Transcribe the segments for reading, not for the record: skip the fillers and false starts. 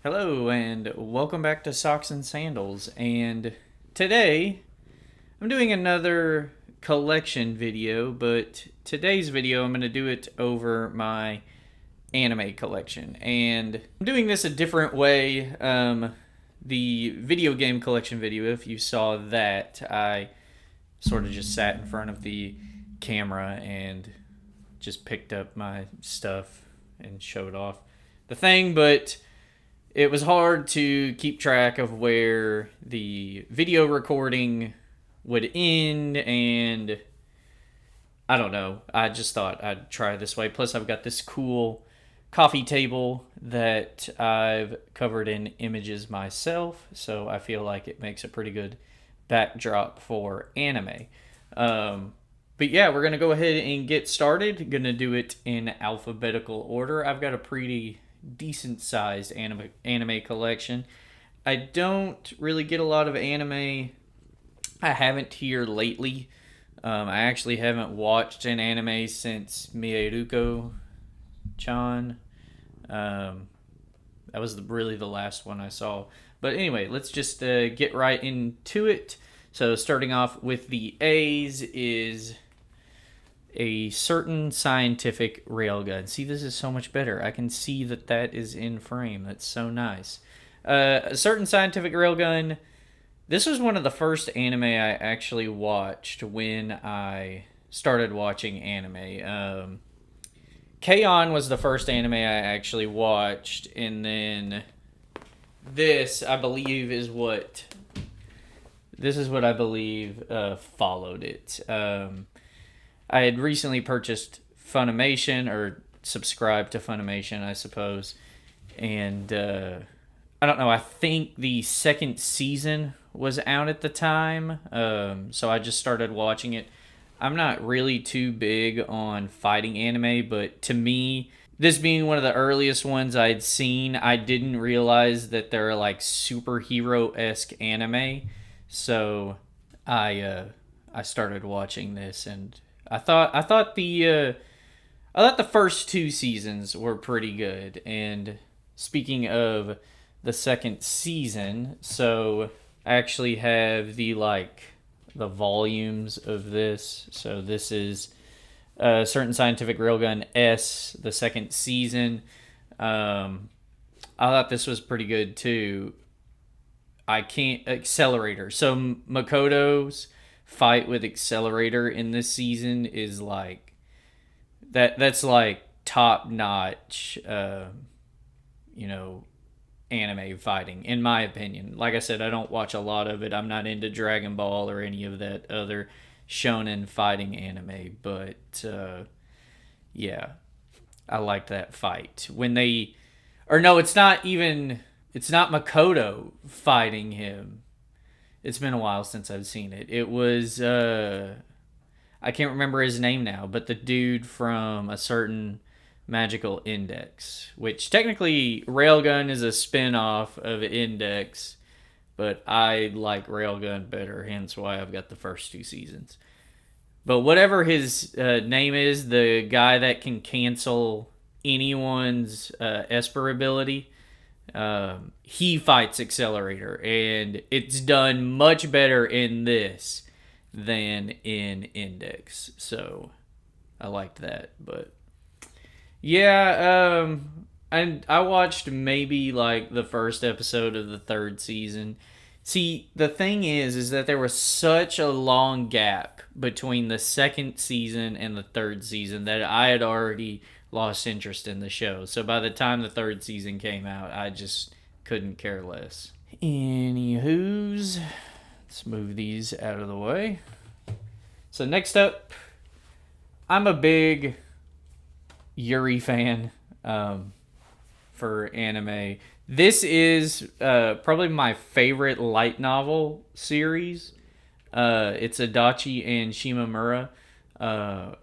Hello and welcome back to Socks and Sandals. And today I'm doing another collection video, but today's video I'm going to do it over my anime collection. And I'm doing this a different way. The video game collection video, if you saw that, I sort of just sat in front of the camera and just picked up my stuff and showed off the thing, but it was hard to keep track of where the video recording would end, and I don't know. I just thought I'd try this way. Plus, I've got this cool coffee table that I've covered in images myself, so I feel like it makes a pretty good backdrop for anime. But yeah, we're going to go ahead and get started. Going to do it in alphabetical order. I've got a pretty decent sized anime collection. I don't really get a lot of anime. I haven't here lately. I actually haven't watched an anime since Miyaruko-chan. That was really the last one I saw. But anyway, let's just get right into it. So starting off with the A's is a certain scientific railgun. See, this is so much better. I can see that is in frame. That's so nice. A certain scientific railgun. This was one of the first anime I actually watched when I started watching anime. K-On! Was the first anime I actually watched, and then this, I believe, is what I believe followed it. I had recently purchased Funimation, or subscribed to Funimation, I suppose. And I don't know, I think the second season was out at the time. So I just started watching it. I'm not really too big on fighting anime, but to me, this being one of the earliest ones I'd seen, I didn't realize that they're like superhero-esque anime. So I started watching this, and I thought the first two seasons were pretty good. And speaking of the second season, so I actually have the volumes of this. So this is a certain scientific railgun S, the second season. I thought this was pretty good too. I can't accelerator. So Makoto's fight with Accelerator in this season is like that's like top notch anime fighting, in my opinion. Like I said, I don't watch a lot of it. I'm not into Dragon Ball or any of that other shonen fighting anime, but yeah, I liked that fight when they, or no, it's not Makoto fighting him. It's been a while since I've seen it. It was, I can't remember his name now, but the dude from a certain Magical Index, which technically Railgun is a spin-off of Index, but I like Railgun better, hence why I've got the first two seasons. But whatever his name is, the guy that can cancel anyone's Esper ability, he fights Accelerator, and it's done much better in this than in Index, so I liked that. But yeah, and I watched maybe like the first episode of the third season. See, the thing is that there was such a long gap between the second season and the third season that I had already lost interest in the show. So by the time the third season came out, I just couldn't care less. Anywho's, let's move these out of the way. So next up, I'm a big Yuri fan for anime. This is probably my favorite light novel series. It's Adachi and Shimamura. A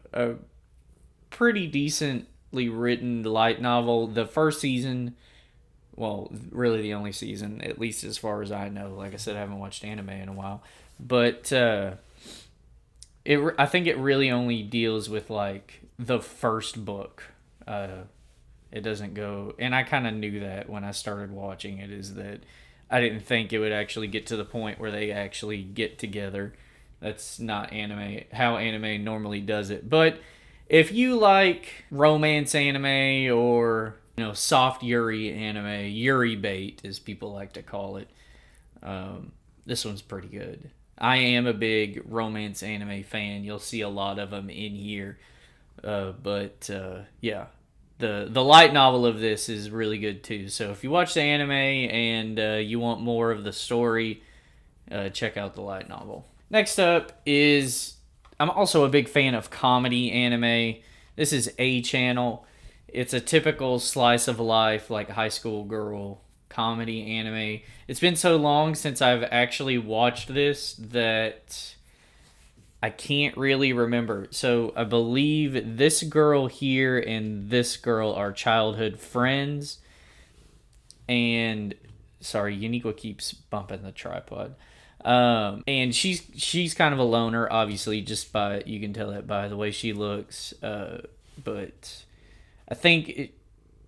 pretty decently written light novel. The first season, well, really the only season, at least as far as I know. Like I said, I haven't watched anime in a while. But I think it really only deals with like the first book. It doesn't go, and I kind of knew that when I started watching it, is that I didn't think it would actually get to the point where they actually get together. That's not anime, how anime normally does it. But if you like romance anime or, soft Yuri anime, Yuri bait as people like to call it, this one's pretty good. I am a big romance anime fan. You'll see a lot of them in here. But yeah, the light novel of this is really good too. So if you watch the anime and you want more of the story, check out the light novel. Next up is, I'm also a big fan of comedy anime. This is A Channel. It's a typical slice of life, like high school girl comedy anime. It's been so long since I've actually watched this that I can't really remember. So I believe this girl here and this girl are childhood friends. And sorry, Uniqua keeps bumping the tripod. And she's kind of a loner, obviously, just by, you can tell that by the way she looks. But I think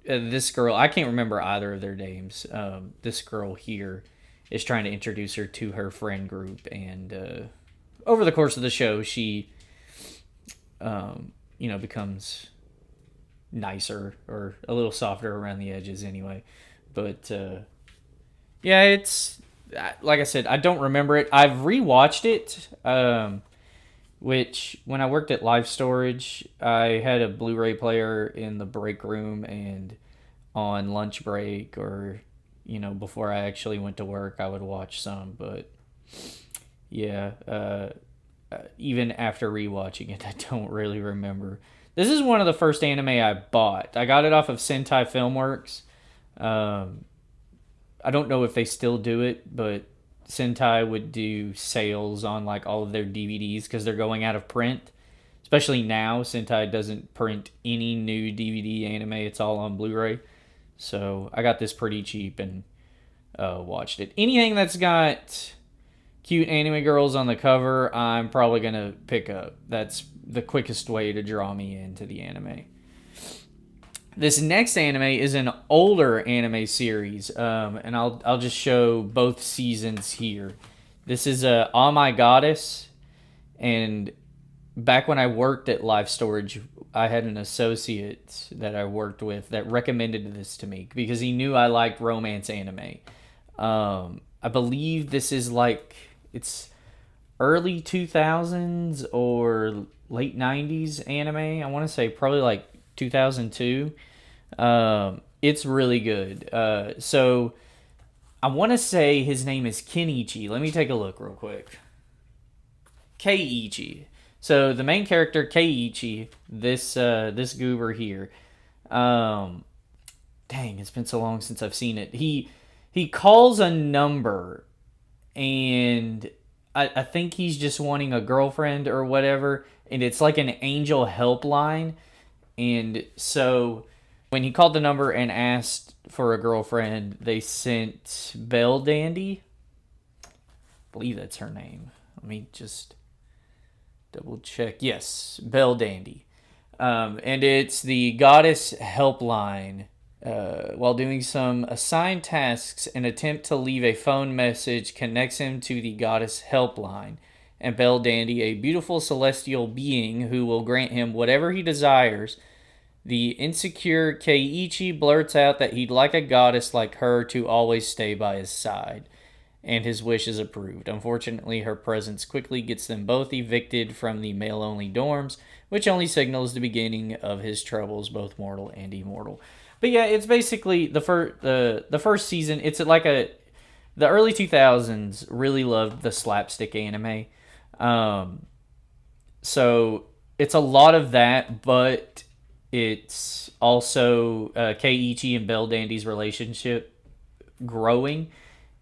this girl, I can't remember either of their names. This girl here is trying to introduce her to her friend group, and over the course of the show, she, becomes nicer or a little softer around the edges anyway. But yeah, it's, like I said, I don't remember it. I've rewatched it, which when I worked at Live Storage, I had a Blu-ray player in the break room, and on lunch break or, before I actually went to work, I would watch some. But yeah, even after rewatching it, I don't really remember. This is one of the first anime I bought. I got it off of Sentai Filmworks. I don't know if they still do it, but Sentai would do sales on like all of their DVDs because they're going out of print. Especially now, Sentai doesn't print any new DVD anime. It's all on Blu-ray. So I got this pretty cheap and watched it. Anything that's got cute anime girls on the cover, I'm probably going to pick up. That's the quickest way to draw me into the anime. This next anime is an older anime series, and I'll just show both seasons here. This is Oh My Goddess, and back when I worked at Live Storage, I had an associate that I worked with that recommended this to me because he knew I liked romance anime. I believe this is like, it's early 2000s or late 90s anime. I want to say probably like 2002. It's really good. So I want to say his name is Kenichi. Let me take a look real quick. Keiichi. So the main character, Keiichi, this goober here. Dang, it's been so long since I've seen it. He calls a number, and I think he's just wanting a girlfriend or whatever, and it's like an angel helpline. And so when he called the number and asked for a girlfriend, they sent Belle Dandy. I believe that's her name. Let me just double check. Yes, Belle Dandy. And it's the goddess helpline. While doing some assigned tasks, an attempt to leave a phone message connects him to the goddess helpline, and Belle Dandy, a beautiful celestial being who will grant him whatever he desires. The insecure Keiichi blurts out that he'd like a goddess like her to always stay by his side, and his wish is approved. Unfortunately, her presence quickly gets them both evicted from the male-only dorms, which only signals the beginning of his troubles, both mortal and immortal. But yeah, it's basically the first season. It's like the early 2000s really loved the slapstick anime. So it's a lot of that, but it's also Keiichi and Belle Dandy's relationship growing.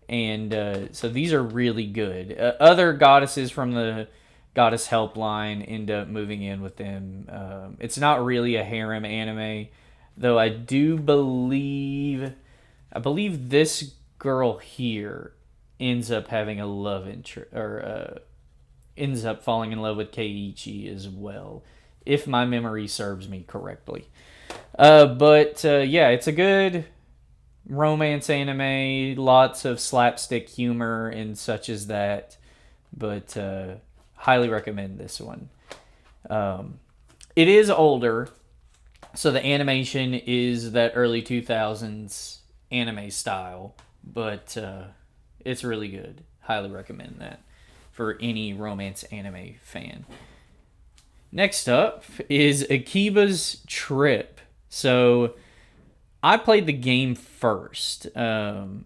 And so these are really good. Other goddesses from the goddess helpline end up moving in with them. It's not really a harem anime, though I believe this girl here ends up having a love interest, or ends up falling in love with Keiichi as well, if my memory serves me correctly. Yeah, it's a good romance anime. Lots of slapstick humor and such as that. But highly recommend this one. It is older, so the animation is that early 2000s anime style, but it's really good. Highly recommend that for any romance anime fan. Next up is Akiba's Trip. So I played the game first. The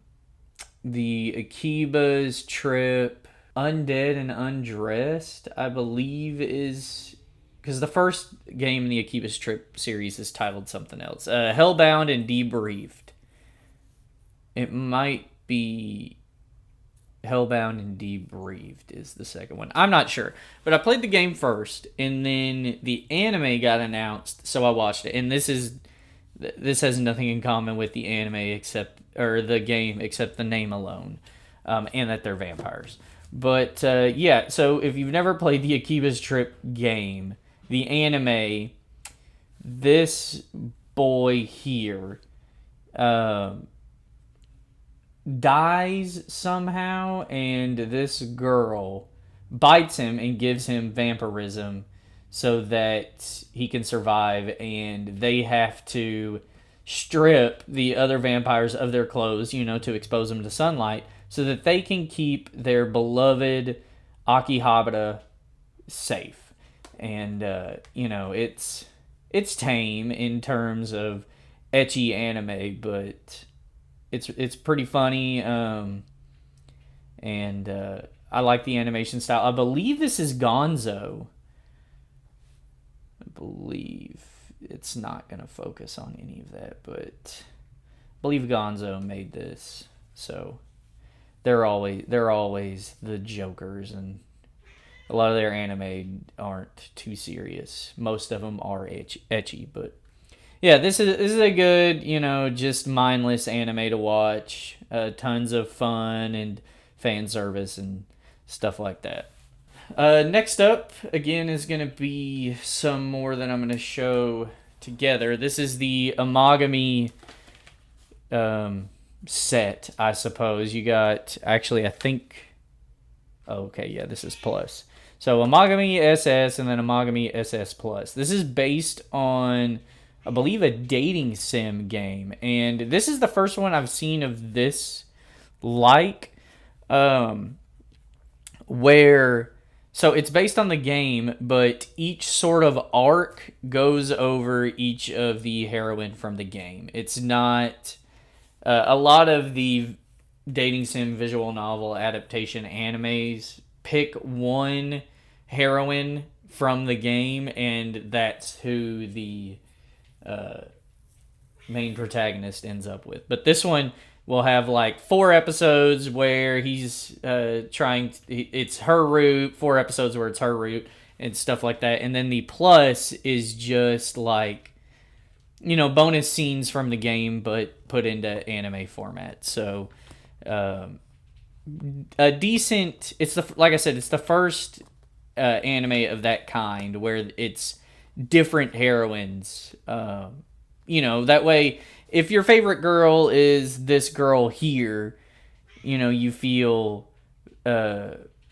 Akiba's Trip Undead and Undressed, I believe, is because the first game in the Akiba's Trip series is titled something else. Hellbound and Debriefed. It might be Hellbound and Debriefed is the second one. I'm not sure. But I played the game first, and then the anime got announced, so I watched it. And this has nothing in common with the anime or the game except the name alone, and that they're vampires. But yeah, so if you've never played the Akiba's Trip game, the anime, this boy here dies somehow, and this girl bites him and gives him vampirism so that he can survive, and they have to strip the other vampires of their clothes, to expose them to sunlight so that they can keep their beloved Akihabara safe. And it's tame in terms of ecchi anime, but it's pretty funny, and I like the animation style. I believe this is Gonzo. I believe it's not going to focus on any of that, but I believe Gonzo made this, so they're always the jokers, and a lot of their anime aren't too serious. Most of them are ecchi, but yeah, this is a good, just mindless anime to watch. Tons of fun and fan service and stuff like that. Next up, again, is going to be some more that I'm going to show together. This is the Amagami set, I suppose. You got, actually, I think, okay, yeah, this is plus. So Amagami SS and then Amagami SS Plus. This is based on, I believe, a dating sim game. And this is the first one I've seen of this, where, so it's based on the game, but each sort of arc goes over each of the heroine from the game. It's not, a lot of the dating sim visual novel adaptation animes pick one heroine from the game, and that's who the main protagonist ends up with. But this one will have like 4 episodes where he's it's her route, 4 episodes where it's her route and stuff like that. And then the plus is just like, bonus scenes from the game, but put into anime format. So, a decent, like I said, it's the first anime of that kind where it's different heroines. That way, if your favorite girl is this girl here, you feel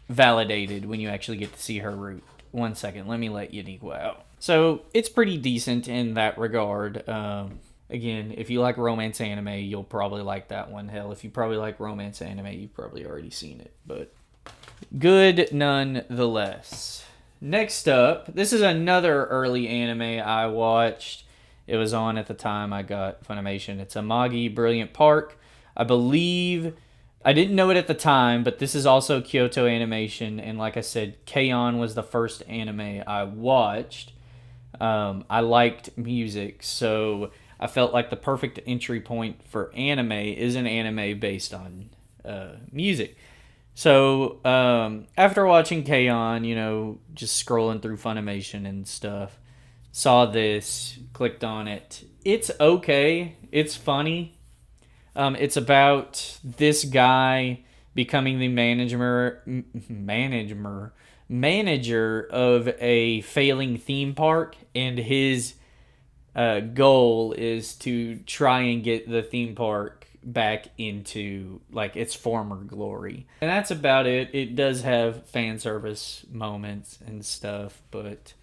validated when you actually get to see her route. 1 second, let me let Uniqua out. So it's pretty decent in that regard. Again, if you like romance anime, you'll probably like that one. Hell, if you probably like romance anime, you've probably already seen it. But good nonetheless. Next up, this is another early anime I watched. It was on at the time I got Funimation. It's Amagi Brilliant Park. I believe, I didn't know it at the time, but this is also Kyoto Animation. And like I said, K-On! Was the first anime I watched. I liked music, so I felt like the perfect entry point for anime is an anime based on music. So after watching K-On!, just scrolling through Funimation and stuff, saw this, clicked on it. It's okay. It's funny. It's about this guy becoming the manager of a failing theme park, and his goal is to try and get the theme park back into like its former glory. And that's about it. It does have fan service moments and stuff, but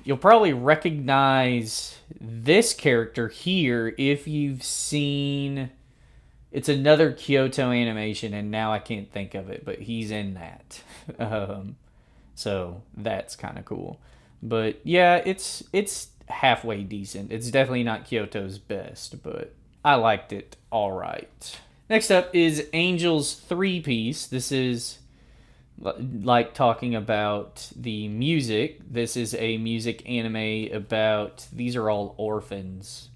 you'll probably recognize this character here if you've seen, it's another Kyoto animation, and now I can't think of it, but he's in that. So that's kind of cool. But yeah, it's halfway decent. It's definitely not Kyoto's best, but I liked it all right. Next up is Angel's Three Piece. This is like talking about the music. This is a music anime about, these are all orphans.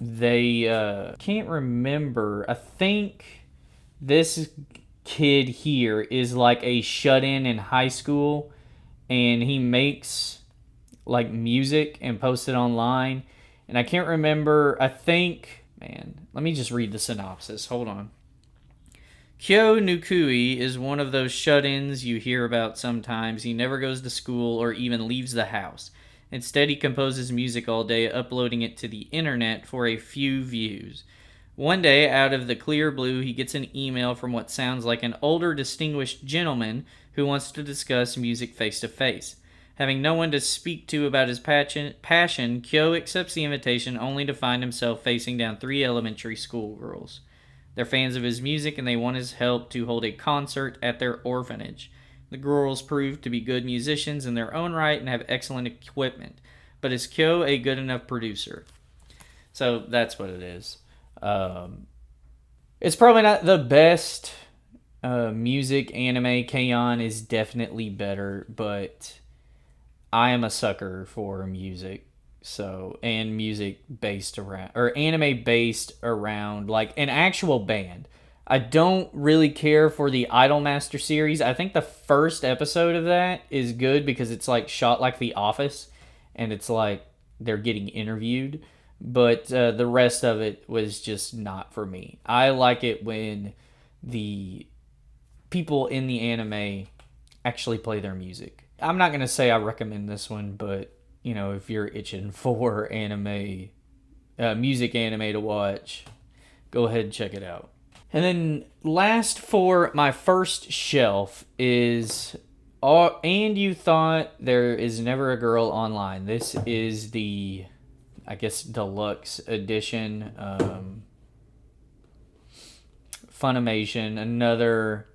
They can't remember. I think this kid here is like a shut-in in high school, and he makes like music and posts it online. And I can't remember. I think, man, let me just read the synopsis. Hold on. Kyo Nukui is one of those shut-ins you hear about sometimes. He never goes to school or even leaves the house. Instead, he composes music all day, uploading it to the internet for a few views. One day, out of the clear blue, he gets an email from what sounds like an older, distinguished gentleman who wants to discuss music face-to-face. Having no one to speak to about his passion, Kyo accepts the invitation only to find himself facing down 3 elementary school girls. They're fans of his music and they want his help to hold a concert at their orphanage. The girls prove to be good musicians in their own right and have excellent equipment. But is Kyo a good enough producer? So that's what it is. It's probably not the best music anime. K-On! Is definitely better, but I am a sucker for music. So, and music based around, or anime based around like an actual band. I don't really care for the Idolmaster series. I think the first episode of that is good because it's like shot like The Office, and it's like they're getting interviewed. But the rest of it was just not for me. I like it when the people in the anime actually play their music. I'm not going to say I recommend this one, but you know, if you're itching for anime, music anime to watch, go ahead and check it out. And then last for my first shelf is And You Thought There Is Never a Girl Online. This is the, I guess, deluxe edition. Funimation, another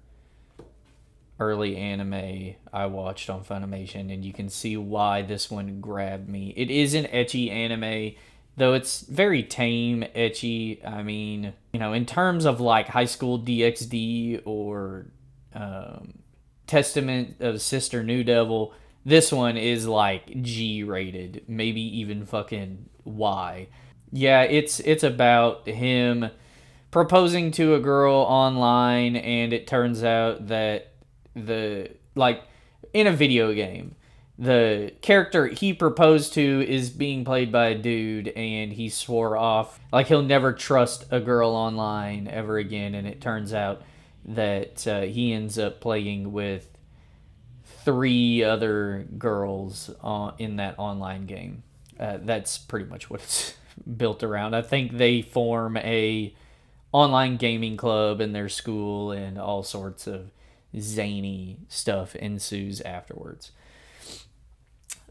early anime I watched on Funimation, and you can see why this one grabbed me. It is an ecchi anime, though it's very tame ecchi. I mean, you know, in terms of like High School DxD or Testament of Sister New Devil, this one is like G rated, maybe even fucking Y. Yeah, it's about him proposing to a girl online, and it turns out that in a video game, the character he proposed to is being played by a dude, and he swore off, like, he'll never trust a girl online ever again, and it turns out that he ends up playing with 3 other girls in that online game. That's pretty much what it's built around. I think they form a online gaming club in their school, and all sorts of zany stuff ensues afterwards.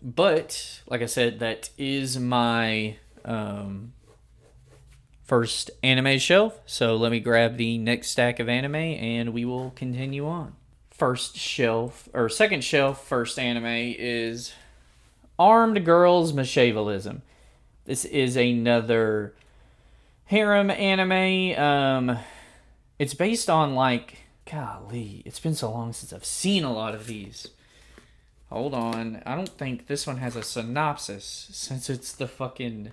But like I said, that is my first anime shelf. So let me grab the next stack of anime and we will continue on. Second shelf, first anime is Armed Girls Mishavalism. This is another harem anime. It's based on like, golly, it's been so long since I've seen a lot of these. Hold on. I don't think this one has a synopsis since it's the fucking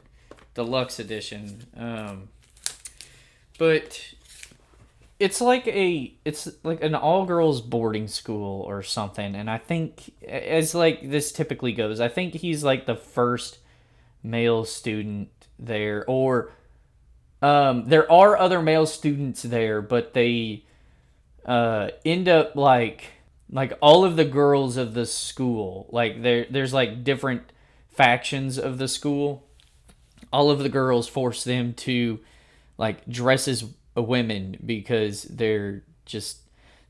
deluxe edition. But it's like an all-girls boarding school or something. And I think, as like this typically goes, I think he's like the first male student there. Or there are other male students there, but they end up like all of the girls of the school, like there's like different factions of the school. All of the girls force them to like dress as women because they're just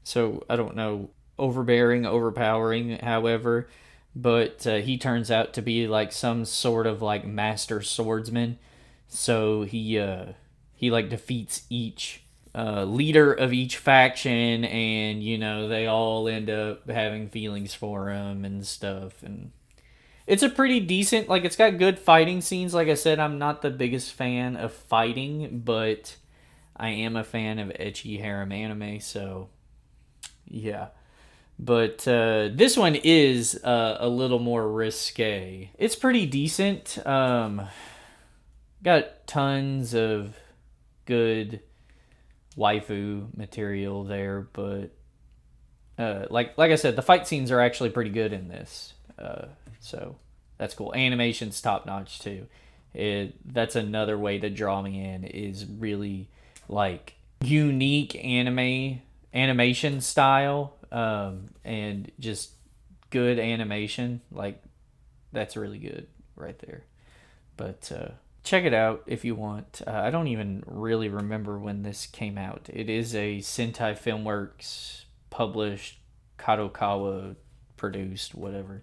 so, I don't know, overbearing, overpowering, however. But he turns out to be like some sort of like master swordsman. So he like defeats each leader of each faction, and they all end up having feelings for him and stuff. And it's a pretty decent, like, it's got good fighting scenes. Like I said, I'm not the biggest fan of fighting, but I am a fan of ecchi harem anime, so yeah. But this one is a little more risque. It's pretty decent. Got tons of good waifu material there, but like I said, the fight scenes are actually pretty good in this. So that's cool. Animation's top notch too. That's another way to draw me in, is really like unique animation style, and just good animation. Like, that's really good right there. But check it out if you want. I don't even really remember when this came out. It is a Sentai Filmworks published, Kadokawa produced, whatever,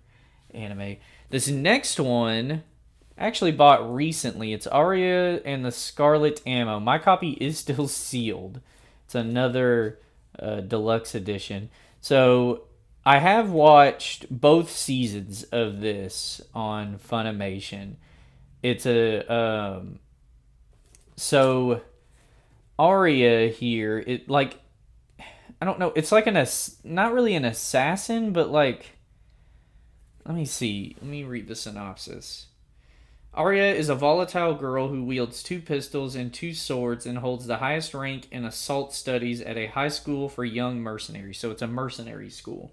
anime. This next one actually bought recently. It's Aria and the Scarlet Ammo. My copy is still sealed. It's another deluxe edition. So I have watched both seasons of this on Funimation. It's so Aria here, it like, I don't know, it's like not really an assassin, but like, let me read the synopsis. Arya is a volatile girl who wields 2 pistols and 2 swords and holds the highest rank in assault studies at a high school for young mercenaries. So it's a mercenary school.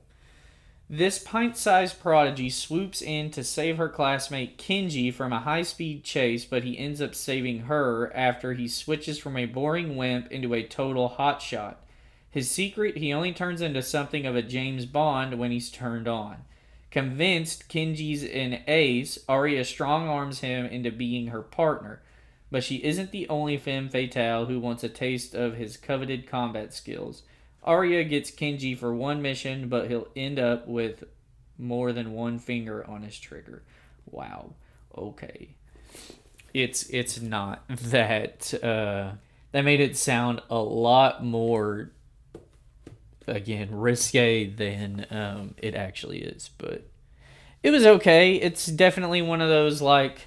This pint-sized prodigy swoops in to save her classmate Kenji from a high-speed chase, but he ends up saving her after he switches from a boring wimp into a total hotshot. His secret, he only turns into something of a James Bond when he's turned on. Convinced Kenji's an ace, Arya strong-arms him into being her partner. But she isn't the only femme fatale who wants a taste of his coveted combat skills. Arya gets Kenji for one mission, but he'll end up with more than one finger on his trigger. Wow. Okay. It's not that... that made it sound a lot more, again, risque than it actually is. But it was okay. It's definitely one of those, like,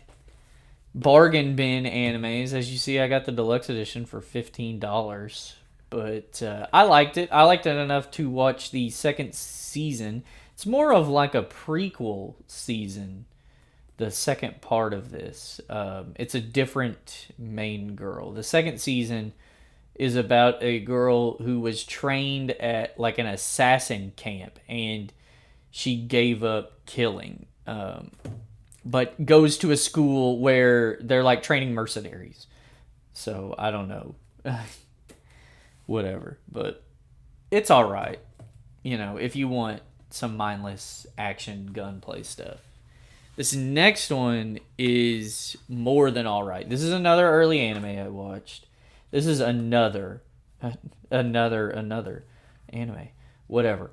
bargain bin animes. As you see, I got the deluxe edition for $15. But I liked it. I liked it enough to watch the second season. It's more of like a prequel season, the second part of this. It's a different main girl. The second season is about a girl who was trained at like an assassin camp, and she gave up killing, but goes to a school where they're like training mercenaries. So I don't know. Whatever, but it's all right. If you want some mindless action gunplay stuff. This next one is more than all right. This is another early anime I watched. This is another anime. Whatever.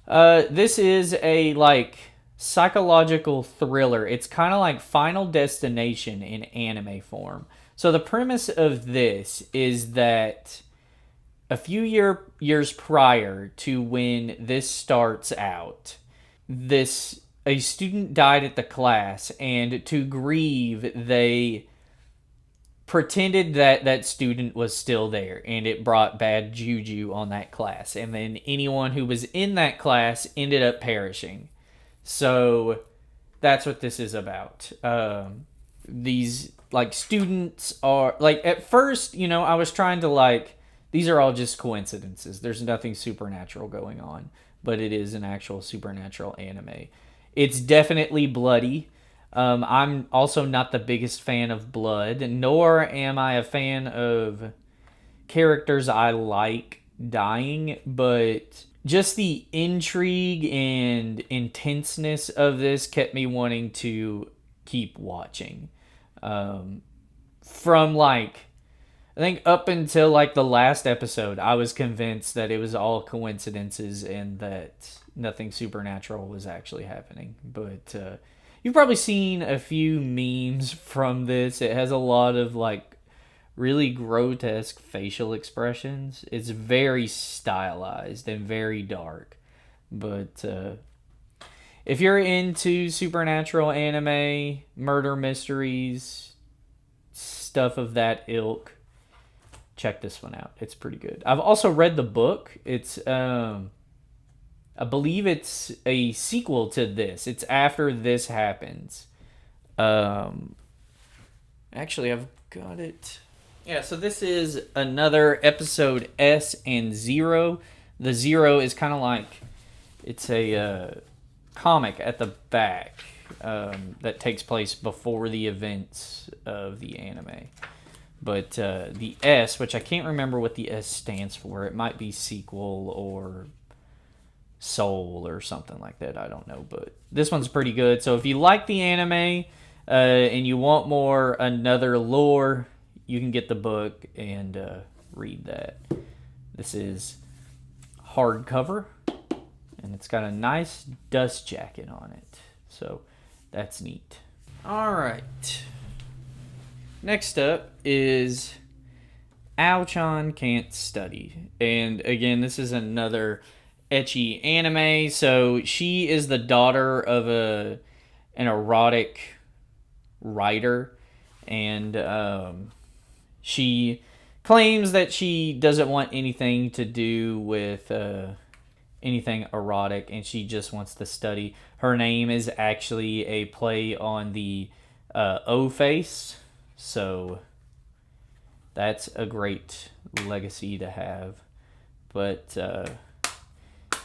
This is a like psychological thriller. It's kind of like Final Destination in anime form. So the premise of this is that a few years prior to when this starts out, a student died at the class, and to grieve, they pretended that that student was still there, and it brought bad juju on that class. And then anyone who was in that class ended up perishing. So that's what this is about. These like students are like, at first, I was trying to like, these are all just coincidences. There's nothing supernatural going on, but it is an actual supernatural anime. It's definitely bloody. I'm also not the biggest fan of blood, nor am I a fan of characters I like dying, but just the intrigue and intenseness of this kept me wanting to keep watching. From like, I think up until like the last episode, I was convinced that it was all coincidences and that nothing supernatural was actually happening. But you've probably seen a few memes from this. It has a lot of like really grotesque facial expressions. It's very stylized and very dark. But if you're into supernatural anime, murder mysteries, stuff of that ilk, check this one out. It's pretty good. I've also read the book. It's I believe it's a sequel to this. It's after this happens. Actually, I've got it. Yeah, so this is another episode S and Zero. The Zero is kind of like, it's a comic at the back that takes place before the events of the anime. But the S, which I can't remember what the S stands for, it might be sequel or soul or something like that. I don't know, but this one's pretty good. So if you like the anime and you want more another lore, you can get the book and read that. This is hardcover, and it's got a nice dust jacket on it. So that's neat. All right. Next up is Ao-chan Can't Study. And again, this is another ecchi anime. So she is the daughter of an erotic writer. And she claims that she doesn't want anything to do with anything erotic, and she just wants to study. Her name is actually a play on the O face. So that's a great legacy to have. But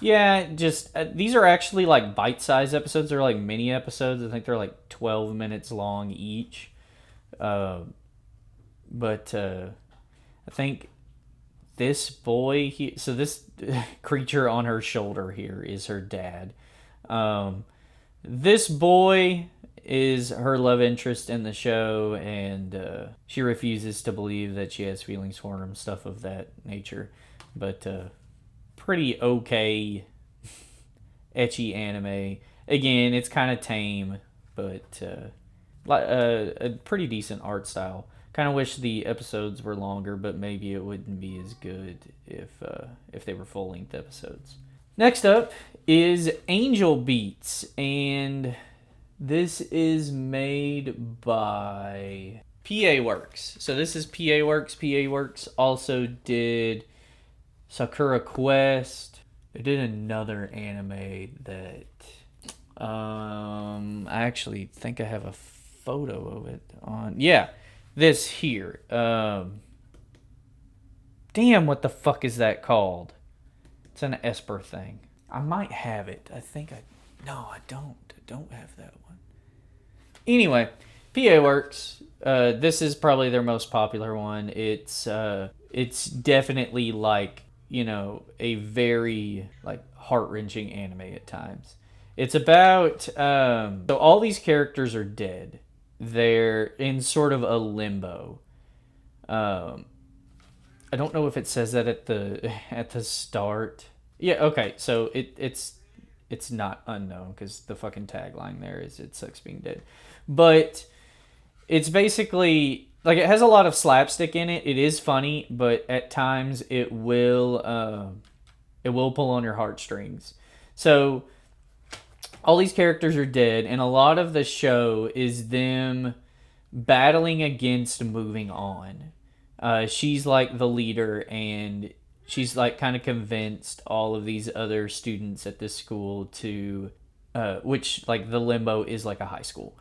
yeah, just these are actually like bite-sized episodes. They're like mini episodes. I think they're like 12 minutes long each. But I think this boy, so this creature on her shoulder here is her dad. This boy is her love interest in the show, and she refuses to believe that she has feelings for him, stuff of that nature. But pretty okay ecchi anime. Again, it's kind of tame, but a pretty decent art style. Kind of wish the episodes were longer, but maybe it wouldn't be as good if they were full-length episodes. Next up is Angel Beats, and this is made by PA Works. So this is PA Works. PA Works also did Sakura Quest. They did another anime that I actually think I have a photo of it on. Yeah, this here. Damn, what the fuck is that called? It's an Esper thing. I might have it. No, I don't. I don't have that one. Anyway, PA Works. This is probably their most popular one. It's definitely like, you know, a very like heart-wrenching anime at times. It's about so all these characters are dead. They're in sort of a limbo. I don't know if it says that at the start. Yeah, okay. So it's not unknown because the fucking tagline there is "It sucks being dead," but it's basically like it has a lot of slapstick in it. It is funny, but at times it will pull on your heartstrings. So all these characters are dead, and a lot of the show is them battling against moving on. She's like the leader, and she's like kind of convinced all of these other students at this school to, which like the limbo is like a high school,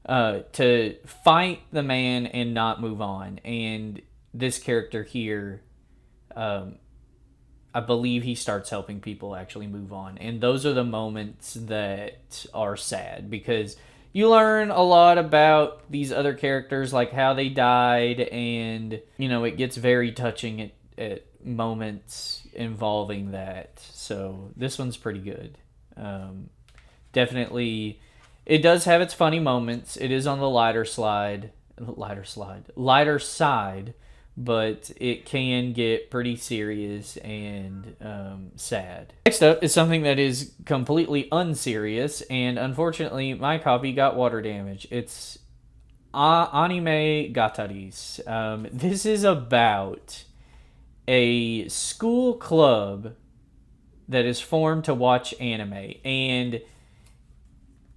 to fight the man and not move on. And this character here, I believe he starts helping people actually move on. And those are the moments that are sad because you learn a lot about these other characters, like how they died, and, you know, it gets very touching at moments involving that. So this one's pretty good. Definitely It does have its funny moments. It is on the lighter side, but it can get pretty serious and sad. Next up is something that is completely unserious, and unfortunately, my copy got water damage. It's Anime Gataris. This is about a school club that is formed to watch anime, and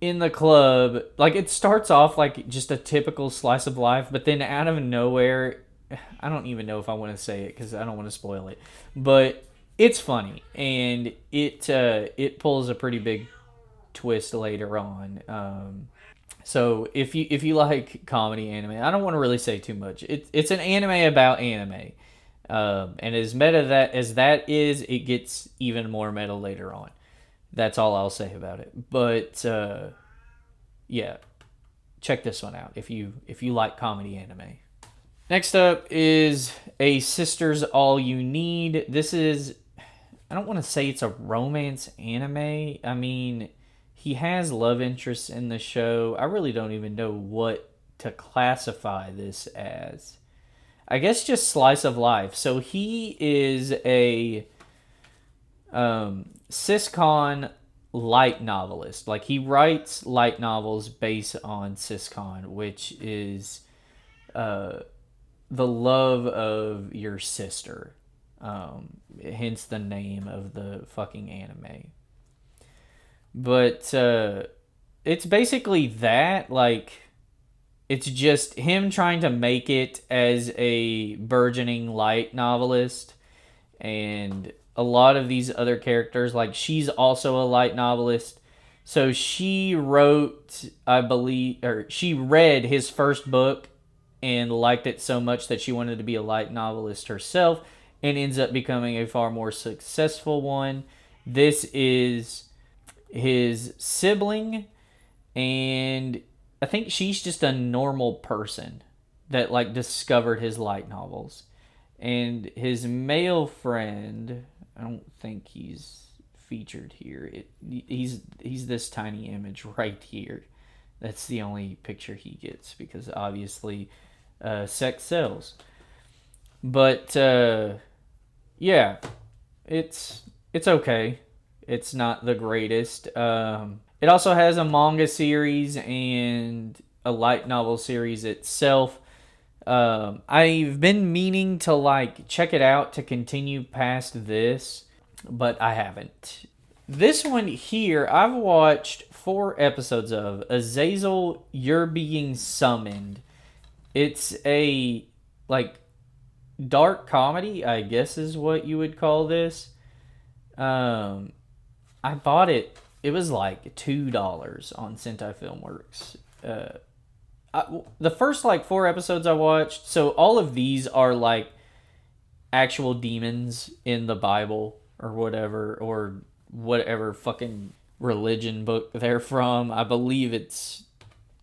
in the club, like, it starts off like just a typical slice of life, but then out of nowhere, I don't even know if I want to say it because I don't want to spoil it, but it's funny, and it pulls a pretty big twist later on. So if you like comedy anime, I don't want to really say too much. It's an anime about anime, and as meta that is, it gets even more meta later on. That's all I'll say about it. But yeah, check this one out if you like comedy anime. Next up is A Sister's All You Need. This is, I don't want to say it's a romance anime. I mean, he has love interests in the show. I really don't even know what to classify this as. I guess just slice of life. So he is a Siscon light novelist. Like, he writes light novels based on Siscon, which is the love of your sister. Hence the name of the fucking anime. But it's basically that. Like, it's just him trying to make it as a burgeoning light novelist, and a lot of these other characters, like, she's also a light novelist. So she wrote, I believe, or she read his first book and liked it so much that she wanted to be a light novelist herself, and ends up becoming a far more successful one. This is his sibling, and I think she's just a normal person that, like, discovered his light novels. And his male friend, I don't think he's featured here. He's this tiny image right here. That's the only picture he gets, because obviously sex sells. But yeah, it's okay. It's not the greatest. It also has a manga series and a light novel series itself. I've been meaning to, like, check it out to continue past this, but I haven't. This one here, I've watched 4 episodes of Azazel, You're Being Summoned. It's a, like, dark comedy, I guess is what you would call this. I bought it. It was like $2 on Sentai Filmworks. The first, like, 4 episodes I watched. So all of these are like actual demons in the Bible or whatever fucking religion book they're from. I believe it's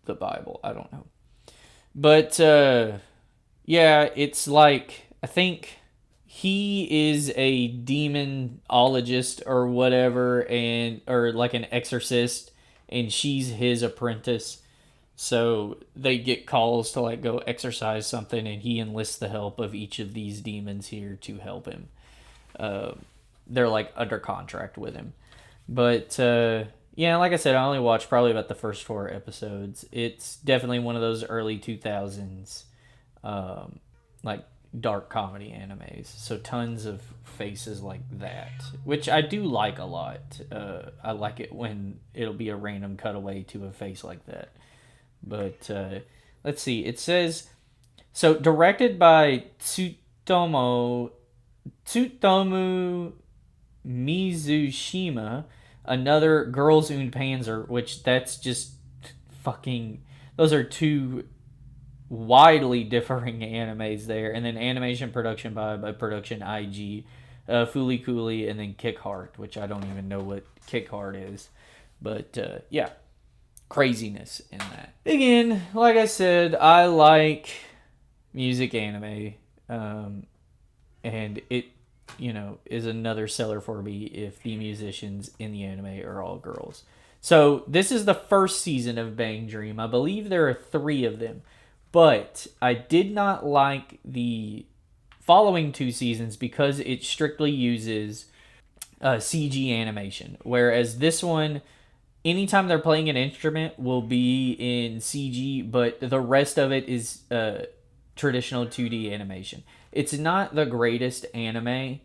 the Bible. I don't know. But yeah, it's like, I think he is a demonologist or whatever, or like an exorcist, and she's his apprentice. So they get calls to, like, go exorcise something, and he enlists the help of each of these demons here to help him. They're, like, under contract with him. But yeah, like I said, I only watched probably about the first 4 episodes. It's definitely one of those early 2000s like dark comedy animes. So tons of faces like that, which I do like a lot. I like it when it'll be a random cutaway to a face like that. But let's see. It says, so directed by Tsutomu Mizushima, another Girls und Panzer, which that's just fucking, those are 2 widely differing animes there. And then animation production by Production IG, Fooly Cooly, and then Kick Heart, which I don't even know what Kick Heart is. But yeah, craziness in that. Again, like I said, I like music anime, and it, is another seller for me if the musicians in the anime are all girls. So this is the first season of Bang Dream. I believe there are 3 of them. But I did not like the following 2 seasons because it strictly uses CG animation. Whereas this one, anytime they're playing an instrument, will be in CG, but the rest of it is traditional 2D animation. It's not the greatest anime.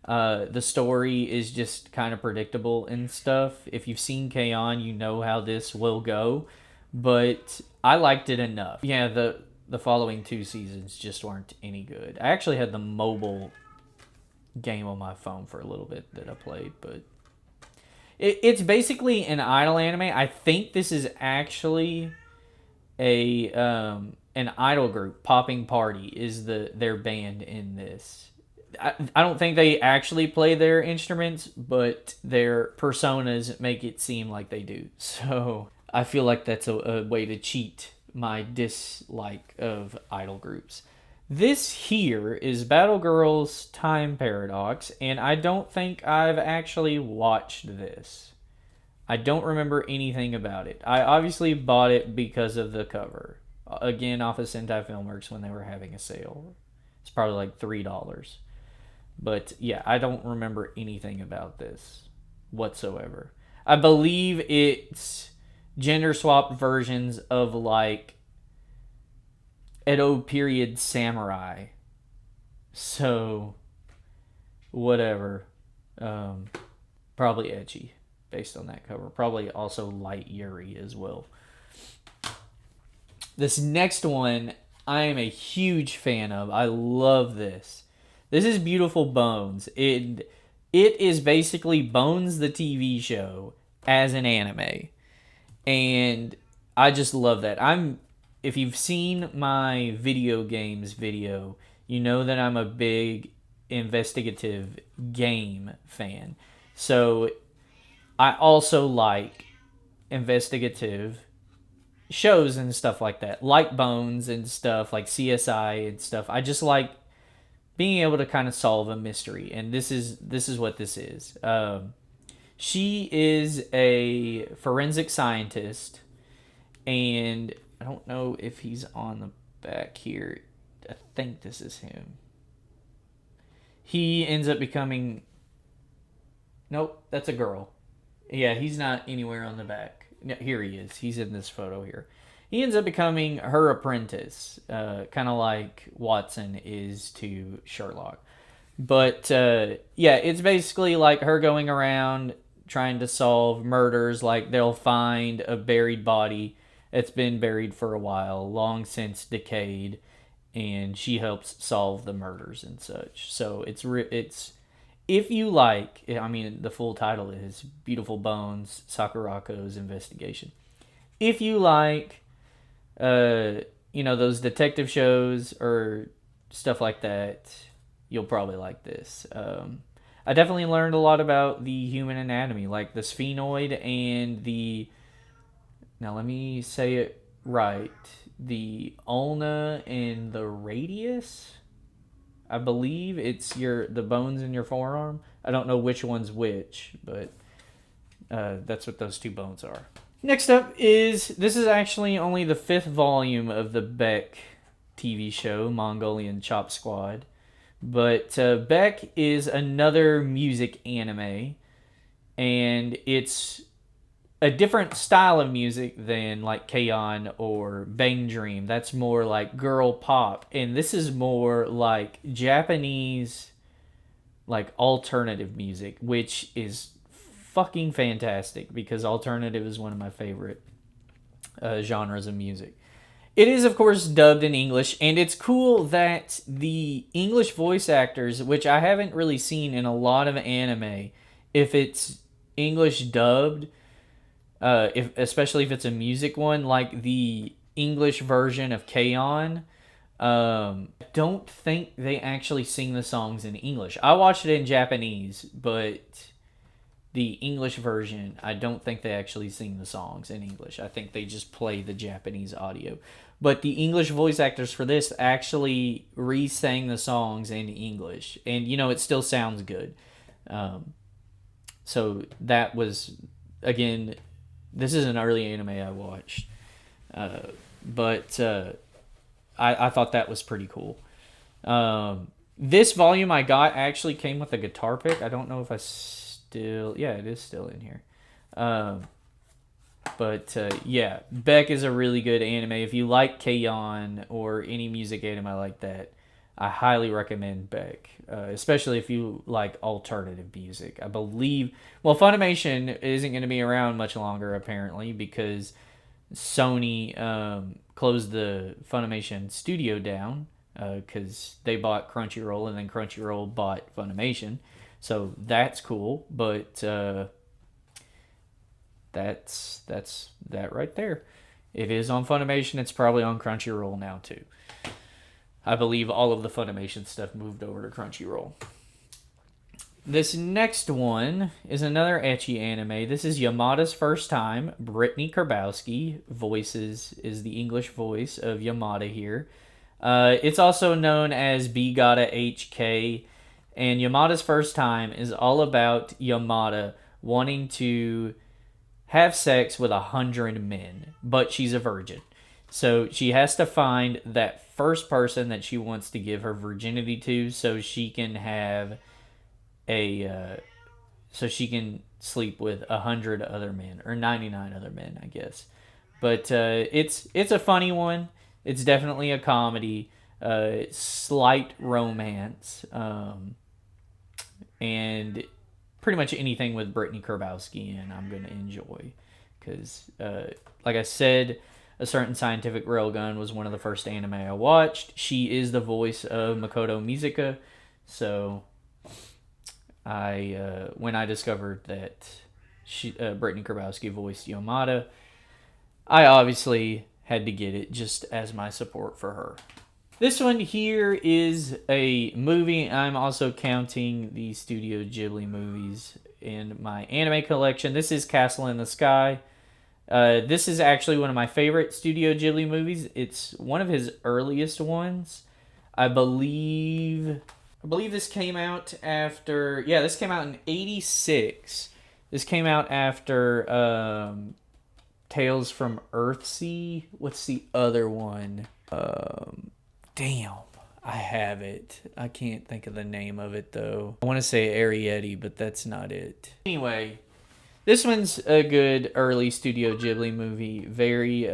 The story is just kind of predictable and stuff. If you've seen K-On!, you know how this will go. But I liked it enough. Yeah, the following 2 seasons just weren't any good. I actually had the mobile game on my phone for a little bit that I played, but it's basically an idol anime. I think this is actually a an idol group. Popping Party is their band in this. I don't think they actually play their instruments, but their personas make it seem like they do. So I feel like that's a way to cheat my dislike of idol groups. This here is Battle Girls Time Paradox, and I don't think I've actually watched this. I don't remember anything about it. I obviously bought it because of the cover. Again, off of Sentai Filmworks when they were having a sale. It's probably like $3. But yeah, I don't remember anything about this whatsoever. I believe it's gender swapped versions of like Edo period samurai. So whatever. Probably ecchi based on that cover. Probably also light Yuri as well. This next one I am a huge fan of. I love this. This is Beautiful Bones. It is basically Bones the TV show as an anime. And I just love that. If you've seen my video games video, you know that I'm a big investigative game fan. So I also like investigative shows and stuff like that, like Bones and stuff, like CSI and stuff. I just like being able to kind of solve a mystery, and this is what this is. She is a forensic scientist, and I don't know if he's on the back here. I think this is him. He ends up becoming... Nope, that's a girl. Yeah, he's not anywhere on the back. No, here he is. He's in this photo here. He ends up becoming her apprentice, kind of like Watson is to Sherlock. But yeah, it's basically like her going around trying to solve murders. Like they'll find a buried body that's been buried for a while, long since decayed, and she helps solve the murders and such. So it's if you like, I mean, the full title is Beautiful Bones, Sakurako's Investigation. If you like, those detective shows or stuff like that, you'll probably like this. I definitely learned a lot about the human anatomy, like the sphenoid and now let me say it right, the ulna and the radius. I believe it's the bones in your forearm. I don't know which one's which, but that's what those 2 bones are. Next up this is actually only the 5th volume of the Beck TV show, Mongolian Chop Squad. But Beck is another music anime, and it's a different style of music than like K-On! Or Bang Dream. That's more like girl pop, and this is more like Japanese, like alternative music, which is fucking fantastic because alternative is one of my favorite genres of music. It is, of course, dubbed in English, and it's cool that the English voice actors, which I haven't really seen in a lot of anime, if it's English dubbed, especially if it's a music one, like the English version of K-On!, I don't think they actually sing the songs in English. I watched it in Japanese, but the English version, I don't think they actually sing the songs in English. I think they just play the Japanese audio. But the English voice actors for this actually re-sang the songs in English. And, it still sounds good. So that was, again, This is an early anime I watched, but I thought that was pretty cool. This volume I got actually came with a guitar pick. I don't know if I still, yeah, it is still in here. Um, but yeah, Beck is a really good anime. If you like K-On! Or any music anime like that, I highly recommend Beck, especially if you like alternative music. I believe, well, Funimation isn't going to be around much longer apparently because Sony closed the Funimation studio down because they bought Crunchyroll and then Crunchyroll bought Funimation. So that's cool, but that's that right there. It is on Funimation. It's probably on Crunchyroll now too. I believe all of the Funimation stuff moved over to Crunchyroll. This next one is another ecchi anime. This is Yamada's first time. Brittany Karbowski is the English voice of Yamada here. It's also known as B Gotta HK, and Yamada's first time is all about Yamada wanting to have sex with 100 men, but she's a virgin. So she has to find that first person that she wants to give her virginity to so she can have so she can sleep with 100 other men or 99 other men, I guess. But it's a funny one. It's definitely a comedy, slight romance, and pretty much anything with Brittany Karbowski in I'm gonna enjoy because, like I said, A Certain Scientific Railgun was one of the first anime I watched. She is the voice of Makoto Mizuka, so when I discovered that Brittany Karbowski voiced Yamada, I obviously had to get it just as my support for her. This one here is a movie. I'm also counting the Studio Ghibli movies in my anime collection. This is Castle in the Sky. This is actually one of my favorite Studio Ghibli movies. It's one of his earliest ones. I believe this came out after... Yeah, this came out in 86. This came out after Tales from Earthsea. What's the other one? Damn, I have it. I can't think of the name of it, though. I want to say Arrietty, but that's not it. Anyway, this one's a good early Studio Ghibli movie. Very,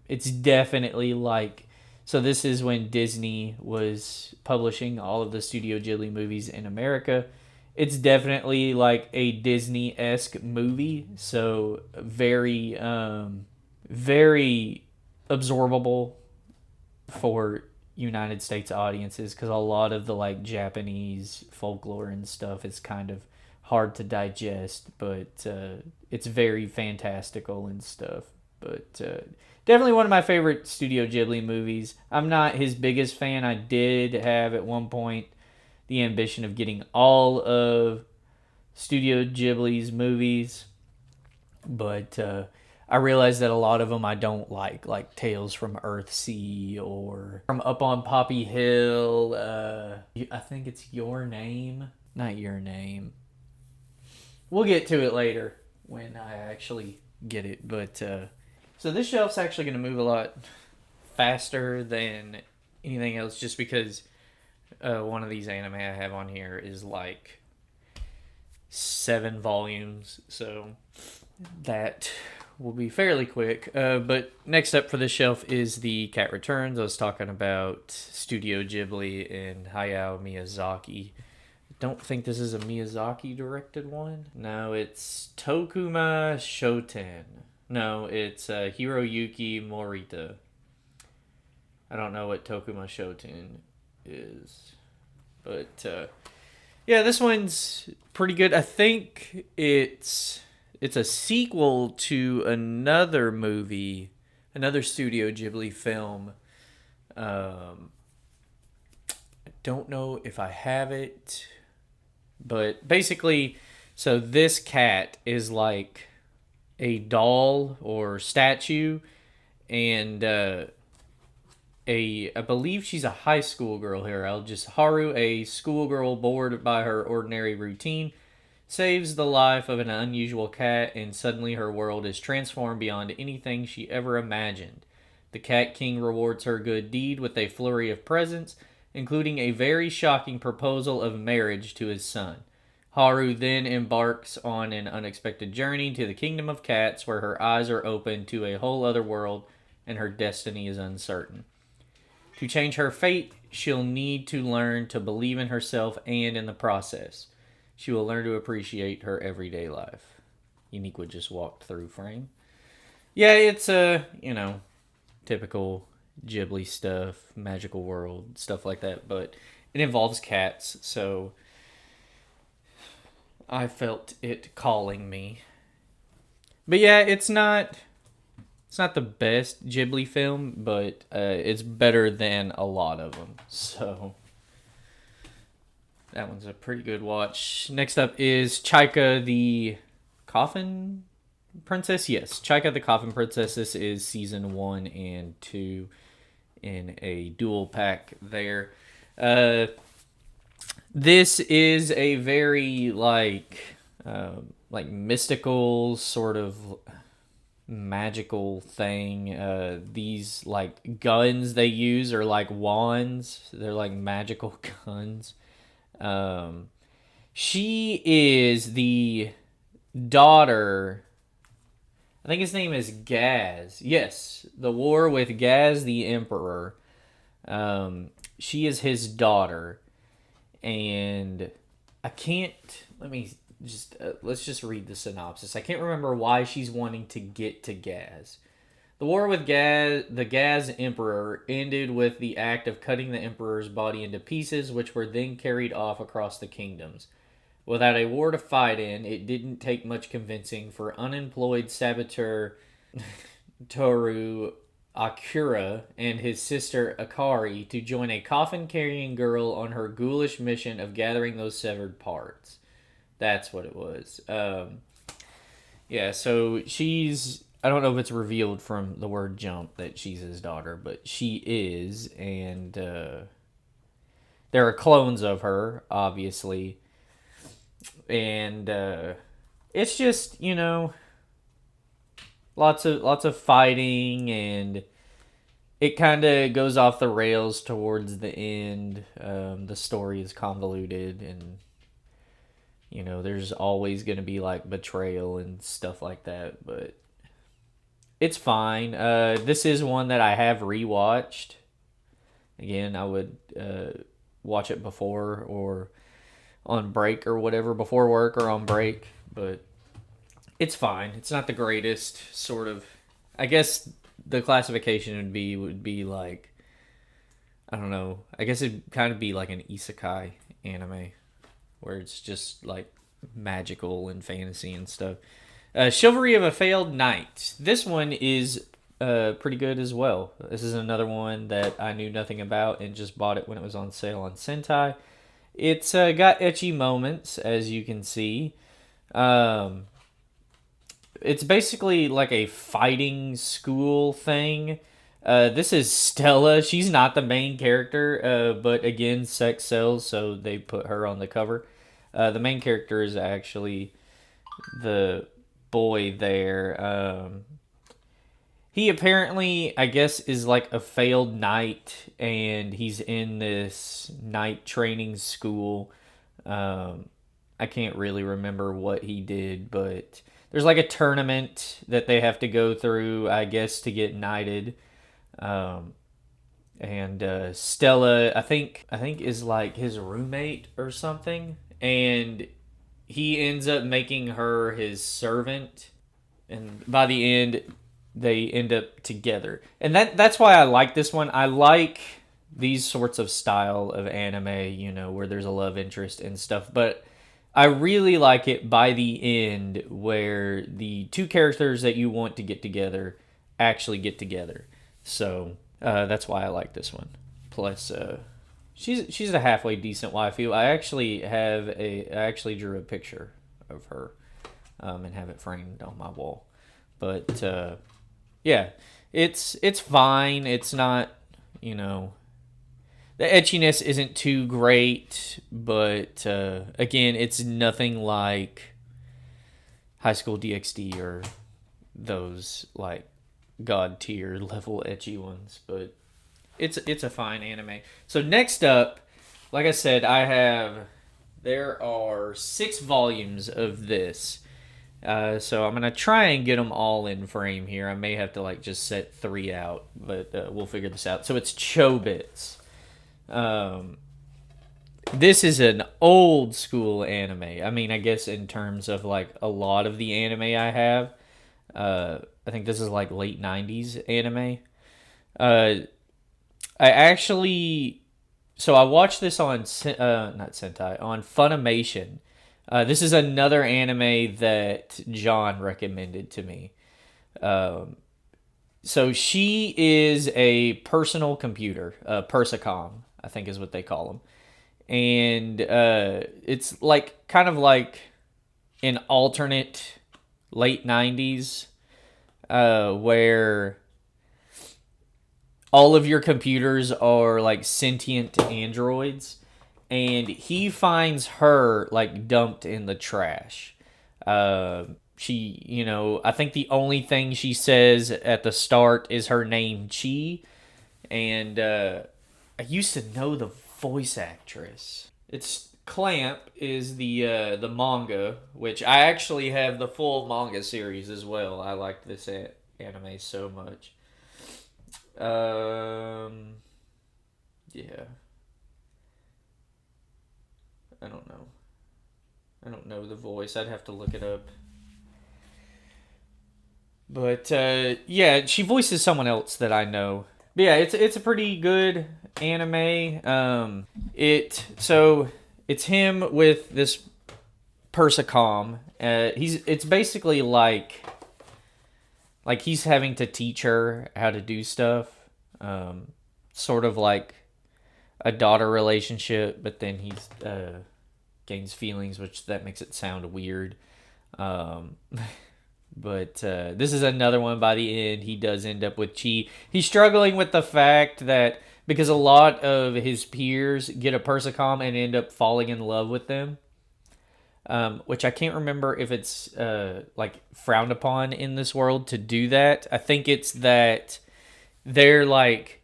it's definitely like... So this is when Disney was publishing all of the Studio Ghibli movies in America. It's definitely like a Disney-esque movie. So very, very absorbable for United States audiences because a lot of the like Japanese folklore and stuff is kind of hard to digest, but it's very fantastical and stuff. But definitely one of my favorite Studio Ghibli movies. I'm not his biggest fan. I did have at one point the ambition of getting all of Studio Ghibli's movies, but I realized that a lot of them I don't like Tales from Earthsea or from Up on Poppy Hill. I think it's Your Name. Not Your Name. We'll get to it later when I actually get it. But so this shelf's actually going to move a lot faster than anything else just because one of these anime I have on here is like 7 volumes. So that will be fairly quick. But next up for this shelf is the Cat Returns. I was talking about Studio Ghibli and Hayao Miyazaki. I don't think this is a Miyazaki directed one. No, it's Tokuma Shoten. No, it's Hiroyuki Morita. I don't know what Tokuma Shoten is. But yeah, this one's pretty good. I think it's a sequel to another movie, another Studio Ghibli film. I don't know if I have it, but basically, so this cat is like a doll or statue, and I believe she's a high school girl here. Haru, a schoolgirl bored by her ordinary routine, saves the life of an unusual cat, and suddenly her world is transformed beyond anything she ever imagined. The Cat King rewards her good deed with a flurry of presents, including a very shocking proposal of marriage to his son. Haru then embarks on an unexpected journey to the kingdom of cats, where her eyes are open to a whole other world and her destiny is uncertain. To change her fate, she'll need to learn to believe in herself, and in the process, she will learn to appreciate her everyday life. Uniqua just walked through frame. Yeah, it's typical Ghibli stuff, magical world, stuff like that, but it involves cats, so I felt it calling me. But yeah, it's not the best Ghibli film, but it's better than a lot of them. So that one's a pretty good watch. Next up is Chaika the Coffin Princess. Yes, Chaika the Coffin Princess. This is season 1 and 2 in a dual pack there. This is a very like mystical sort of magical thing. These like guns they use are like wands. They're like magical guns. She is the daughter. I think his name is Gaz. Yes, the war with Gaz the Emperor. She is his daughter, and I can't. Let's just read the synopsis. I can't remember why she's wanting to get to Gaz. The war with the Gaz Emperor ended with the act of cutting the Emperor's body into pieces, which were then carried off across the kingdoms. Without a war to fight in, it didn't take much convincing for unemployed saboteur Toru Akira and his sister Akari to join a coffin-carrying girl on her ghoulish mission of gathering those severed parts. That's what it was. Yeah, so she's... I don't know if it's revealed from the word jump that she's his daughter, but she is, and there are clones of her, obviously. And it's just, lots of fighting, and it kind of goes off the rails towards the end. The story is convoluted, and there's always going to be like betrayal and stuff like that, but it's fine. This is one that I have rewatched. Again, I would watch it before or on break or whatever, before work or on break, but it's fine. It's not the greatest sort of. I guess the classification would be like, I don't know. I guess it'd kind of be like an isekai anime, where it's just like magical and fantasy and stuff. Chivalry of a Failed Knight. This one is pretty good as well. This is another one that I knew nothing about and just bought it when it was on sale on Sentai. It's got ecchi moments, as you can see. It's basically like a fighting school thing. This is Stella. She's not the main character, but again, sex sells, so they put her on the cover. The main character is actually the boy there. He apparently, I guess, is like a failed knight, and he's in this knight training school. I can't really remember what he did, but there's like a tournament that they have to go through, I guess, to get knighted. And Stella, I think is like his roommate or something, and he ends up making her his servant, and by the end they end up together. And that's why I like this one. I like these sorts of style of anime, where there's a love interest and stuff, but I really like it by the end where the two characters that you want to get together actually get together. So that's why I like this one. Plus, she's a halfway decent waifu. I actually drew a picture of her and have it framed on my wall. But yeah, it's fine. It's not, the etchiness isn't too great, but again, it's nothing like High School DxD or those like god tier level etchy ones. But it's a fine anime. So next up, like I said, there are 6 volumes of this. So I'm gonna try and get them all in frame here. I may have to like just set 3 out, but we'll figure this out. So it's Chobits. This is an old school anime. I mean, I guess in terms of like a lot of the anime I have, I think this is like late '90s anime. Uh, I actually, so I watched this on not Sentai, on Funimation. This is another anime that John recommended to me. So she is a personal computer, Persicom, I think is what they call them, and it's like kind of like an alternate late '90s where all of your computers are like sentient androids, and he finds her like dumped in the trash. She, I think the only thing she says at the start is her name, Chi, and I used to know the voice actress. It's Clamp is the manga, which I actually have the full manga series as well. I liked this anime so much. Yeah. I don't know. I don't know the voice. I'd have to look it up. But yeah, she voices someone else that I know. But yeah, it's a pretty good anime. It's him with this Persicom. It's basically like he's having to teach her how to do stuff. Sort of like a daughter relationship, but then he's gains feelings, which that makes it sound weird. Um, but this is another one. By the end, he does end up with Chi. He's struggling with the fact that because a lot of his peers get a Persicom and end up falling in love with them. Which I can't remember if it's like frowned upon in this world to do that. I think it's that they're like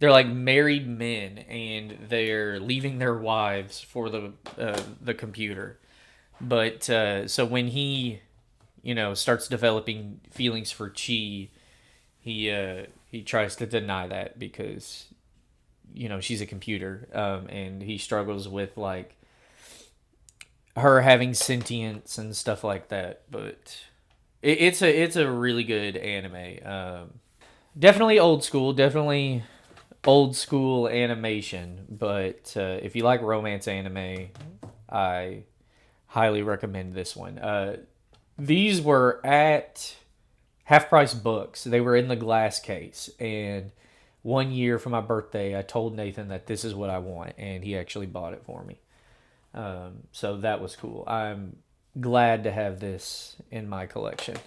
married men and they're leaving their wives for the computer. But so when he starts developing feelings for Chi, he tries to deny that because she's a computer, and he struggles with like her having sentience and stuff like that. But it's a really good anime. Definitely old school animation. But if you like romance anime, I highly recommend this one. These were at Half Price Books. They were in the glass case, and one year for my birthday, I told Nathan that this is what I want, and he actually bought it for me. So that was cool. I'm glad to have this in my collection.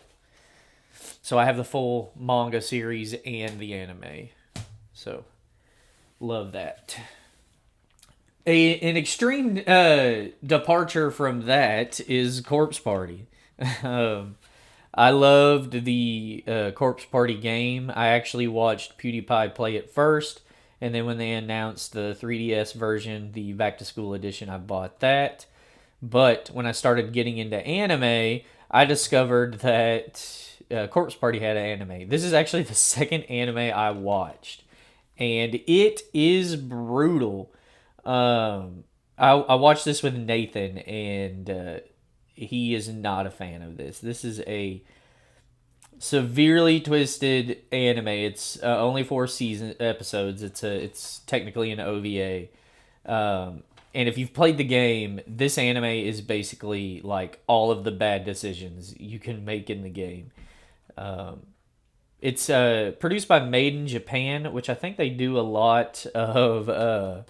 So I have the full manga series and the anime. So love that. An extreme departure from that is Corpse Party. I loved the Corpse Party game. I actually watched PewDiePie play it first, and then when they announced the 3DS version, the Back to School edition, I bought that. But when I started getting into anime, I discovered that Corpse Party had an anime. This is actually the second anime I watched, and it is brutal. I watched this with Nathan, and he is not a fan of this. This is a severely twisted anime. It's only 4 season episodes. It's technically an OVA. And if you've played the game, this anime is basically like all of the bad decisions you can make in the game. It's produced by Made in Japan, which I think they do a lot of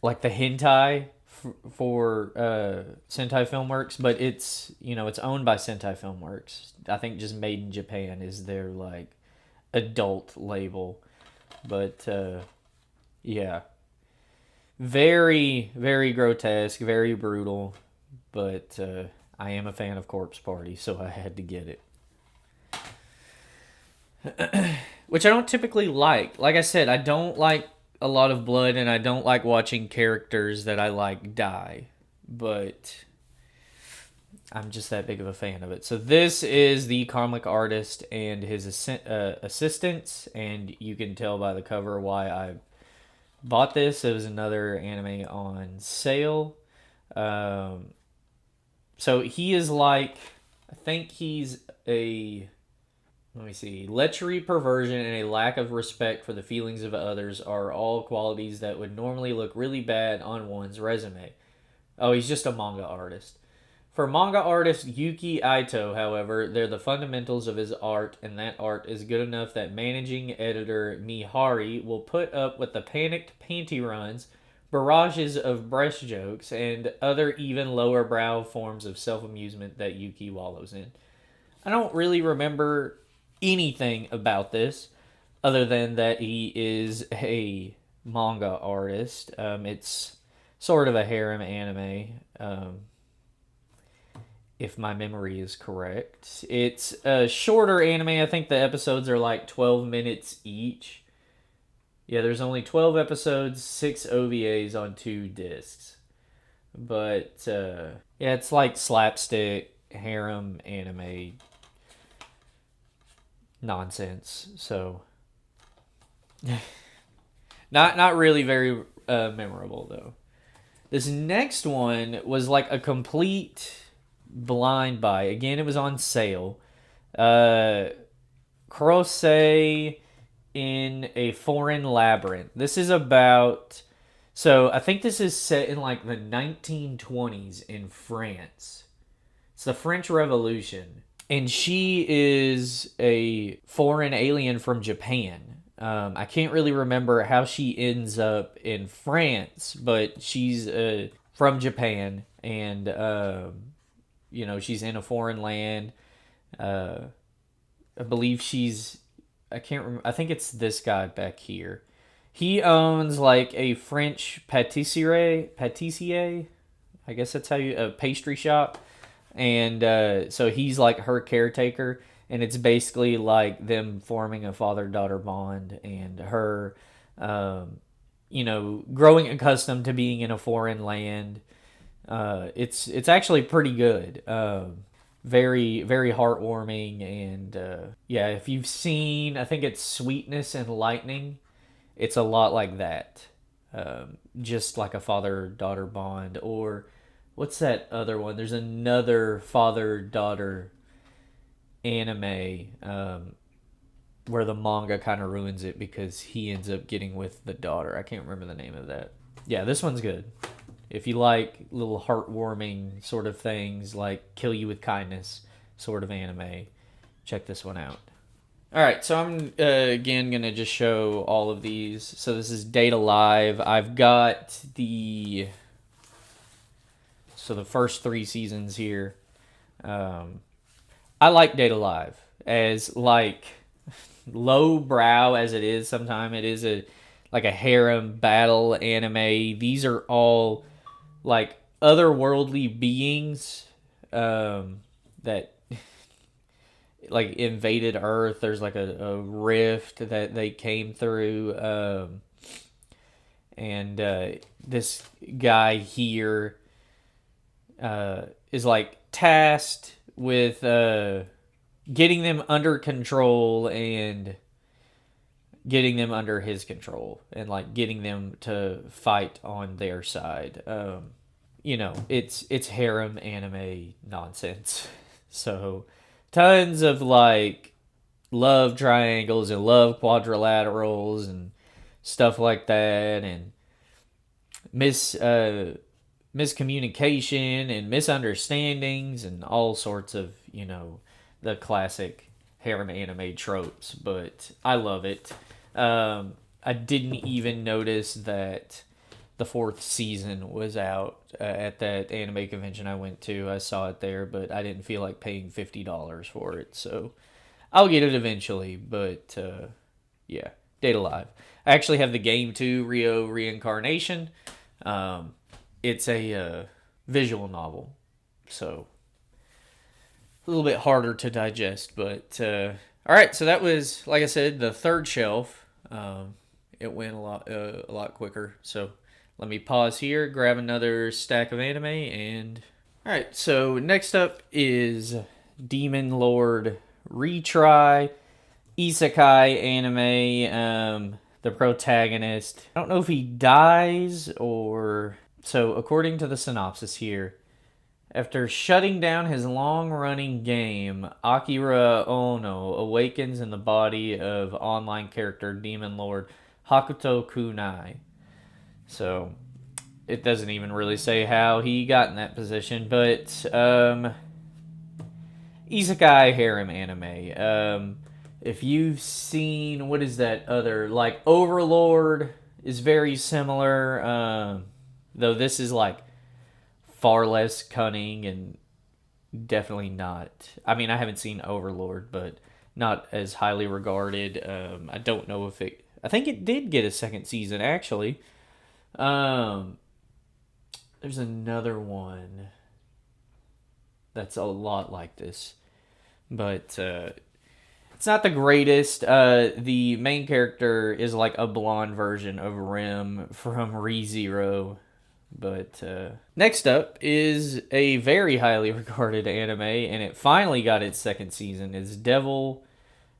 like the hentai for Sentai Filmworks, but it's it's owned by Sentai Filmworks. I think just Made in Japan is their like adult label, but Yeah. Very, very grotesque, very brutal, but I am a fan of Corpse Party, so I had to get it. Which I don't typically like. Like I said, I don't like a lot of blood, and I don't like watching characters that I like die. But I'm just that big of a fan of it. So this is the comic artist and his assistants, and you can tell by the cover why I bought this. It was another anime on sale. Um, so he is like, I think he's a, let me see, lechery, perversion, and a lack of respect for the feelings of others are all qualities that would normally look really bad on one's resume. Oh, he's just a manga artist. For manga artist Yuki Ito, however, they're the fundamentals of his art, and that art is good enough that managing editor Mihari will put up with the panicked panty runs, barrages of breast jokes, and other even lower brow forms of self amusement that Yuki wallows in. I don't really remember anything about this other than that he is a manga artist. It's sort of a harem anime. If my memory is correct. It's a shorter anime. I think the episodes are like 12 minutes each. Yeah, there's only 12 episodes, 6 OVAs on 2 discs. But yeah, it's like slapstick harem anime nonsense. So not really very memorable though. This next one was like a complete blind buy. Again, it was on sale. Crochet in a Foreign Labyrinth. This is about. So I think this is set in like the 1920s in France. It's the French Revolution. And she is a foreign alien from Japan. I can't really remember how she ends up in France, but she's from Japan, and she's in a foreign land. I believe she's. I can't remember. I think it's this guy back here. He owns like a French pâtissier. I guess that's how you a pastry shop, and so he's like her caretaker, and it's basically like them forming a father-daughter bond, and her, growing accustomed to being in a foreign land. It's actually pretty good. Very very heartwarming, and yeah, if you've seen, I think it's Sweetness and Lightning. It's a lot like that. Just like a father-daughter bond, or what's that other one? There's another father-daughter anime where the manga kind of ruins it because he ends up getting with the daughter. I can't remember the name of that. Yeah, this one's good. If you like little heartwarming sort of things, like Kill You with Kindness sort of anime, check this one out. All right, so I'm again gonna just show all of these. So this is Date Alive. I've got the first 3 seasons here. I like Date Alive as like low brow as it is. Sometimes it is a harem battle anime. These are all like otherworldly beings that like invaded Earth. There's like a rift that they came through, and this guy here is like tasked with getting them under control and getting them under his control, and like getting them to fight on their side. It's harem anime nonsense. So tons of like love triangles and love quadrilaterals and stuff like that, and miscommunication and misunderstandings and all sorts of the classic harem anime tropes. But I love it. I didn't even notice that the 4th season was out at that anime convention I went to. I saw it there, but I didn't feel like paying $50 for it. So I'll get it eventually. But yeah, Date A Live. I actually have the game too, Rio Reincarnation. It's a visual novel, so a little bit harder to digest. But all right, so that was, like I said, the third shelf. It went a lot quicker. So let me pause here, grab another stack of anime, and all right. So next up is Demon Lord Retry, isekai anime. The protagonist, I don't know if he dies or so. According to the synopsis here, after shutting down his long-running game, Akira Ono awakens in the body of online character Demon Lord Hakuto Kunai. So it doesn't even really say how he got in that position, but isekai harem anime. If you've seen, what is that other, like Overlord is very similar, though this is like far less cunning and definitely not. I mean, I haven't seen Overlord, but not as highly regarded. I don't know if it. I think it did get a second season actually. There's another one that's a lot like this, but it's not the greatest. The main character is like a blonde version of Rim from ReZero. But next up is a very highly regarded anime, and it finally got its second season. It's Devil.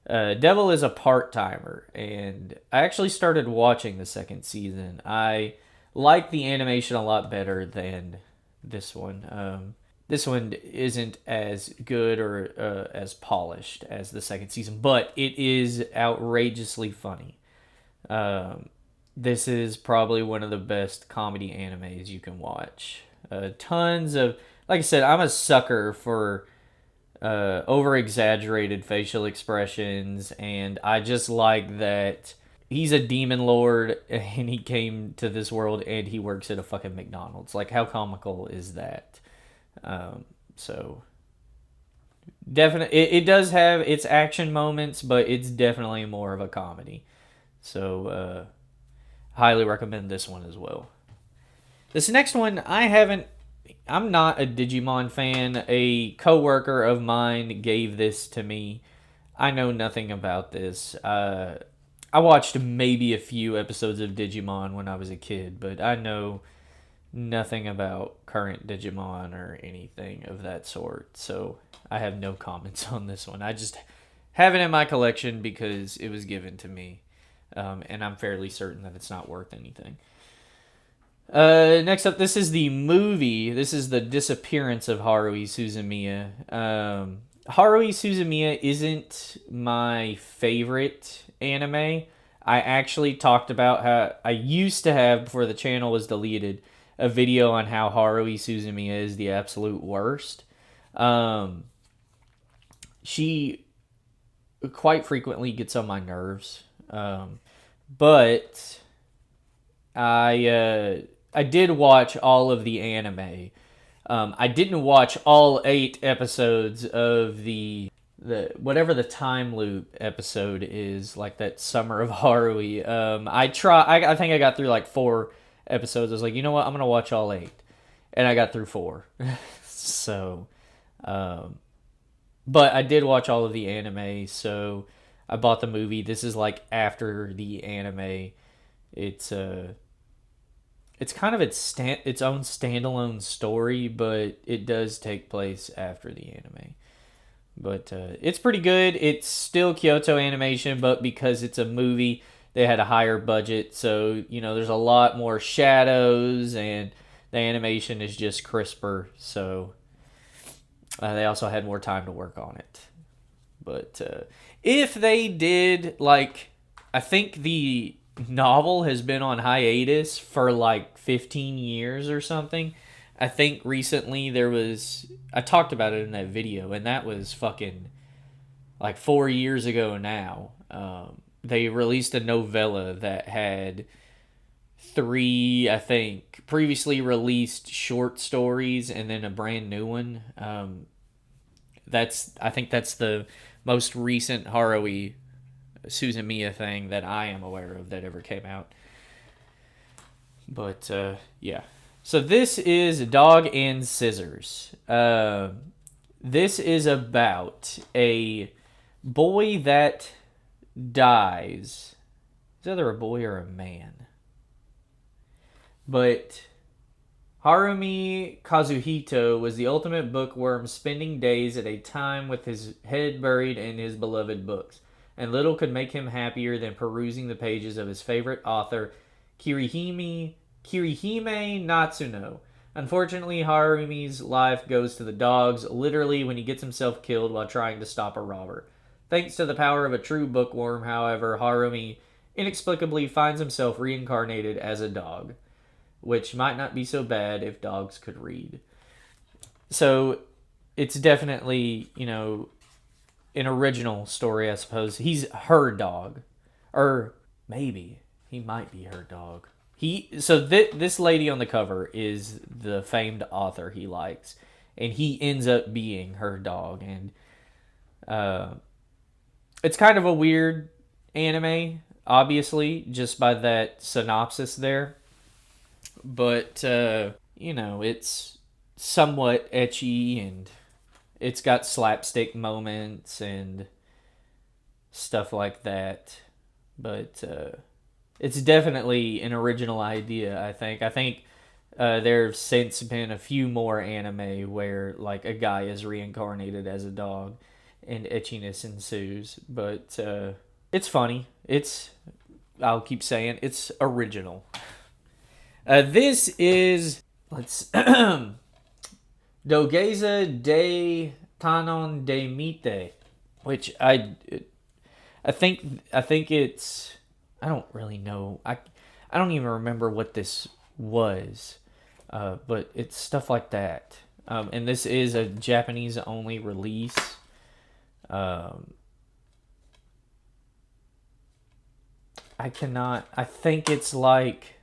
Devil is a part-timer, and I actually started watching the second season. I like the animation a lot better than this one. This one isn't as good or as polished as the second season, but it is outrageously funny. This is probably one of the best comedy animes you can watch. Tons of, like I said, I'm a sucker for over exaggerated facial expressions, and I just like that he's a demon lord and he came to this world and he works at a fucking McDonald's. Like, how comical is that? So definitely it does have its action moments, but it's definitely more of a comedy. So highly recommend this one as well. This next one, I'm not a Digimon fan. A coworker of mine gave this to me. I know nothing about this. I watched maybe a few episodes of Digimon when I was a kid, but I know nothing about current Digimon or anything of that sort. So I have no comments on this one. I just have it in my collection because it was given to me. And I'm fairly certain that it's not worth anything. Next up, this is the movie. This is the disappearance of Haruhi Suzumiya. Haruhi Suzumiya isn't my favorite anime. I actually talked about how I used to have, before the channel was deleted, a video on how Haruhi Suzumiya is the absolute worst. She quite frequently gets on my nerves. But I did watch all of the anime. I didn't watch all 8 episodes of the whatever the time loop episode is, like that Summer of Haruhi. I think I got through like 4 episodes. I was like, you know what, I'm gonna watch all 8, and I got through 4. So, but I did watch all of the anime. So I bought the movie. This is like after the anime. It's kind of its own standalone story, but it does take place after the anime. But it's pretty good. It's still Kyoto Animation, but because it's a movie, they had a higher budget. So, there's a lot more shadows, and the animation is just crisper. So they also had more time to work on it. But if they did, like, I think the novel has been on hiatus for like 15 years or something. I think recently I talked about it in that video, and that was fucking like 4 years ago now. They released a novella that had 3, I think, previously released short stories and then a brand new one. I think that's the most recent Haruhi Susan Mia thing that I am aware of that ever came out. But yeah. So this is Dog and Scissors. This is about a boy that dies. It's either a boy or a man. But Harumi Kazuhito was the ultimate bookworm, spending days at a time with his head buried in his beloved books, and little could make him happier than perusing the pages of his favorite author, Kirihime Natsuno. Unfortunately, Harumi's life goes to the dogs, literally when he gets himself killed while trying to stop a robber. Thanks to the power of a true bookworm, however, Harumi inexplicably finds himself reincarnated as a dog, which might not be so bad if dogs could read. So it's definitely, an original story, I suppose. He's her dog. Or maybe he might be her dog. This lady on the cover is the famed author he likes, and he ends up being her dog. And it's kind of a weird anime, obviously, just by that synopsis there. But it's somewhat ecchi, and it's got slapstick moments and stuff like that. But it's definitely an original idea, I think. I think there's since been a few more anime where like a guy is reincarnated as a dog and etchiness ensues. But it's funny. I'll keep saying, it's original. This is, Dogeza de Tanon de Mite, which I think it's, I don't really know. I don't even remember what this was, but it's stuff like that. And this is a Japanese only release. I think it's like,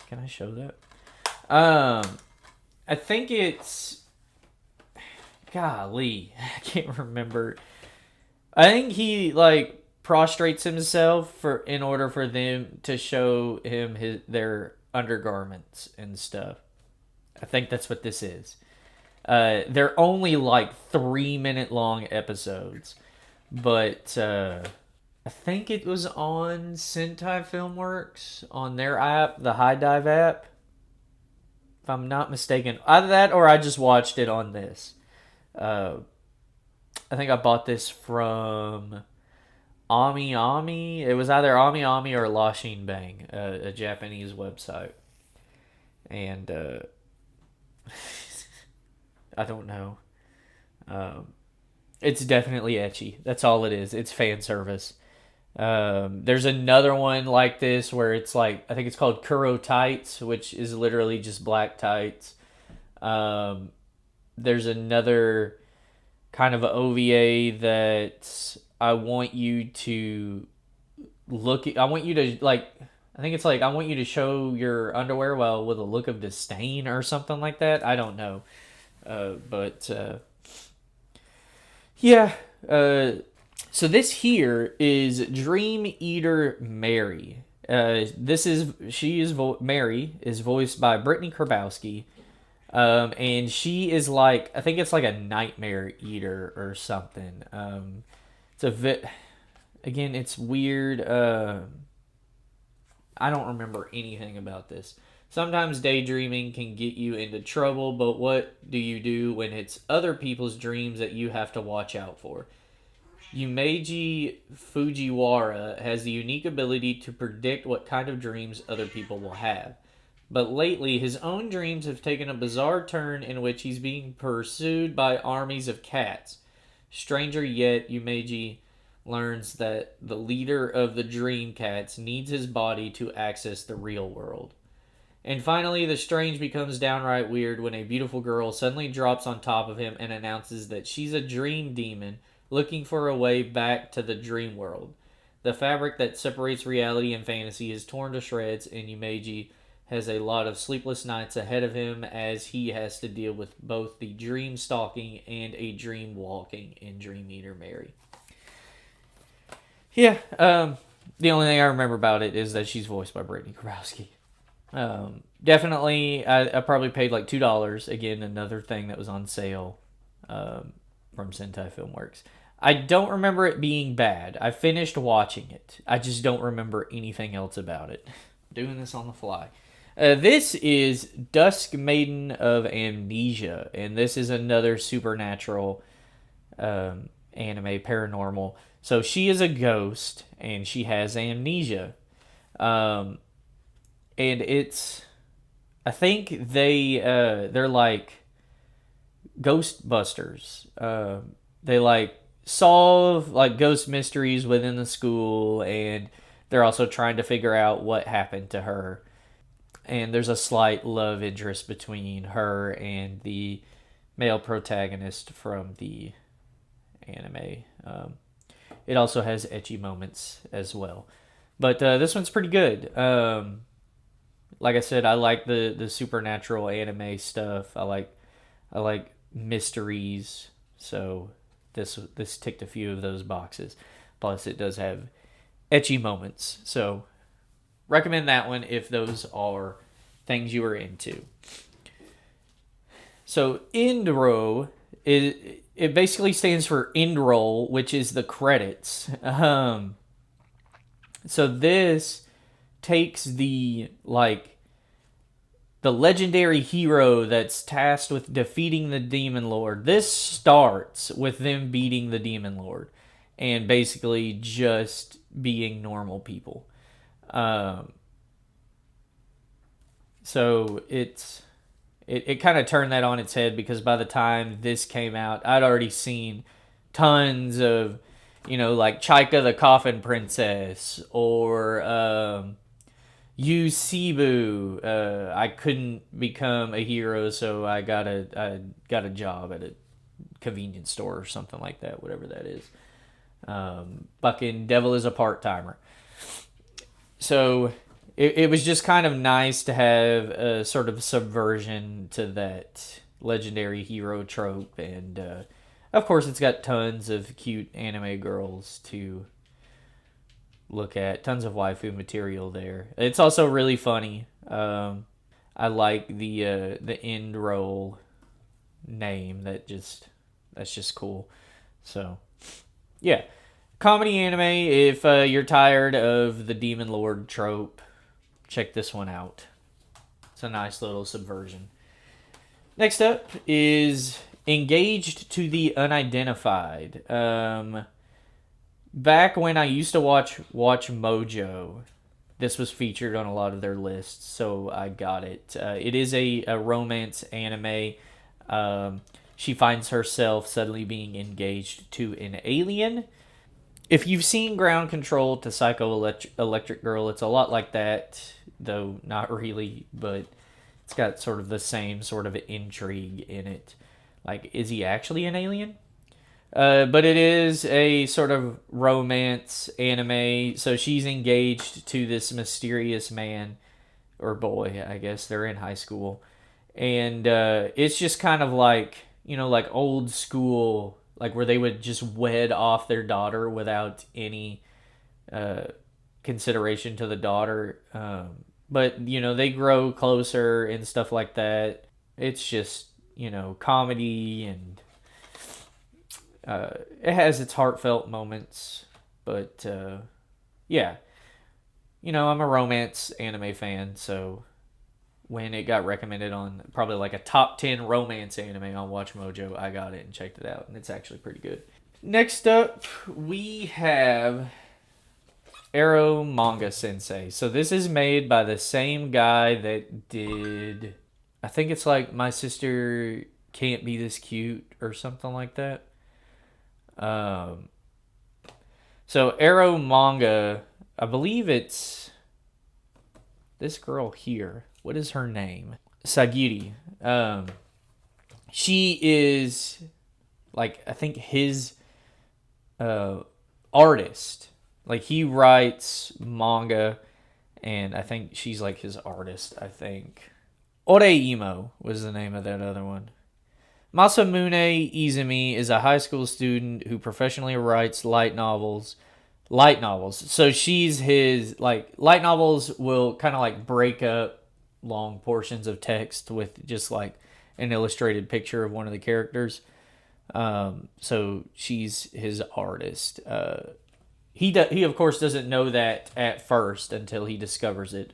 can I show that? I think it's, golly, I can't remember. I think he like prostrates himself in order for them to show him their undergarments and stuff. I think that's what this is. They're only like 3-minute long episodes, but I think it was on Sentai Filmworks on their app, the High Dive app. If I'm not mistaken, either that or I just watched it on this. I think I bought this from Ami Ami. It was either Ami Ami or Lashin Bang, a Japanese website. And I don't know. It's definitely ecchi. That's all it is. It's fan service. There's another one like this where it's like, I think it's called Kuro Tights, which is literally just black tights. There's another kind of OVA that I want you to I want you to like, I think it's like, I want you to show your underwear with a look of disdain or something like that. I don't know. But yeah. So this here is Dream Eater Mary. Mary is voiced by Brittany Karbowski. And she is like, I think it's like a nightmare eater or something. Again, it's weird. I don't remember anything about this. Sometimes daydreaming can get you into trouble, but what do you do when it's other people's dreams that you have to watch out for? Yumeji Fujiwara has the unique ability to predict what kind of dreams other people will have. But lately, his own dreams have taken a bizarre turn in which he's being pursued by armies of cats. Stranger yet, Yumeji learns that the leader of the dream cats needs his body to access the real world. And finally, the strange becomes downright weird when a beautiful girl suddenly drops on top of him and announces that she's a dream demon looking for a way back to the dream world. The fabric that separates reality and fantasy is torn to shreds, and Yumeji has a lot of sleepless nights ahead of him as he has to deal with both the dream stalking and a dream walking in Dream Eater Mary. Yeah. The only thing I remember about it is that she's voiced by Brittany Grabowski. Definitely, I probably paid like $2. Again, another thing that was on sale from Sentai Filmworks. I don't remember it being bad. I finished watching it. I just don't remember anything else about it. Doing this on the fly. This is Dusk Maiden of Amnesia, and this is another supernatural anime, paranormal. So she is a ghost, and she has amnesia. Um, and it's, I think they're like Ghostbusters. They like solve like ghost mysteries within the school, and they're also trying to figure out what happened to her. And there's a slight love interest between her and the male protagonist from the anime. It also has ecchi moments as well, but this one's pretty good. Like I said, I like the supernatural anime stuff. I like mysteries, so this ticked a few of those boxes. Plus, it does have ecchi moments, so recommend that one if those are things you are into. So Indro, it basically stands for end roll, which is the credits. So this takes the legendary hero that's tasked with defeating the demon lord. This starts with them beating the demon lord and basically just being normal people. Um, so it kind of turned that on its head, because by the time this came out, I'd already seen tons of, like Chaika the Coffin Princess, or Yu Sibu. I couldn't become a hero, so I got a job at a convenience store or something like that, whatever that is. Fucking Devil is a part timer. So it was just kind of nice to have a sort of subversion to that legendary hero trope, and of course it's got tons of cute anime girls to look at, tons of waifu material there. It's also really funny. I like the end roll name. That's just cool. So yeah, comedy anime. If you're tired of the demon lord trope, check this one out. It's a nice little subversion. Next up is Engaged to the Unidentified. Back when I used to watch Mojo, this was featured on a lot of their lists, so I got it. It is a romance anime. She finds herself suddenly being engaged to an alien. If you've seen Ground Control to Psycho Electric Girl, it's a lot like that, though not really, but it's got sort of the same sort of intrigue in it. Like, is he actually an alien? But it is a sort of romance anime. So she's engaged to this mysterious man, or boy, I guess they're in high school. And it's just kind of like, like old school, like where they would just wed off their daughter without any uh, consideration to the daughter. But, they grow closer and stuff like that. It's just, comedy, and it has its heartfelt moments, but yeah, I'm a romance anime fan, so when it got recommended on probably like a top 10 romance anime on Watch Mojo, I got it and checked it out, and it's actually pretty good. Next up, we have Arrow Manga Sensei. So this is made by the same guy that did, I think it's like My Sister Can't Be This Cute or something like that. Um, so Arrow Manga, I believe it's this girl here. What is her name? Sagiri. She is like, I think his artist. Like, he writes manga, and I think she's like his artist, I think. Oreimo was the name of that other one. Masamune Izumi is a high school student who professionally writes light novels. light novels. So she's his, like, light novels will kind of like break up long portions of text with just like an illustrated picture of one of the characters. So she's his artist. He of course doesn't know that at first until he discovers it.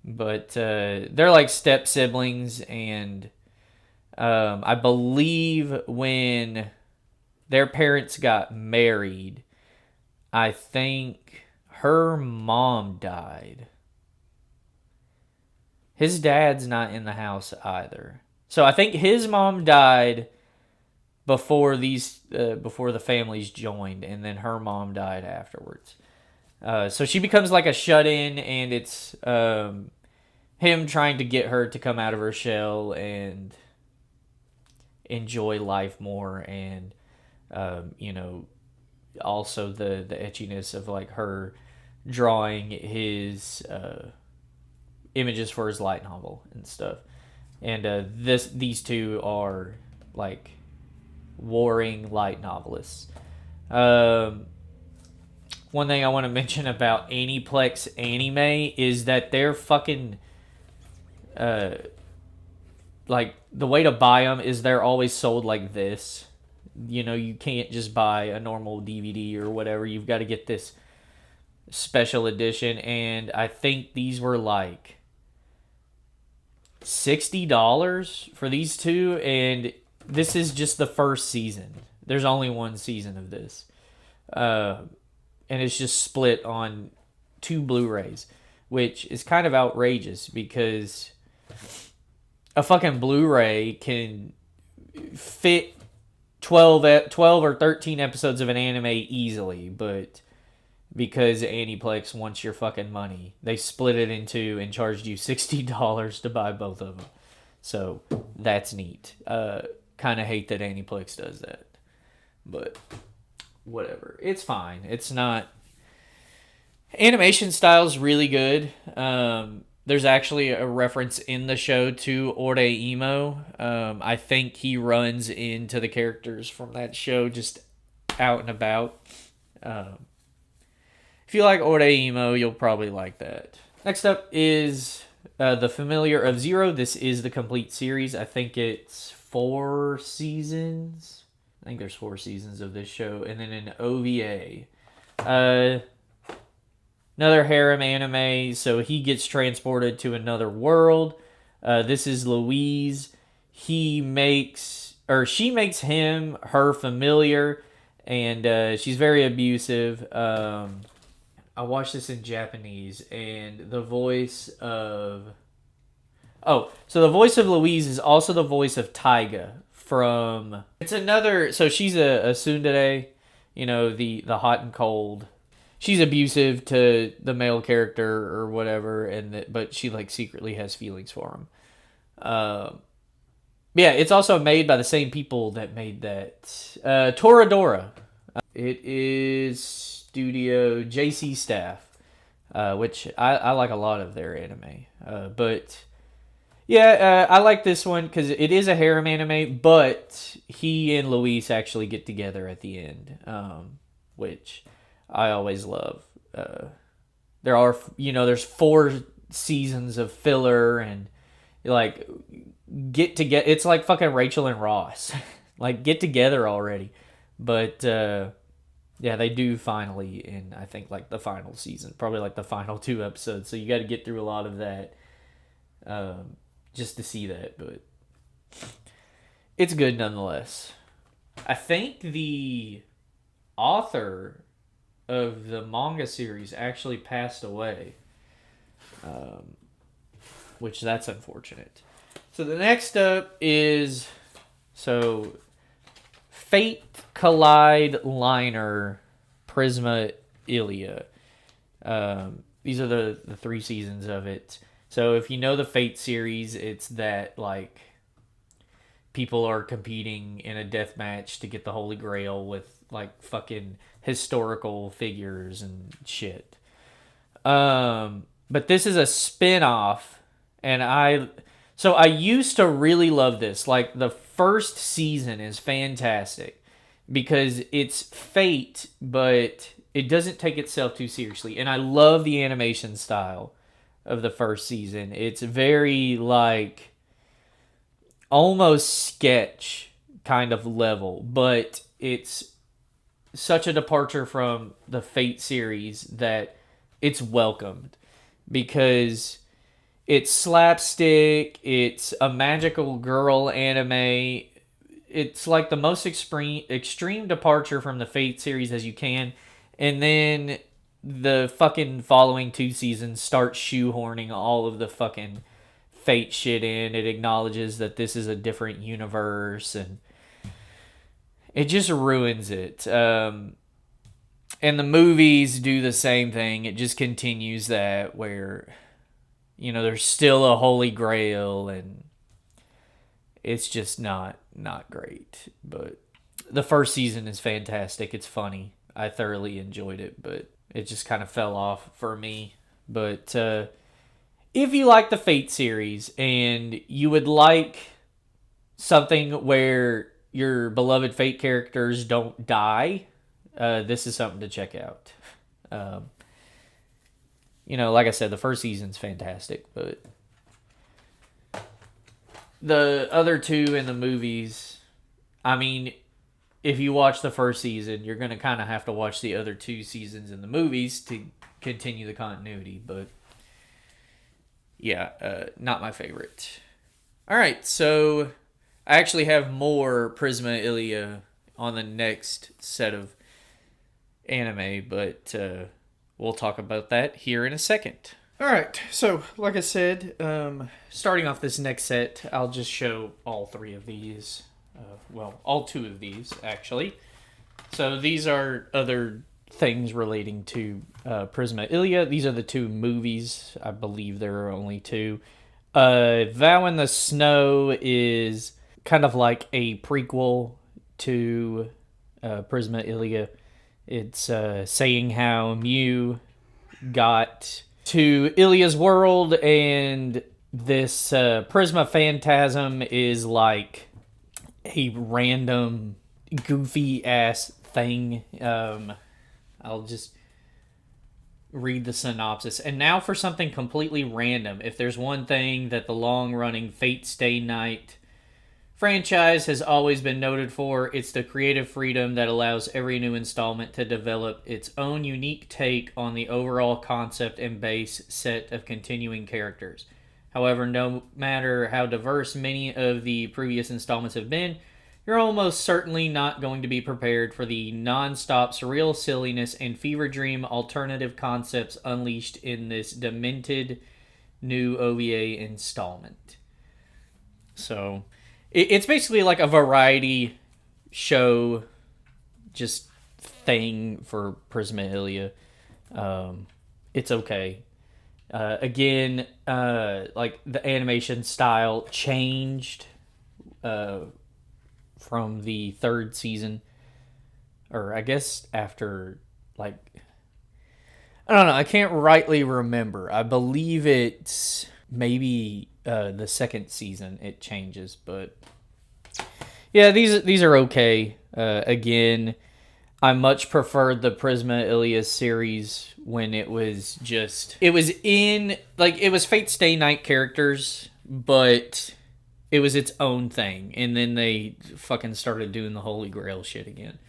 But they're like step siblings, and I believe when their parents got married, I think her mom died. His dad's not in the house either. So I think his mom died before before the families joined, and then her mom died afterwards. So she becomes like a shut-in, and it's him trying to get her to come out of her shell and enjoy life more, and also the etchiness of like her drawing his images for his light novel and stuff. And these two are like warring light novelists. One thing I want to mention about Aniplex Anime is that they're fucking like, the way to buy them is they're always sold like this. You can't just buy a normal DVD or whatever. You've got to get this special edition, and I think these were like $60 for these two, and this is just the first season. There's only one season of this. And it's just split on 2 Blu-rays, which is kind of outrageous because a fucking Blu-ray can fit 12 or 13 episodes of an anime easily, but because Aniplex wants your fucking money, they split it in 2 and charged you $60 to buy both of them. So that's neat. Kind of hate that Aniplex does that, but whatever. It's fine. It's not... Animation style's really good. There's actually a reference in the show to Oreimo. I think he runs into the characters from that show just out and about. If you like Oreimo, you'll probably like that. Next up is The Familiar of Zero. This is the complete series. I think it's 4 seasons. I think there's 4 seasons of this show. And then an OVA. Another harem anime, so he gets transported to another world. This is Louise. She makes him her familiar, and she's very abusive. I watched this in Japanese, and the voice of... Oh, so the voice of Louise is also the voice of Taiga from... It's another... So she's a tsundere, the hot and cold... She's abusive to the male character or whatever, but she like secretly has feelings for him. Yeah, it's also made by the same people that made that Toradora. It is Studio JC Staff, which I like a lot of their anime. But yeah, I like this one because it is a harem anime, but he and Luis actually get together at the end, which I always love. There are, there's 4 seasons of filler, and like get together. It's like fucking Rachel and Ross, like get together already. But yeah, they do finally in, I think, like the final season, probably like the final 2 episodes. So you got to get through a lot of that just to see that, but it's good nonetheless. I think the author of the manga series actually passed away, which that's unfortunate. So the next up is Fate Collide Liner Prisma Ilia. These are the 3 seasons of it. So if you know the Fate series, it's that like people are competing in a death match to get the Holy Grail with like fucking historical figures and shit. But this is a spin-off, and I used to really love this. Like the first season is fantastic because it's Fate, but it doesn't take itself too seriously. And I love the animation style of the first season. It's very like almost sketch kind of level, but it's such a departure from the Fate series that it's welcomed because it's slapstick, it's a magical girl anime. It's like the most extreme departure from the Fate series as you can. And then the fucking following 2 seasons start shoehorning all of the fucking Fate shit in. It acknowledges that this is a different universe and it just ruins it. And the movies do the same thing. It just continues that where, there's still a holy grail and it's just not great. But the first season is fantastic. It's funny. I thoroughly enjoyed it, but it just kind of fell off for me. But if you like the Fate series and you would like something where your beloved Fate characters don't die, this is something to check out. Like I said, the first season's fantastic, but the other two in the movies, I mean, if you watch the first season, you're going to kind of have to watch the other 2 seasons in the movies to continue the continuity, but yeah, not my favorite. All right, so I actually have more Prisma Ilia on the next set of anime, but we'll talk about that here in a second. All right, so like I said, starting off this next set, I'll just show all 3 of these. All 2 of these, actually. So these are other things relating to Prisma Ilia. These are the 2 movies. I believe there are only 2. Vow in the Snow is kind of like a prequel to Prisma Ilia. It's saying how Mew got to Ilia's world, and this Prisma Phantasm is like a random goofy ass thing. I'll just read the synopsis. And now for something completely random. If there's one thing that the long-running Fate Stay Night franchise has always been noted for, it's the creative freedom that allows every new installment to develop its own unique take on the overall concept and base set of continuing characters. However, no matter how diverse many of the previous installments have been, you're almost certainly not going to be prepared for the non-stop surreal silliness and fever dream alternative concepts unleashed in this demented new OVA installment. So it's basically like a variety show just thing for Prisma Ilia. It's okay. Again, like the animation style changed from the 3rd season, or I guess after, like, I don't know, I can't rightly remember. I believe it's maybe the 2nd season it changes, but yeah, these are okay. Again, I much preferred the Prisma Ilia series when it was Fate Stay Night characters, but it was its own thing, and then they fucking started doing the Holy Grail shit again.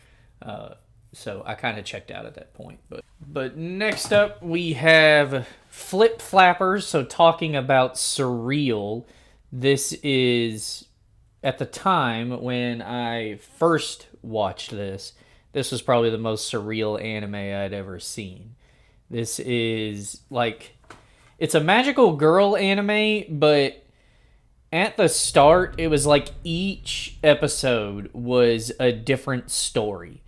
So I kind of checked out at that point. But next up, we have Flip Flappers. So talking about surreal, this is, at the time when I first watched this was probably the most surreal anime I'd ever seen. This is like, it's a magical girl anime, but at the start, it was like each episode was a different story.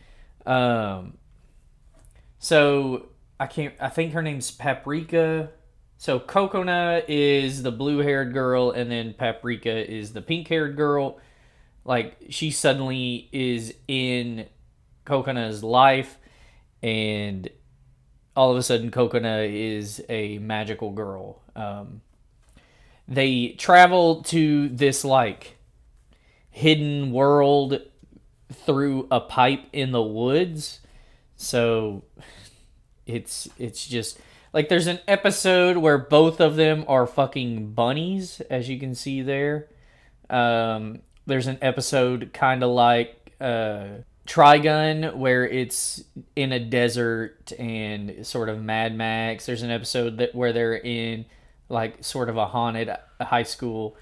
So I think her name's Paprika. So Kokona is the blue-haired girl, and then Paprika is the pink-haired girl. Like, she suddenly is in Kokona's life, and all of a sudden Kokona is a magical girl. They travel to this, like, hidden world through a pipe in the woods. So It's just like there's an episode where both of them are fucking bunnies, as you can see there. There's an episode kind of like Trigun where it's in a desert and sort of Mad Max. There's an episode where they're in like sort of a haunted high school.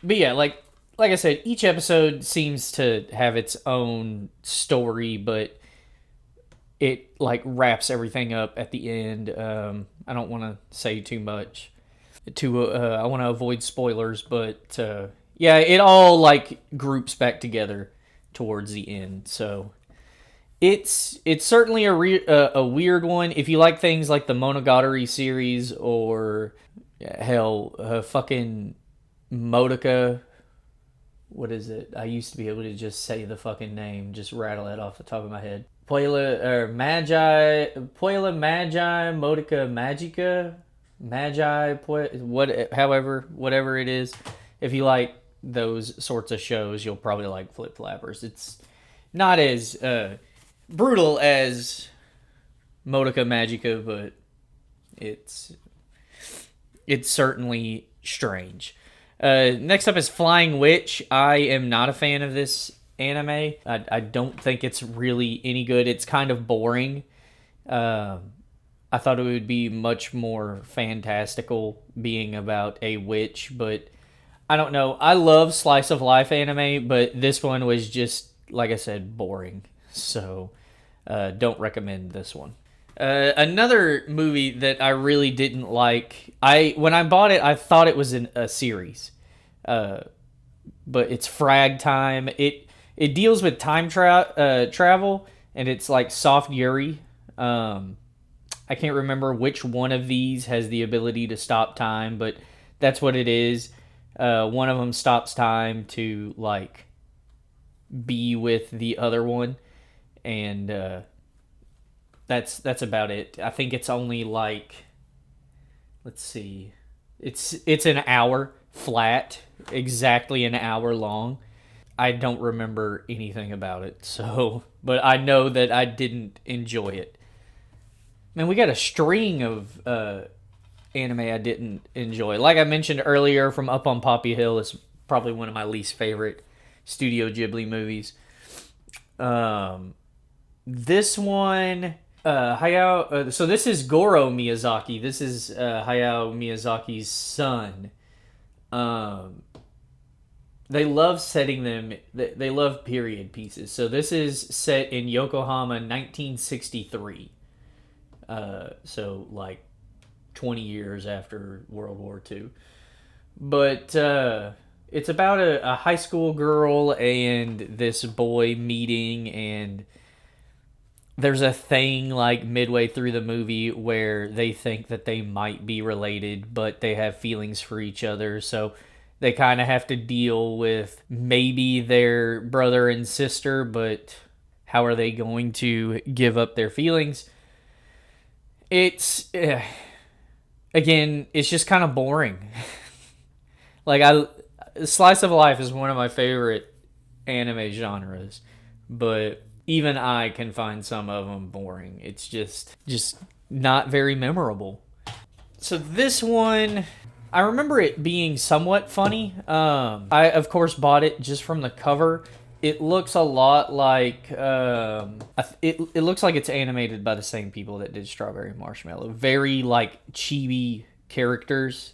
But yeah, like I said, each episode seems to have its own story, but it like wraps everything up at the end. I don't want to say too much. I want to avoid spoilers, but yeah, it all like groups back together towards the end. So it's certainly a weird one. If you like things like the Monogatari series or hell, fucking Modica. What is it? I used to be able to just say the fucking name, just rattle it off the top of my head. Puella Magi, Modica Magica, Magi, whatever it is. If you like those sorts of shows, you'll probably like Flip Flappers. It's not as brutal as Modica Magica, but it's certainly strange. Next up is Flying Witch. I am not a fan of this anime. I don't think it's really any good. It's kind of boring. I thought it would be much more fantastical being about a witch, but I don't know. I love slice of life anime, but this one was just, like I said, boring. So don't recommend this one. Another movie that I really didn't like. When I bought it, I thought it was a series, but it's Frag Time. It deals with time travel, and it's like soft Yuri. I can't remember which one of these has the ability to stop time, but that's what it is. One of them stops time to like be with the other one, and that's about it. I think it's only like, let's see, it's an hour flat, exactly an hour long. I don't remember anything about it, so, but I know that I didn't enjoy it. Man, we got a string of anime I didn't enjoy. Like I mentioned earlier, from Up on Poppy Hill is probably one of my least favorite Studio Ghibli movies. This one, so this is Goro Miyazaki. This is Hayao Miyazaki's son. They love setting them. They love period pieces. So this is set in Yokohama, 1963. So like 20 years after World War II. But it's about a high school girl and this boy meeting, and there's a thing like midway through the movie where they think that they might be related, but they have feelings for each other. So they kind of have to deal with maybe their brother and sister, but how are they going to give up their feelings? It's again, it's just kind of boring. Like slice of life is one of my favorite anime genres, but even I can find some of them boring. It's just not very memorable. So this one, I remember it being somewhat funny. I of course bought it just from the cover. It looks a lot like it looks like it's animated by the same people that did Strawberry Marshmallow. Very like chibi characters,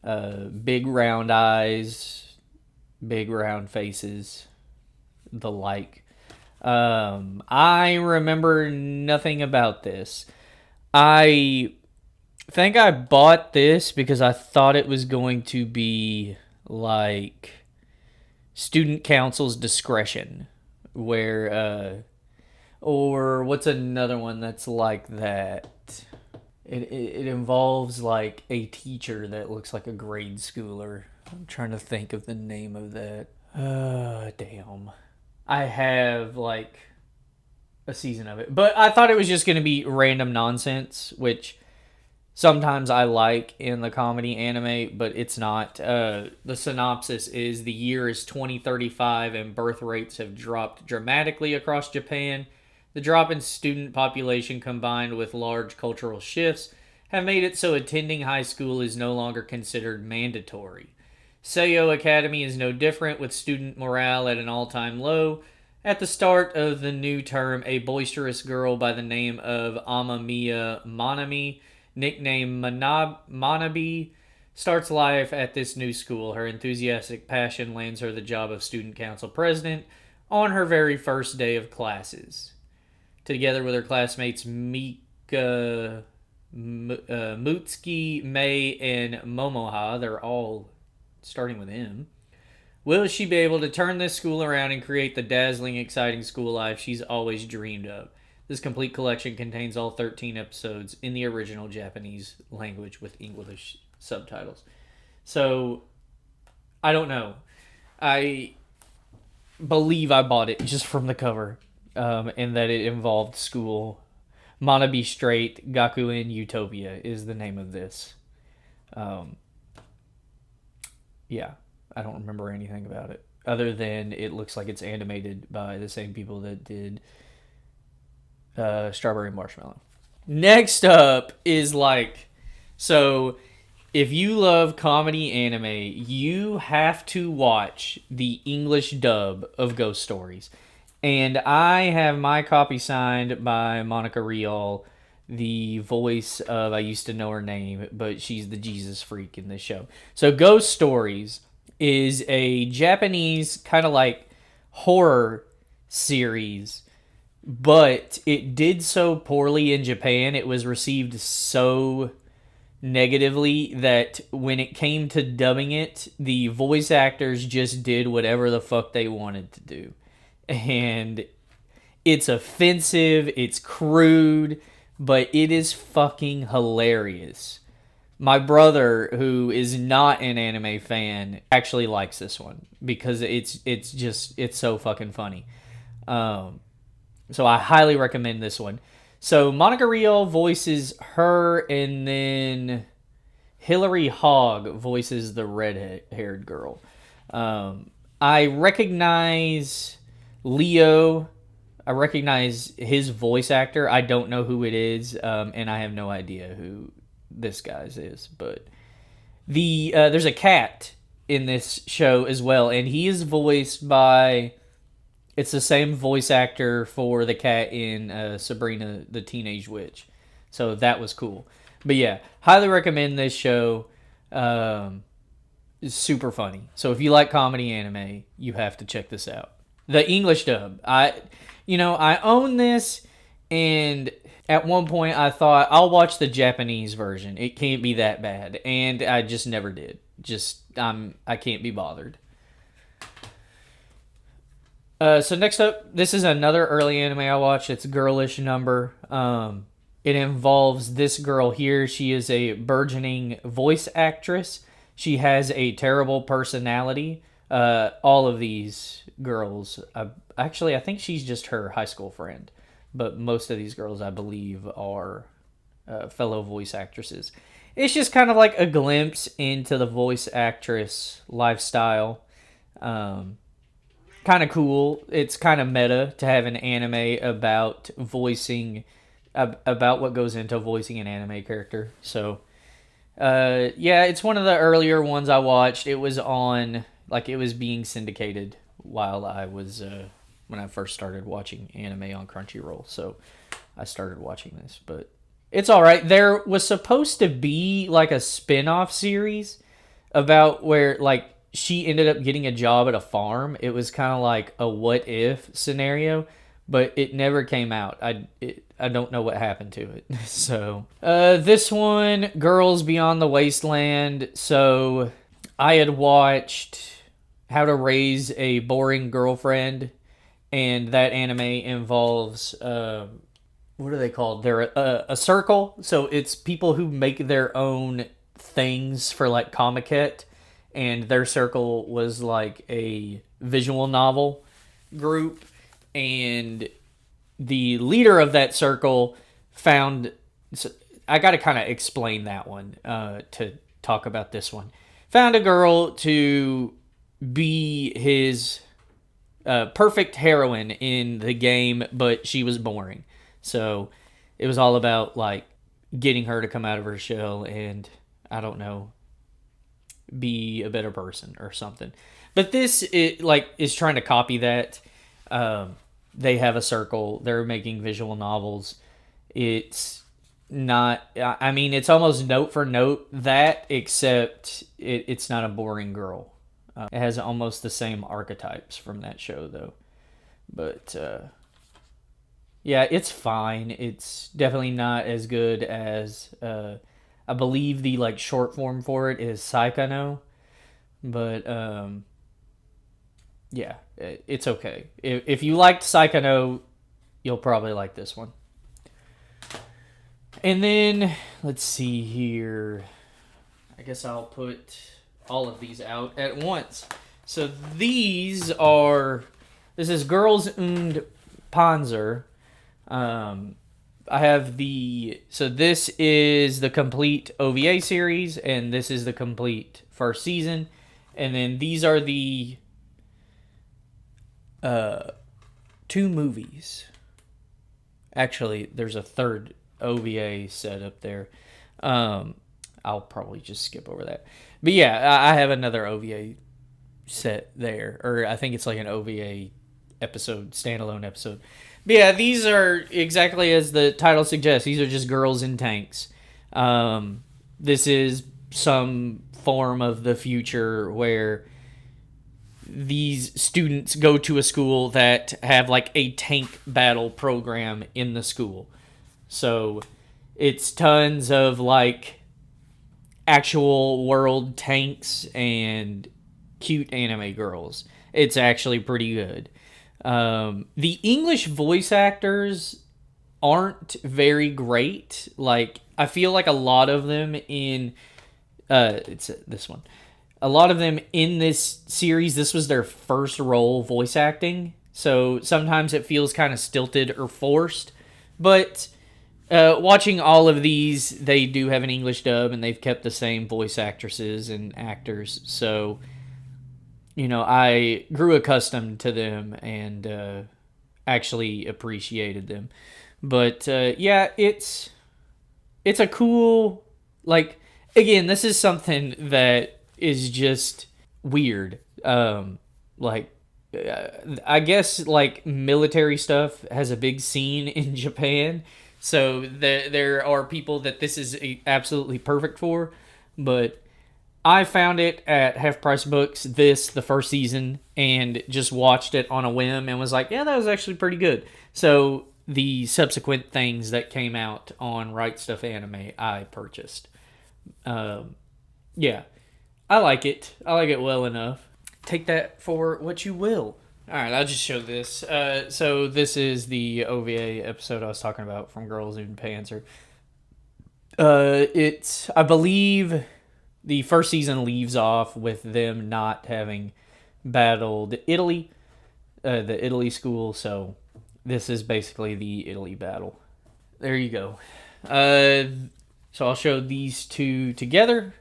big round eyes, big round faces, the like. I remember nothing about this. I think I bought this because I thought it was going to be like Student Council's Discretion, where or what's another one that's like that? It involves like a teacher that looks like a grade schooler. I'm trying to think of the name of that. Damn. I have like a season of it, but I thought it was just going to be random nonsense, which sometimes I like in the comedy anime, but it's not. The synopsis is: the year is 2035 and birth rates have dropped dramatically across Japan. The drop in student population combined with large cultural shifts have made it so attending high school is no longer considered mandatory. Seiyo Academy is no different, with student morale at an all-time low. At the start of the new term, a boisterous girl by the name of Amamiya Monami, nicknamed Manabi, starts life at this new school. Her enthusiastic passion lands her the job of student council president on her very first day of classes. Together with her classmates Mika, Mutsuki, Mei, and Momoha, they're all starting with M. Will she be able to turn this school around and create the dazzling, exciting school life she's always dreamed of? This complete collection contains all 13 episodes in the original Japanese language with English subtitles. So, I don't know. I believe I bought it just from the cover, and that it involved school. Manabi Straight Gakuen Utopia is the name of this. Yeah, I don't remember anything about it other than it looks like it's animated by the same people that did Strawberry Marshmallow. Next up is so if you love comedy anime, you have to watch the English dub of Ghost Stories. And I have my copy signed by Monica Rial, the voice of, I used to know her name, but she's the Jesus freak in this show. So Ghost Stories is a Japanese kind of like horror series, but it did so poorly in Japan. It was received so negatively that when it came to dubbing it, the voice actors just did whatever the fuck they wanted to do. And it's offensive, it's crude, but it is fucking hilarious. My brother, who is not an anime fan, actually likes this one because it's so fucking funny. So I highly recommend this one. So Monica Rial voices her, and then Hilary Hogg voices the red-haired girl. I recognize Leo. I recognize his voice actor. I don't know who it is, and I have no idea who this guy's is. But there's a cat in this show as well, and he is voiced by... It's the same voice actor for the cat in Sabrina the Teenage Witch. So that was cool. But yeah, highly recommend this show. It's super funny. So if you like comedy anime, you have to check this out. The English dub. I own this, and at one point I thought I'll watch the Japanese version. It can't be that bad, and I just never did. I can't be bothered. So next up, this is another early anime I watched. It's Girlish Number. It involves this girl here. She is a burgeoning voice actress. She has a terrible personality. All of these girls, I think she's just her high school friend. But most of these girls, I believe, are fellow voice actresses. It's just kind of like a glimpse into the voice actress lifestyle. Kind of cool. It's kind of meta to have an anime about voicing, about what goes into voicing an anime character. So, yeah, it's one of the earlier ones I watched. It was on, it was being syndicated while I was, when I first started watching anime on Crunchyroll. So, I started watching this, but it's alright. There was supposed to be, a spin-off series about where, she ended up getting a job at a farm. It was kind of like a what if scenario, but it never came out. I don't know what happened to it. So this one, Girls Beyond the Wasteland. So I had watched How to Raise a Boring Girlfriend, and that anime involves what are they called? They're a circle. So it's people who make their own things for Comiket. And their circle was a visual novel group. And the leader of that circle found... So I got to kind of explain that one to talk about this one. Found a girl to be his perfect heroine in the game, but she was boring. So it was all about like getting her to come out of her shell and I don't know, be a better person or something. But this is trying to copy that. They have a circle. They're making visual novels. It's not. I mean, it's almost note for note that, except it's not a boring girl. It has almost the same archetypes from that show, though. But yeah, it's fine. It's definitely not as good as I believe the like short form for it is Saikano, but yeah, it's okay. If you liked Saikano, you'll probably like this one. And then let's see here. I guess I'll put all of these out at once. So these are. This is Girls und Panzer. I have the. So this is the complete OVA series, and this is the complete first season. And then these are the two movies. Actually, there's a third OVA set up there. I'll probably just skip over that. But yeah, I have another OVA set there. Or I think it's like an OVA episode, standalone episode. But yeah, these are exactly as the title suggests. These are just girls in tanks. This is some form of the future where these students go to a school that have like a tank battle program in the school. So it's tons of like actual world tanks and cute anime girls. It's actually pretty good. The English voice actors aren't very great. Like I feel like a lot of them in it's this one. A lot of them in this series, this was their first role voice acting. So sometimes it feels kind of stilted or forced. But watching all of these, they do have an English dub, and they've kept the same voice actresses and actors. So, you know, I grew accustomed to them and actually appreciated them. But yeah, it's a cool, like, again, this is something that is just weird. Like, I guess like military stuff has a big scene in Japan, so there are people that this is absolutely perfect for. But I found it at Half Price Books, the first season, and just watched it on a whim and was like, yeah, that was actually pretty good. So the subsequent things that came out on Right Stuff Anime, I purchased. Yeah, I like it. I like it well enough. Take that for what you will. All right, I'll just show this. So this is the OVA episode I was talking about from Girls und Panzer. I believe the first season leaves off with them not having battled Italy, the Italy school. So this is basically the Italy battle. There you go. So I'll show these two together.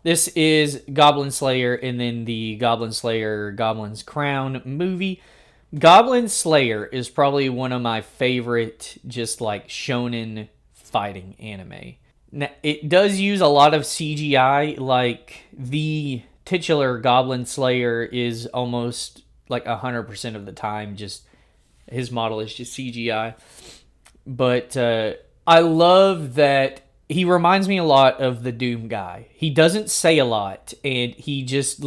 This is Goblin Slayer and then the Goblin Slayer Goblin's Crown movie. Goblin Slayer is probably one of my favorite just like shonen fighting anime. Now, it does use a lot of CGI. Like the titular Goblin Slayer is almost like 100% of the time just his model is just CGI. But I love that he reminds me a lot of the Doom guy. He doesn't say a lot, and he just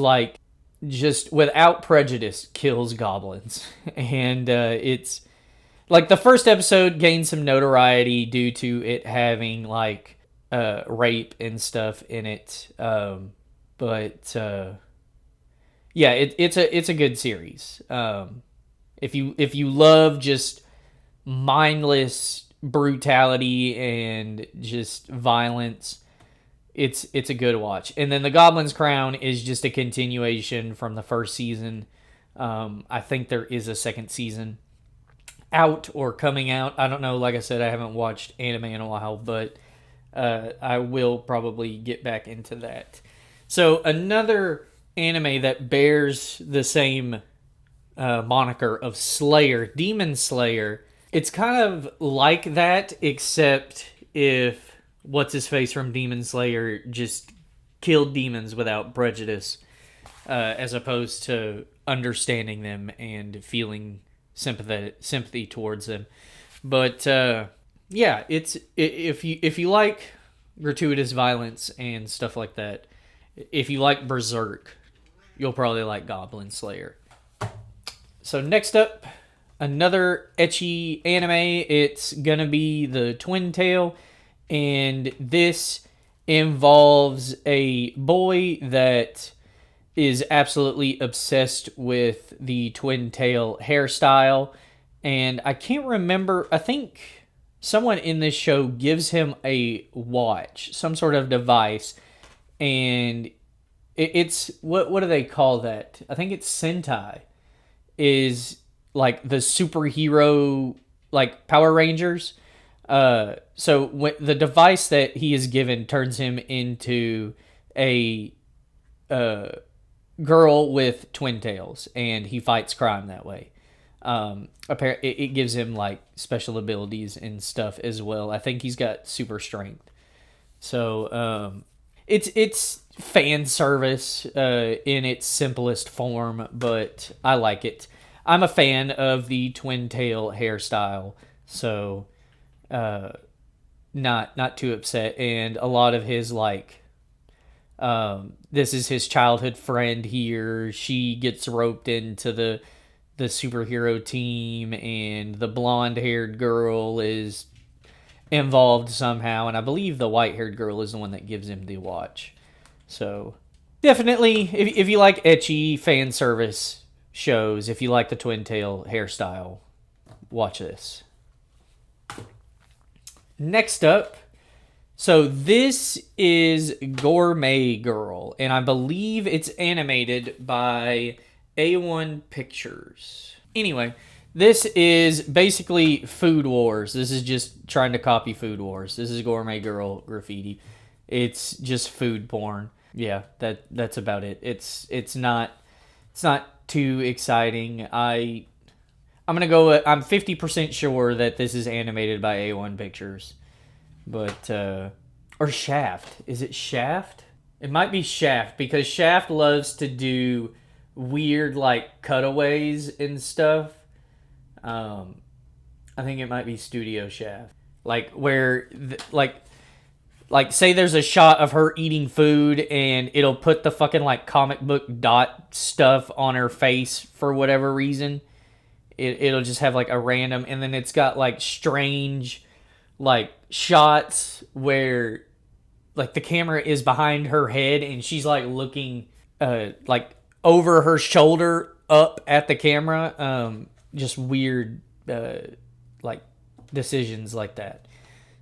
without prejudice kills goblins. And it's like the first episode gained some notoriety due to it having like rape and stuff in it. But yeah, it's a good series. If you love just mindless brutality and just violence, it's a good watch. And then the Goblin's Crown is just a continuation from the first season. I think there is a second season out or coming out. I don't know. Like I said, I haven't watched anime in a while, but I will probably get back into that. So another anime that bears the same moniker of Slayer, Demon Slayer. It's kind of like that, except if what's his face from Demon Slayer just killed demons without prejudice, as opposed to understanding them and feeling sympathy towards them. But yeah, it's if you like gratuitous violence and stuff like that, if you like Berserk, you'll probably like Goblin Slayer. So next up, another ecchi anime. It's gonna be the Twin Tail, and this involves a boy that is absolutely obsessed with the Twin Tail hairstyle. And I can't remember, I think someone in this show gives him a watch, some sort of device, and it's what do they call that? I think it's Sentai, is like the superhero, like Power Rangers. So when the device that he is given turns him into a girl with twin tails, and he fights crime that way. It gives him like special abilities and stuff as well. I think he's got super strength. So it's fan service in its simplest form, but I like it. I'm a fan of the twin tail hairstyle, so not too upset. And a lot of his like, this is his childhood friend here. She gets roped into the superhero team, and the blonde haired girl is involved somehow, and I believe the white haired girl is the one that gives him the watch. So definitely, if you like ecchi fan service shows, if you like the twin tail hairstyle, watch this. Next up, so this is Gourmet Girl, and I believe it's animated by A1 Pictures. Anyway, this is basically Food Wars. This is just trying to copy Food Wars. This is Gourmet Girl graffiti. It's just food porn. Yeah, that's about it. It's not too exciting. I'm gonna go. I'm 50% sure that this is animated by A1 Pictures, but or Shaft. Is it Shaft? It might be Shaft, because Shaft loves to do weird like cutaways and stuff. I think it might be Studio Shaft, like where like say there's a shot of her eating food, and it'll put the fucking like comic book dot stuff on her face for whatever reason. It'll just have like a random, and then it's got like strange like shots where like the camera is behind her head, and she's like looking like over her shoulder up at the camera. Just weird like decisions like that.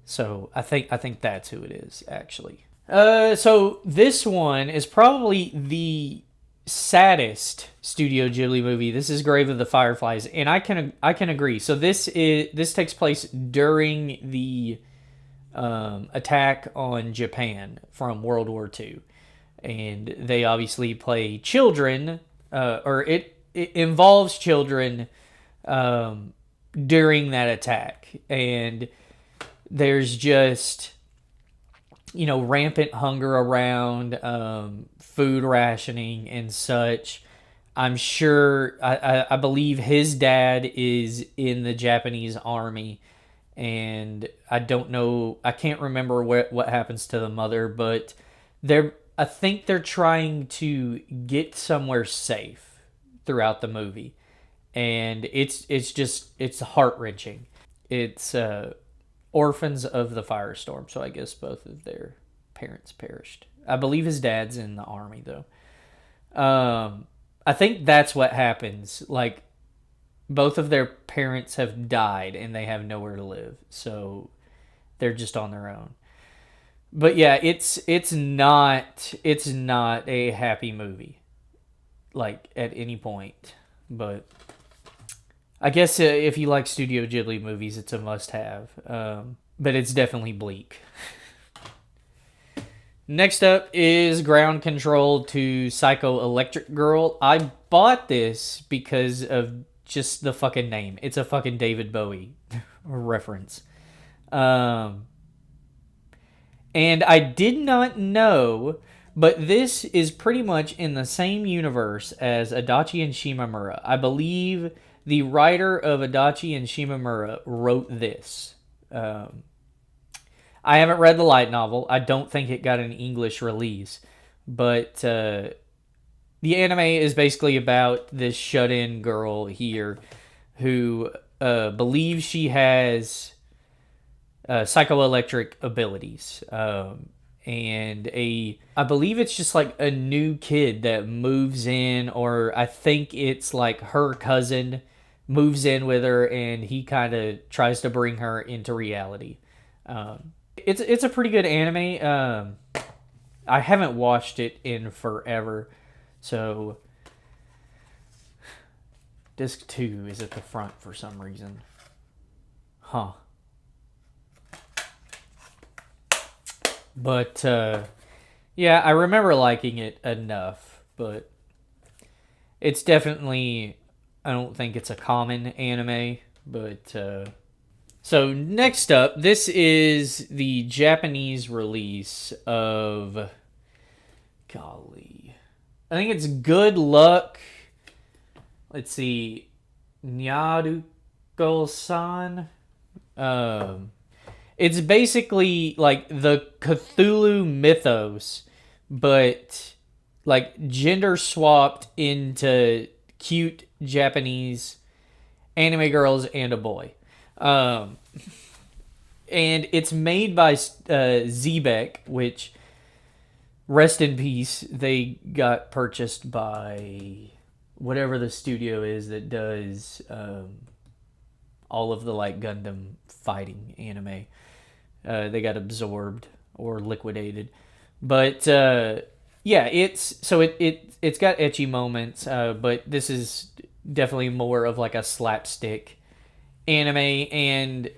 So I think that's who it is, actually. So this one is probably the saddest Studio Ghibli movie. This is Grave of the Fireflies, and I can agree. So this takes place during the attack on Japan from World War II, and they obviously play children, or it involves children during that attack, and there's just, rampant hunger around, food rationing and such. I'm sure, I believe his dad is in the Japanese army, and I don't know, I can't remember what happens to the mother, but I think they're trying to get somewhere safe throughout the movie, and it's heart-wrenching. It's orphans of the firestorm, so I guess both of their parents perished. I believe his dad's in the army, though. I think that's what happens. Like, both of their parents have died, and they have nowhere to live, so they're just on their own. But yeah, it's not a happy movie, like, at any point. But I guess if you like Studio Ghibli movies, it's a must-have. But it's definitely bleak. Next up is Ground Control to Psycho Electric Girl. I bought this because of just the fucking name. It's a fucking David Bowie reference. And I did not know, but this is pretty much in the same universe as Adachi and Shimamura. I believe the writer of Adachi and Shimamura wrote this. I haven't read the light novel. I don't think it got an English release. But the anime is basically about this shut-in girl here who believes she has psychoelectric abilities. And I believe it's just like a new kid that moves in, or I think it's like her cousin moves in with her and he kind of tries to bring her into reality. It's a pretty good anime. I haven't watched it in forever, so disc 2 is at the front for some reason. Huh. But, yeah, I remember liking it enough, but it's definitely, I don't think it's a common anime, but, so next up, this is the Japanese release of, golly, I think it's Good Luck, let's see, Nyaruko-san, it's basically like the Cthulhu mythos, but like gender swapped into cute Japanese anime girls and a boy. And it's made by Zebek, which, rest in peace, they got purchased by whatever the studio is that does all of the like Gundam fighting anime. They got absorbed or liquidated, but yeah, it's got ecchi moments, but this is definitely more of like a slapstick anime, and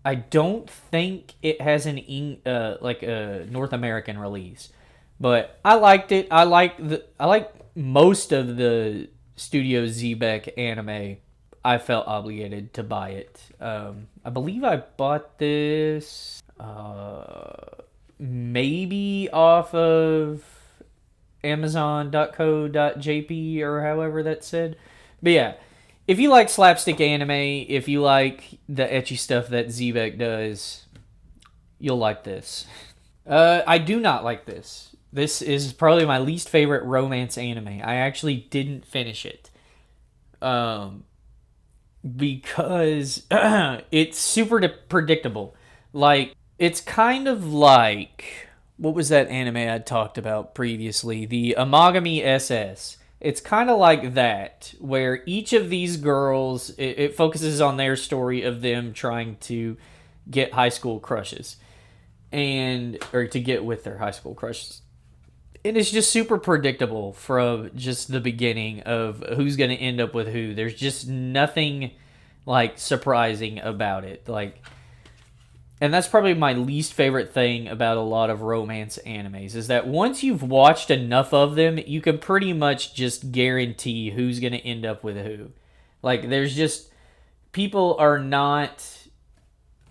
I don't think it has like a North American release, but I liked it. I like most of the Studio Zebek anime. I felt obligated to buy it. I believe I bought this maybe off of Amazon.co.jp or however that's said. But yeah, if you like slapstick anime, if you like the ecchi stuff that Zebek does, you'll like this. I do not like this. This is probably my least favorite romance anime. I actually didn't finish it. Because it's super predictable. Like, it's kind of like, what was that anime I talked about previously? The Amagami SS. It's kind of like that, where each of these girls, it focuses on their story of them trying to get high school crushes. Or to get with their high school crushes. And it's just super predictable from just the beginning of who's going to end up with who. There's just nothing like surprising about it. Like, and that's probably my least favorite thing about a lot of romance animes, is that once you've watched enough of them, you can pretty much just guarantee who's going to end up with who. Like, there's just, people are not,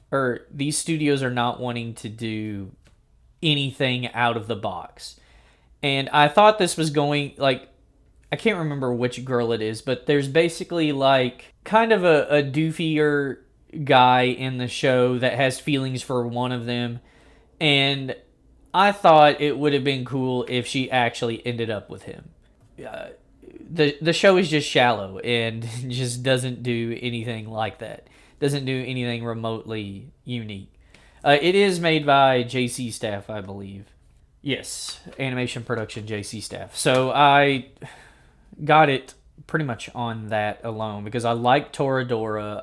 or these studios are not wanting to do anything out of the box. And I thought this was going, like, I can't remember which girl it is, but there's basically, like, kind of a doofier guy in the show that has feelings for one of them. And I thought it would have been cool if she actually ended up with him. The show is just shallow and just doesn't do anything like that. Doesn't do anything remotely unique. It is made by JC Staff, I believe. Yes, animation production JC Staff. So I got it pretty much on that alone because I like Toradora.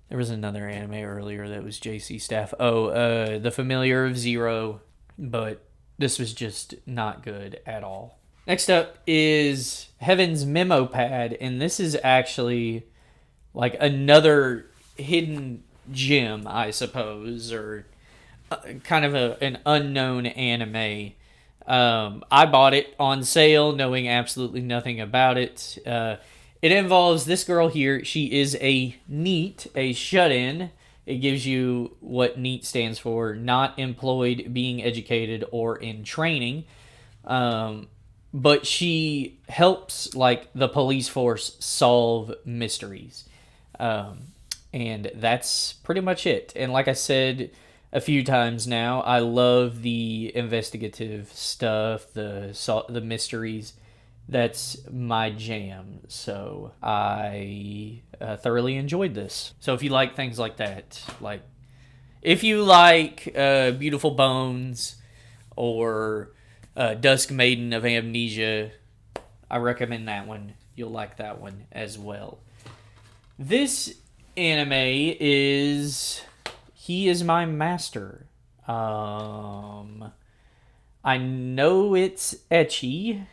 There was another anime earlier that was JC Staff. The Familiar of Zero, but this was just not good at all. Next up is Heaven's Memo Pad, and this is actually like another hidden gem, I suppose, or kind of an unknown anime. I bought it on sale, knowing absolutely nothing about it. It involves this girl here. She is a NEET, a shut-in. It gives you what NEET stands for: not employed, being educated, or in training. But she helps like the police force solve mysteries. And that's pretty much it. And like I said a few times now, I love the investigative stuff, the mysteries. That's my jam. So I thoroughly enjoyed this. So if you like things like that, like if you like Beautiful Bones or Dusk Maiden of Amnesia, I recommend that one. You'll like that one as well. This anime is He Is My Master. I know it's ecchi.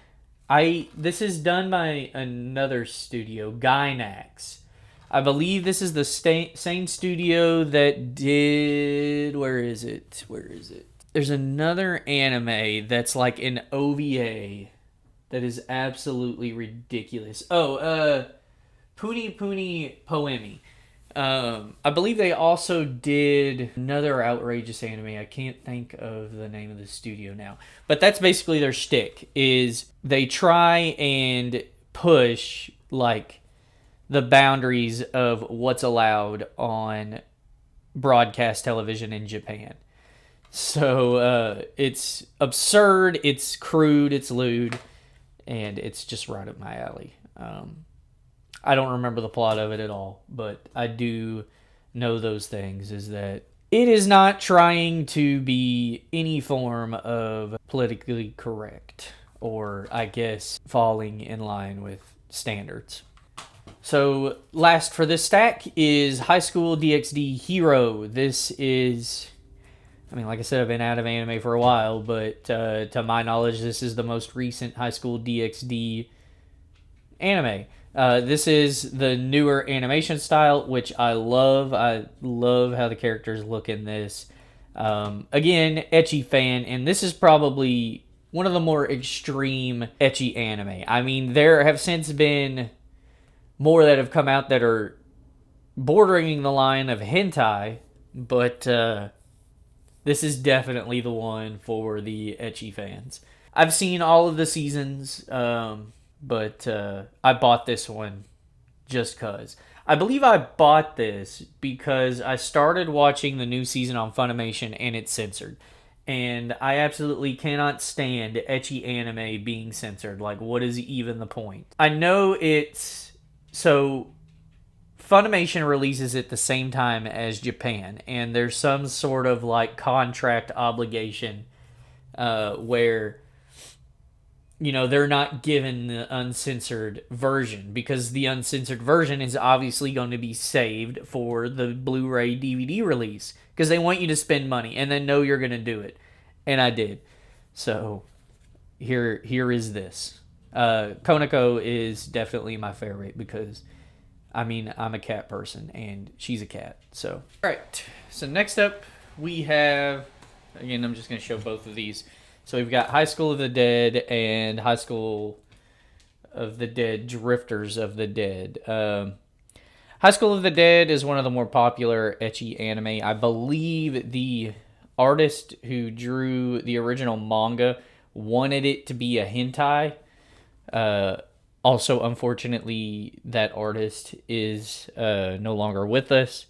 This is done by another studio, Gainax. I believe this is the same studio that did... Where is it? There's another anime that's like an OVA that is absolutely ridiculous. Puni Puni Poemi. I believe they also did another outrageous anime. I can't think of the name of the studio now. But that's basically their shtick, is they try and push like the boundaries of what's allowed on broadcast television in Japan. So it's absurd, it's crude, it's lewd, and it's just right up my alley. I don't remember the plot of it at all, but I do know those things, is that it is not trying to be any form of politically correct, or I guess falling in line with standards. So last for this stack is High School DxD Hero. This is, I mean, like I said, I've been out of anime for a while, but to my knowledge, this is the most recent High School DxD anime. This is the newer animation style, which I love. I love how the characters look in this. Again, ecchi fan, and this is probably one of the more extreme ecchi anime. I mean, there have since been more that have come out that are bordering the line of hentai, but this is definitely the one for the ecchi fans. I've seen all of the seasons, but I bought this one just cause. I believe I bought this because I started watching the new season on Funimation and it's censored. And I absolutely cannot stand ecchi anime being censored. Like, what is even the point? I know it's... So, Funimation releases it the same time as Japan. And there's some sort of, like, contract obligation where... you know, they're not given the uncensored version, because the uncensored version is obviously going to be saved for the Blu-ray DVD release, because they want you to spend money and then know you're going to do it. And I did. So here is this. Konako is definitely my favorite because, I mean, I'm a cat person and she's a cat. So, all right. So next up we have, again, I'm just going to show both of these. So we've got High School of the Dead and High School of the Dead, Drifters of the Dead. High School of the Dead is one of the more popular ecchi anime. I believe the artist who drew the original manga wanted it to be a hentai. Also, unfortunately, that artist is no longer with us.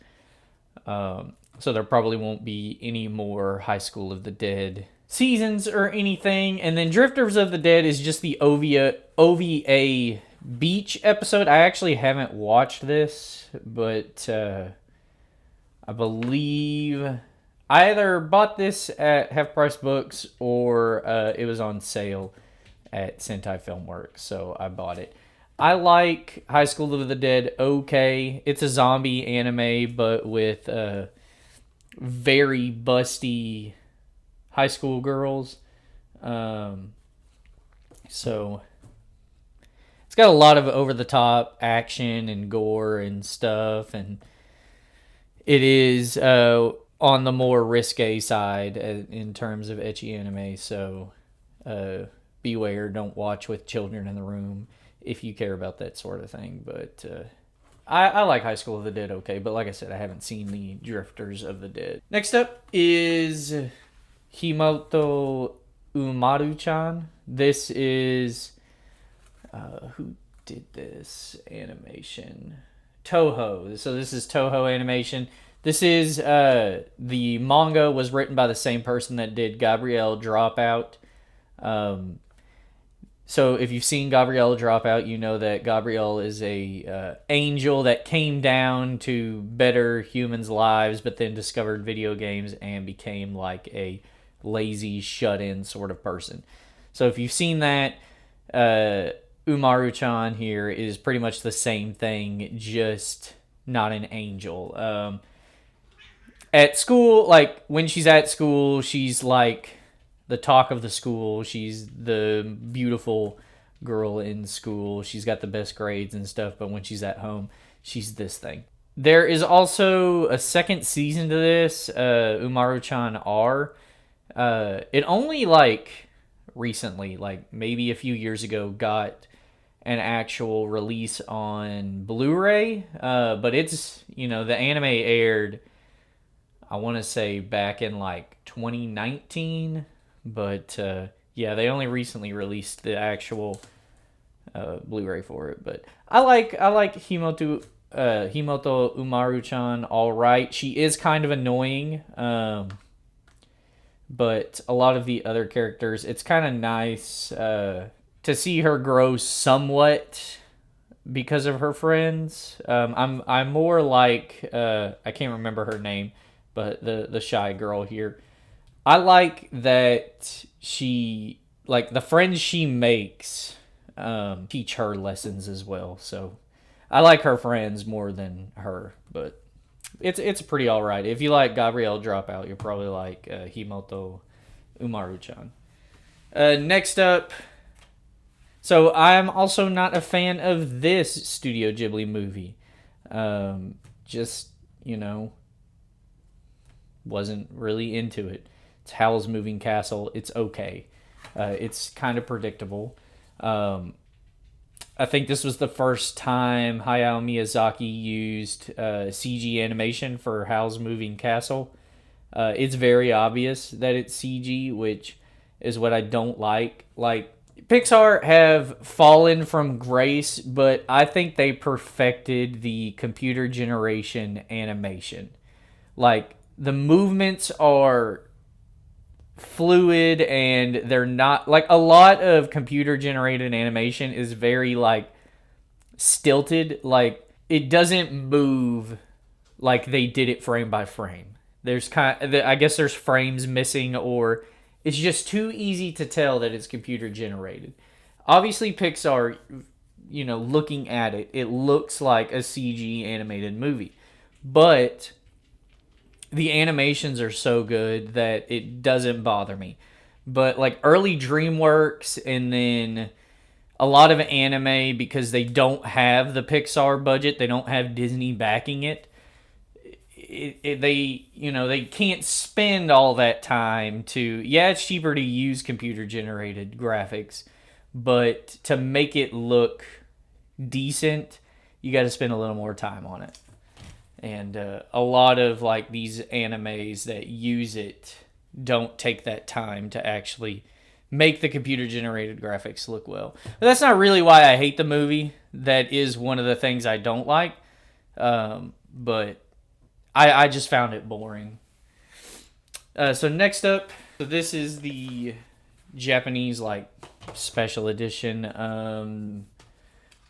So there probably won't be any more High School of the Dead seasons or anything. And then Drifters of the Dead is just the OVA beach episode. I actually haven't watched this, but I believe I either bought this at Half Price Books or it was on sale at Sentai Filmworks, so I bought it. I like High School of the Dead okay. It's a zombie anime, but with very busty high school girls. So it's got a lot of over-the-top action and gore and stuff, and it is on the more risque side in terms of ecchi anime. So beware, don't watch with children in the room if you care about that sort of thing. But I like High School of the Dead okay, but like I said, I haven't seen the Drifters of the Dead. Next up is Himoto Umaru-chan. This is who did this animation? Toho. So this is Toho Animation. This is the manga was written by the same person that did Gabrielle Dropout. So if you've seen Gabrielle Dropout, you know that Gabrielle is a angel that came down to better humans' lives, but then discovered video games and became like a lazy, shut-in sort of person. So if you've seen that, Umaru-chan here is pretty much the same thing, just not an angel. At school, like when she's at school, she's like the talk of the school. She's the beautiful girl in school. She's got the best grades and stuff, but when she's at home, she's this thing. There is also a second season to this, Umaru-chan R. It only like recently, like maybe a few years ago, got an actual release on Blu-ray. But it's, the anime aired, I want to say back in like 2019. But yeah, they only recently released the actual Blu-ray for it. But I like Himoto Umaru-chan all right. She is kind of annoying, but a lot of the other characters, it's kind of nice to see her grow somewhat because of her friends. I'm more like I can't remember her name, but the shy girl here. I like that she, like, the friends she makes teach her lessons as well. So I like her friends more than her, but it's pretty all right. If you like Gabrielle Dropout, you'll probably like Himoto Umaru-chan. Next up, so I'm also not a fan of this Studio Ghibli movie. Just, wasn't really into it. It's Howl's Moving Castle. It's okay. It's kind of predictable. I think this was the first time Hayao Miyazaki used CG animation for Howl's Moving Castle. It's very obvious that it's CG, which is what I don't like. Like, Pixar have fallen from grace, but I think they perfected the computer generation animation. Like, the movements are fluid and they're not like a lot of computer generated animation is very like stilted, like it doesn't move like they did it frame by frame. There's I guess there's frames missing, or it's just too easy to tell that it's computer generated. Obviously Pixar, looking at it, it looks like a CG animated movie, but the animations are so good that it doesn't bother me. But like early DreamWorks and then a lot of anime, because they don't have the Pixar budget, they don't have Disney backing it. They can't spend all that time to, yeah, it's cheaper to use computer generated graphics, but to make it look decent, you got to spend a little more time on it. And a lot of like these animes that use it don't take that time to actually make the computer generated graphics look well. But that's not really why I hate the movie. That is one of the things I don't like. But I just found it boring. So next up, so this is the Japanese like special edition.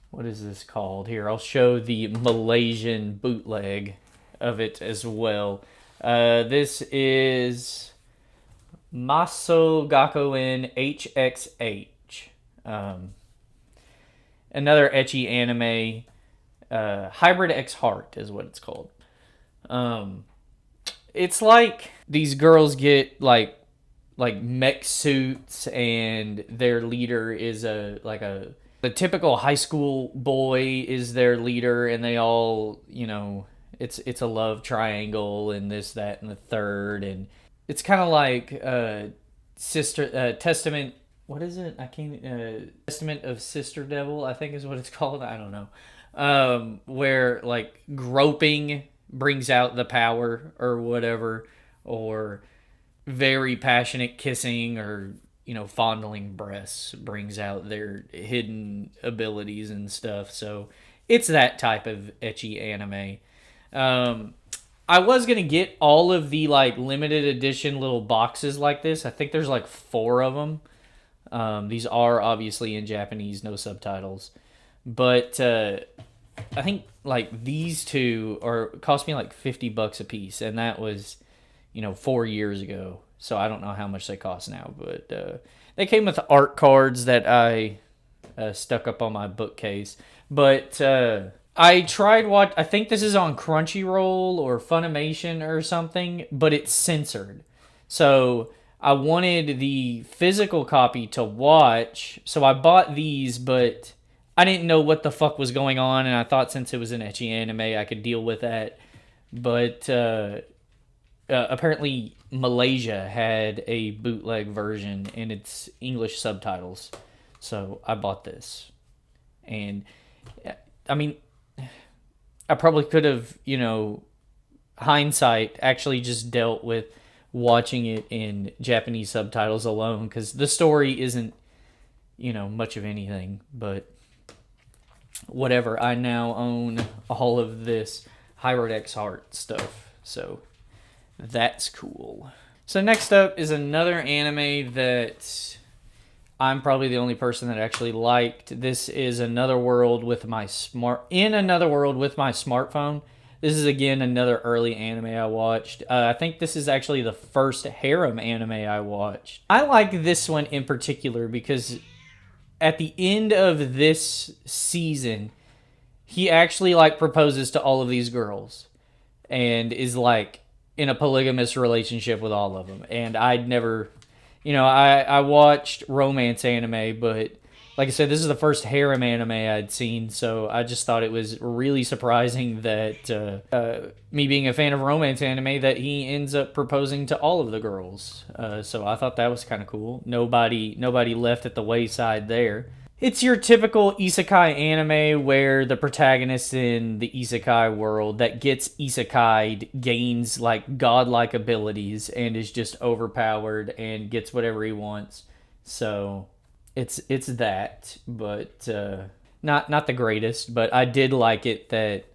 What is this called? Here, I'll show the Malaysian bootleg of it as well. This is Maso Gakuen HXH. Another ecchi anime. Hybrid X Heart is what it's called. It's like these girls get like mech suits, and their leader is the typical high school boy is their leader, and they all, it's a love triangle and this, that, and the third, and it's kind of like Testament what is it? I can't. Testament of Sister Devil, I think is what it's called. I don't know. Where like groping brings out the power or whatever, or very passionate kissing or fondling breasts brings out their hidden abilities and stuff. So it's that type of ecchi anime. I was gonna get all of the like limited edition little boxes like this. I think there's like 4 of them. These are obviously in Japanese, no subtitles. But I think like these two cost me like $50 a piece, and that was 4 years ago. So I don't know how much they cost now, but they came with art cards that I stuck up on my bookcase. But I tried I think this is on Crunchyroll or Funimation or something, but it's censored. So I wanted the physical copy to watch, so I bought these, but I didn't know what the fuck was going on, and I thought since it was an ecchi anime, I could deal with that. But apparently Malaysia had a bootleg version and it's English subtitles, so I bought this. And I mean, I probably could have, hindsight, actually just dealt with watching it in Japanese subtitles alone, because the story isn't, much of anything, but whatever. I now own all of this Hyrule X Heart stuff, so that's cool. So next up is another anime that I'm probably the only person that actually liked. This is Another World with my smartphone. This is again another early anime I watched. I think this is actually the first harem anime I watched. I like this one in particular because at the end of this season, he actually like proposes to all of these girls and is like in a polygamous relationship with all of them. And I'd never, I watched romance anime, but like I said, this is the first harem anime I'd seen, so I just thought it was really surprising that me being a fan of romance anime, that he ends up proposing to all of the girls. So I thought that was kind of cool. Nobody left at the wayside there. It's your typical isekai anime where the protagonist in the isekai world that gets isekai'd gains like godlike abilities and is just overpowered and gets whatever he wants. So it's that, but not the greatest. But I did like it that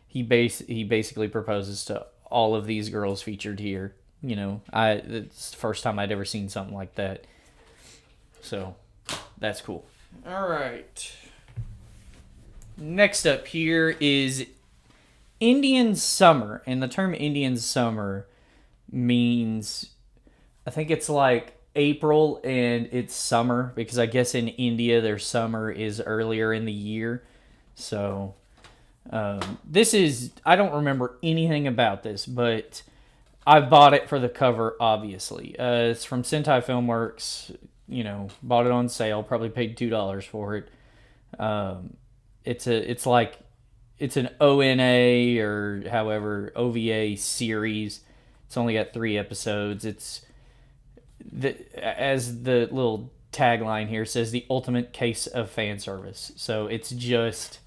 he basically proposes to all of these girls featured here. It's the first time I'd ever seen something like that. So that's cool. All right. Next up here is Indian Summer, and the term Indian Summer means, I think it's like April and it's summer, because I guess in India their summer is earlier in the year. So this is, I don't remember anything about this, but I bought it for the cover, obviously. It's from Sentai Filmworks. Bought it on sale, probably paid $2 for it. It's an ONA or however OVA series. It's only got 3 episodes. It's as the little tagline here says, the ultimate case of fan service. So it's just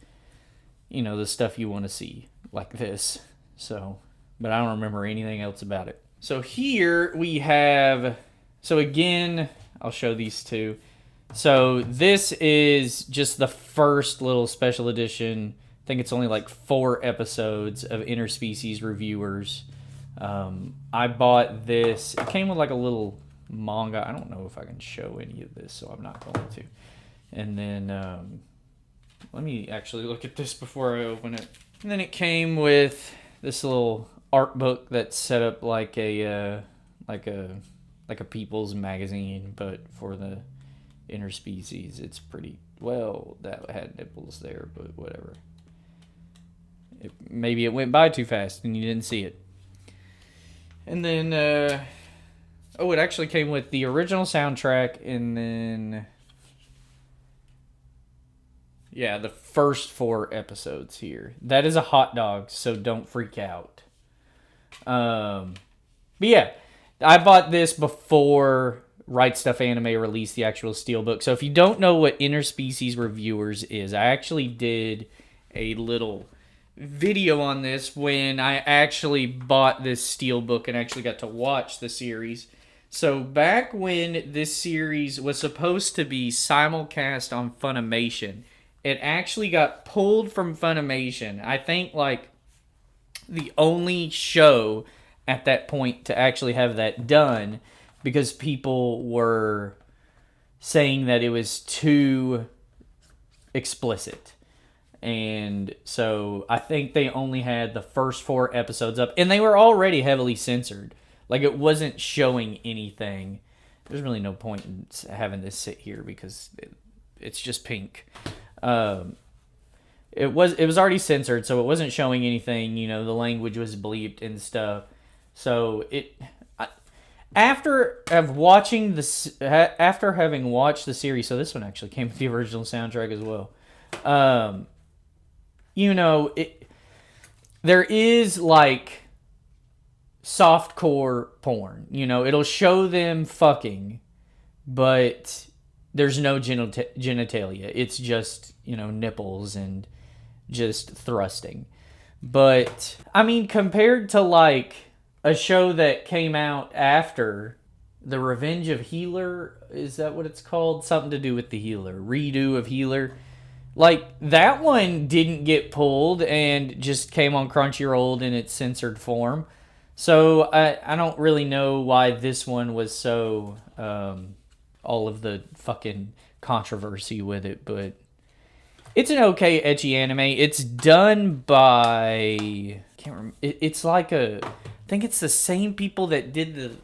the stuff you want to see like this. So, but I don't remember anything else about it. So here we have, so again, I'll show these two. So this is just the first little special edition. I think it's only like 4 episodes of Interspecies Reviewers. I bought this. It came with like a little manga. I don't know if I can show any of this, so I'm not going to. And then let me actually look at this before I open it. And then it came with this little art book that's set up like a People's magazine, but for the Interspecies. It's pretty, well, that had nipples there, but whatever. Maybe it went by too fast and you didn't see it. And then, it actually came with the original soundtrack, and then, yeah, the first 4 episodes here. That is a hot dog, so don't freak out. But yeah, I bought this before Right Stuff Anime released the actual steelbook. So if you don't know what Interspecies Reviewers is, I actually did a little video on this when I actually bought this steelbook and actually got to watch the series. So back when this series was supposed to be simulcast on Funimation, it actually got pulled from Funimation. I think like the only show at that point to actually have that done, because people were saying that it was too explicit. And so I think they only had the first 4 episodes up, and they were already heavily censored. Like, it wasn't showing anything. There's really no point in having this sit here because it's just pink. It was already censored, so it wasn't showing anything. You know, the language was bleeped and stuff. So after having watched the series, so this one actually came with the original soundtrack as well. You know, there is like softcore porn. You know, it'll show them fucking, but there's no genitalia. It's just, you know, nipples and just thrusting. But I mean, compared to like a show that came out after, The Revenge of Healer, is that what it's called? Something to do with the Healer. Redo of Healer. Like, that one didn't get pulled and just came on Crunchyroll in its censored form. So I don't really know why this one was so all of the fucking controversy with it, but it's an okay ecchi anime. It's done by, can't remember. It's like I think it's the same people that did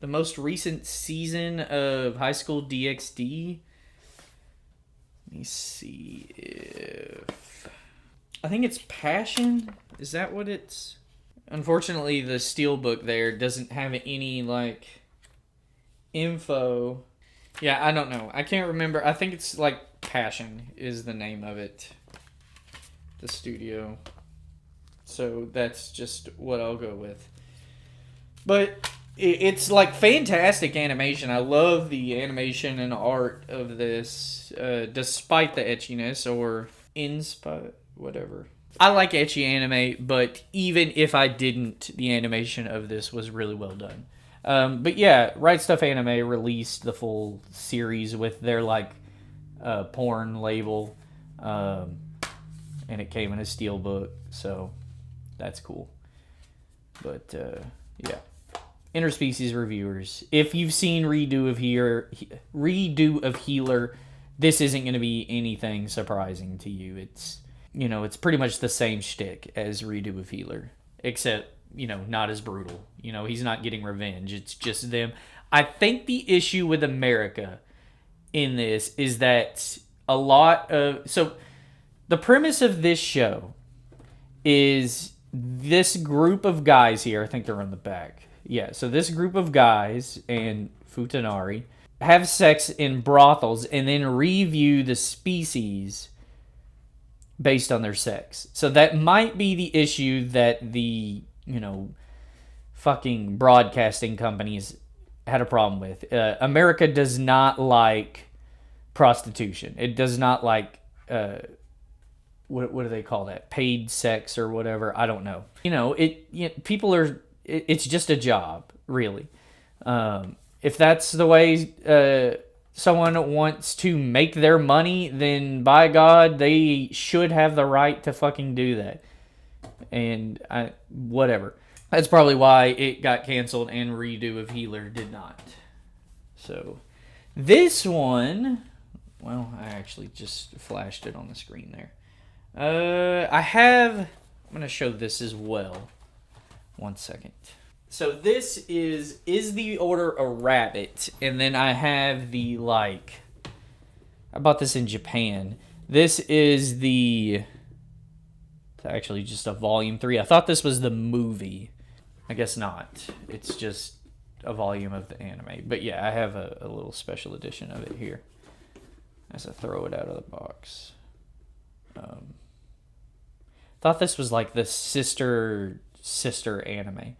the most recent season of High School DxD. Let me see if I think it's Passion. Is that what it's? Unfortunately, the steelbook there doesn't have any like info. Yeah, I don't know. I can't remember. I think it's like Passion is the name of it. The studio. So that's just what I'll go with. But it's like fantastic animation. I love the animation and art of this, despite the etchiness or whatever. I like ecchi anime, but even if I didn't, the animation of this was really well done. But yeah, Right Stuff Anime released the full series with their like porn label, and it came in a steelbook, so that's cool. But yeah, Interspecies Reviewers. If you've seen Redo of Healer, this isn't going to be anything surprising to you. It's, you know, it's pretty much the same shtick as Redo of Healer, except, you know, not as brutal. You know, he's not getting revenge. It's just them. I think the issue with America in this is that a lot of... So, the premise of this show is this group of guys here, I think they're on the back. Yeah, so this group of guys and Futanari have sex in brothels and then review the species based on their sex. So that might be the issue that the, you know, fucking broadcasting companies had a problem with. America does not like prostitution. It does not like, what do they call that? Paid sex or whatever. I don't know. You know, people are, it's just a job, really. If that's the way someone wants to make their money, then by God, they should have the right to fucking do that. And whatever. That's probably why it got canceled and Redo of Healer did not. So, this one, well, I actually just flashed it on the screen there. I'm going to show this as well. 1 second. So this is the order a rabbit? And then I have the, like, I bought this in Japan. This is it's actually just a volume 3. I thought this was the movie. I guess not. It's just a volume of the anime. But yeah, I have a little special edition of it here as I throw it out of the box. Thought this was like the sister anime.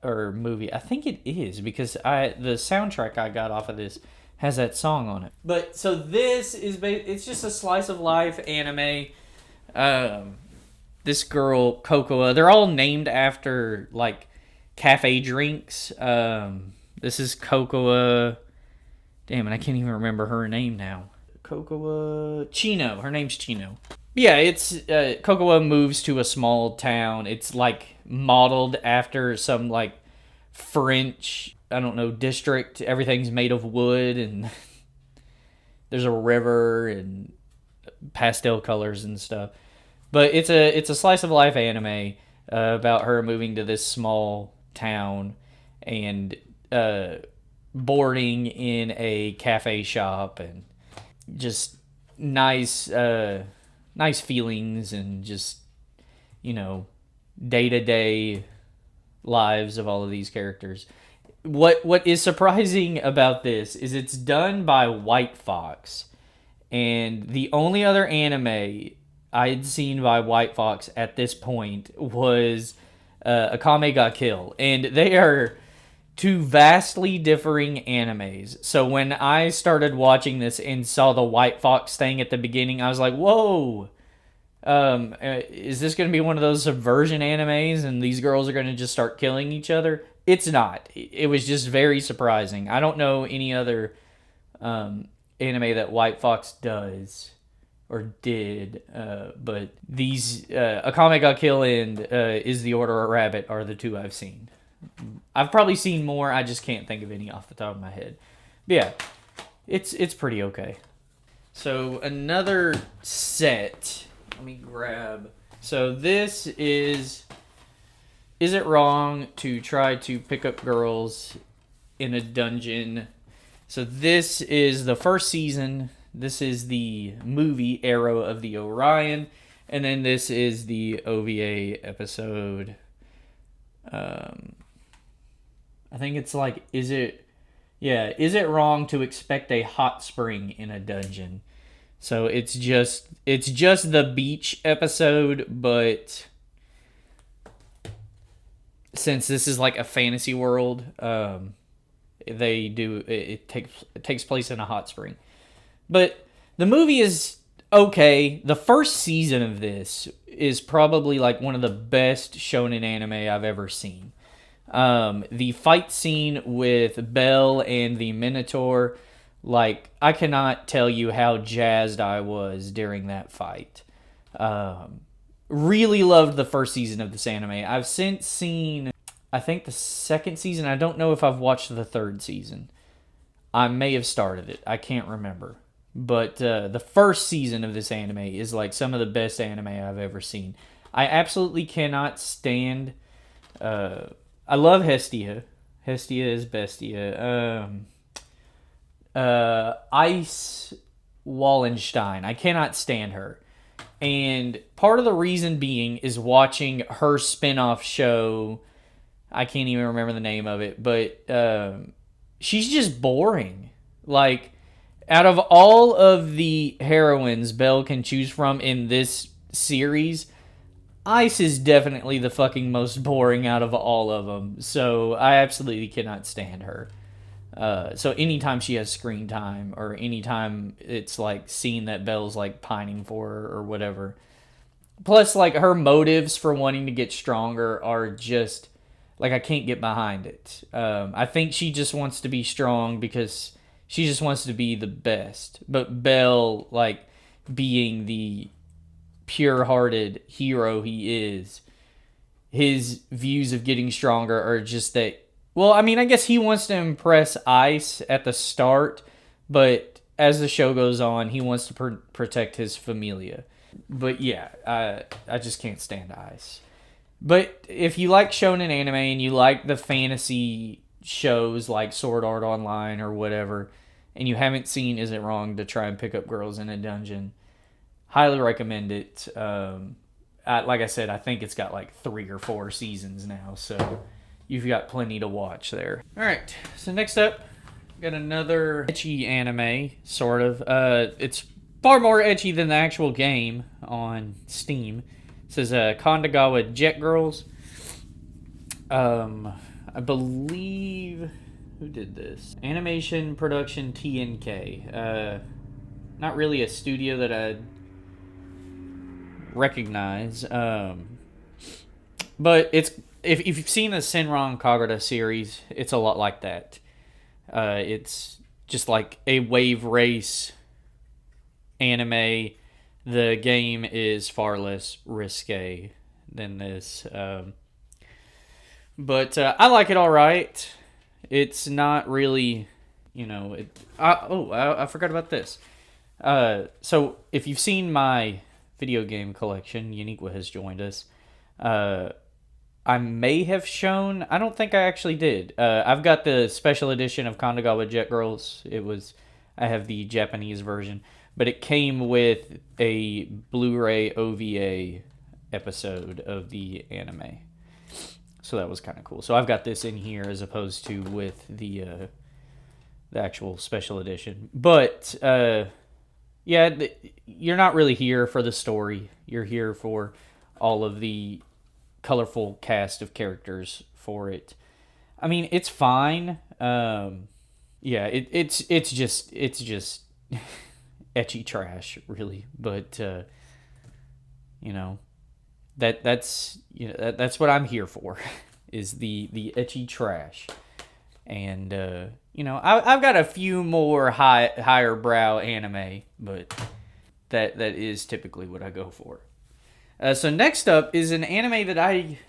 or movie. I think it is because the soundtrack I got off of this has that song on it. But so this is it's just a slice of life anime. This girl Cocoa, they're all named after like cafe drinks. This is Cocoa. Damn it, I can't even remember her name now. Cocoa Chino. Her name's Chino. Yeah, it's Cocoa moves to a small town. It's like modeled after some like French, I don't know, district. Everything's made of wood and there's a river and pastel colors and stuff. But it's a slice of life anime about her moving to this small town and boarding in a cafe shop and just nice feelings and just, you know, day-to-day lives of all of these characters. What is surprising about this is it's done by White Fox, and the only other anime I'd seen by White Fox at this point was Akame ga Kill, and they are two vastly differing animes. So when I started watching this and saw the White Fox thing at the beginning, I was like, whoa, is this going to be one of those subversion animes and these girls are going to just start killing each other? It's not. It was just very surprising. I don't know any other anime that White Fox does or did, but these Akame ga Kill and Is the Order a Rabbit are the two I've seen. I've probably seen more, I just can't think of any off the top of my head. But yeah, it's pretty okay. So another set, let me grab. So this is it wrong to try to pick up girls in a dungeon? So this is the first season. This is the movie Arrow of the Orion. And then this is the OVA episode. I think it's like, is it wrong to expect a hot spring in a dungeon? So it's just the beach episode, but since this is like a fantasy world, it takes place in a hot spring. But the movie is okay. The first season of this is probably like one of the best shonen anime I've ever seen. The fight scene with Belle and the Minotaur, like, I cannot tell you how jazzed I was during that fight. Really loved the first season of this anime. I've since seen, I think, the second season. I don't know if I've watched the third season. I may have started it. I can't remember. But the first season of this anime is like some of the best anime I've ever seen. I absolutely cannot stand... I love Hestia. Hestia is Bestia. Ice Wallenstein. I cannot stand her. And part of the reason being is watching her spin-off show. I can't even remember the name of it. But she's just boring. Like, out of all of the heroines Belle can choose from in this series... Ice is definitely the fucking most boring out of all of them. So I absolutely cannot stand her. So anytime she has screen time or anytime it's like seen that Belle's like pining for her or whatever. Plus like her motives for wanting to get stronger are just like, I can't get behind it. I think she just wants to be strong because she just wants to be the best. But Belle, like, being the pure-hearted hero he is, his views of getting stronger are just that, well, I mean, I guess he wants to impress Ice at the start, but as the show goes on, he wants to protect his familia. But yeah, I just can't stand Ice. But if you like shonen anime and you like the fantasy shows like Sword Art Online or whatever, and you haven't seen Is It Wrong to Try and Pick Up Girls in a Dungeon, highly recommend it. Like I said, I think it's got like 3 or 4 seasons now, so you've got plenty to watch there. All right, so next up, got another ecchi anime, sort of. It's far more ecchi than the actual game on Steam. It says Kondagawa Jet Girls. I believe, who did this? Animation Production TNK. Not really a studio that I recognize. But it's if you've seen the Senran Kagura series, it's a lot like that. It's just like a wave race anime. The game is far less risque than this. But I like it all right. It's not really, I forgot about this. So if you've seen my video game collection, Uniqua has joined us. I may have shown. I don't think I actually did. I've got the special edition of Kandagawa Jet Girls. I have the Japanese version, but it came with a Blu-ray OVA episode of the anime. So that was kind of cool. So I've got this in here as opposed to with the actual special edition. But you're not really here for the story. You're here for all of the colorful cast of characters for it. I mean, it's fine. It's just ecchi trash, really. But that's what I'm here for, is the ecchi trash. And I've got a few more higher brow anime, but that is typically what I go for. So next up is an anime that I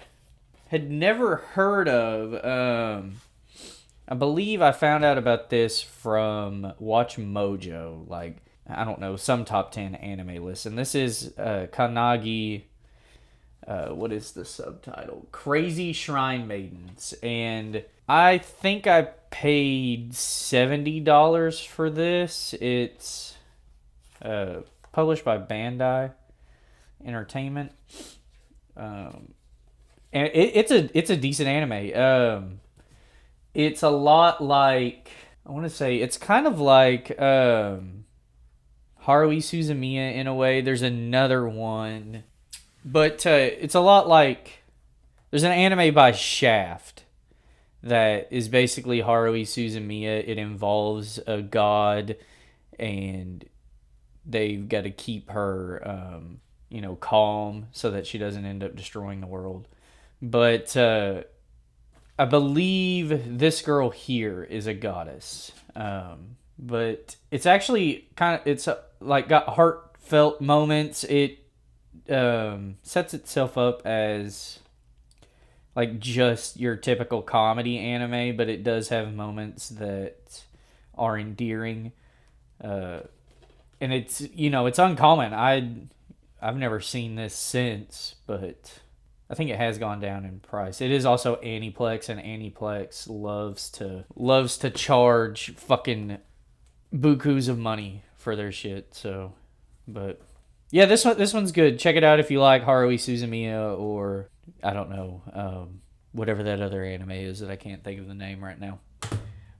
had never heard of. I believe I found out about this from Watch Mojo, like, I don't know, some top 10 anime list. And this is Kanagi, what is the subtitle? Crazy Shrine Maidens. And I think I paid $70 for this. It's published by Bandai Entertainment. And it's a decent anime. It's a lot like, I want to say, it's kind of like Haruhi Suzumiya in a way. There's another one, but it's a lot like, there's an anime by Shaft that is basically Haruhi Suzumiya. It involves a god, and they've got to keep her calm so that she doesn't end up destroying the world. But I believe this girl here is a goddess. But it's actually it's like got heartfelt moments. It sets itself up as like just your typical comedy anime, but it does have moments that are endearing. And it's uncommon. I've never seen this since, but I think it has gone down in price. It is also Aniplex, and Aniplex loves to charge fucking bukus of money for their shit. So, but yeah, this one's good. Check it out if you like Haruhi Suzumiya, or I don't know, whatever that other anime is that I can't think of the name right now.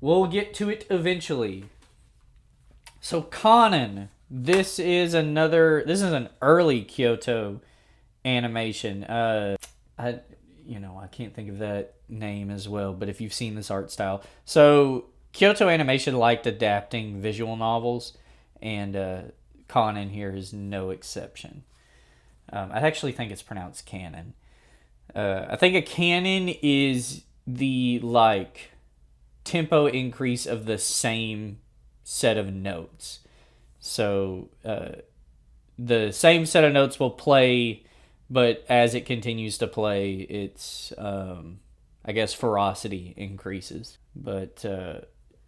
We'll get to it eventually. So Kanon, this is an early Kyoto animation. I can't think of that name as well, but if you've seen this art style. So Kyoto Animation liked adapting visual novels, and Kanon here is no exception. I actually think it's pronounced canon. I think a canon is the tempo increase of the same set of notes. So the same set of notes will play, but as it continues to play, its ferocity increases. But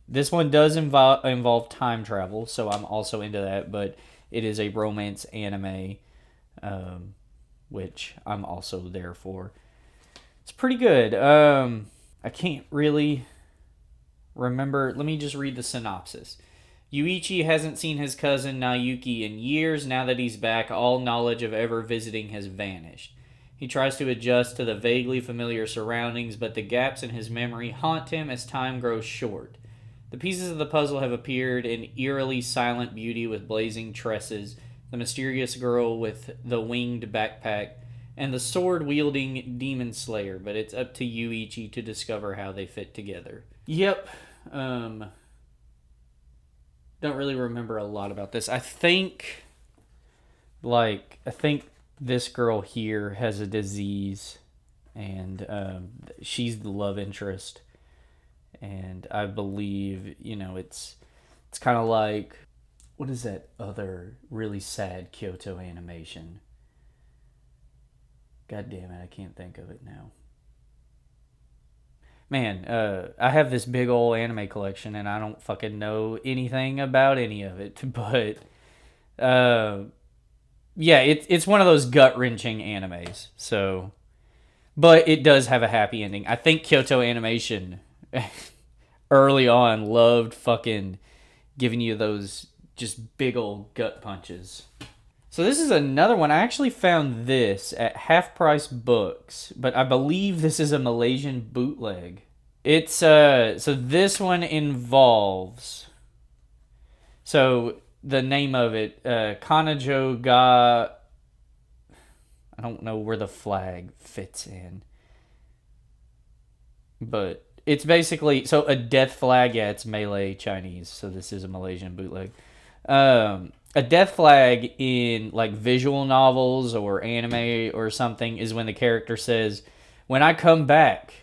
this one does involve time travel, so I'm also into that. But it is a romance anime, which I'm also there for. It's pretty good. I can't really remember. Let me just read the synopsis. Yuichi hasn't seen his cousin Naoki in years. Now that he's back, all knowledge of ever visiting has vanished. He tries to adjust to the vaguely familiar surroundings, but the gaps in his memory haunt him as time grows short. The pieces of the puzzle have appeared in eerily silent beauty with blazing tresses, the mysterious girl with the winged backpack, and the sword-wielding demon slayer, but it's up to you, Ichi, to discover how they fit together. Yep. Don't really remember a lot about this. I think this girl here has a disease, and she's the love interest, and I believe it's kind of like, what is that other really sad Kyoto animation? God damn it, I can't think of it now. Man, I have this big old anime collection, and I don't fucking know anything about any of it. But yeah, it's one of those gut wrenching animes. So, but it does have a happy ending. I think Kyoto Animation early on loved fucking giving you those just big old gut punches. So this is another one. I actually found this at Half Price Books, but I believe this is a Malaysian bootleg. It's so this one involves, so the name of it, Kanajo ga, I don't know where the flag fits in, but it's basically, so a death flag. Yeah, it's Malay Chinese, so this is a Malaysian bootleg. A death flag in like visual novels or anime or something is when the character says, "When I come back,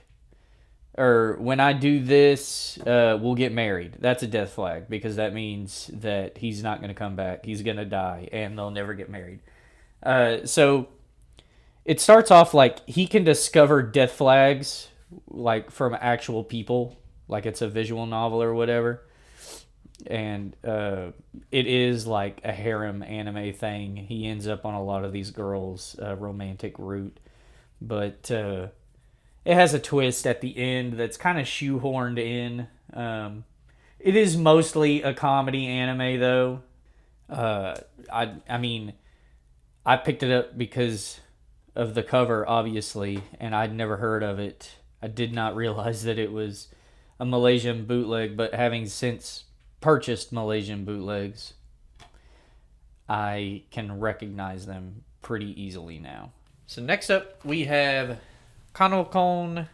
or when I do this, we'll get married." That's a death flag, because that means that he's not going to come back. He's going to die, and they'll never get married. So it starts off like he can discover death flags like from actual people, like it's a visual novel or whatever. And it is like a harem anime thing. He ends up on a lot of these girls' romantic route, but it has a twist at the end that's kind of shoehorned in. It is mostly a comedy anime, though. I mean, I picked it up because of the cover, obviously, and I'd never heard of it. I did not realize that it was a Malaysian bootleg, but having since purchased Malaysian bootlegs, I can recognize them pretty easily now. So next up, we have Kanokon.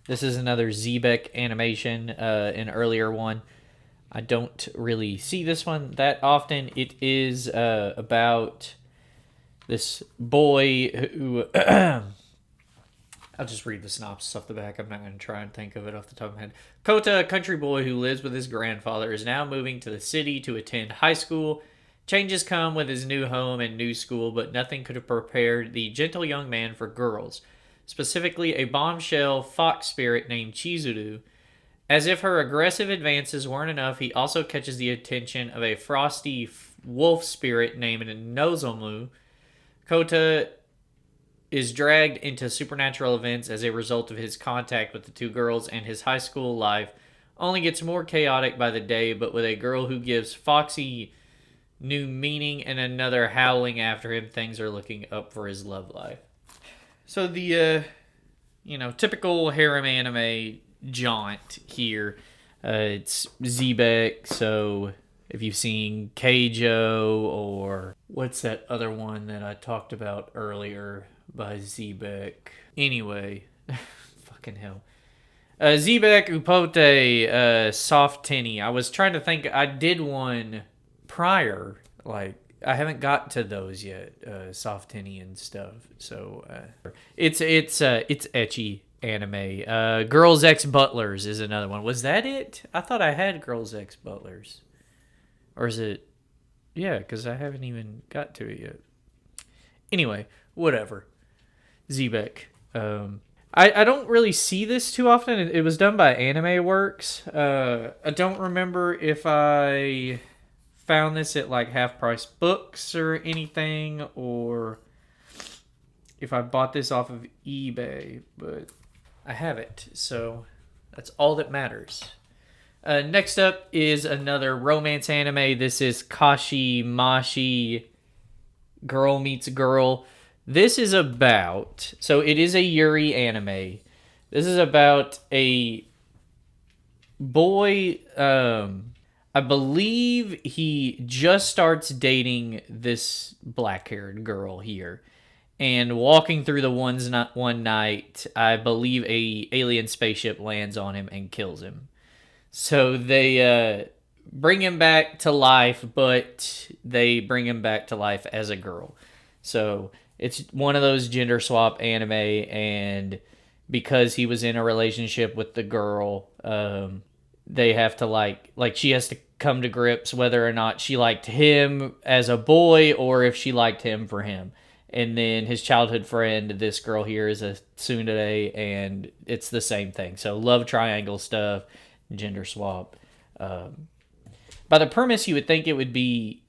This is another Zebek animation, an earlier one. I don't really see this one that often. It is about this boy who... I'll just read the synopsis off the back. I'm not going to try and think of it off the top of my head. Kota, a country boy who lives with his grandfather, is now moving to the city to attend high school. Changes come with his new home and new school, but nothing could have prepared the gentle young man for girls, specifically a bombshell fox spirit named Chizuru. As if her aggressive advances weren't enough, he also catches the attention of a frosty wolf spirit named Nozomu. Kota is dragged into supernatural events as a result of his contact with the two girls, and his high school life only gets more chaotic by the day, but with a girl who gives Foxy new meaning and another howling after him, things are looking up for his love life. So the, typical harem anime jaunt here. It's Zebek, so if you've seen Keijo, or what's that other one that I talked about earlier by Zebek? Anyway, fucking hell. Zebek, Upote, Soft Tinny. I was trying to think. I did one prior. Like, I haven't got to those yet. Soft Tinny and stuff. So it's ecchi anime. Girls X Butlers is another one. Was that it? I thought I had Girls X Butlers. Or is it? Yeah, because I haven't even got to it yet. Anyway, whatever. Zebek. I don't really see this too often. It was done by Anime Works. I don't remember if I found this at like Half Price Books or anything, or if I bought this off of eBay, but I have it, so that's all that matters. Next up is another romance anime. This is Kashi Mashi, Girl Meets Girl. This is about, so it is a Yuri anime. This is about a boy, I believe he just starts dating this black-haired girl here. and walking through the one night, I believe a alien spaceship lands on him and kills him. So they bring him back to life, but they bring him back to life as a girl. So it's one of those gender swap anime, and because he was in a relationship with the girl, they have to like she has to come to grips whether or not she liked him as a boy or if she liked him for him. And then his childhood friend, this girl here, is a tsundere, and it's the same thing. So love triangle stuff, gender swap. By the premise, you would think it would be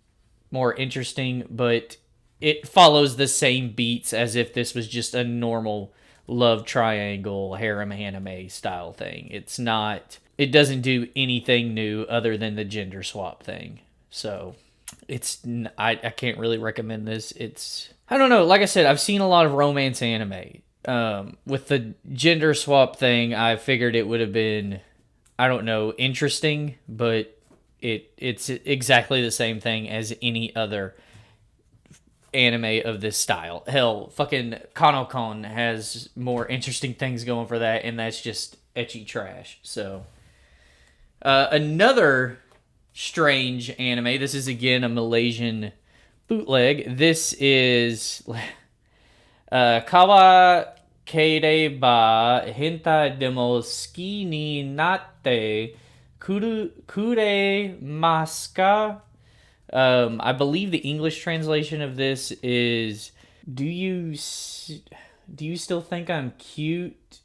more interesting, but it follows the same beats as if this was just a normal love triangle harem anime style thing. It's not. It doesn't do anything new other than the gender swap thing. So I can't really recommend this. I don't know. Like I said, I've seen a lot of romance anime. With the gender swap thing, I figured it would have been, I don't know, interesting, but it's exactly the same thing as any other anime of this style. Hell, fucking Kanokon has more interesting things going for that, and that's just ecchi trash. So, another strange anime. This is again a Malaysian bootleg. This is Kawa Kere ba Hinta demo ski ni natte kure maska. I believe the English translation of this is, do you still think I'm cute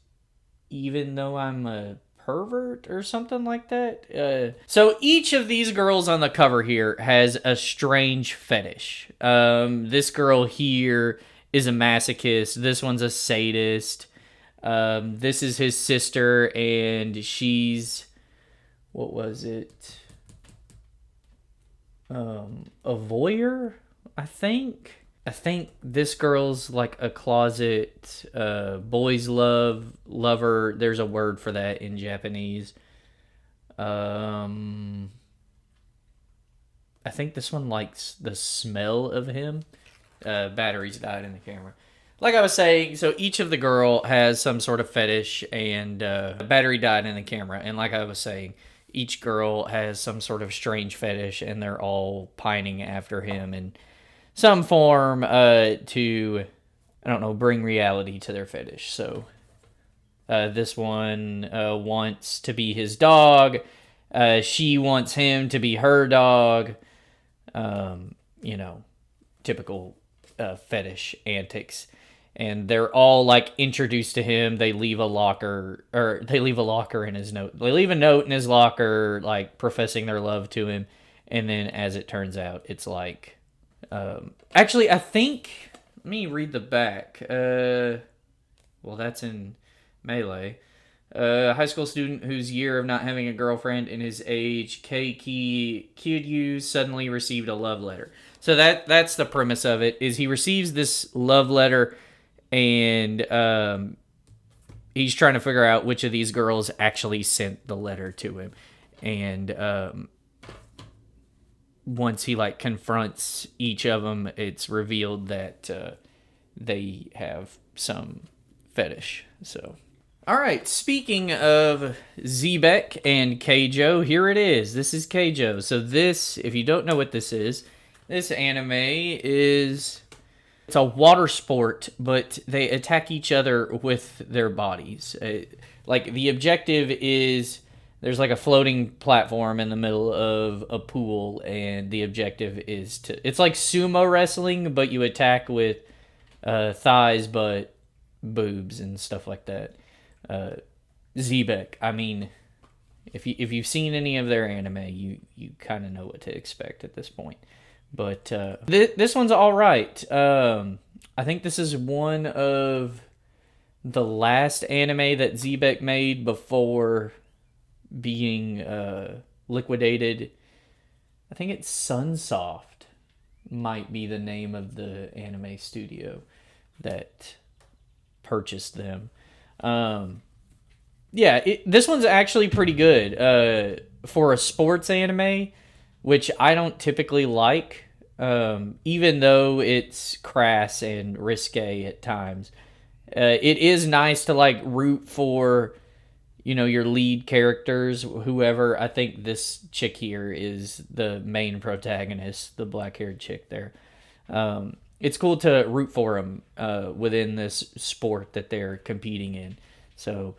even though I'm a pervert or something like that? So each of these girls on the cover here has a strange fetish. This girl here is a masochist. This one's a sadist. This is his sister, and she's, what was it? A voyeur, I think. I think this girl's like a closet boys lover. There's a word for that in Japanese. I think this one likes the smell of him. Batteries died in the camera. Like I was saying, so each of the girl has some sort of fetish, and battery died in the camera. And like I was saying, each girl has some sort of strange fetish, and they're all pining after him in some form to, I don't know, bring reality to their fetish. So this one wants to be his dog. She wants him to be her dog. Typical fetish antics. And they're all like introduced to him. They leave a locker in his note. They leave a note in his locker, like professing their love to him. And then, as it turns out, it's like, actually, I think. Let me read the back. Well, that's in Melee. A high school student whose year of not having a girlfriend in his age, Keiki Kiryu, suddenly received a love letter. So that's the premise of it. Is he receives this love letter, and he's trying to figure out which of these girls actually sent the letter to him. And once he like confronts each of them, it's revealed that they have some fetish. So, all right. Speaking of Zebek and Keijo, here it is. This is Keijo. So this, if you don't know what this anime is, it's a water sport, but they attack each other with their bodies. Like the objective is, there's like a floating platform in the middle of a pool, and the objective is it's like sumo wrestling, but you attack with thighs, butt, boobs, and stuff like that. Zebek, I mean, if you've seen any of their anime, you kind of know what to expect at this point. But this one's all right. I think this is one of the last anime that Zebek made before being liquidated. I think it's Sunsoft might be the name of the anime studio that purchased them. This one's actually pretty good for a sports anime, which I don't typically like. even though it's crass and risque at times. It is nice to like root for, your lead characters, whoever. I think this chick here is the main protagonist, the black-haired chick there. It's cool to root for them within this sport that they're competing in. So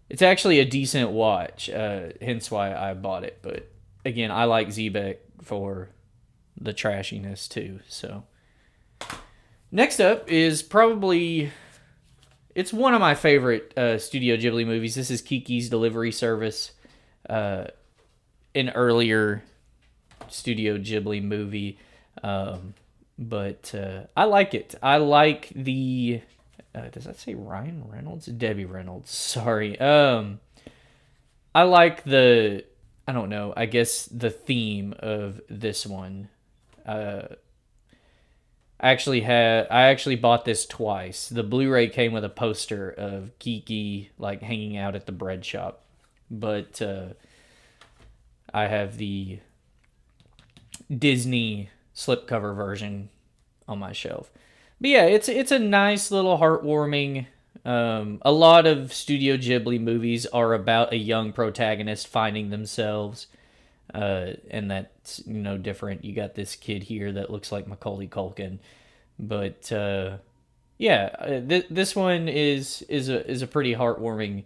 it's actually a decent watch, hence why I bought it. But again, I like Zebek for the trashiness too. So next up is probably, it's one of my favorite Studio Ghibli movies. This is Kiki's Delivery Service, an earlier Studio Ghibli movie. But I like it. I like the... does that say Ryan Reynolds? Debbie Reynolds. Sorry. I like the... I don't know. I guess the theme of this one. I actually bought this twice. The Blu-ray came with a poster of Kiki like hanging out at the bread shop, but I have the Disney slipcover version on my shelf. But yeah, it's a nice little heartwarming. A lot of Studio Ghibli movies are about a young protagonist finding themselves. And that's, different. You got this kid here that looks like Macaulay Culkin. But this one is a pretty heartwarming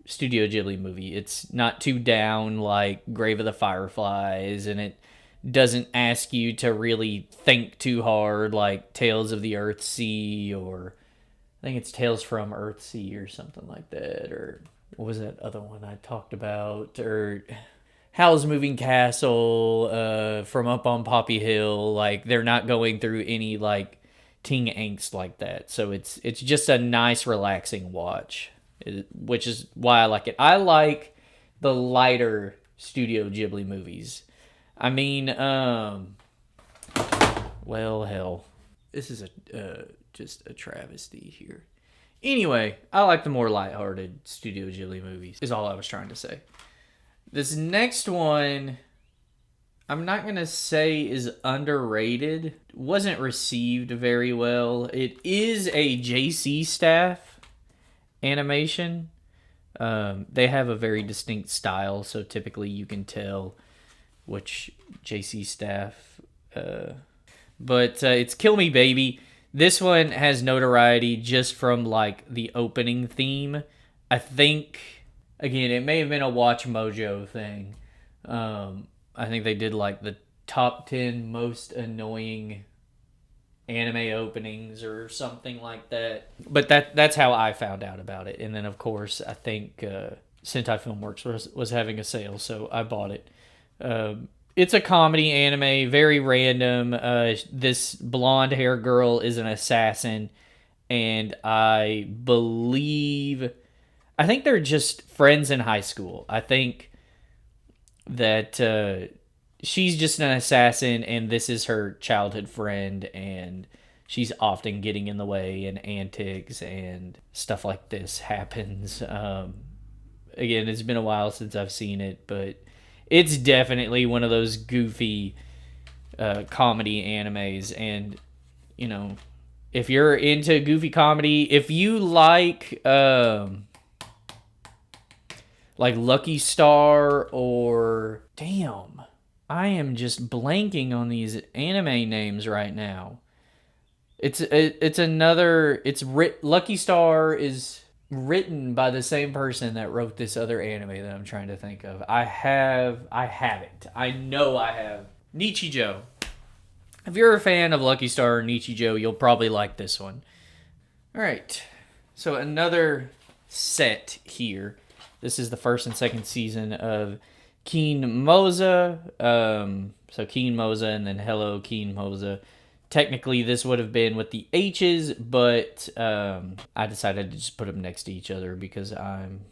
Studio Ghibli movie. It's not too down like Grave of the Fireflies, and it doesn't ask you to really think too hard like Tales of the Earthsea, or I think it's Tales from Earthsea or something like that, or what was that other one I talked about, or Howl's Moving Castle, From Up on Poppy Hill. Like, they're not going through any like teen angst like that, so it's just a nice relaxing watch, which is why I like it. I like the lighter Studio Ghibli movies. I mean, well, hell, this is just a travesty here. Anyway, I like the more lighthearted Studio Ghibli movies, is all I was trying to say. This next one, I'm not going to say is underrated. Wasn't received very well. It is a JC Staff animation. They have a very distinct style, so typically you can tell which JC Staff. But it's Kill Me Baby. This one has notoriety just from like the opening theme. I think, again, it may have been a Watch Mojo thing. I think they did like the top 10 most annoying anime openings or something like that. But that's how I found out about it. And then, of course, I think Sentai Filmworks was having a sale, so I bought it. It's a comedy anime, very random. This blonde hair girl is an assassin, and I think they're just friends in high school. I think that she's just an assassin, and this is her childhood friend, and she's often getting in the way, and antics and stuff like this happens. Again, it's been a while since I've seen it, but it's definitely one of those goofy comedy animes. And, if you're into goofy comedy, if you like Lucky Star, or... Damn, I am just blanking on these anime names right now. Lucky Star is written by the same person that wrote this other anime that I'm trying to think of. I have it. I know I have. Nichijou. If you're a fan of Lucky Star or Nichijou, you'll probably like this one. Alright, so another set here. This is the first and second season of Keen Moza. So Keen Moza and then Hello Keen Moza. Technically, this would have been with the H's, but I decided to just put them next to each other because I'm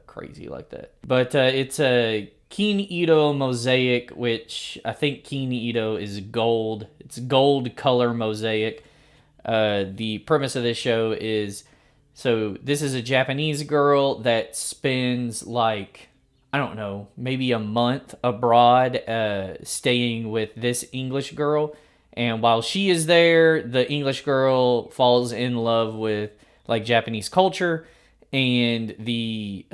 crazy like that. But it's a Keen Ito mosaic, which I think Keen Ito is gold. It's gold color mosaic. The premise of this show is, so this is a Japanese girl that spends like I don't know, maybe a month abroad, staying with this English girl. And while she is there, the English girl falls in love with like Japanese culture, and the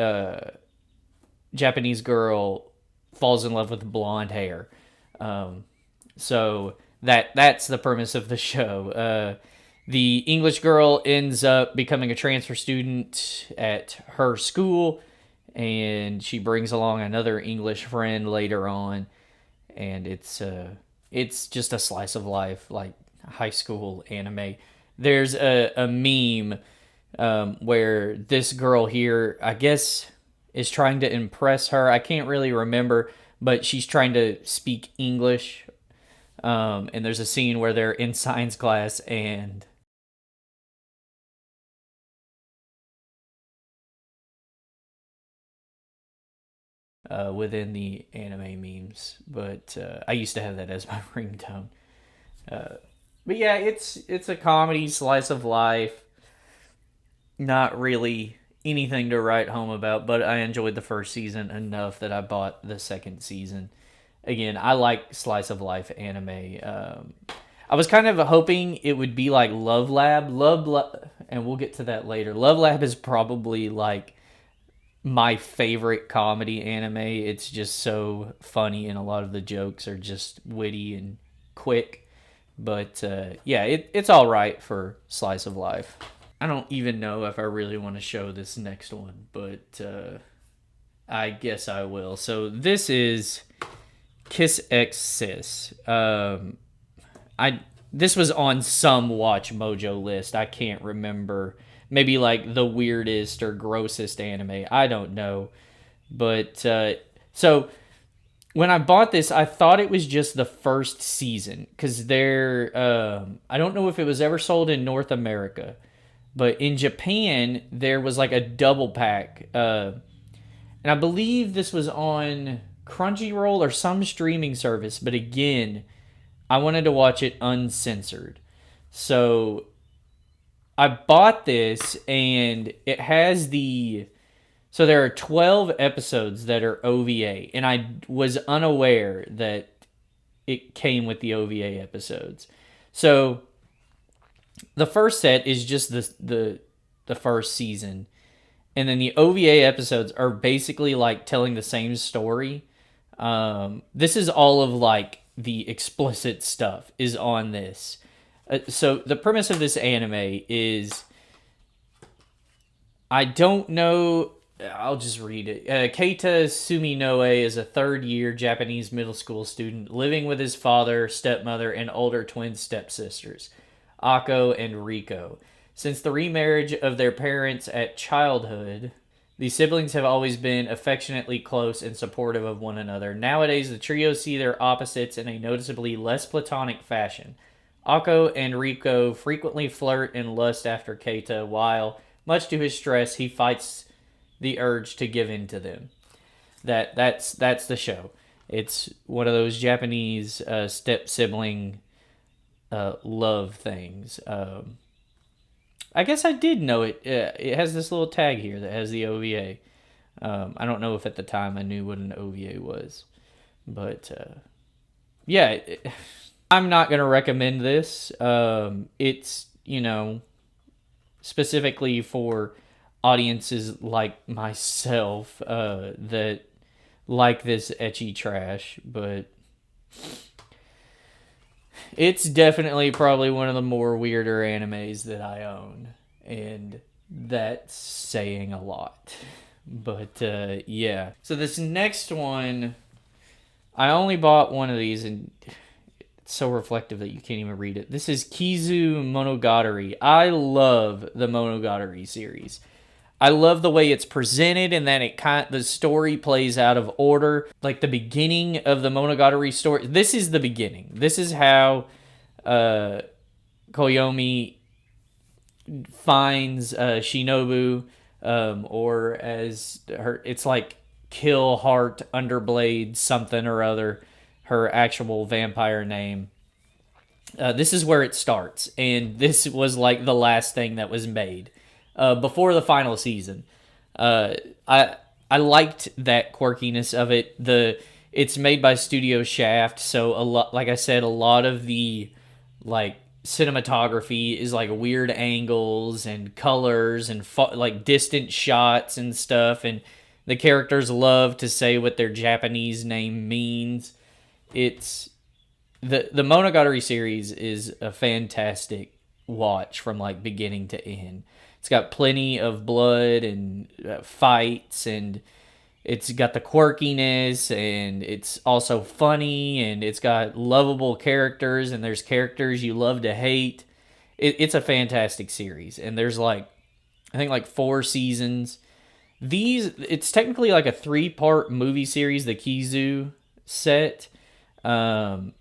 Japanese girl falls in love with blonde hair. Um, so that's the premise of the show. The English girl ends up becoming a transfer student at her school, and she brings along another English friend later on, and it's just a slice of life, like high school anime. There's a meme where this girl here, I guess, is trying to impress her. I can't really remember, but she's trying to speak English. And there's a scene where they're in science class and within the anime memes. But I used to have that as my ringtone. Uh, but yeah, it's a comedy slice of life. Not really anything to write home about, but I enjoyed the first season enough that I bought the second season. Again, I like slice of life anime. I was kind of hoping it would be like Love Lab. And we'll get to that later. Love Lab is probably like my favorite comedy anime. It's just so funny, and a lot of the jokes are just witty and quick. But yeah, it's all right for slice of life. I don't even know if I really want to show this next one, but I guess I will. So this is Kiss X Sis. I This was on some Watch Mojo list. I can't remember. Maybe like the weirdest or grossest anime. I don't know. But so when I bought this, I thought it was just the first season because I don't know if it was ever sold in North America, but in Japan there was like a double pack, and I believe this was on Crunchyroll or some streaming service. But again, I wanted to watch it uncensored, so I bought this, and it has so there are 12 episodes that are OVA, and I was unaware that it came with the OVA episodes. So the first set is just the first season, and then the OVA episodes are basically like telling the same story. This is all of like the explicit stuff is on this. So the premise of this anime is, I don't know. I'll just read it. Keita Suminoe is a third-year Japanese middle school student living with his father, stepmother, and older twin stepsisters, Ako and Riko. Since the remarriage of their parents at childhood, the siblings have always been affectionately close and supportive of one another. Nowadays, the trio see their opposites in a noticeably less platonic fashion. Ako and Riko frequently flirt and lust after Keita, while, much to his stress, he fights the urge to give in to them. That's the show. It's one of those Japanese step sibling love things. I guess I did know it. It has this little tag here that has the OVA. I don't know if at the time I knew what an OVA was, but yeah, I'm not gonna recommend this. It's specifically for audiences like myself that like this ecchi trash, but it's definitely probably one of the more weirder animes that I own, and that's saying a lot. But yeah. So this next one, I only bought one of these, and it's so reflective that you can't even read it. This is Kizu Monogatari. I love the Monogatari series. I love the way it's presented, and that the story plays out of order. Like the beginning of the Monogatari story. This is the beginning. This is how Koyomi finds Shinobu, or as it's like Kill Heart Underblade something or other, her actual vampire name. This is where it starts, and this was like the last thing that was made before the final season. I I liked that quirkiness of it. It's made by Studio Shaft, so a lot, like I said, a lot of the like cinematography is like weird angles and colors and like distant shots and stuff, and the characters love to say what their Japanese name means. It's the Monogatari series is a fantastic watch from like beginning to end. It's got plenty of blood and fights, and it's got the quirkiness, and it's also funny, and it's got lovable characters, and there's characters you love to hate. It's a fantastic series, and there's like I think like 4 seasons. It's technically like a 3-part movie series, the Kizu set. Um,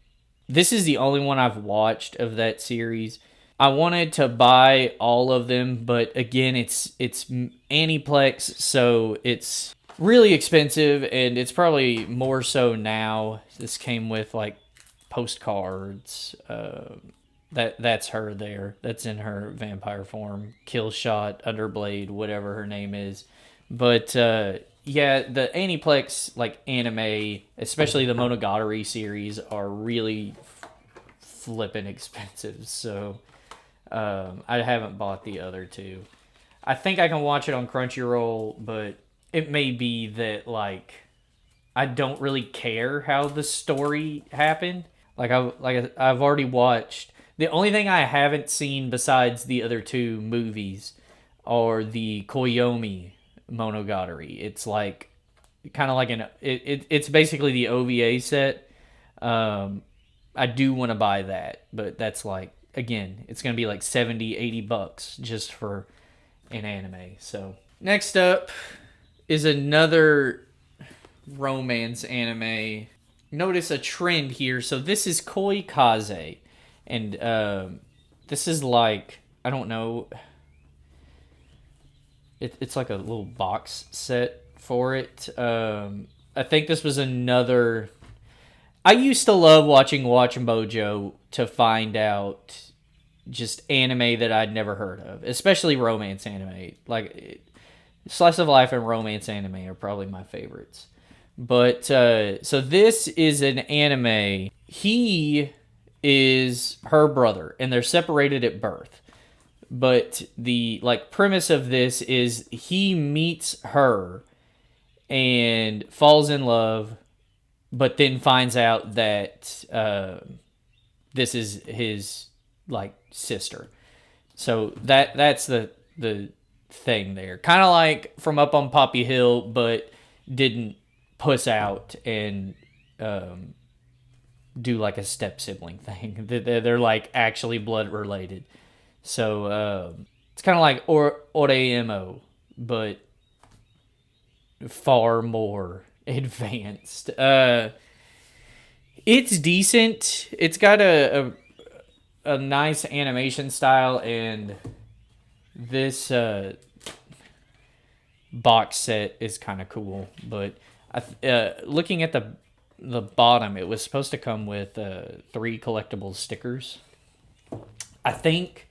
this is the only one I've watched of that series. I wanted to buy all of them, but again, it's Aniplex, so it's really expensive, and it's probably more so now. This came with like postcards. That's her there. That's in her vampire form. Killshot, Underblade, whatever her name is. But yeah, the Aniplex like anime, especially the Monogatari series, are really flippin' expensive. So I haven't bought the other two. I think I can watch it on Crunchyroll, but it may be that like I don't really care how the story happened. I've already watched. The only thing I haven't seen besides the other two movies are the Koyomi Monogatari. It's like kind of like it's basically the OVA set. I do want to buy that, but that's like again, it's going to be like 70, $80 just for an anime. So, next up is another romance anime. Notice a trend here. So this is Koi Kaze, and this is like, I don't know, it's like a little box set for it. I think this was another. I used to love watching Watch Mojo to find out just anime that I'd never heard of, especially romance anime. Like slice of life and romance anime are probably my favorites. But so this is an anime. He is her brother, and they're separated at birth. But the like premise of this is he meets her and falls in love, but then finds out that this is his like sister. So that's the thing there. Kind of like From Up on Poppy Hill, but didn't puss out and do like a step sibling thing. They're like actually blood related. So it's kind of like Oreimo, but far more advanced. It's decent. It's got a nice animation style, and this box set is kind of cool. But looking at the bottom, it was supposed to come with 3 collectible stickers. I think.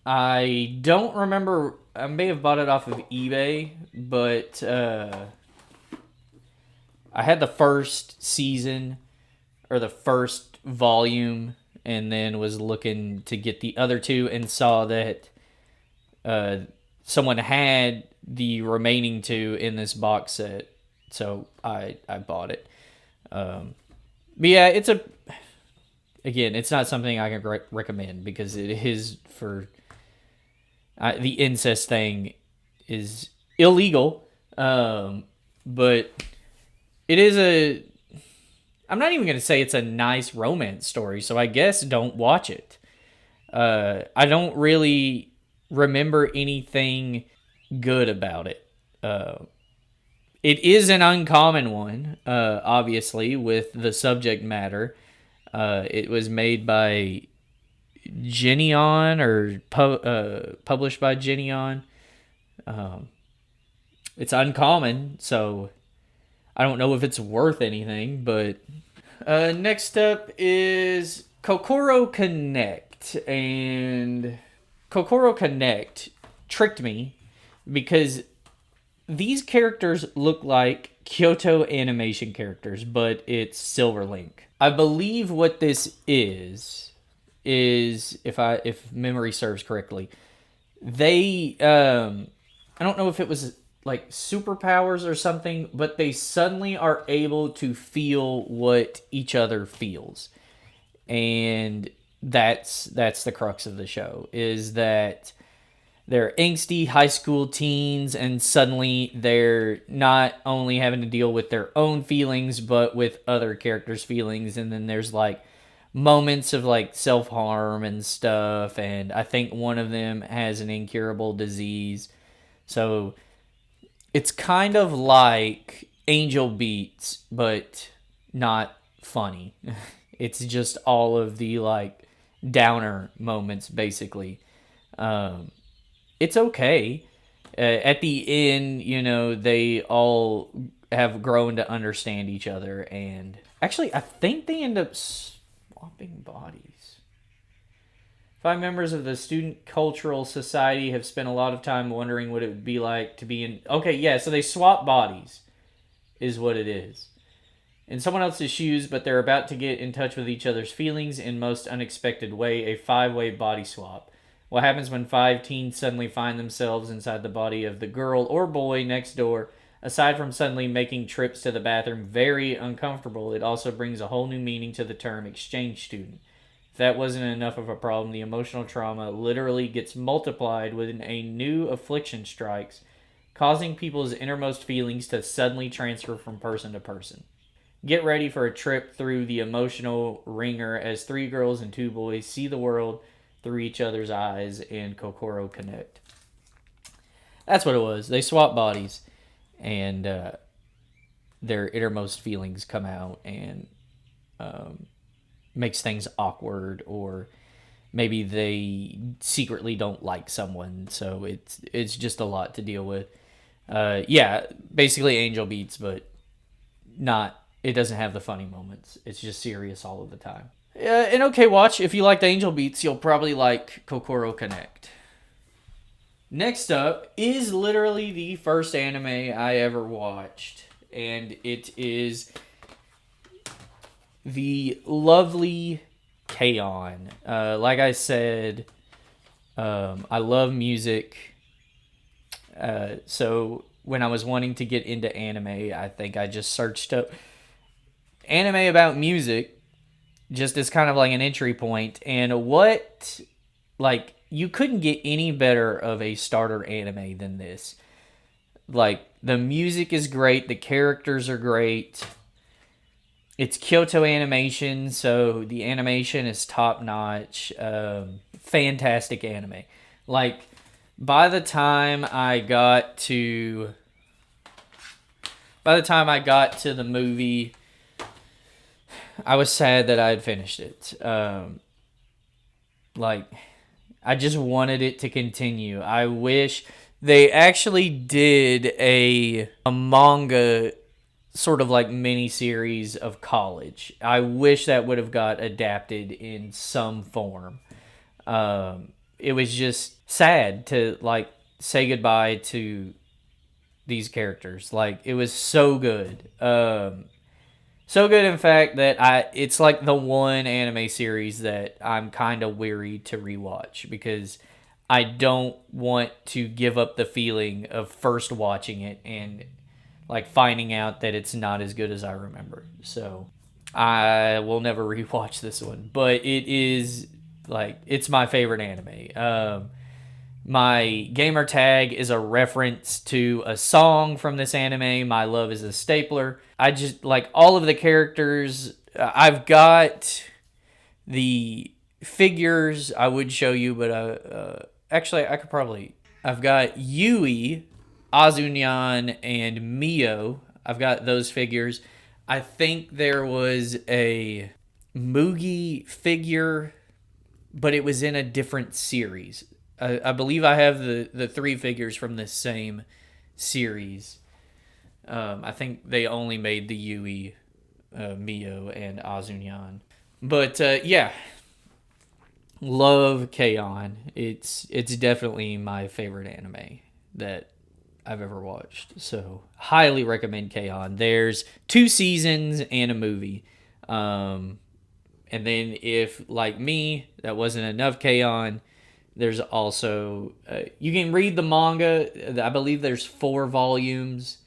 I don't remember. I may have bought it off of eBay, but I had the first season or the first volume, and then was looking to get the other 2 and saw that someone had the remaining 2 in this box set, so I bought it. But yeah, it's not something I can recommend because it is for. The incest thing is illegal, but it is I'm not even going to say it's a nice romance story, so I guess don't watch it. I don't really remember anything good about it. It is an uncommon one, obviously, with the subject matter. It was made by Geneon or published by Geneon. It's uncommon, so I don't know if it's worth anything, but next up is Kokoro Connect, and Kokoro Connect tricked me because these characters look like Kyoto animation characters, but it's Silver Link. I believe what this is if memory serves correctly, they I don't know if it was like superpowers or something, but they suddenly are able to feel what each other feels. And that's the crux of the show, is that they're angsty high school teens, and suddenly they're not only having to deal with their own feelings but with other characters' feelings. And then there's like moments of like self-harm and stuff, and I think one of them has an incurable disease. So it's kind of like Angel Beats, but not funny. It's just all of the like downer moments, basically. Um, it's okay. At the end, they all have grown to understand each other, and actually, I think they end up swapping bodies. Five members of the Student Cultural Society have spent a lot of time wondering what it would be like to be in. Okay, yeah, so they swap bodies, is what it is. In someone else's shoes, but they're about to get in touch with each other's feelings in most unexpected way, a five-way body swap. What happens when five teens suddenly find themselves inside the body of the girl or boy next door? Aside from suddenly making trips to the bathroom very uncomfortable, it also brings a whole new meaning to the term exchange student. If that wasn't enough of a problem, the emotional trauma literally gets multiplied when a new affliction strikes, causing people's innermost feelings to suddenly transfer from person to person. Get ready for a trip through the emotional ringer as three girls and two boys see the world through each other's eyes and Kokoro connect. That's what it was. They swap bodies, and their innermost feelings come out, and makes things awkward, or maybe they secretly don't like someone, so it's just a lot to deal with. Yeah, basically Angel Beats, but not. It doesn't have the funny moments. It's just serious all of the time. An okay watch. If you liked Angel Beats, you'll probably like Kokoro Connect. Next up is literally the first anime I ever watched, and it is the lovely K-On! Like I said, I love music. So when I was wanting to get into anime, I think I just searched up anime about music, just as kind of like an entry point. And you couldn't get any better of a starter anime than this. Like, the music is great, the characters are great. It's Kyoto animation, so the animation is top notch. Fantastic anime. Like, by the time I got to the movie, I was sad that I had finished it. I just wanted it to continue. I wish they actually did a manga sort of like mini series of college. I wish that would have got adapted in some form. It was just sad to like say goodbye to these characters. Like, it was so good. So good, in fact, that it's like the one anime series that I'm kind of weary to rewatch, because I don't want to give up the feeling of first watching it and like finding out that it's not as good as I remember. So I will never rewatch this one, but it is like, it's my favorite anime. My gamer tag is a reference to a song from this anime, My Love is a Stapler. I just like all of the characters. I've got the figures I would show you, but actually I could probably. I've got Yui, Azunyan, and Mio. I've got those figures. I think there was a Mugi figure, but it was in a different series. I believe I have the three figures from this same series. I think they only made the Yui, Mio, and Azunyan. But yeah, love K-On! It's definitely my favorite anime that I've ever watched. So highly recommend K-On! There's 2 seasons and a movie. And then if, like me, that wasn't enough K-On!, there's also you can read the manga. I believe there's 4 volumes,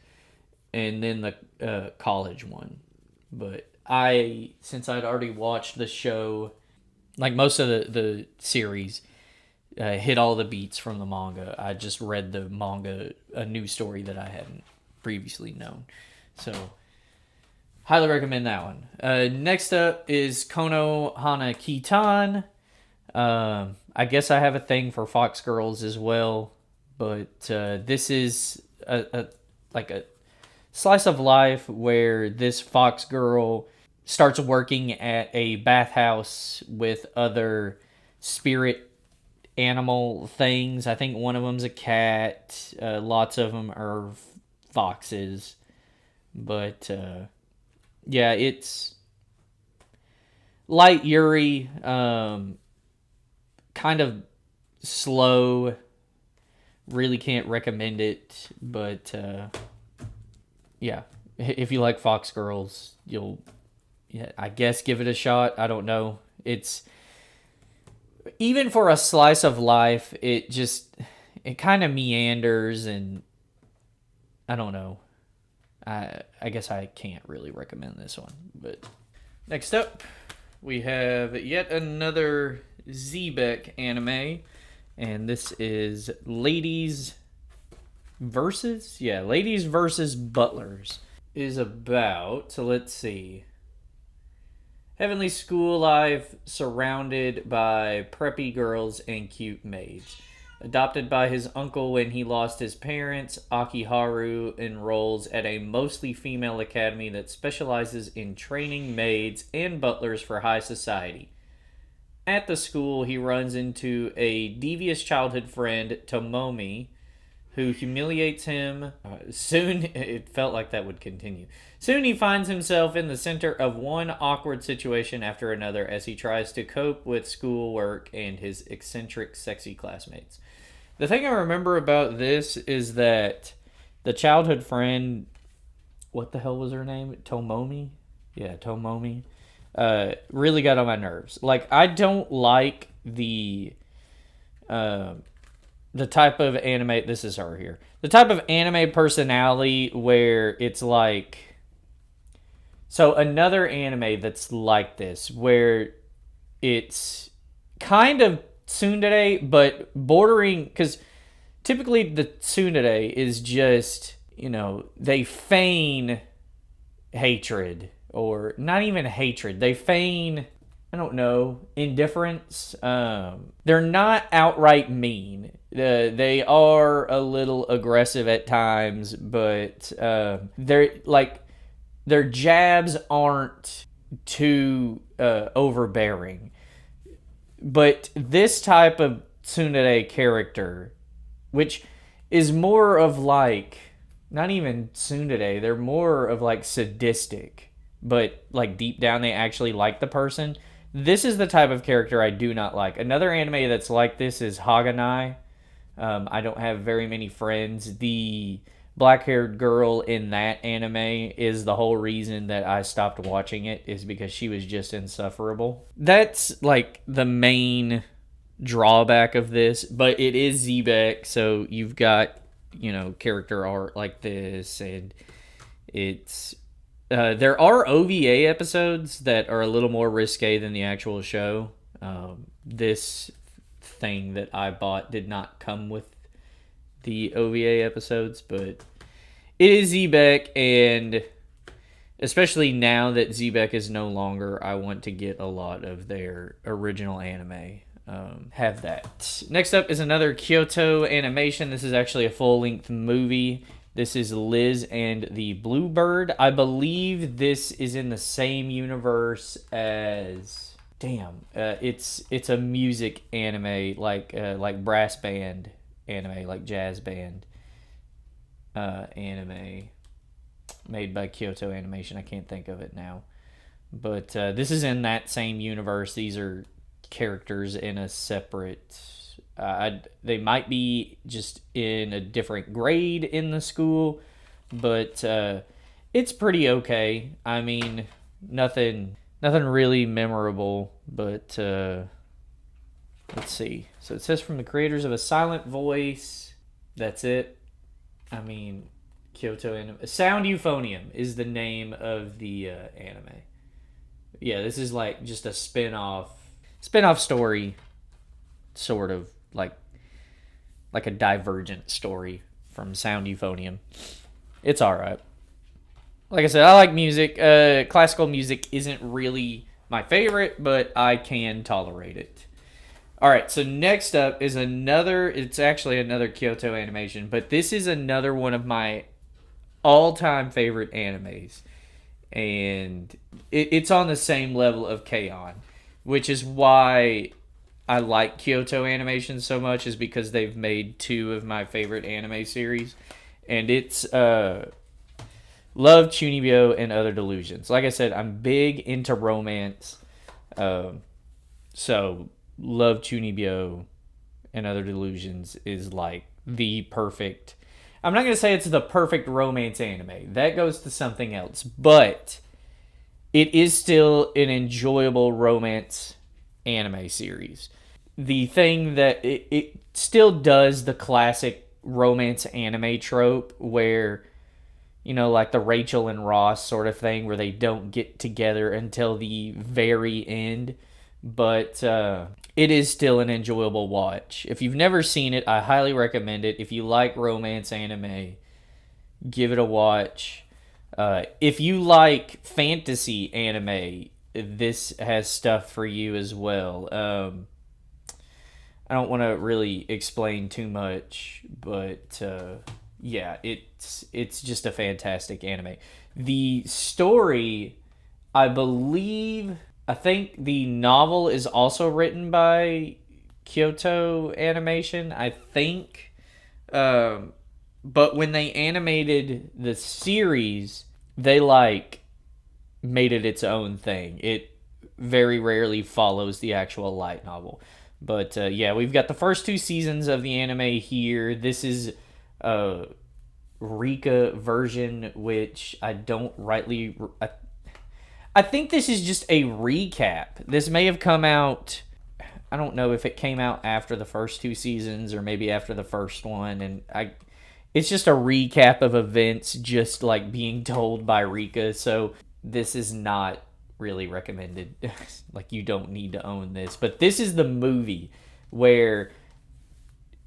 and then the college one. But since I'd already watched the show, like most of the series, hit all the beats from the manga. I just read the manga, a new story that I hadn't previously known. So highly recommend that one. Next up is Kono Hana Kitan. I guess I have a thing for Fox Girls as well, but this is a slice of life where this Fox girl starts working at a bathhouse with other spirit animal things. I think one of them's a cat. Lots of them are foxes, but yeah, it's light Yuri. Kind of slow. Really can't recommend it, but yeah, if you like Fox Girls, you'll, yeah, I guess, give it a shot. I don't know. It's, even for a slice of life, it kind of meanders, and I don't know. I guess I can't really recommend this one. But next up, we have yet another Zebek anime, and this is Ladies versus Butlers. Is about, so let's see, heavenly school life surrounded by preppy girls and cute maids. Adopted by his uncle when he lost his parents, Akiharu enrolls at a mostly female academy that specializes in training maids and butlers for high society. At the school, he runs into a devious childhood friend, Tomomi, who humiliates him. Soon, it felt like that would continue. Soon he finds himself in the center of one awkward situation after another as he tries to cope with schoolwork and his eccentric, sexy classmates. The thing I remember about this is that the childhood friend, what the hell was her name? Tomomi? Yeah, Tomomi. Really got on my nerves. Like, I don't like the type of anime, this is her here, the type of anime personality where it's like, so another anime that's like this, where it's kind of tsundere, but bordering, because typically the tsundere is just, they feign hatred, or not even hatred, they feign, I don't know, indifference. They're not outright mean. They are a little aggressive at times, but their jabs aren't too overbearing. But this type of tsundere character, which is more of like, not even tsundere, they're more of like sadistic, but like deep down they actually like the person. This is the type of character I do not like. Another anime that's like this is Haganai. I don't have very many friends. The black-haired girl in that anime is the whole reason that I stopped watching it, is because she was just insufferable. That's like the main drawback of this, but it is Zebek, so you've got, character art like this, and it's there are OVA episodes that are a little more risque than the actual show. This thing that I bought did not come with the OVA episodes, but it is Zebek, and especially now that Zebek is no longer, I want to get a lot of their original anime. Have that. Next up is another Kyoto animation. This is actually a full-length movie. This is Liz and the Bluebird. I believe this is in the same universe as... it's a music anime, like brass band anime, like jazz band anime made by Kyoto Animation. I can't think of it now. But this is in that same universe. These are characters in a separate... They might be just in a different grade in the school, but it's pretty okay. I mean, nothing really memorable, but let's see. So it says from the creators of A Silent Voice. That's it. I mean, Kyoto Anime. Sound Euphonium is the name of the anime. Yeah, this is like just a spin-off story, sort of like a divergent story from Sound Euphonium. It's all right. Like I said, I like music. Classical music isn't really my favorite, but I can tolerate it. All right, so next up is it's actually another Kyoto animation, but this is another one of my all-time favorite animes. And it's on the same level of K-On!, which is why I like Kyoto Animation so much, is because they've made two of my favorite anime series. And it's Love, Chunibyo, and Other Delusions. Like I said, I'm big into romance. So Love, Chunibyo, and Other Delusions is like the perfect... I'm not going to say it's the perfect romance anime. That goes to something else. But it is still an enjoyable romance anime series. The thing that it still does the classic romance anime trope where, you know, like the Rachel and Ross sort of thing where they don't get together until the very end. But it is still an enjoyable watch. If you've never seen it, I highly recommend it. If you like romance anime, give it a watch. If you like fantasy anime, this has stuff for you as well. I don't want to really explain too much, but yeah, it's just a fantastic anime. The story, I think the novel is also written by Kyoto Animation, I think. But when they animated the series, they made it its own thing. It very rarely follows the actual light novel. But yeah, we've got the first two seasons of the anime here. This is a Rika version, which I don't rightly... I think this is just a recap. This may have come out... I don't know if it came out after the first two seasons or maybe after the first one. And it's just a recap of events just like being told by Rika. So this is not really recommended. Like, you don't need to own this. But this is the movie where,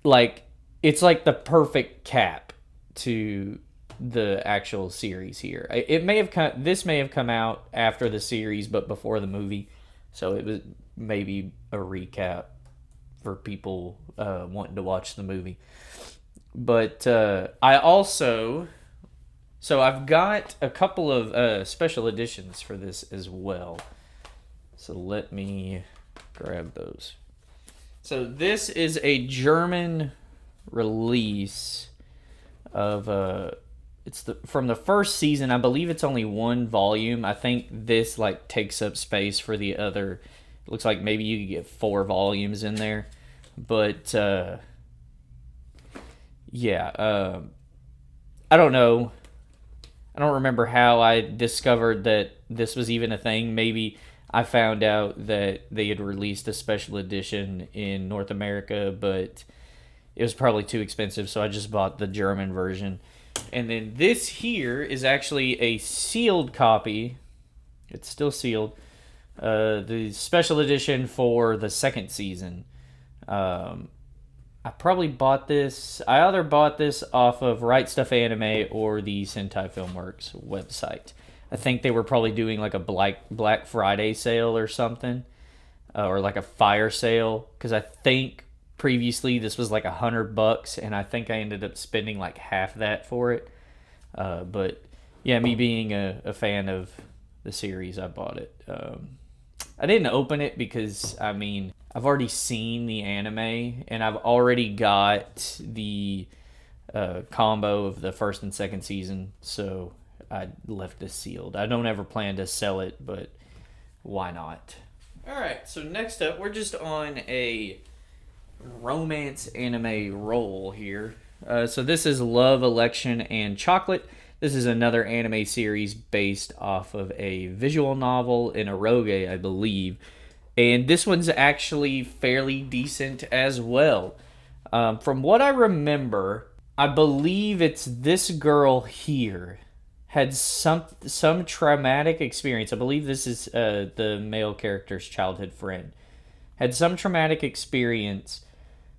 like, it's like the perfect cap to the actual series here. This may have come out after the series but before the movie, so it was maybe a recap for people wanting to watch the movie. But I've got a couple of special editions for this as well, so let me grab those. So this is a German release of it's from the first season. I believe it's only one volume. I think this like takes up space for the other. It looks like maybe you could get 4 volumes in there. But yeah, I don't know. I don't remember how I discovered that this was even a thing. Maybe I found out that they had released a special edition in North America, but it was probably too expensive, so I just bought the German version. And then this here is actually a sealed copy. It's still sealed. The special edition for the second season. I probably bought this. I either bought this off of Right Stuff Anime or the Sentai Filmworks website. I think they were probably doing like a Black Friday sale or something, or like a fire sale. Because I think previously this was like $100, and I think I ended up spending like half that for it. But yeah, me being a fan of the series, I bought it. I didn't open it because, I mean, I've already seen the anime, and I've already got the combo of the first and second season, so I left this sealed. I don't ever plan to sell it, but why not? Alright, so next up, we're just on a romance anime roll here. So this is Love, Election, and Chocolate. This is another anime series based off of a visual novel in eroge, I believe. And this one's actually fairly decent as well. From what I remember, I believe it's this girl here had some traumatic experience. I believe this is the male character's childhood friend. Had some traumatic experience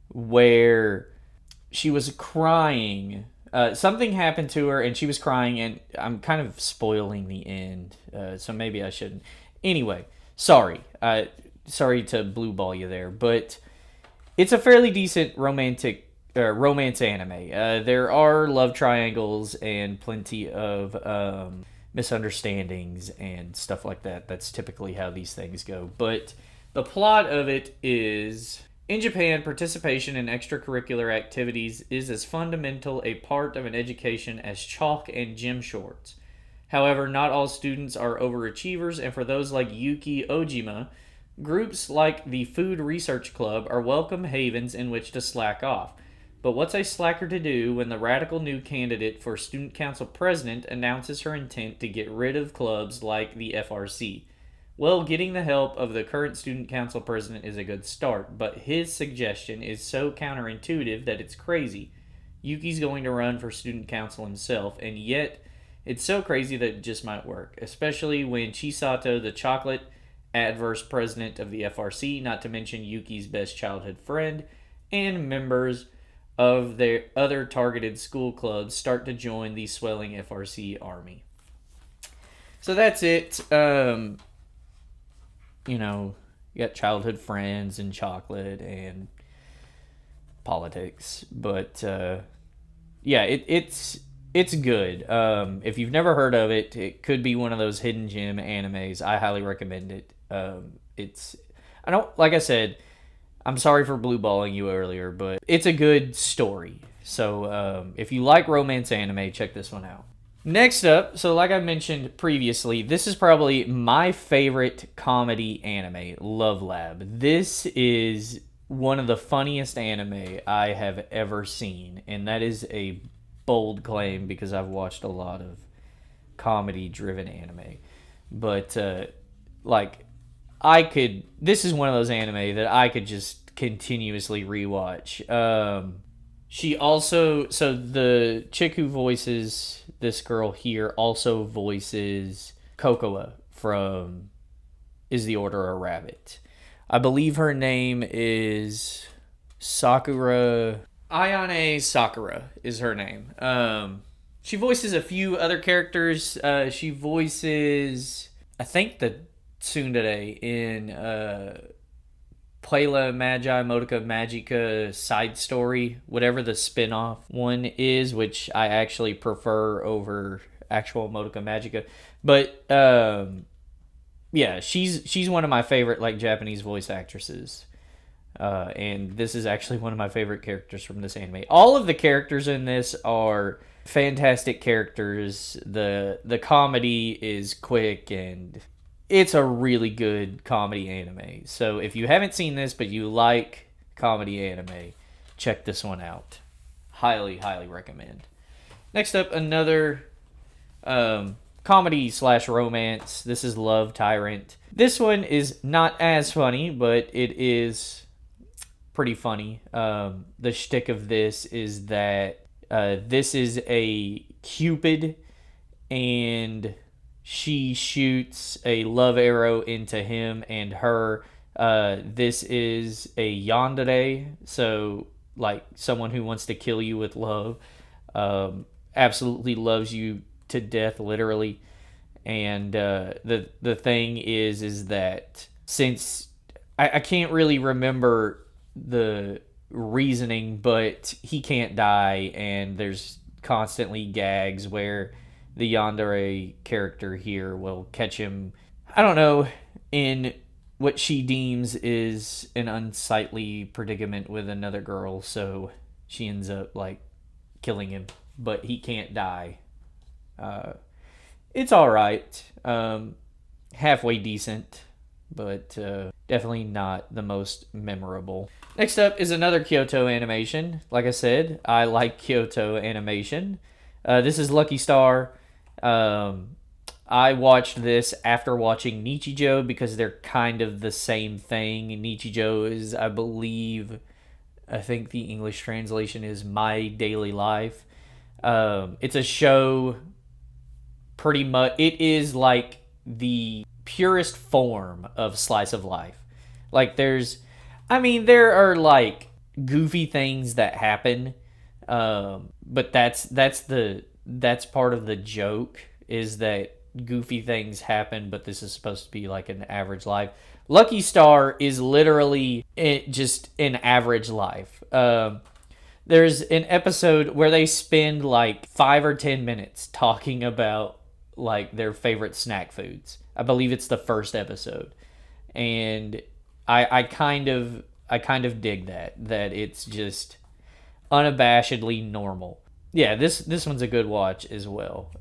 where she was crying. Something happened to her and she was crying, and I'm kind of spoiling the end, so maybe I shouldn't. Anyway, sorry. Sorry to blue ball you there, but it's a fairly decent romance anime. There are love triangles and plenty of misunderstandings and stuff like that. That's typically how these things go. But the plot of it is, in Japan, participation in extracurricular activities is as fundamental a part of an education as chalk and gym shorts. However, not all students are overachievers, and for those like Yuki Ojima, groups like the Food Research Club are welcome havens in which to slack off. But what's a slacker to do when the radical new candidate for Student Council President announces her intent to get rid of clubs like the FRC? Well, getting the help of the current Student Council President is a good start, but his suggestion is so counterintuitive that it's crazy. Yuki's going to run for Student Council himself, and yet it's so crazy that it just might work, especially when Chisato, the chocolate adverse president of the FRC, not to mention Yuki's best childhood friend, and members of their other targeted school clubs start to join the swelling FRC army. So that's it. You got childhood friends and chocolate and politics, but yeah, it's good. If you've never heard of it, it could be one of those hidden gem animes. I highly recommend it. I don't, like I said, I'm sorry for blue balling you earlier, but it's a good story. So if you like romance anime, check this one out. Next up, so like I mentioned previously, this is probably my favorite comedy anime, Love Lab. This is one of the funniest anime I have ever seen, and that is a bold claim because I've watched a lot of comedy-driven anime. But, this is one of those anime that I could just continuously rewatch. The chick who voices this girl here also voices Kokoa from Is the Order a Rabbit. I believe her name is Sakura. Ayane Sakura is her name. She voices a few other characters. She voices, I think, the tsundere in Puella Magi Modica Magica side story, whatever the spin-off one is, which I actually prefer over actual Modica Magica. But yeah, she's one of my favorite Japanese voice actresses. And this is actually one of my favorite characters from this anime. All of the characters in this are fantastic characters. The comedy is quick, and it's a really good comedy anime. So if you haven't seen this but you like comedy anime, check this one out. Highly, highly recommend. Next up, another comedy / romance. This is Love Tyrant. This one is not as funny, but it is pretty funny. The shtick of this is that this is a Cupid, and she shoots a love arrow into him and her. This is a yandere, so someone who wants to kill you with love. Absolutely loves you to death, literally. And the thing is that since I can't really remember the reasoning, but he can't die, and there's constantly gags where the yandere character here will catch him, I don't know, in what she deems is an unsightly predicament with another girl, so she ends up killing him, but he can't die. It's all right, halfway decent, but Definitely not the most memorable. Next up is another Kyoto animation. Like I said, I like Kyoto animation. This is Lucky Star. Um, I watched this after watching Nichijou because they're kind of the same thing. Nichijou is, I think the English translation is My Daily Life. It's a show, pretty much. It is like the purest form of slice of life. Like there are like goofy things that happen, but that's part of the joke, is that goofy things happen, but this is supposed to be like an average life. Lucky Star is literally just an average life. There's an episode where they spend like 5 or 10 minutes talking about like their favorite snack foods. I believe it's the first episode, and I kind of dig that it's just unabashedly normal. Yeah, this one's a good watch as well.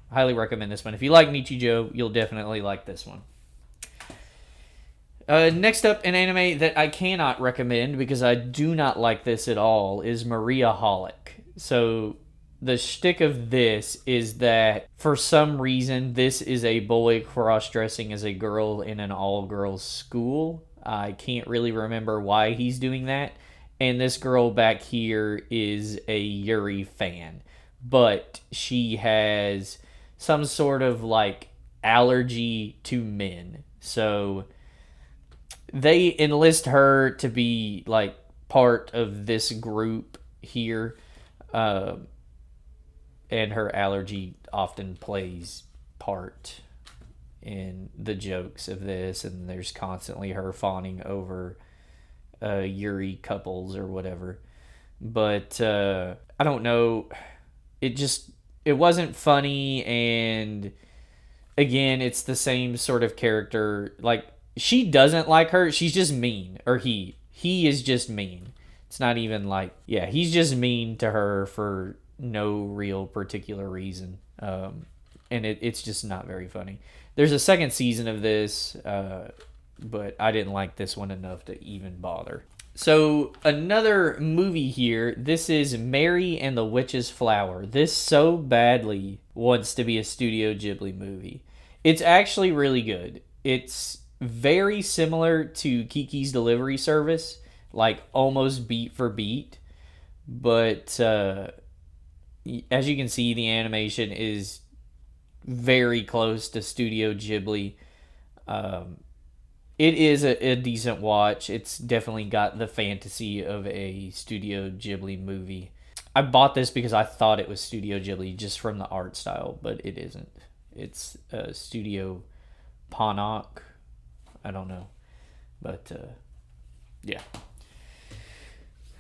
Highly recommend this one. If you like Nichijou, you'll definitely like this one. Next up, an anime that I cannot recommend because I do not like this at all is Maria Holic. So the shtick of this is that for some reason this is a boy cross-dressing as a girl in an all-girls school. I can't really remember why he's doing that. And this girl back here is a Yuri fan, but she has some sort of like allergy to men. So they enlist her to be like part of this group here, and her allergy often plays part in the jokes of this, and there's constantly her fawning over Yuri couples or whatever. But I don't know, it wasn't funny, and again, it's the same sort of character. Like, she doesn't like her, she's just mean. Or he is just mean. It's not even like, yeah, he's just mean to her for no real particular reason. And it's just not very funny. There's a second season of this, but I didn't like this one enough to even bother. So another movie here. This is Mary and the Witch's Flower. This so badly wants to be a Studio Ghibli movie. It's actually really good. It's very similar to Kiki's Delivery Service, like almost beat for beat. But as you can see, the animation is very close to Studio Ghibli. It is a decent watch. It's definitely got the fantasy of a Studio Ghibli movie. I bought this because I thought it was Studio Ghibli just from the art style, but it isn't. It's Studio Ponok. I don't know. But, yeah.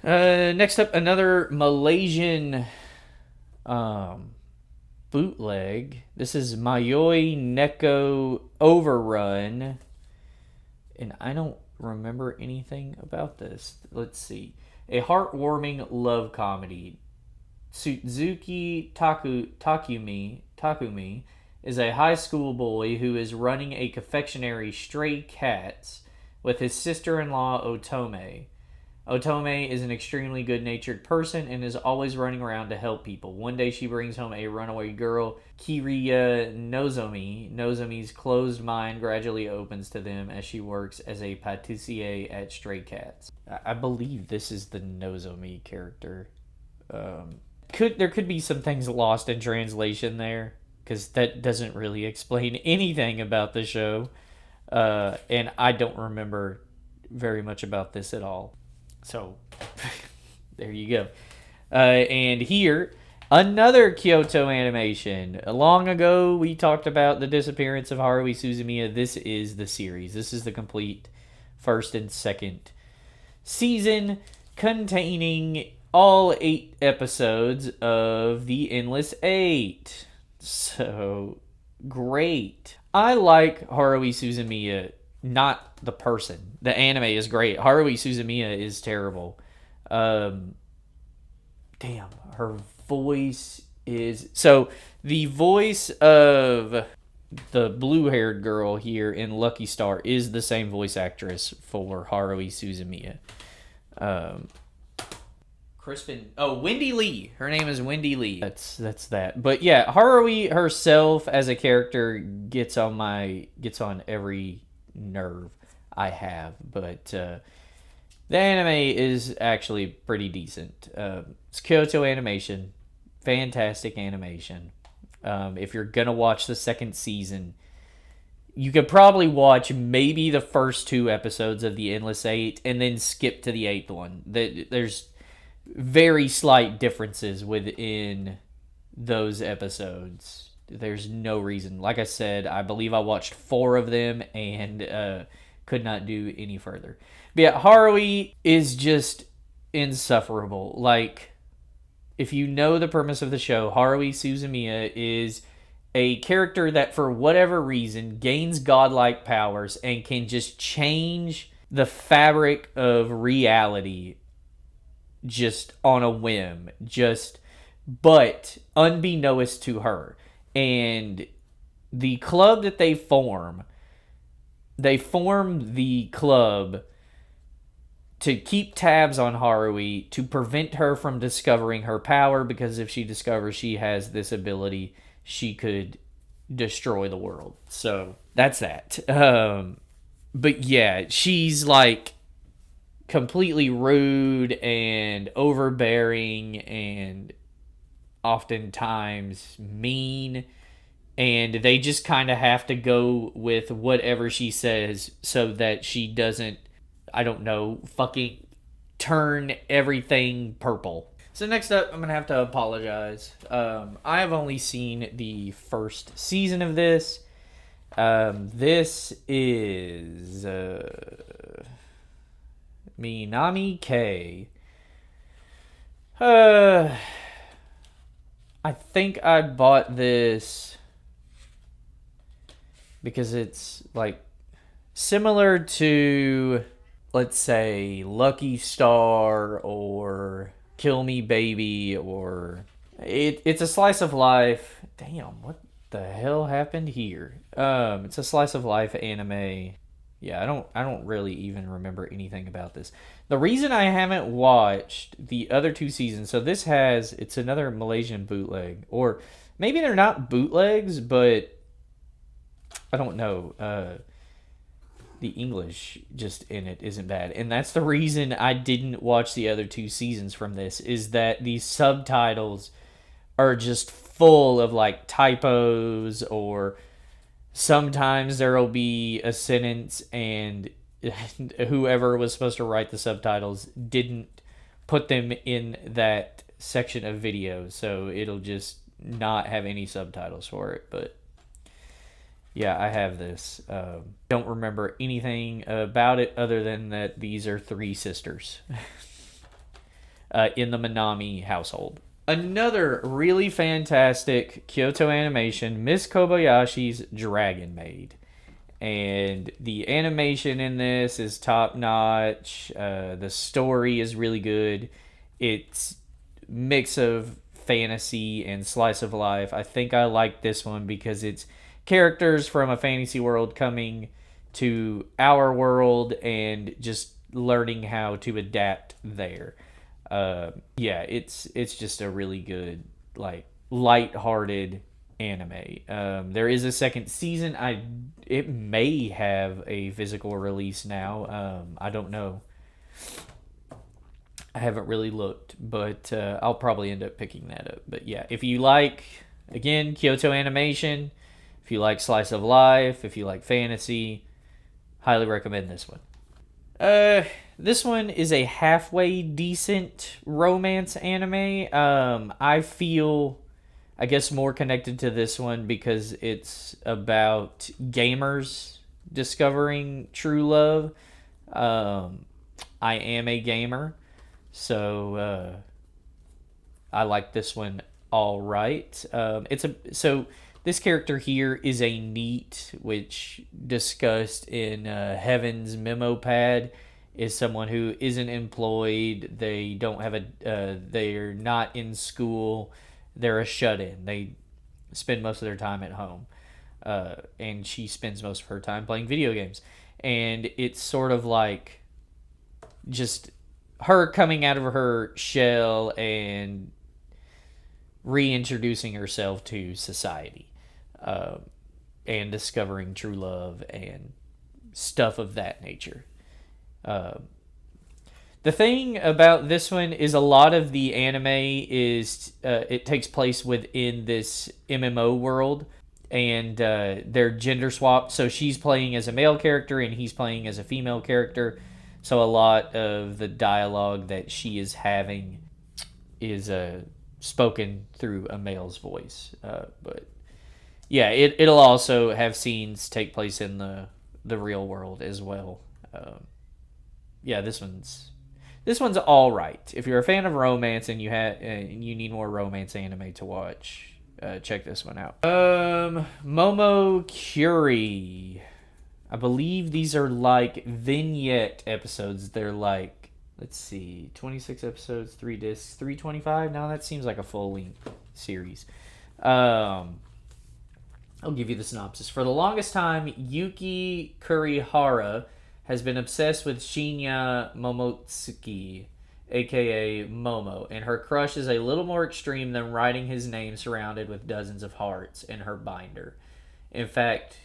Next up, another Malaysian bootleg. This is Mayoi Neko Overrun. And I don't remember anything about this. Let's see. A heartwarming love comedy. Suzuki Takumi is a high school boy who is running a confectionery Stray Cats with his sister-in-law Otome. Otome is an extremely good-natured person and is always running around to help people. One day she brings home a runaway girl, Kiriya Nozomi. Nozomi's closed mind gradually opens to them as she works as a pâtissier at Stray Cats. I believe this is the Nozomi character. There could be some things lost in translation there, because that doesn't really explain anything about the show. And I don't remember very much about this at all. So, there you go. And here, another Kyoto animation. Long ago, we talked about the disappearance of Haruhi Suzumiya. This is the series. This is the complete first and second season, containing all 8 episodes of the Endless 8. So, great. I like Haruhi Suzumiya. Not the person. The anime is great. Haruhi Suzumiya is terrible. Damn, her voice is... So, the voice of the blue-haired girl here in Lucky Star is the same voice actress for Haruhi Suzumiya. Um, Crispin. Oh, Wendy Lee. Her name is Wendy Lee. That's that. But yeah, Haruhi herself as a character gets on every nerve I have. But the anime is actually pretty decent. It's Kyoto Animation, fantastic animation. If you're gonna watch the second season, you could probably watch maybe the first 2 episodes of the Endless Eight and then skip to the eighth one. There's very slight differences within those episodes. There's no reason. Like I said, I believe I watched 4 of them and could not do any further. But yeah, Haruhi is just insufferable. Like, if you know the premise of the show, Haruhi Suzumiya is a character that, for whatever reason, gains godlike powers and can just change the fabric of reality just on a whim. But unbeknownst to her. And the club that they form the club to keep tabs on Haruhi, to prevent her from discovering her power, because if she discovers she has this ability, she could destroy the world. So that's that. But yeah, she's like completely rude and overbearing and oftentimes mean, and they just kind of have to go with whatever she says so that she doesn't, I don't know, fucking turn everything purple. So next up, I'm going to have to apologize. I have only seen the first season of this. This is Minami K. I think I bought this because it's like similar to, let's say, Lucky Star or Kill Me Baby, or it's a slice of life. Damn, what the hell happened here? It's a slice of life anime. Yeah, I don't really even remember anything about this. The reason I haven't watched the other 2 seasons, so it's another Malaysian bootleg, or maybe they're not bootlegs, but I don't know. The English just in it isn't bad, and that's the reason I didn't watch the other 2 seasons from this, is that these subtitles are just full of like typos, or sometimes there'll be a sentence and whoever was supposed to write the subtitles didn't put them in that section of video, so it'll just not have any subtitles for it. But yeah, I have this. Don't remember anything about it other than that these are 3 sisters in the Minami household. Another really fantastic Kyoto animation, Miss Kobayashi's Dragon Maid. And the animation in this is top notch. The story is really good. It's mix of fantasy and slice of life. I think I like this one because it's characters from a fantasy world coming to our world and just learning how to adapt there. Yeah, it's just a really good, like, light-hearted anime. There is a second season. It may have a physical release now. I don't know. I haven't really looked, but I'll probably end up picking that up. But yeah, if you like, again, Kyoto Animation, if you like slice of life, if you like fantasy, highly recommend this one. This one is a halfway decent romance anime. I feel, I guess, more connected to this one because it's about gamers discovering true love. I am a gamer, so I like this one all right. So this character here is a NEET, which discussed in Heaven's memo pad, is someone who isn't employed. They don't have they're not in school. They're a shut-in. They spend most of their time at home. and she spends most of her time playing video games. And it's sort of like just her coming out of her shell and reintroducing herself to society, uh, and discovering true love and stuff of that nature. Uh, the thing about this one is a lot of the anime is it takes place within this MMO world, and they're gender swapped. So she's playing as a male character and he's playing as a female character. So a lot of the dialogue that she is having is spoken through a male's voice. But yeah, it'll also have scenes take place in the real world as well. Yeah, this one's all right. If you're a fan of romance and you need more romance anime to watch, check this one out. Momo Curie. I believe these are like vignette episodes. They're like, let's see, 26 episodes, 3 discs, 325. Now that seems like a full length series. I'll give you the synopsis. For the longest time, Yuki Kurihara has been obsessed with Shinya Momotsuki, aka Momo, and her crush is a little more extreme than writing his name surrounded with dozens of hearts in her binder. In fact,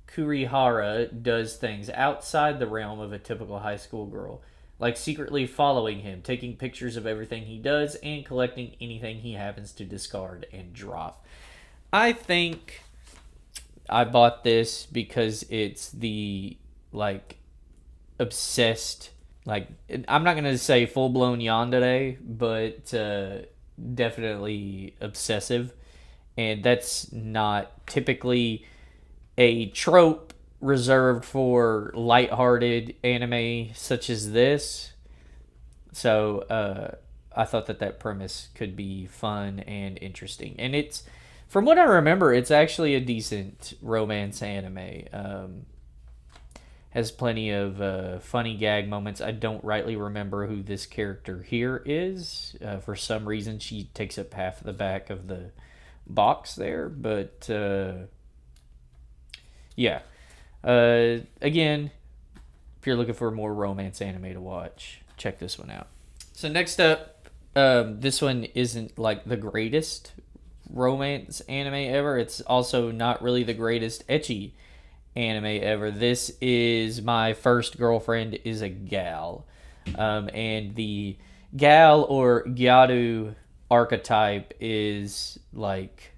Kurihara does things outside the realm of a typical high school girl, like secretly following him, taking pictures of everything he does, and collecting anything he happens to discard and drop. I think I bought this because it's the, like, obsessed, like, I'm not going to say full-blown yandere, but definitely obsessive. And that's not typically a trope reserved for lighthearted anime such as this. So I thought that premise could be fun and interesting. And it's, from what I remember, it's actually a decent romance anime. Has plenty of funny gag moments. I don't rightly remember who this character here is. For some reason, she takes up half the back of the box there. But yeah. Again, if you're looking for more romance anime to watch, check this one out. So next up, this one isn't like the greatest romance anime ever. It's also not really the greatest ecchi anime ever. This is My First Girlfriend is a Gal. And the gal or gyaru archetype is like,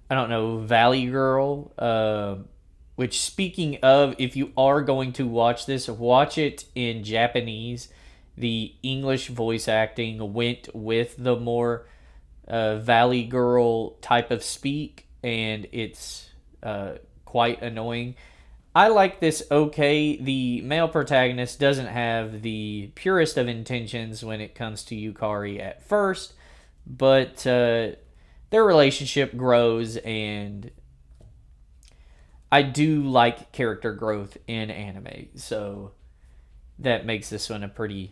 I don't know, Valley Girl. Which, speaking of, if you are going to watch this, watch it in Japanese. The English voice acting went with the more Valley Girl type of speak, and it's quite annoying. I like this okay. The male protagonist doesn't have the purest of intentions when it comes to Yukari at first, but their relationship grows, and I do like character growth in anime, so that makes this one a pretty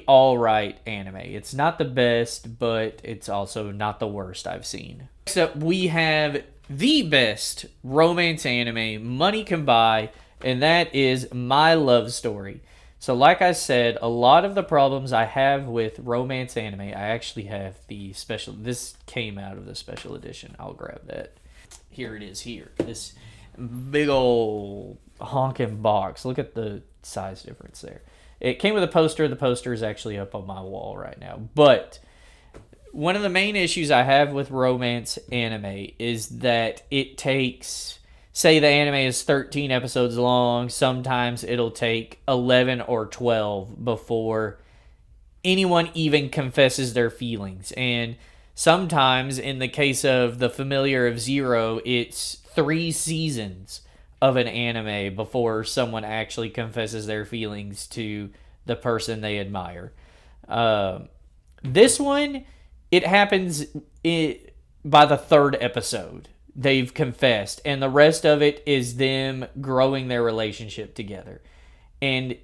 all-right anime. It's not the best, but it's also not the worst I've seen. Next up, we have the best romance anime money can buy, and that is My Love Story. So like I said, a lot of the problems I have with romance anime, I actually have the special, this came out of the special edition. I'll grab that. Here it is here. This big old honking box. Look at the size difference there. It came with a poster. The poster is actually up on my wall right now. But one of the main issues I have with romance anime is that it takes, say the anime is 13 episodes long, sometimes it'll take 11 or 12 before anyone even confesses their feelings. And sometimes, in the case of The Familiar of Zero, it's 3 seasons of an anime before someone actually confesses their feelings to the person they admire. This one, it happens by the 3rd episode. They've confessed, and the rest of it is them growing their relationship together. And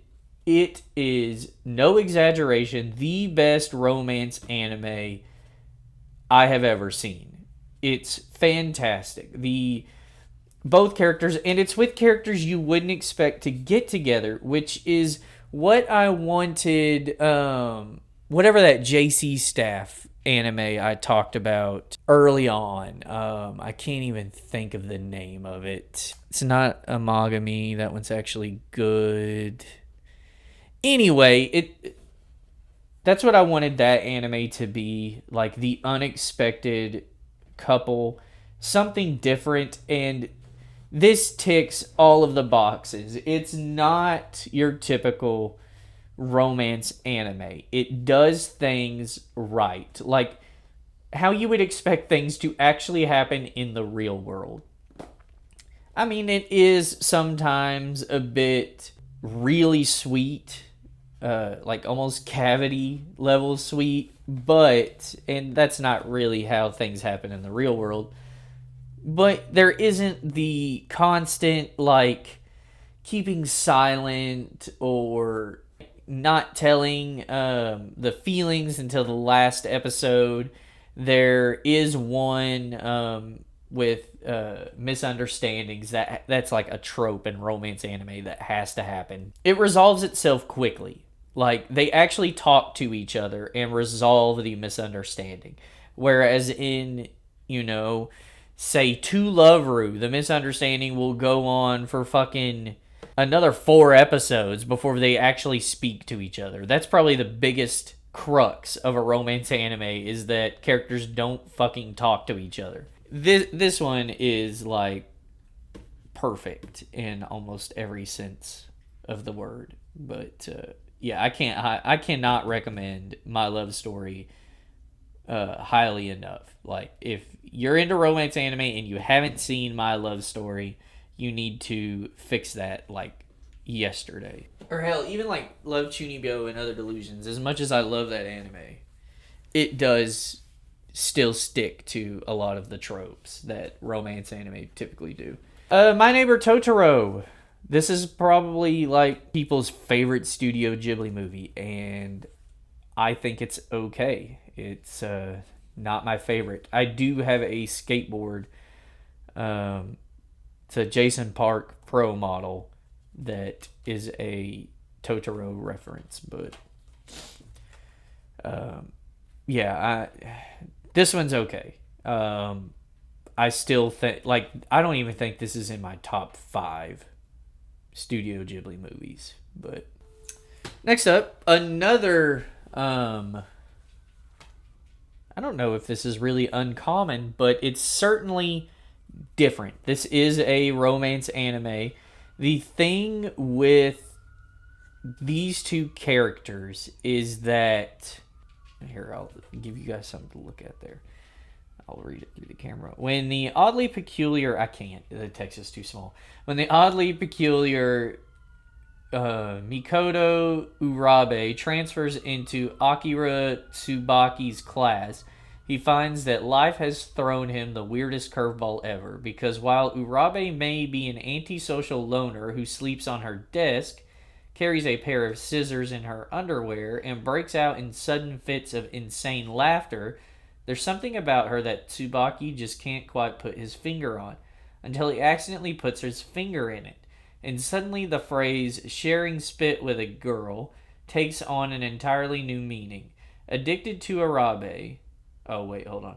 it is, no exaggeration, the best romance anime I have ever seen. It's fantastic. The both characters, and it's with characters you wouldn't expect to get together, which is what I wanted. Whatever that JC Staff anime I talked about early on. I can't even think of the name of it. It's not Amagami. That one's actually good. Anyway, that's what I wanted that anime to be, like the unexpected couple, something different, and this ticks all of the boxes. It's not your typical romance anime. It does things right, like how you would expect things to actually happen in the real world. I mean, it is sometimes a bit really sweet, like almost cavity level sweet, and that's not really how things happen in the real world. But there isn't the constant, like, keeping silent or not telling the feelings until the last episode. There is one with misunderstandings that's like a trope in romance anime that has to happen. It resolves itself quickly. Like, they actually talk to each other and resolve the misunderstanding. Whereas in, say, To Love Ru, the misunderstanding will go on for fucking another 4 episodes before they actually speak to each other. That's probably the biggest crux of a romance anime, is that characters don't fucking talk to each other. This one is like perfect in almost every sense of the word. But yeah, I cannot recommend My Love Story highly enough. Like, if you're into romance anime and you haven't seen My Love Story, you need to fix that like yesterday. Or hell, even like Love Chunibyo and Other Delusions. As much as I love that anime, it does still stick to a lot of the tropes that romance anime typically do. My Neighbor Totoro. This is probably like people's favorite Studio Ghibli movie, and I think it's okay. It's not my favorite. I do have a skateboard. It's a Jason Park Pro model that is a Totoro reference, but yeah, this one's okay. I still think, like, I don't even think this is in my top 5 Studio Ghibli movies. But next up, another I don't know if this is really uncommon, but it's certainly different. This is a romance anime. The thing with these two characters is that, here, I'll give you guys something to look at there. I'll read it through the camera. When the oddly peculiar... I can't. The text is too small. When the oddly peculiar Mikoto Urabe transfers into Akira Tsubaki's class, he finds that life has thrown him the weirdest curveball ever. Because while Urabe may be an antisocial loner who sleeps on her desk, carries a pair of scissors in her underwear, and breaks out in sudden fits of insane laughter, there's something about her that Tsubaki just can't quite put his finger on, until he accidentally puts his finger in it. And suddenly the phrase, sharing spit with a girl, takes on an entirely new meaning. Addicted to Arabe... Oh, wait, hold on.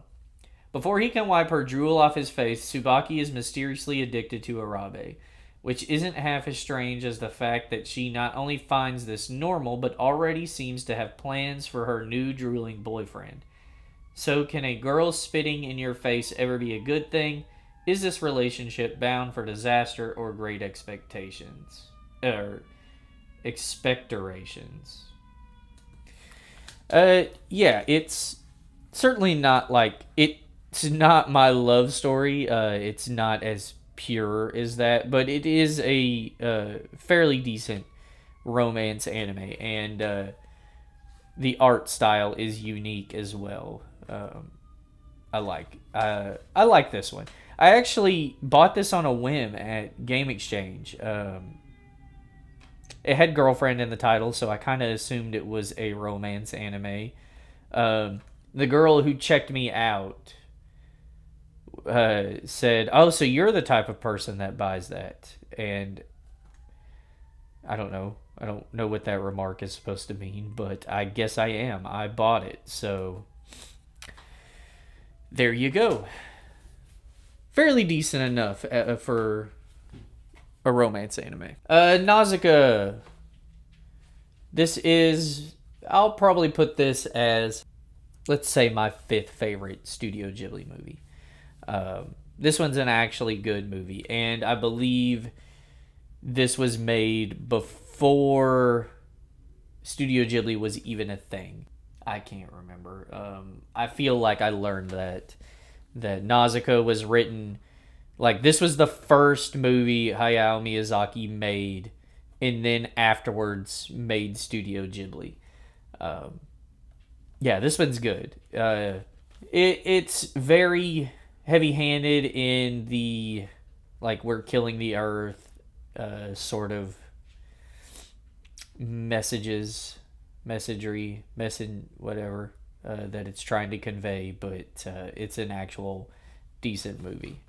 Before he can wipe her drool off his face, Tsubaki is mysteriously addicted to Arabe, which isn't half as strange as the fact that she not only finds this normal, but already seems to have plans for her new drooling boyfriend. So can a girl spitting in your face ever be a good thing? Is this relationship bound for disaster or great expectations? Expectorations. Yeah, it's certainly not like... It's not My Love Story. It's not as pure as that, but it is a fairly decent romance anime, and the art style is unique as well. I like this one. I actually bought this on a whim at Game Exchange. It had girlfriend in the title, so I kind of assumed it was a romance anime. The girl who checked me out said, "Oh, so you're the type of person that buys that?" And I don't know. I don't know what that remark is supposed to mean, but I guess I am. I bought it, so there you go. Fairly decent enough for a romance anime. Nausicaa. This is. I'll probably put this as, let's say, my fifth favorite Studio Ghibli movie. This one's an actually good movie, and I believe this was made before Studio Ghibli was even a thing. I can't remember. I feel like I learned that Nausicaa was written, like, this was the first movie Hayao Miyazaki made, and then afterwards made Studio Ghibli. Yeah, this one's good. It's very heavy-handed in the, like, we're killing the earth sort of messagery, whatever that it's trying to convey, but it's an actual decent movie.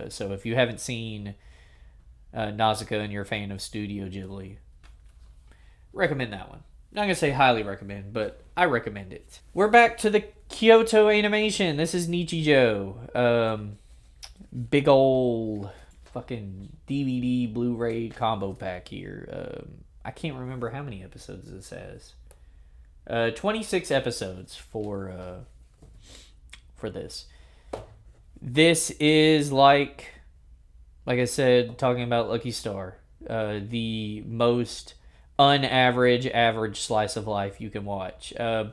So if you haven't seen Nausicaa and you're a fan of Studio Ghibli, recommend that one. Not going to say highly recommend, but I recommend it. We're back to the Kyoto Animation. This is Nichijou. Big ol' fucking DVD Blu-ray combo pack here. I can't remember how many episodes this has. 26 episodes for this. This is like I said, talking about Lucky Star, the most average slice of life you can watch. A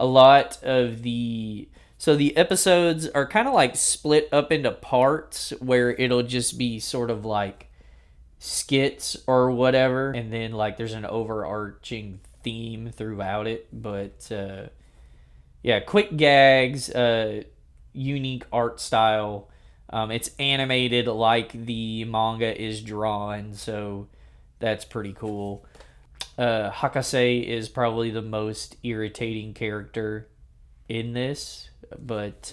lot of the episodes are kind of like split up into parts where it'll just be sort of like skits or whatever, and then like there's an overarching theme throughout it. But yeah, quick gags, unique art style. It's animated like the manga is drawn, so that's pretty cool. Hakase is probably the most irritating character in this, but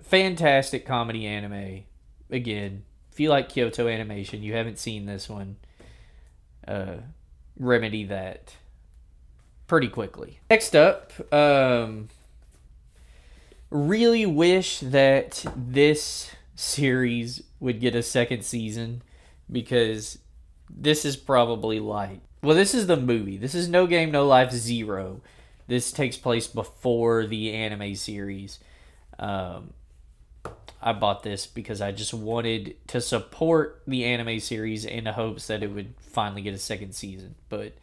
fantastic comedy anime. Again, if you like Kyoto Animation, you haven't seen this one, remedy that pretty quickly. Next up, really wish that this series would get a second season, because this is probably like, well, this is the movie. This is No Game No Life 0. This takes place before the anime series. I bought this because I just wanted to support the anime series in the hopes that it would finally get a second season. But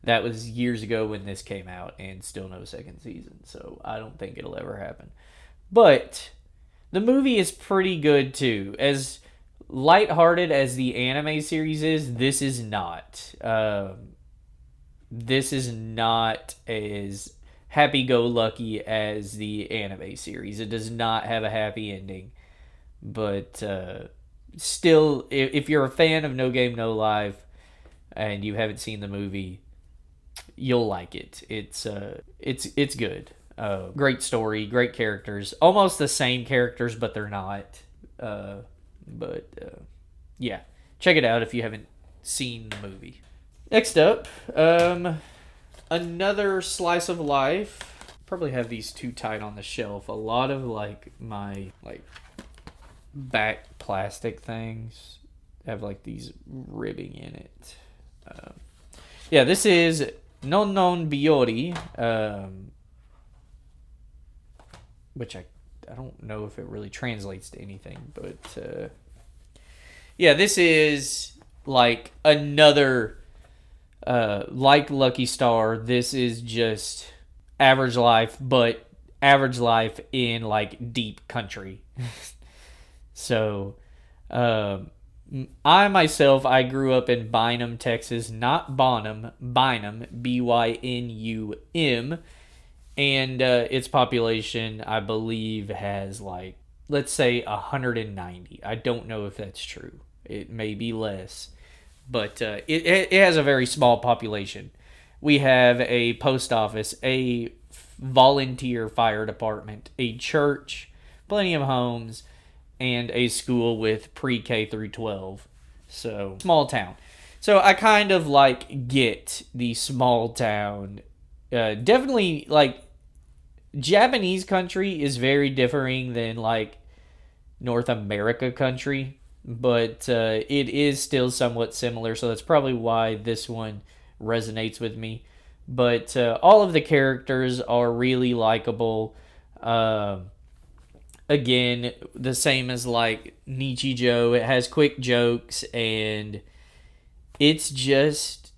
that was years ago when this came out, and still no second season. So I don't think it'll ever happen. But the movie is pretty good too. As lighthearted as the anime series is, this is not. This is not as happy-go-lucky as the anime series. It does not have a happy ending. But still, if you're a fan of No Game No Life and you haven't seen the movie, you'll like it. It's good. Great story, great characters. Almost the same characters, but they're not. Yeah, check it out if you haven't seen the movie. Next up, another slice of life. Probably have these too tight on the shelf. A lot of like my back plastic things have like these ribbing in it. Yeah, this is Non Non Biori, which I don't know if it really translates to anything, but yeah, this is like another, like Lucky Star, this is just average life, but average life in like deep country. So, I myself, I grew up in Bynum, Texas, not Bonham, Bynum, Bynum, and its population, I believe, has like, let's say 190. I don't know if that's true. It may be less, but it has a very small population. We have a post office, a volunteer fire department, a church, plenty of homes, and a school with pre-K through 12. So, small town. So I kind of like get the small town. Definitely like Japanese country is very differing than like North America country, but it is still somewhat similar. So that's probably why this one resonates with me. But all of the characters are really likable. Again, the same as like Nichijou. It has quick jokes and it's just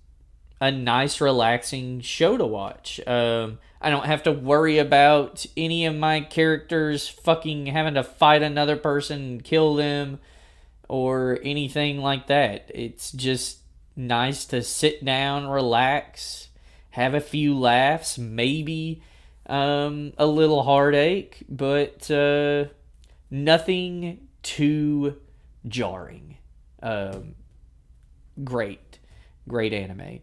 a nice, relaxing show to watch. I don't have to worry about any of my characters fucking having to fight another person and kill them or anything like that. It's just nice to sit down, relax, have a few laughs, maybe a little heartache, but nothing too jarring. Great anime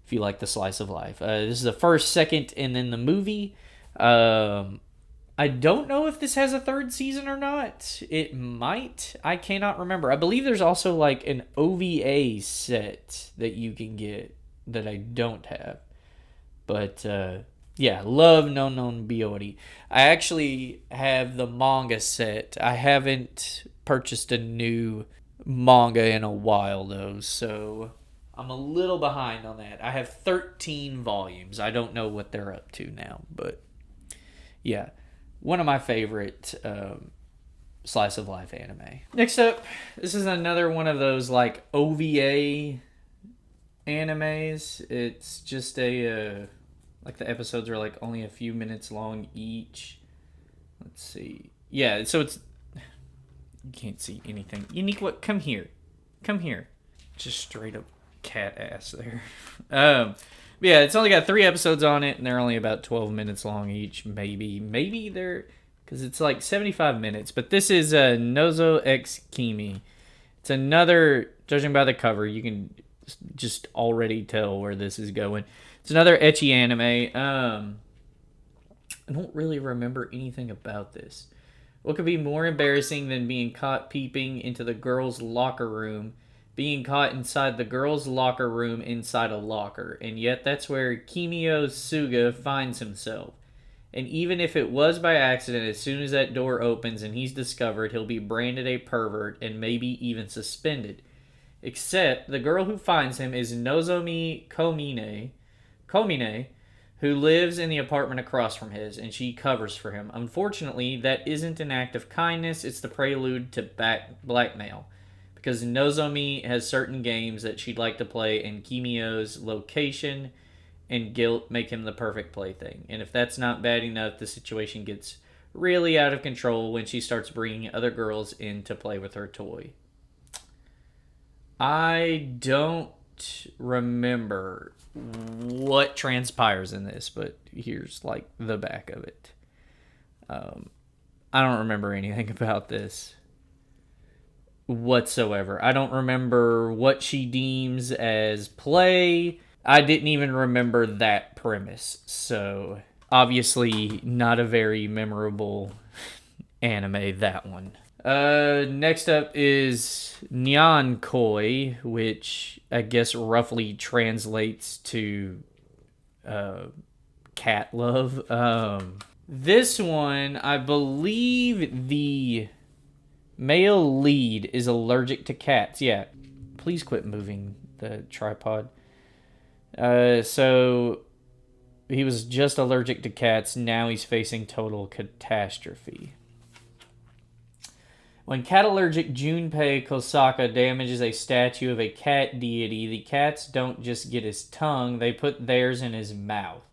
if you like the slice of life. This is the first, second, and then the movie. I don't know if this has a third season or not. It might. I cannot remember. I believe there's also like an OVA set that you can get that I don't have. But yeah, love No Non Biori. I actually have the manga set. I haven't purchased a new manga in a while though, so I'm a little behind on that. I have 13 volumes. I don't know what they're up to now, but yeah, one of my favorite slice of life anime. Next up, this is another one of those like OVA animes. It's just a like the episodes are like only a few minutes long each. Let's see. Yeah, so it's you can't see anything. Unique, what? Come here. Come here. Just straight up cat ass there. Yeah, it's only got 3 episodes on it, and they're only about 12 minutes long each. Maybe they're because it's like 75 minutes. But this is Nozo X Kimi. It's another, judging by the cover, you can just already tell where this is going. It's another ecchi anime. I don't really remember anything about this. What could be more embarrassing than being caught peeping into the girls' locker room, being caught inside the girls' locker room inside a locker, and yet that's where Kimio Suga finds himself. And even if it was by accident, as soon as that door opens and he's discovered, he'll be branded a pervert and maybe even suspended. Except the girl who finds him is Nozomi Komine, who lives in the apartment across from his, and she covers for him. Unfortunately, that isn't an act of kindness, it's the prelude to blackmail. Because Nozomi has certain games that she'd like to play, and Kimio's location and guilt make him the perfect plaything. And if that's not bad enough, the situation gets really out of control when she starts bringing other girls in to play with her toy. I don't remember what transpires in this, but here's like the back of it. I don't remember anything about this whatsoever. I don't remember what she deems as play. I didn't even remember that premise. So obviously not a very memorable anime, that one. Next up is Nyan Koi, which I guess roughly translates to cat love. This one, I believe the male lead is allergic to cats. Yeah, please quit moving the tripod. So he was just allergic to cats. Now he's facing total catastrophe. When cat-allergic Junpei Kosaka damages a statue of a cat deity, the cats don't just get his tongue, they put theirs in his mouth.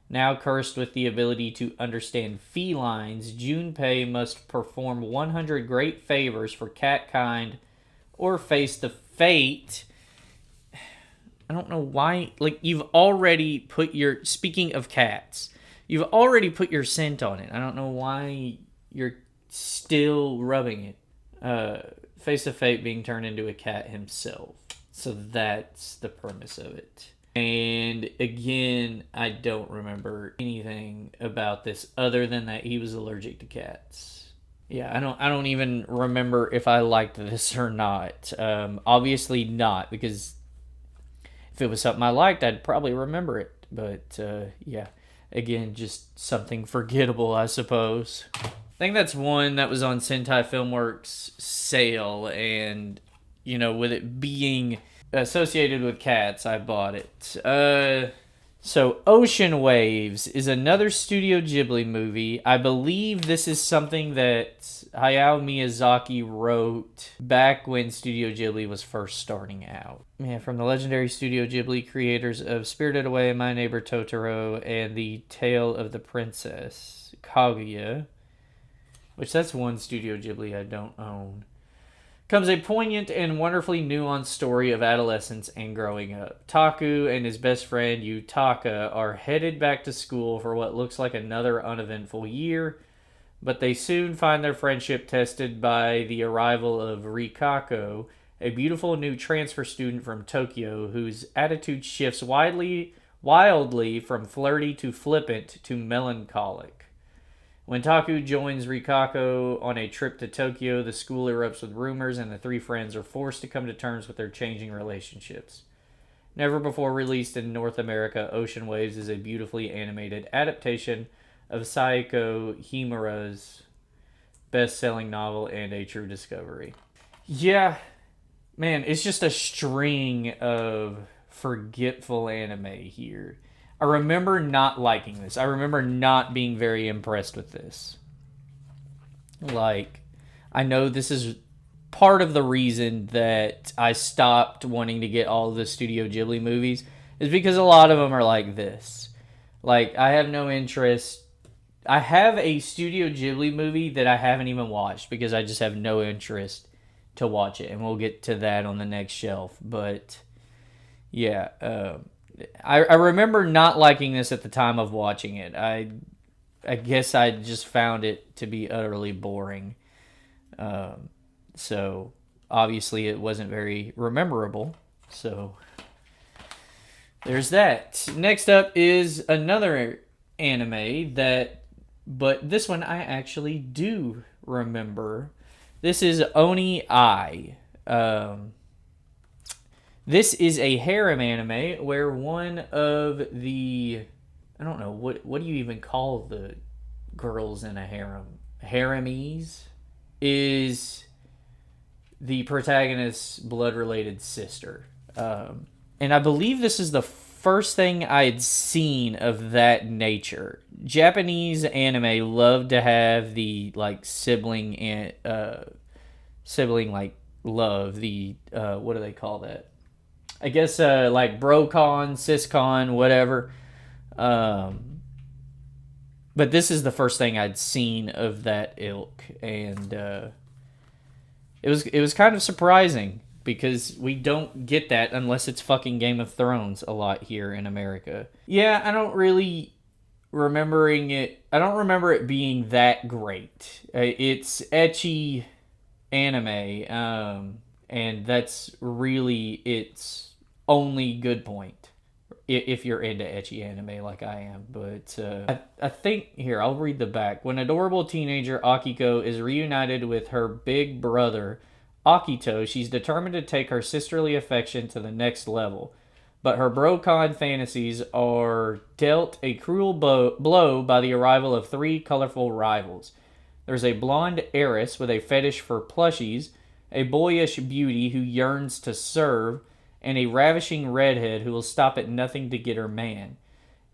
Now cursed with the ability to understand felines, Junpei must perform 100 great favors for catkind or face the fate. I don't know why, like, you've already put your, speaking of cats, you've already put your scent on it. I don't know why you're still rubbing it. Face the fate being turned into a cat himself. So that's the premise of it. And again, I don't remember anything about this other than that he was allergic to cats. Yeah, I don't even remember if I liked this or not. Obviously not, because if it was something I liked, I'd probably remember it. But yeah, again, just something forgettable, I suppose. I think that's one that was on Sentai Filmworks sale, and with it being associated with cats, I bought it. So Ocean Waves is another Studio Ghibli movie. I believe this is something that Hayao Miyazaki wrote back when Studio Ghibli was first starting out. Yeah, from the legendary Studio Ghibli creators of Spirited Away, My Neighbor Totoro, and The Tale of the Princess, Kaguya, which that's one Studio Ghibli I don't own, comes a poignant and wonderfully nuanced story of adolescence and growing up. Taku and his best friend Yutaka are headed back to school for what looks like another uneventful year, but they soon find their friendship tested by the arrival of Rikako, a beautiful new transfer student from Tokyo whose attitude shifts wildly from flirty to flippant to melancholic. When Taku joins Rikako on a trip to Tokyo, the school erupts with rumors, and the three friends are forced to come to terms with their changing relationships. Never before released in North America, Ocean Waves is a beautifully animated adaptation of Saeko Himura's best-selling novel and a true discovery. Yeah, man, it's just a string of forgetful anime here. I remember not liking this. I remember not being very impressed with this. Like, I know this is part of the reason that I stopped wanting to get all of the Studio Ghibli movies is because a lot of them are like this. Like, I have no interest. I have a Studio Ghibli movie that I haven't even watched because I just have no interest to watch it. And we'll get to that on the next shelf. But, yeah, I remember not liking this at the time of watching it. I guess I just found it to be utterly boring. So obviously it wasn't very memorable. So there's that. Next up is another anime but this one I actually do remember. This is Oni Ai. This is a harem anime where one of the, I don't know, what do you even call the girls in a harem? Haremies? Is the protagonist's blood-related sister. And I believe this is the first thing I had seen of that nature. Japanese anime love to have the, like, sibling like love. The, what do they call that? I guess like brocon, siscon, whatever. But this is the first thing I'd seen of that ilk, and it was kind of surprising because we don't get that unless it's fucking Game of Thrones a lot here in America. Yeah, I don't remember it being that great. It's ecchi anime, and that's really its only good point if you're into ecchi anime like I am. But I think, here, I'll read the back. When adorable teenager Akiko is reunited with her big brother Akito, she's determined to take her sisterly affection to the next level. But her brocon fantasies are dealt a cruel blow by the arrival of three colorful rivals. There's a blonde heiress with a fetish for plushies, a boyish beauty who yearns to serve, and a ravishing redhead who will stop at nothing to get her man.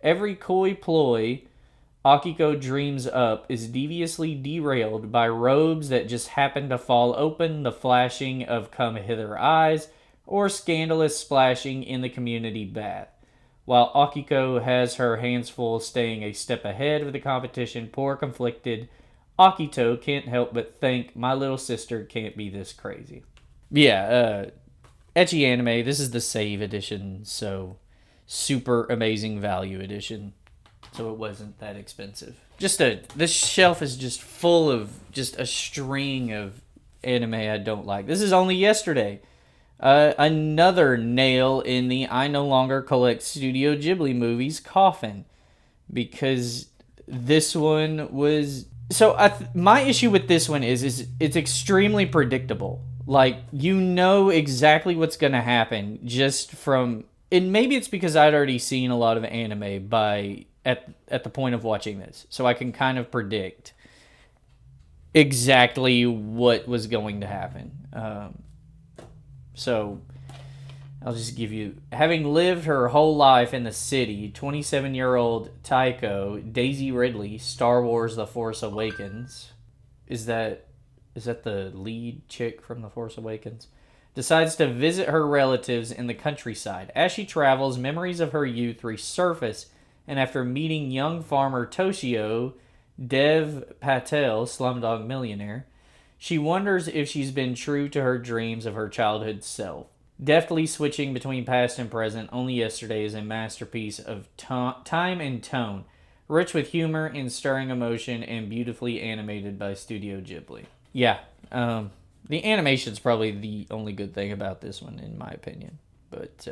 Every coy ploy Akiko dreams up is deviously derailed by robes that just happen to fall open, the flashing of come hither eyes, or scandalous splashing in the community bath. While Akiko has her hands full staying a step ahead of the competition, poor conflicted Akito can't help but think, my little sister can't be this crazy. Yeah, ecchi anime, this is the save edition, so super amazing value edition. So it wasn't that expensive. This shelf is just full of just a string of anime I don't like. This is only yesterday. Another nail in the I no longer collect Studio Ghibli movies coffin. Because this one was So my issue with this one is it's extremely predictable. Like, you know exactly what's going to happen just from, and maybe it's because I'd already seen a lot of anime at the point of watching this, so I can kind of predict exactly what was going to happen. So I'll just give you, having lived her whole life in the city, 27-year-old Taiko, Daisy Ridley, Star Wars The Force Awakens. Is that the lead chick from The Force Awakens? Decides to visit her relatives in the countryside. As she travels, memories of her youth resurface, and after meeting young farmer Toshio, Dev Patel, Slumdog Millionaire, she wonders if she's been true to her dreams of her childhood self. Deftly switching between past and present, Only Yesterday is a masterpiece of time and tone, rich with humor and stirring emotion, and beautifully animated by Studio Ghibli. Yeah, the animation's probably the only good thing about this one, in my opinion. But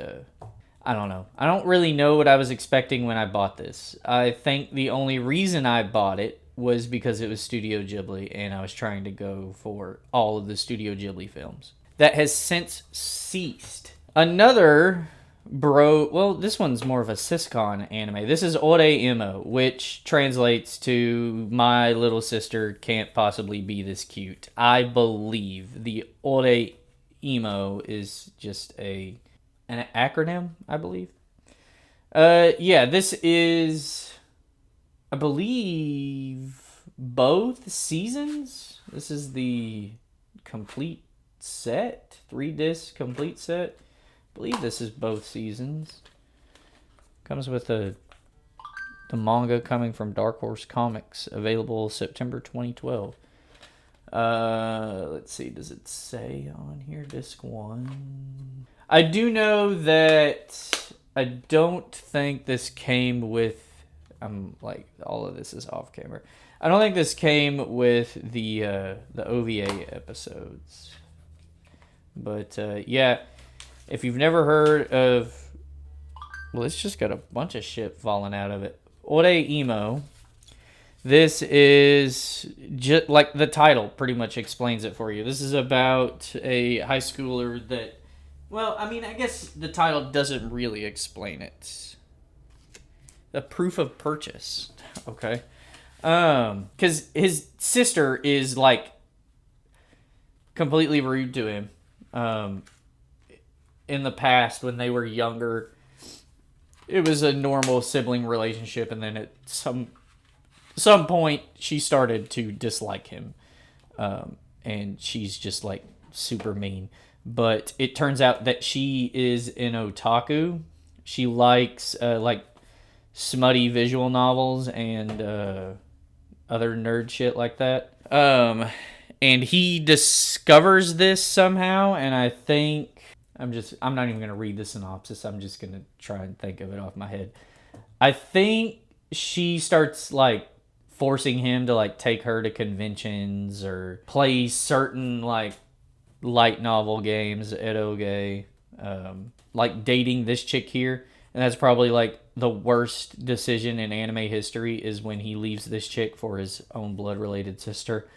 I don't know. I don't really know what I was expecting when I bought this. I think the only reason I bought it was because it was Studio Ghibli, and I was trying to go for all of the Studio Ghibli films. That has since ceased. Another well, this one's more of a siscon anime. This is Ore Imo, which translates to My Little Sister Can't Possibly Be This Cute. I believe the Ore Imo is just an acronym, I believe. Yeah, this is, I believe, both seasons. This is the complete set, 3-disc complete set. I believe this is both seasons. Comes with the manga coming from Dark Horse Comics, available September 2012. Let's see, does it say on here, disc 1? I do know that I don't think this came with, all of this is off camera. I don't think this came with the OVA episodes. But yeah, if you've never heard of, well, it's just got a bunch of shit falling out of it. Ore Imo. This is just like the title pretty much explains it for you. This is about a high schooler that, well, I mean, I guess the title doesn't really explain it. The proof of purchase, okay? Because his sister is like completely rude to him. In the past, when they were younger, it was a normal sibling relationship, and then at some point she started to dislike him, and she's just like super mean. But it turns out that she is an otaku. She likes like smutty visual novels and other nerd shit like that. And he discovers this somehow, and I think I'm not even going to read the synopsis. I'm just going to try and think of it off my head. I think she starts like forcing him to like take her to conventions or play certain like light novel games at Oge, like dating this chick here. And that's probably like the worst decision in anime history, is when he leaves this chick for his own blood related sister.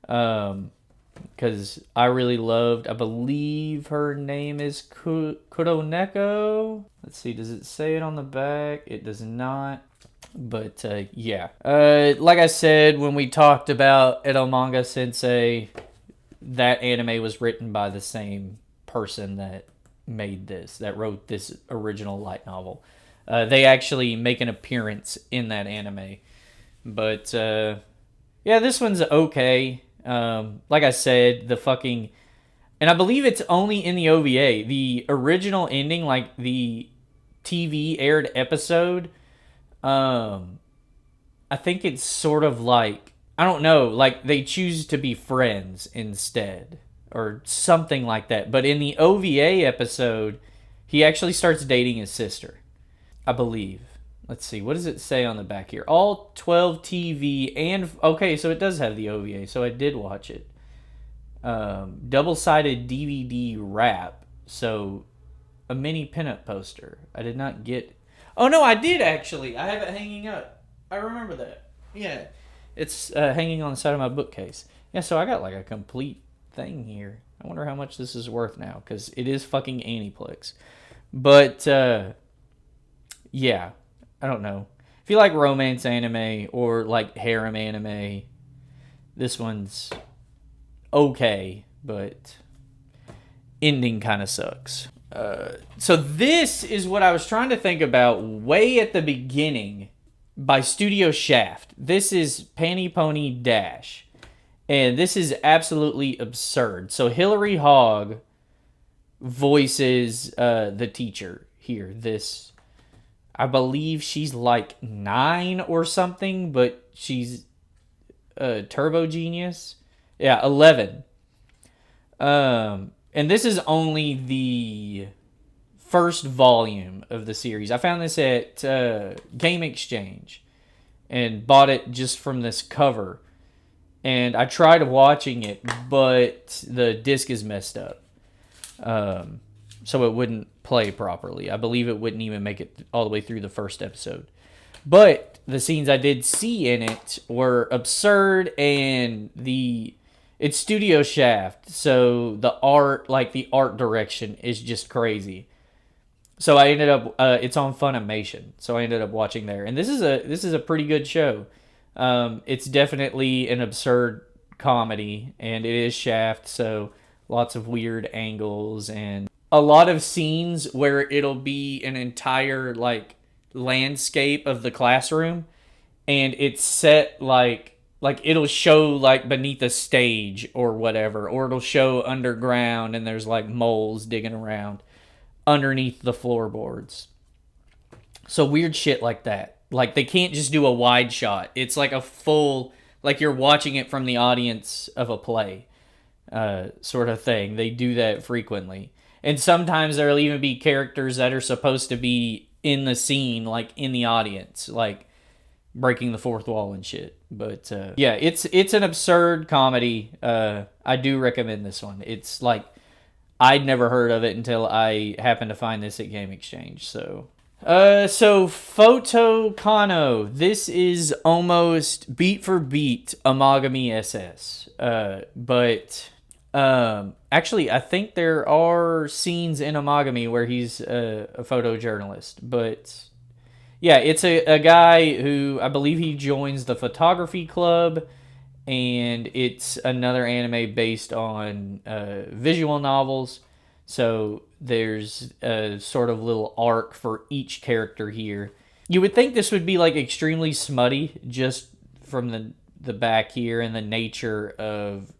Because I really loved, I believe her name is Kuroneko. Let's see, does it say it on the back? It does not. But yeah. Like I said, when we talked about Edo Manga Sensei, that anime was written by the same person that made this, that wrote this original light novel. They actually make an appearance in that anime. But yeah, this one's okay. Like I said, and I believe it's only in the OVA. The original ending, like the TV aired episode, I think it's sort of like, I don't know, like they choose to be friends instead, or something like that. But in the OVA episode, he actually starts dating his sister, I believe. Let's see, what does it say on the back here? All 12 TV and... Okay, so it does have the OVA, so I did watch it. Double-sided DVD wrap. So, a mini pinup poster. I did not get... Oh, no, I did, actually. I have it hanging up. I remember that. Yeah. It's hanging on the side of my bookcase. Yeah, so I got like a complete thing here. I wonder how much this is worth now, because it is fucking Aniplex. But yeah, I don't know. If you like romance anime or like harem anime, this one's okay, but ending kind of sucks. So this is what I was trying to think about way at the beginning by Studio Shaft. This is Panty Pony Dash. And this is absolutely absurd. So Hilary Hogg voices the teacher here. This, I believe she's like 9 or something, but she's a turbo genius. Yeah, 11. And this is only the first volume of the series. I found this at Game Exchange and bought it just from this cover. And I tried watching it, but the disc is messed up. So it wouldn't play properly. I believe it wouldn't even make it all the way through the first episode. But the scenes I did see in it were absurd, and it's Studio Shaft, so the art direction is just crazy. So I ended up it's on Funimation, so I ended up watching there, and this is a pretty good show. It's definitely an absurd comedy, and it is Shaft, so lots of weird angles and a lot of scenes where it'll be an entire like landscape of the classroom, and it's set like it'll show like beneath a stage or whatever, or it'll show underground and there's like moles digging around underneath the floorboards. So weird shit like that. Like they can't just do a wide shot. It's like a full, like you're watching it from the audience of a play sort of thing. They do that frequently. And sometimes there'll even be characters that are supposed to be in the scene, like in the audience, like breaking the fourth wall and shit. But yeah, it's an absurd comedy. I do recommend this one. It's like I'd never heard of it until I happened to find this at Game Exchange. So Photo Kano. This is almost beat for beat Amagami SS. But actually, I think there are scenes in Amagami where he's a photojournalist. But yeah, it's a guy who I believe he joins the photography club, and it's another anime based on visual novels. So there's a sort of little arc for each character here. You would think this would be like extremely smutty just from the back here and the nature of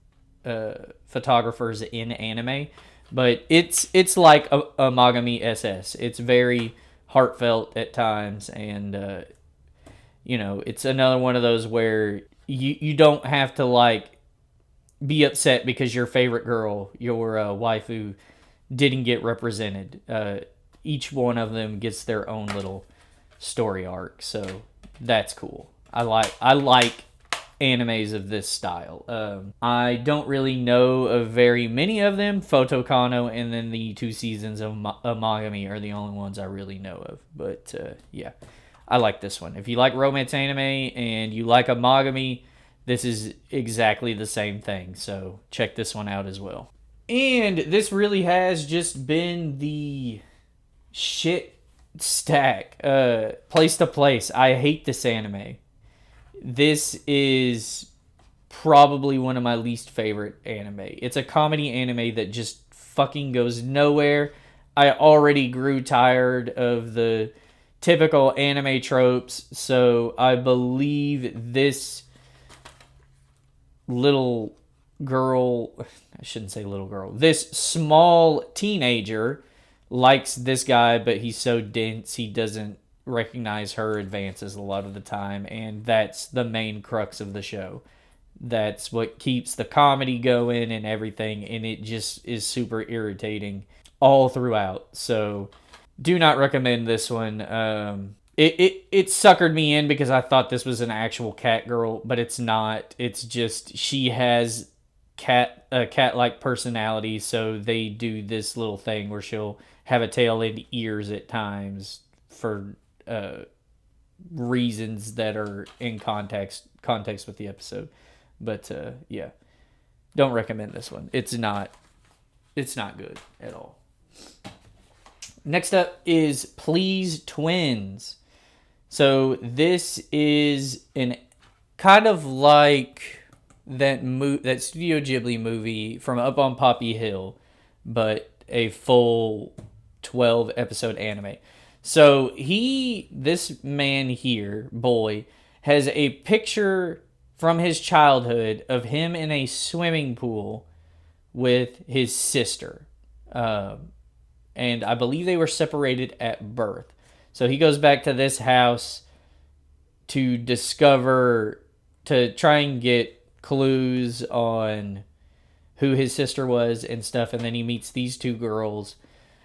photographers in anime, but it's like a Amagami SS. It's very heartfelt at times, and it's another one of those where you don't have to like be upset because your favorite girl, your waifu, didn't get represented. Each one of them gets their own little story arc, so that's cool. I like animes of this style. I don't really know of very many of them. Photokano and then the 2 seasons of Amagami are the only ones I really know of. But yeah, I like this one. If you like romance anime and you like Amagami, this is exactly the same thing. So check this one out as well. And this really has just been the shit stack. Place to place. I hate this anime. This is probably one of my least favorite anime. It's a comedy anime that just fucking goes nowhere. I already grew tired of the typical anime tropes, so I believe this little girl, I shouldn't say little girl, this small teenager likes this guy, but he's so dense he doesn't recognize her advances a lot of the time, and that's the main crux of the show. That's what keeps the comedy going and everything, and it just is super irritating all throughout. So do not recommend this one. It suckered me in because I thought this was an actual cat girl, but it's not. It's just she has a cat-like personality, so they do this little thing where she'll have a tail and ears at times for reasons that are in context with the episode. But yeah, don't recommend this one. It's not good at all. Next up is Please Twins. So this is an kind of like that Studio Ghibli movie from Up on Poppy Hill, but a full 12 episode anime. So this man here, boy, has a picture from his childhood of him in a swimming pool with his sister. And I believe they were separated at birth. So he goes back to this house to try and get clues on who his sister was and stuff. And then he meets these two girls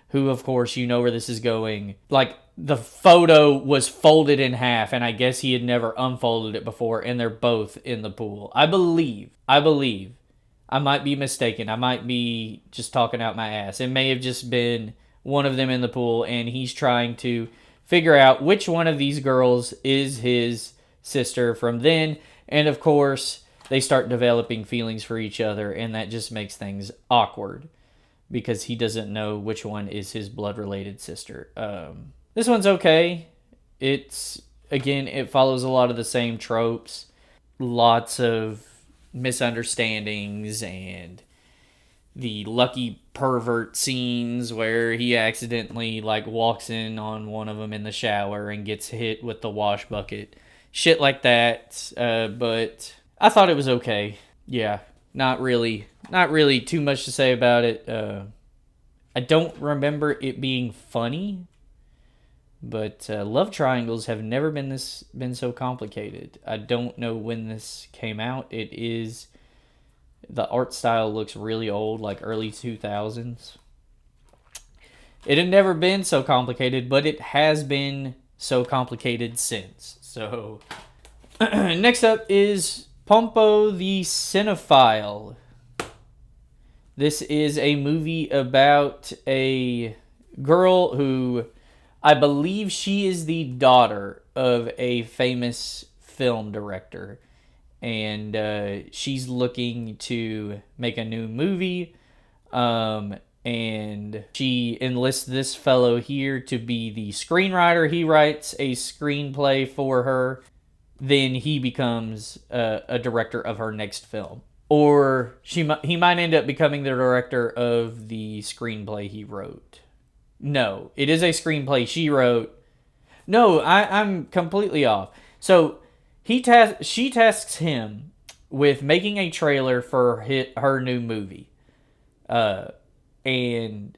who, of course, you know where this is going. Like, the photo was folded in half, and I guess he had never unfolded it before, and they're both in the pool. I believe. I might be mistaken. I might be just talking out my ass. It may have just been one of them in the pool, and he's trying to figure out which one of these girls is his sister from then. And of course, they start developing feelings for each other, and that just makes things awkward because he doesn't know which one is his blood-related sister. This one's okay. It follows a lot of the same tropes. Lots of misunderstandings and the lucky pervert scenes where he accidentally walks in on one of them in the shower and gets hit with the wash bucket. Shit like that. But I thought it was okay. Yeah, not really too much to say about it. I don't remember it being funny, but love triangles have never been so complicated. I don't know when this came out. The art style looks really old, like early 2000s. It had never been so complicated, but it has been so complicated since. So, next up is Pompo the Cinephile. This is a movie about a girl who, I believe she is the daughter of a famous film director. And she's looking to make a new movie. And she enlists this fellow here to be the screenwriter. He writes a screenplay for her. Then he becomes a director of her next film. Or he might end up becoming the director of the screenplay he wrote. No, it is a screenplay she wrote. No, I'm completely off. So she tasks him with making a trailer for her new movie. And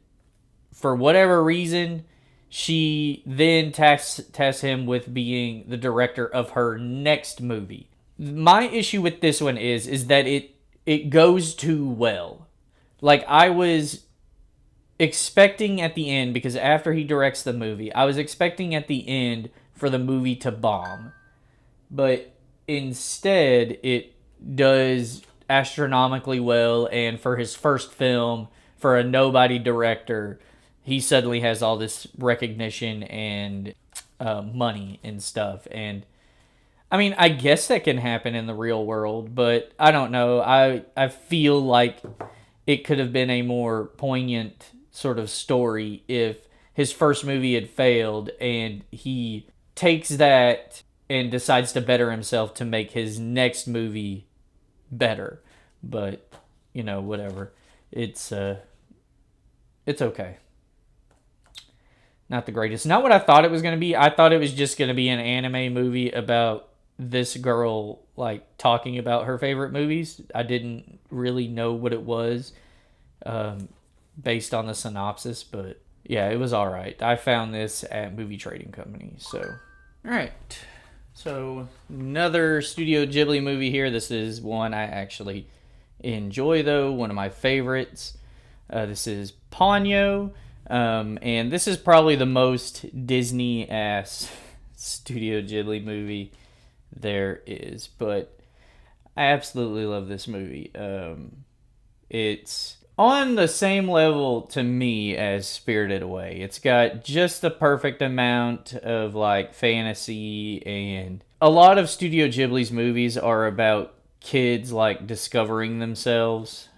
for whatever reason, she then tasks him with being the director of her next movie. My issue with this one is that it goes too well. Like, I was expecting at the end, because after he directs the movie, I was expecting at the end for the movie to bomb. But instead, it does astronomically well, and for his first film, for a nobody director, he suddenly has all this recognition and money and stuff. And I mean, I guess that can happen in the real world, but I don't know. I feel like it could have been a more poignant sort of story if his first movie had failed and he takes that and decides to better himself to make his next movie better. But, whatever. It's okay. Not the greatest. Not what I thought it was going to be. I thought it was just going to be an anime movie about this girl, talking about her favorite movies. I didn't really know what it was based on the synopsis, but yeah, it was all right. I found this at Movie Trading Company, so. All right. So, another Studio Ghibli movie here. This is one I actually enjoy, though. One of my favorites. This is Ponyo. And this is probably the most Disney-ass Studio Ghibli movie there is. But I absolutely love this movie. It's on the same level to me as Spirited Away. It's got just the perfect amount of like fantasy, and a lot of Studio Ghibli's movies are about kids like discovering themselves,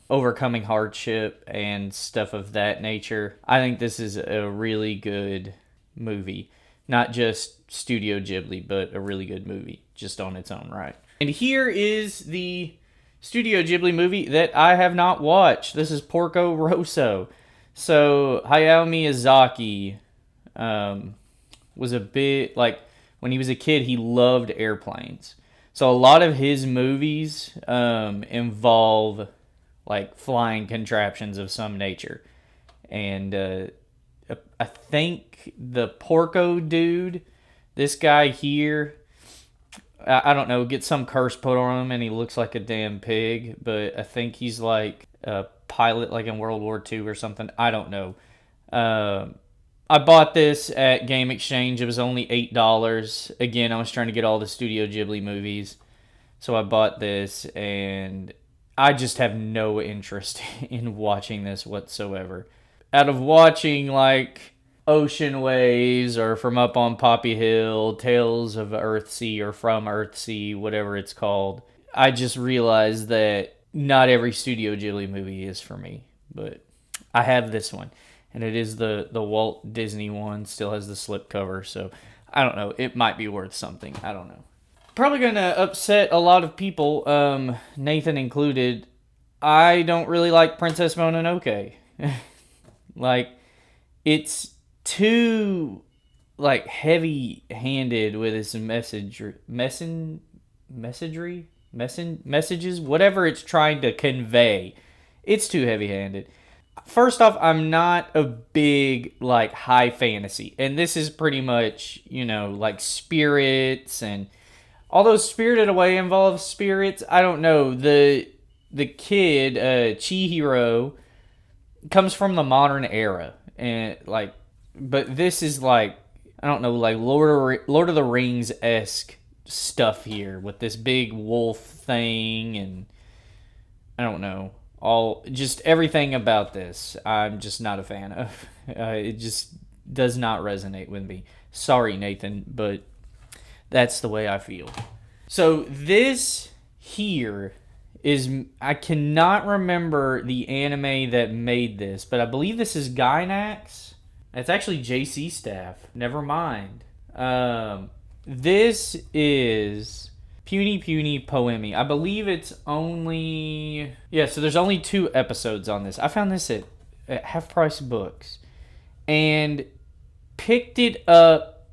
overcoming hardship and stuff of that nature. I think this is a really good movie. Not just Studio Ghibli, but a really good movie just on its own right. And here is the Studio Ghibli movie that I have not watched. This is Porco Rosso. So Hayao Miyazaki was a bit like, when he was a kid, he loved airplanes. So a lot of his movies involve like flying contraptions of some nature. And I think the Porco dude, this guy here, I don't know, get some curse put on him and he looks like a damn pig, but I think he's like a pilot like in World War II or something. I don't know. I bought this at Game Exchange. It was only $8. Again, I was trying to get all the Studio Ghibli movies. So I bought this, and I just have no interest in watching this whatsoever. Out of watching like Ocean Waves or From Up on Poppy Hill, Tales of Earthsea or From Earthsea, whatever it's called, I just realized that not every Studio Ghibli movie is for me. But I have this one, and it is the Walt Disney one. Still has the slipcover, so I don't know. It might be worth something. I don't know. Probably going to upset a lot of people, Nathan included. I don't really like Princess Mononoke. Like, it's too like heavy-handed with its messages, whatever it's trying to convey. It's too heavy-handed. First off, I'm not a big like high fantasy, and this is pretty much, you know, like spirits, and although Spirited Away involves spirits, I don't know, the kid Chihiro comes from the modern era, and like, but this is like, I don't know, like Lord of the Rings-esque stuff here with this big wolf thing, and I don't know, all just everything about this I'm just not a fan of. It just does not resonate with me. Sorry, Nathan, but that's the way I feel. So this here is, I cannot remember the anime that made this, but I believe this is Gainax. It's actually JC Staff. Never mind. This is Puny Puny Poemi. I believe it's only... Yeah, so there's only 2 episodes on this. I found this at Half Price Books and picked it up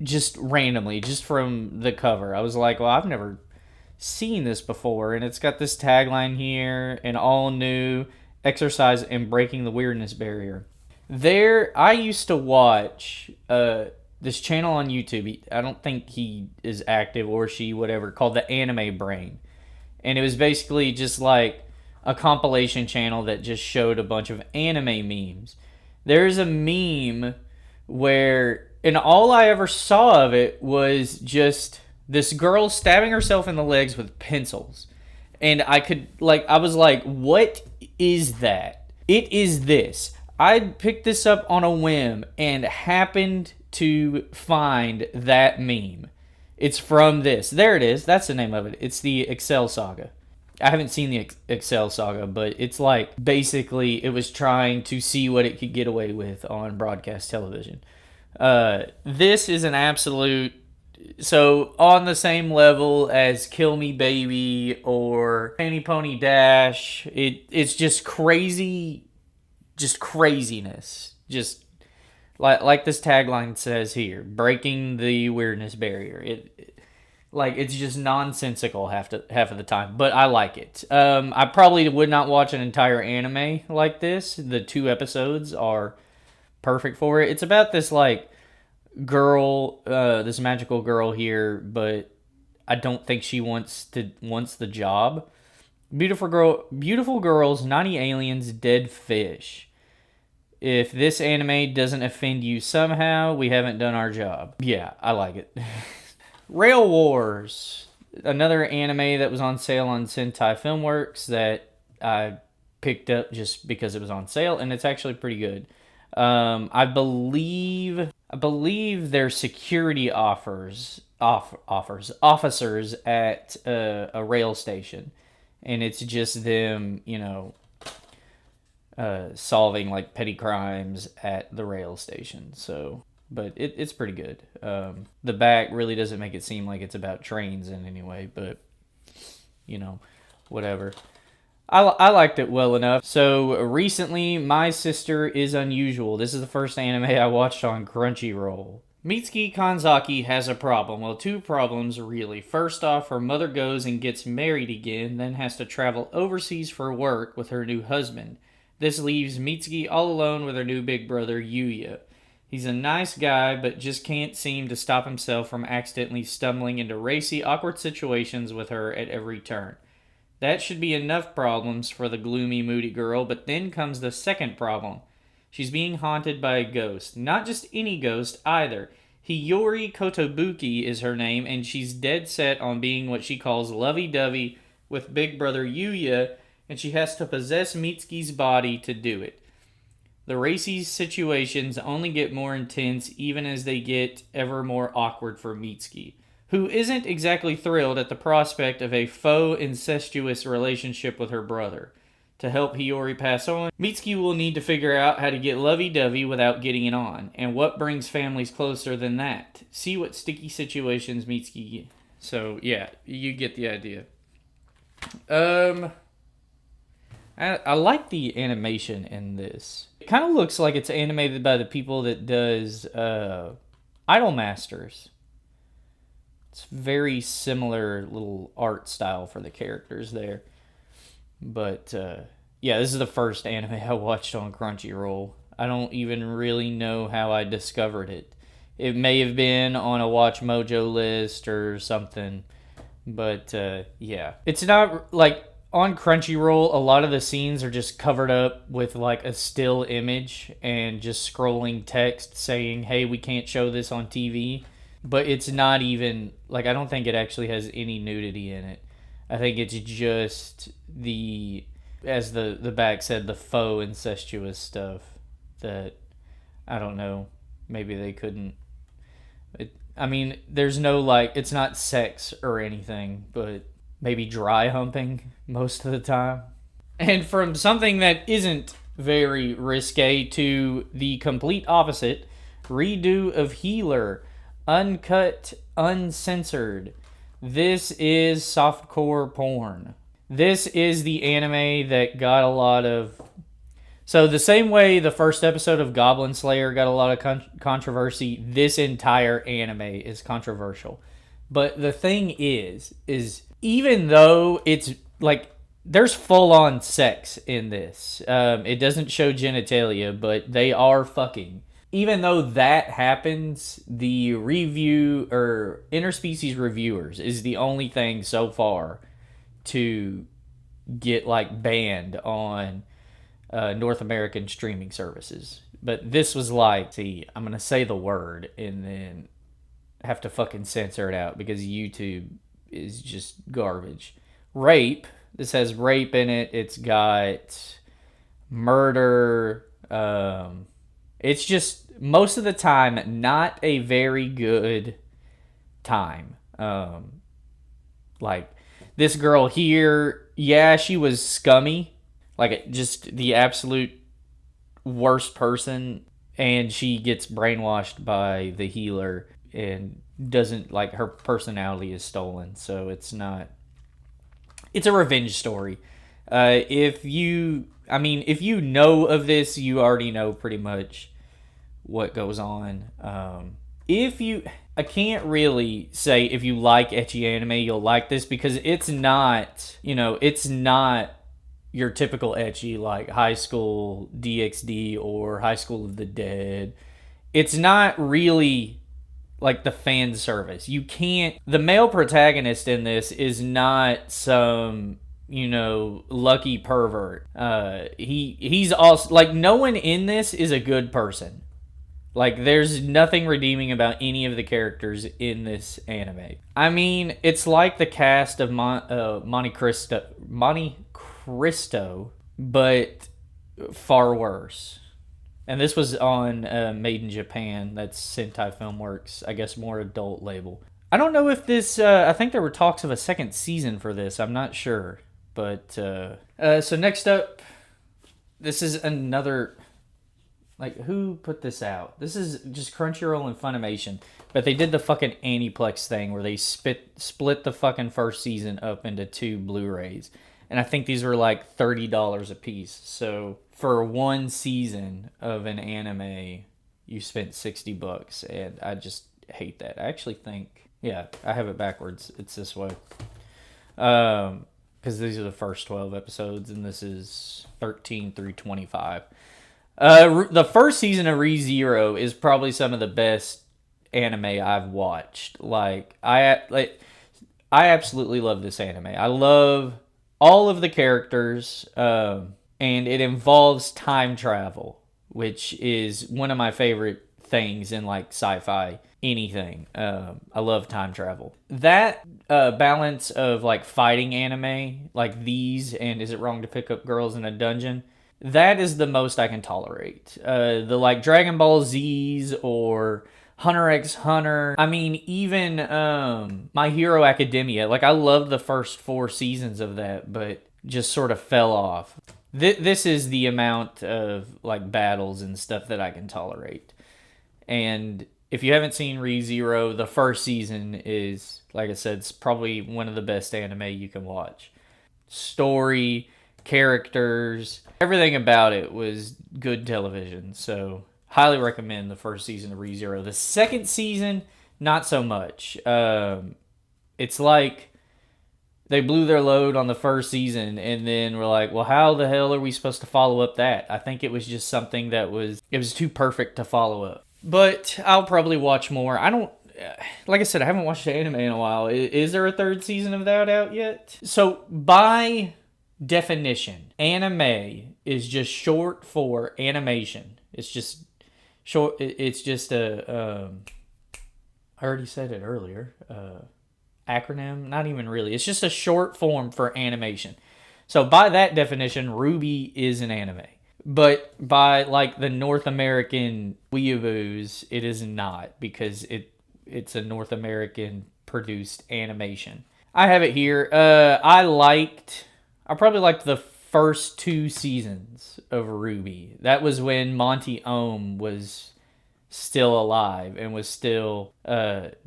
just randomly, just from the cover. I was like, well, I've never seen this before, and it's got this tagline here: an all new exercise in breaking the weirdness barrier. I used to watch this channel on YouTube. I don't think he is active, or she, whatever, called the Anime Brain, and it was basically just like a compilation channel that just showed a bunch of anime memes. There's a meme where, and all I ever saw of it was just this girl stabbing herself in the legs with pencils. And I was like, what is that? It is this. I picked this up on a whim and happened to find that meme. It's from this. There it is. That's the name of it. It's the Excel Saga. I haven't seen the Excel Saga, but it's like, basically it was trying to see what it could get away with on broadcast television. This is an absolute... So, on the same level as Kill Me Baby or Panty Pony Dash, it's just crazy, just craziness. Just like this tagline says here, breaking the weirdness barrier. It's just nonsensical half of the time, but I like it. I probably would not watch an entire anime like this. The 2 episodes are perfect for it. It's about this like girl, this magical girl here, but I don't think she wants the job. Beautiful girls, naughty aliens, dead fish. If this anime doesn't offend you somehow, we haven't done our job. Yeah, I like it. Rail Wars, another anime that was on sale on Sentai Filmworks that I picked up just because it was on sale, and it's actually pretty good. I believe they're security officers at a rail station, and it's just them, solving like petty crimes at the rail station. So, but it's pretty good. The back really doesn't make it seem like it's about trains in any way, but whatever. I liked it well enough. So recently, My Sister is Unusual. This is the first anime I watched on Crunchyroll. Mitsuki Kanzaki has a problem. Well, two problems, really. First off, her mother goes and gets married again, then has to travel overseas for work with her new husband. This leaves Mitsuki all alone with her new big brother, Yuya. He's a nice guy, but just can't seem to stop himself from accidentally stumbling into racy, awkward situations with her at every turn. That should be enough problems for the gloomy, moody girl, but then comes the second problem. She's being haunted by a ghost. Not just any ghost, either. Hiyori Kotobuki is her name, and she's dead set on being what she calls lovey-dovey with big brother Yuya, and she has to possess Mitsuki's body to do it. The racy situations only get more intense even as they get ever more awkward for Mitsuki, who isn't exactly thrilled at the prospect of a faux incestuous relationship with her brother. To help Hiyori pass on, Mitsuki will need to figure out how to get lovey-dovey without getting it on. And what brings families closer than that? See what sticky situations Mitsuki... So, yeah, you get the idea. I like the animation in this. It kind of looks like it's animated by the people that does Idol Masters. It's very similar little art style for the characters there. But, yeah, this is the first anime I watched on Crunchyroll. I don't even really know how I discovered it. It may have been on a Watch Mojo list or something. But, yeah. It's not, like, on Crunchyroll, a lot of the scenes are just covered up with, like, a still image and just scrolling text saying, hey, we can't show this on TV. But it's not even, like, I don't think it actually has any nudity in it. I think it's just the, as the back said, the faux incestuous stuff that, I don't know, maybe they couldn't. There's no, like, it's not sex or anything, but maybe dry humping most of the time. And from something that isn't very risque to the complete opposite, redo of Healer. Uncut, uncensored. This is softcore porn. This is the anime that got a lot of... So the same way the first episode of Goblin Slayer got a lot of controversy, this entire anime is controversial. But the thing is even though it's like... There's full-on sex in this. It doesn't show genitalia, but they are fucking. Even though that happens, the review or interspecies reviewers is the only thing so far to get like banned on North American streaming services. But this was like, see, I'm going to say the word and then have to fucking censor it out because YouTube is just garbage. Rape. This has rape in it. It's got murder. It's just, most of the time, not a very good time. Like, this girl here, yeah, she was scummy. Like, just the absolute worst person. And she gets brainwashed by the healer and doesn't, like, her personality is stolen. So it's not... It's a revenge story. If you know of this, you already know pretty much what goes on. I can't really say if you like ecchi anime, you'll like this because it's not your typical ecchi like High School DxD or High School of the Dead. It's not really like the fan service. The male protagonist in this is not some, lucky pervert. He's also, like, no one in this is a good person. Like, there's nothing redeeming about any of the characters in this anime. I mean, it's like the cast of Monte Cristo but far worse. And this was on Made in Japan. That's Sentai Filmworks, I guess more adult label. I don't know if this. I think there were talks of a second season for this. I'm not sure, but so next up, this is another. Like, who put this out? This is just Crunchyroll and Funimation, but they did the fucking Aniplex thing where they split the fucking first season up into 2 Blu-rays, and I think these were like $30 a piece. So for one season of an anime, you spent $60, and I just hate that. I actually think, yeah, I have it backwards. It's this way. Because these are the first 12 episodes, and this is 13 through 25. The first season of ReZero is probably some of the best anime I've watched. I absolutely love this anime. I love all of the characters, and it involves time travel, which is one of my favorite things in like sci-fi anything. I love time travel. That balance of like fighting anime like these and Is It Wrong to Pick Up Girls in a Dungeon, that is the most I can tolerate. The like Dragon Ball Z's or Hunter x Hunter. I mean, even My Hero Academia. Like, I love the first 4 seasons of that, but just sort of fell off. This is the amount of like battles and stuff that I can tolerate. And if you haven't seen ReZero, the first season is, like I said, it's probably one of the best anime you can watch. Story, characters, everything about it was good television. So highly recommend the first season of ReZero. The second season, not so much. It's like they blew their load on the first season, and then we're like, well, how the hell are we supposed to follow up that? I think it was just something that was too perfect to follow up. But I'll probably watch more. I don't, like I said, I haven't watched anime in a while. Is there a third season of that out yet? So by definition, anime is just short for animation. It's just short. It's just a. I already said it earlier. Acronym? Not even really. It's just a short form for animation. So by that definition, RWBY is an anime. But by like the North American weeaboos, it is not, because it's a North American produced animation. I have it here. I probably liked the first 2 seasons of RWBY. That was when Monty Oum was still alive and was still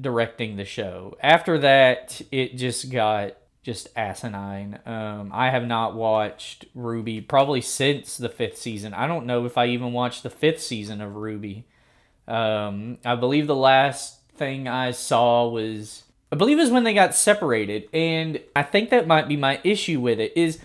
directing the show. After that, it just got asinine. I have not watched RWBY probably since the 5th season. I don't know if I even watched the 5th season of RWBY. I believe the last thing I saw was when they got separated, and I think that might be my issue with it. Is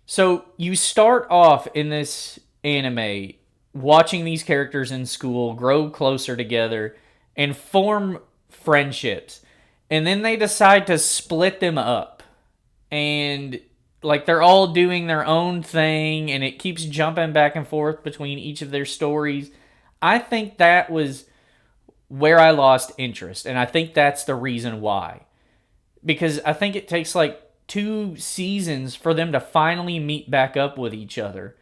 so you start off in this anime watching these characters in school grow closer together and form friendships, and then they decide to split them up, and like they're all doing their own thing, and it keeps jumping back and forth between each of their stories. I think that was where I lost interest, and I think that's the reason why. Because I think it takes like 2 seasons for them to finally meet back up with each other.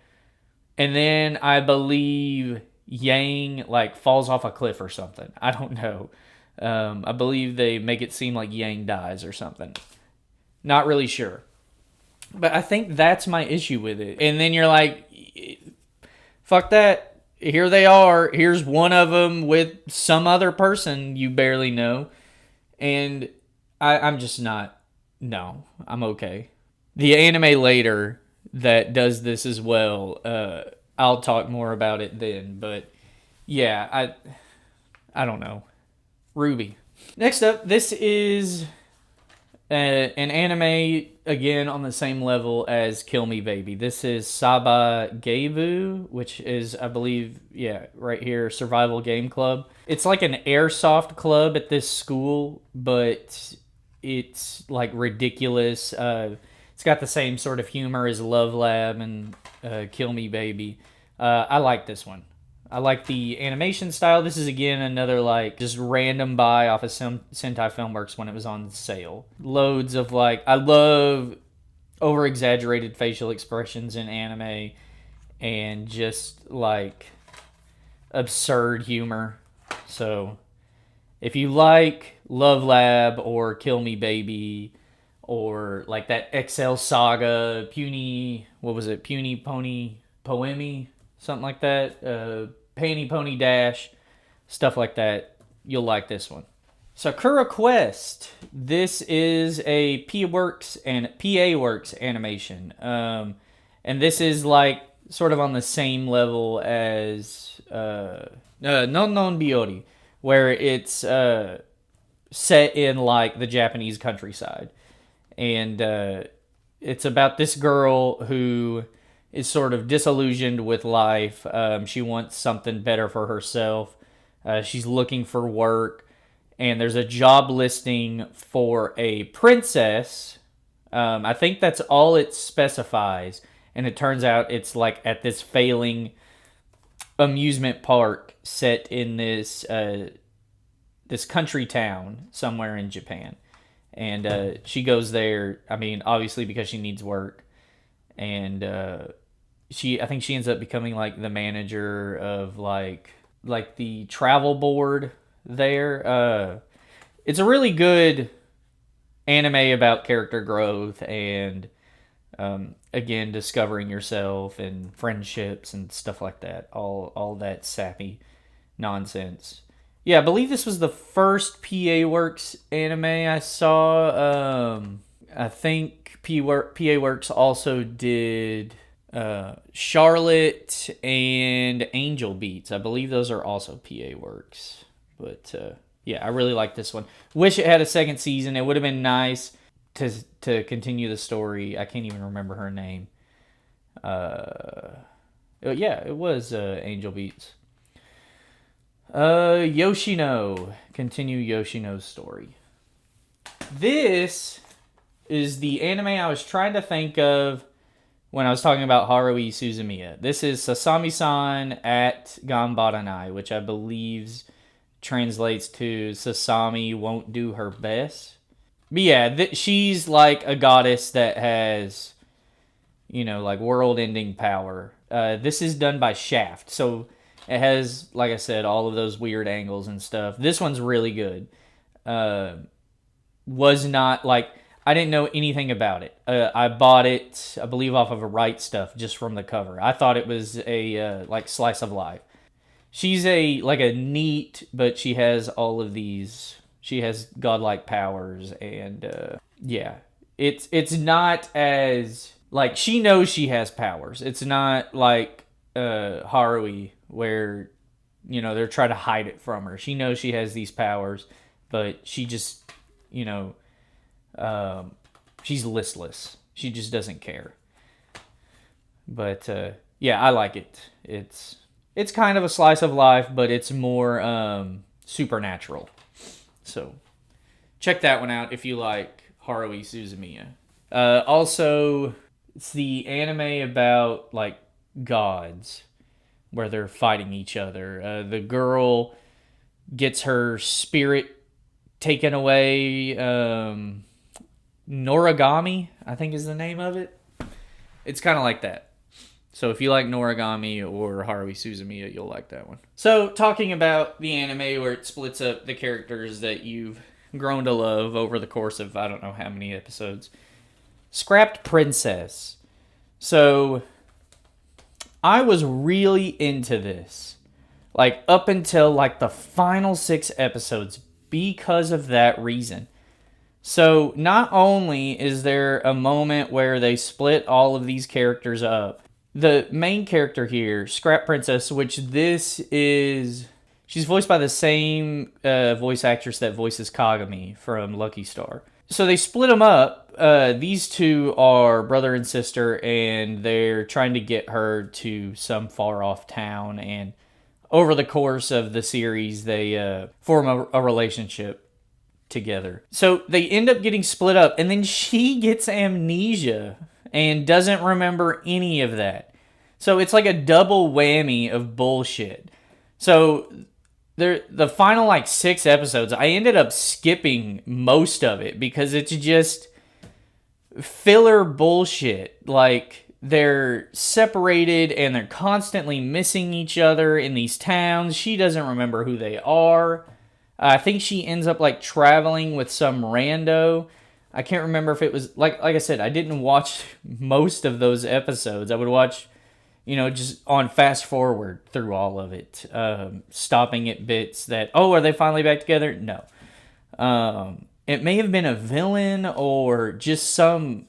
And then I believe Yang like falls off a cliff or something. I don't know. I believe they make it seem like Yang dies or something. Not really sure. But I think that's my issue with it. And then you're like, fuck that. Here they are. Here's one of them with some other person you barely know. And I'm just not. No, I'm okay. The anime later that does this as well, I'll talk more about it then. But yeah, I don't know. RWBY. Next up, this is an anime, again, on the same level as Kill Me Baby. This is Saba Geibu, which is, I believe, yeah, right here, Survival Game Club. It's like an airsoft club at this school, but it's like ridiculous. It's got the same sort of humor as Love Lab and Kill Me Baby. I like this one. I like the animation style. This is, again, another like just random buy off of Sentai Filmworks when it was on sale. Loads of like, I love over exaggerated facial expressions in anime and just like absurd humor. So if you like Love Lab or Kill Me Baby or like that XL Saga, Puny, what was it? Puny Pony Poemi, something like that. Panty Pony Dash, stuff like that. You'll like this one. Sakura Quest. This is a PA Works animation, and this is like sort of on the same level as Non Non Biori, where it's set in like the Japanese countryside, and it's about this girl who is sort of disillusioned with life. She wants something better for herself. She's looking for work, and there's a job listing for a princess. I think that's all it specifies, and it turns out it's like at this failing amusement park set in this country town somewhere in Japan. And she goes there, I mean, obviously because she needs work. And I think she ends up becoming like the manager of like the travel board there. It's a really good anime about character growth and again discovering yourself and friendships and stuff like that. All that sappy nonsense. Yeah, I believe this was the first PA Works anime I saw. I think PA Works also did Charlotte and Angel Beats. I believe those are also PA Works. But yeah, I really like this one. Wish it had a second season. It would have been nice to continue the story. I can't even remember her name. Yeah, it was Angel Beats. Yoshino. Continue Yoshino's story. This is the anime I was trying to think of when I was talking about Haruhi Suzumiya. This is Sasami-san at Ganbaranai, which I believe translates to Sasami won't do her best. But yeah, she's like a goddess that has, like world-ending power. This is done by Shaft, so it has, like I said, all of those weird angles and stuff. This one's really good. Was not like I didn't know anything about it. I bought it, I believe, off of a Right Stuff just from the cover. I thought it was a like slice of life. She's a neat, but she has all of these. She has godlike powers, and yeah, it's not as like she knows she has powers. It's not like Haruhi where they're trying to hide it from her. She knows she has these powers, but she just she's listless. She just doesn't care. But yeah, I like it. It's kind of a slice of life, but it's more supernatural. So check that one out if you like Haruhi Suzumiya. Also, it's the anime about like gods where they're fighting each other. The girl gets her spirit taken away. Noragami, I think is the name of it. It's kind of like that. So if you like Noragami or Haruhi Suzumiya, you'll like that one. So talking about the anime where it splits up the characters that you've grown to love over the course of I don't know how many episodes. Scrapped Princess. So I was really into this. Like up until like the final 6 episodes because of that reason. So not only is there a moment where they split all of these characters up, the main character here, Scrap Princess, which she's voiced by the same voice actress that voices Kagami from Lucky Star. So they split them up. These two are brother and sister, and they're trying to get her to some far off town. And over the course of the series, they form a relationship together. So they end up getting split up, and then she gets amnesia and doesn't remember any of that. So it's like a double whammy of bullshit. So the final like 6 episodes, I ended up skipping most of it because it's just filler bullshit. Like, they're separated and they're constantly missing each other in these towns. She doesn't remember who they are. I think she ends up like traveling with some rando. I can't remember if it was like I said, I didn't watch most of those episodes. I would watch, just on fast forward through all of it, stopping at bits that, oh, are they finally back together? No. It may have been a villain or just some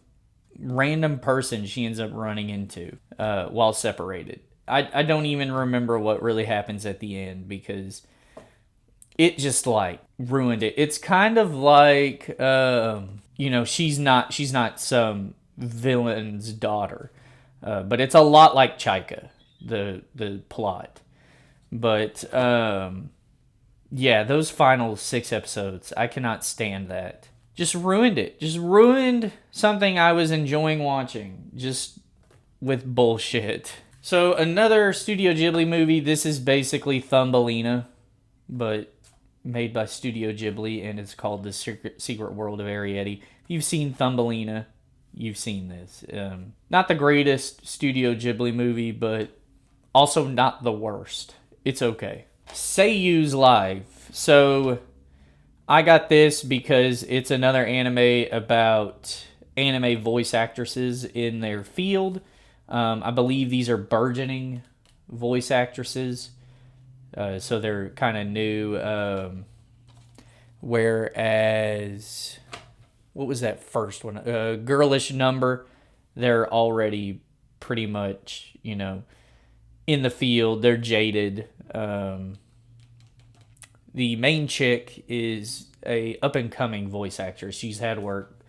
random person she ends up running into while separated. I don't even remember what really happens at the end because it just like ruined it. It's kind of like she's not some villain's daughter, but it's a lot like Chaika, the plot. But yeah, those final 6 episodes, I cannot stand that. Just ruined it. Just ruined something I was enjoying watching, just with bullshit. So another Studio Ghibli movie. This is basically Thumbelina, but made by Studio Ghibli, and it's called The Secret World of Arrietty. If you've seen Thumbelina, you've seen this. Not the greatest Studio Ghibli movie, but also not the worst. It's okay. Seiyu's Live. So I got this because it's another anime about anime voice actresses in their field. I believe these are burgeoning voice actresses. So they're kind of new. Whereas, what was that first one? Girlish Number. They're already pretty much, in the field. They're jaded. The main chick is a up-and-coming voice actress. She's had work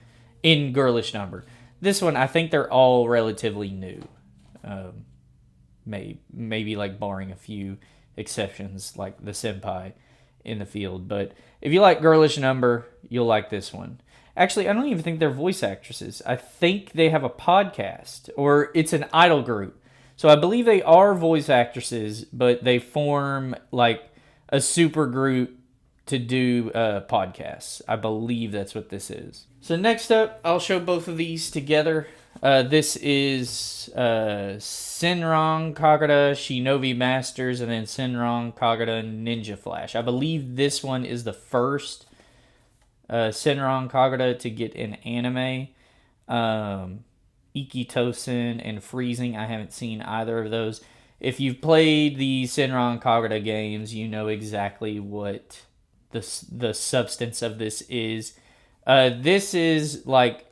in Girlish Number. This one, I think they're all relatively new. Maybe like barring a few exceptions like the senpai in the field. But if you like Girlish Number, you'll like this one. Actually, I don't even think they're voice actresses. I think they have a podcast, or it's an idol group. So I believe they are voice actresses, but they form like a super group to do podcasts. I believe that's what this is. So next up, I'll show both of these together. This is Senran Kagura Shinobi Masters, and then Senran Kagura Ninja Flash. I believe this one is the first Senran Kagura to get an anime. Ikitosen and Freezing, I haven't seen either of those. If you've played the Senran Kagura games, you know exactly what the substance of this is. This is like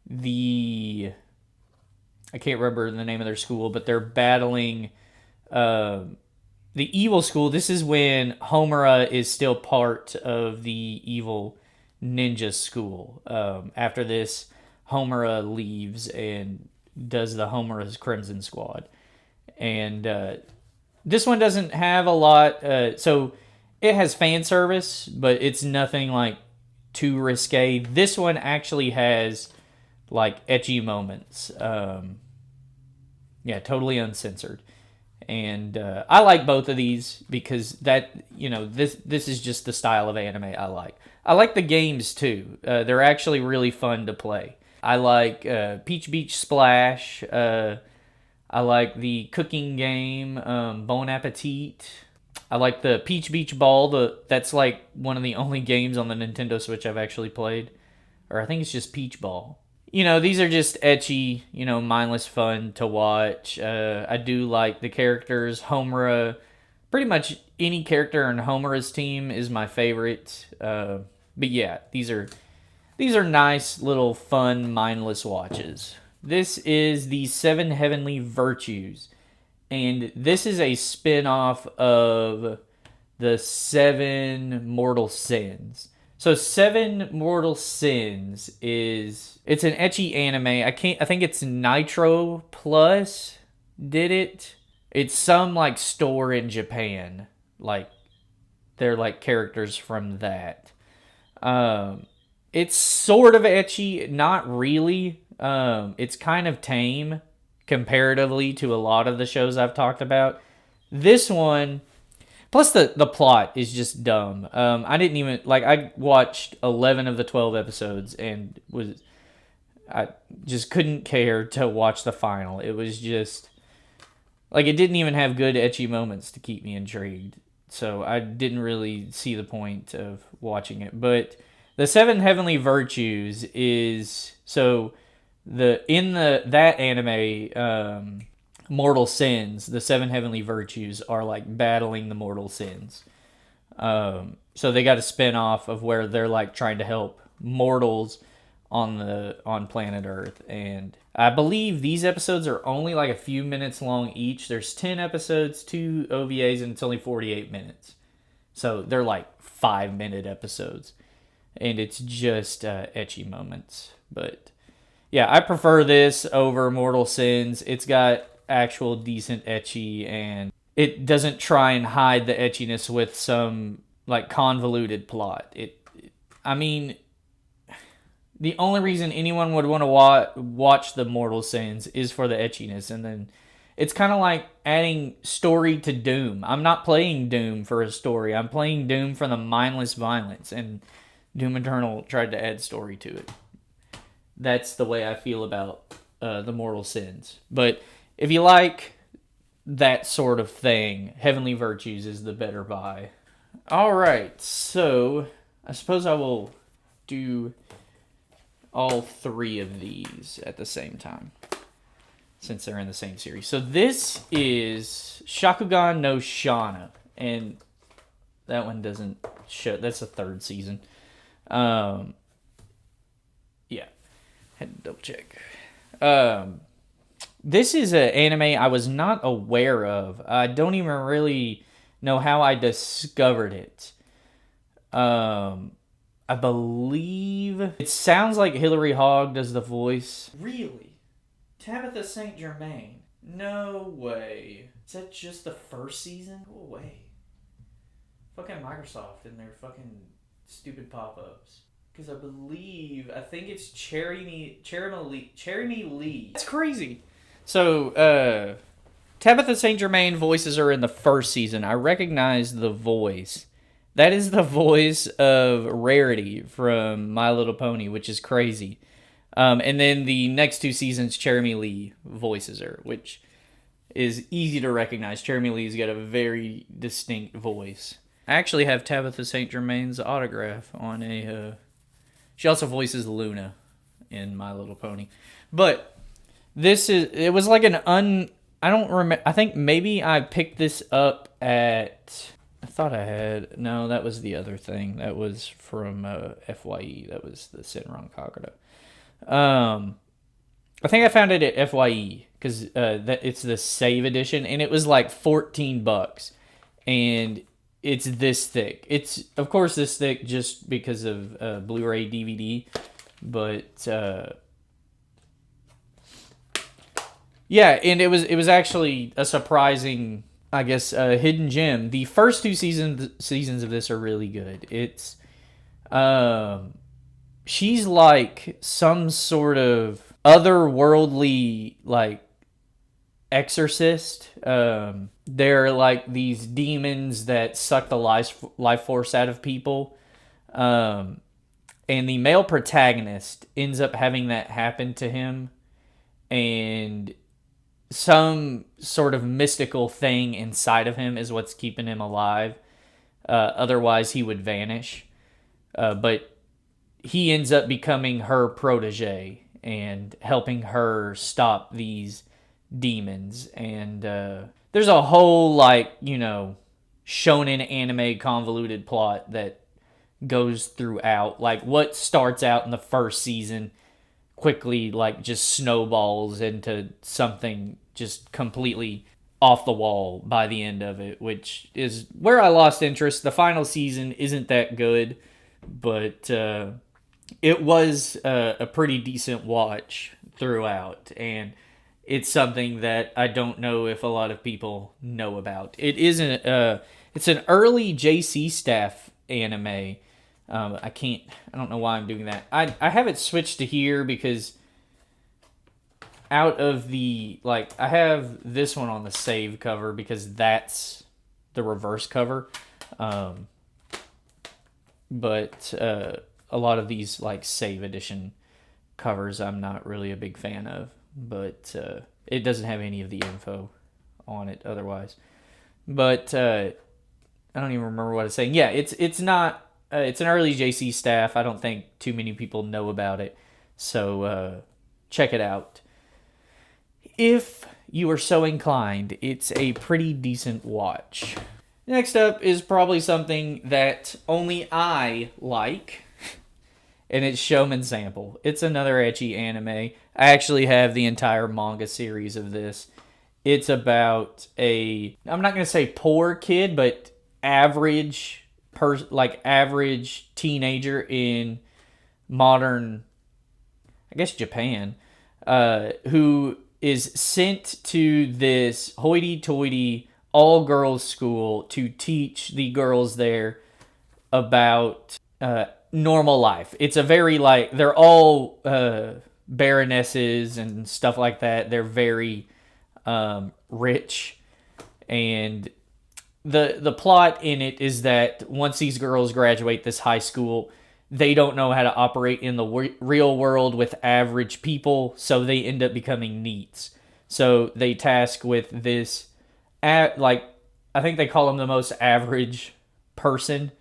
I can't remember the name of their school, but they're battling the evil school. This is when Homura is still part of the evil ninja school. After this, Homura leaves and does the Homura's Crimson Squad. And this one doesn't have a lot. So it has fan service, but it's nothing like too risque. This one actually has like ecchi moments. Yeah, totally uncensored. And I like both of these because this is just the style of anime I like. I like the games too. They're actually really fun to play. I like Peach Beach Splash. I like the cooking game, Bon Appetit. I like the Peach Beach Ball. That's like one of the only games on the Nintendo Switch I've actually played. Or I think it's just Peach Ball. These are just ecchi, mindless fun to watch. I do like the characters. Homura, pretty much any character in Homura's team is my favorite. But yeah, these are nice little fun, mindless watches. This is the 7 Heavenly Virtues. And this is a spin-off of the 7 Mortal Sins. So 7 Mortal Sins it's an ecchi anime. I think it's Nitro Plus did it. It's some like store in Japan. Like they're like characters from that. It's sort of ecchi, not really. It's kind of tame comparatively to a lot of the shows I've talked about. This one, plus the plot is just dumb. I didn't even, I watched 11 of the 12 episodes and I just couldn't care to watch the final. It was just like it didn't even have good ecchi moments to keep me intrigued. So I didn't really see the point of watching it. But the Seven Heavenly Virtues is so that anime Mortal Sins, the Seven Heavenly Virtues are like battling the mortal sins. So they got a spin-off of where they're like trying to help mortals on planet Earth, and I believe these episodes are only like a few minutes long each. There's 10 episodes, 2 OVAs, and it's only 48 minutes. So they're like 5-minute episodes, and it's just ecchi moments. But yeah, I prefer this over Mortal Sins. It's got actual decent ecchi, and it doesn't try and hide the etchiness with some like convoluted plot. I mean, the only reason anyone would want to watch the Mortal Sins is for the etchiness, and then it's kind of like adding story to Doom. I'm not playing Doom for a story. I'm playing Doom for the mindless violence, and Doom Eternal tried to add story to it. That's the way I feel about the Mortal Sins. But if you like that sort of thing, Heavenly Virtues is the better buy. All right, so I suppose I will do all 3 of these at the same time, since they're in the same series. So this is Shakugan no Shana, and that one doesn't show. That's the 3rd season. Yeah, had to double check. This is an anime I was not aware of. I don't even really know how I discovered it. I believe it sounds like Hilary Hogg does the voice. Really? Tabitha St. Germain? No way. Is that just the 1st season? Go away. Fucking Microsoft and their fucking stupid pop-ups. Because I think it's Cherry Me Lee. That's crazy. So, Tabitha St. Germain voices are in the 1st season. I recognize the voice. That is the voice of Rarity from My Little Pony, which is crazy. And then the next 2 seasons, Cherry Lee voices her, which is easy to recognize. Cherry Lee's got a very distinct voice. I actually have Tabitha St. Germain's autograph on a... She also voices Luna in My Little Pony. But it was like I don't remember. I think maybe I picked this up at... I thought I had... No, that was the other thing. That was from FYE. That was the Senran Kagura. I think I found it at FYE because it's the save edition, and it was like $14, and it's this thick. It's of course this thick just because of Blu-ray DVD, but yeah, and it was actually a surprising, I guess, hidden gem. The first 2 seasons of this are really good. It's she's like some sort of otherworldly like exorcist. They're like these demons that suck the life force out of people. And the male protagonist ends up having that happen to him, and some sort of mystical thing inside of him is what's keeping him alive. Otherwise, he would vanish. But he ends up becoming her protege and helping her stop these demons. And there's a whole, like, shonen anime convoluted plot that goes throughout. Like, what starts out in the first season quickly, like, just snowballs into something just completely off the wall by the end of it, which is where I lost interest. The final season isn't that good, but it was a pretty decent watch throughout, and it's something that I don't know if a lot of people know about. It's an early JC staff anime. I don't know why I'm doing that. I have it switched to here because out of the, like, I have this one on the save cover because that's the reverse cover. But a lot of these, like, save edition covers I'm not really a big fan of, but it doesn't have any of the info on it otherwise. But I don't even remember what I was saying. Yeah, it's not. It's an early JC staff. I don't think too many people know about it, so check it out. If you are so inclined, it's a pretty decent watch. Next up is probably something that only I like, and it's Showman Sample. It's another ecchi anime. I actually have the entire manga series of this. It's about I'm not going to say poor kid, but average average teenager in modern, I guess, Japan, who is sent to this hoity-toity all-girls school to teach the girls there about normal life. It's a very, they're all baronesses and stuff like that. They're very rich, and the plot in it is that once these girls graduate this high school, they don't know how to operate in the real world with average people, so they end up becoming NEETs. So they task with this, I think they call him the most average person.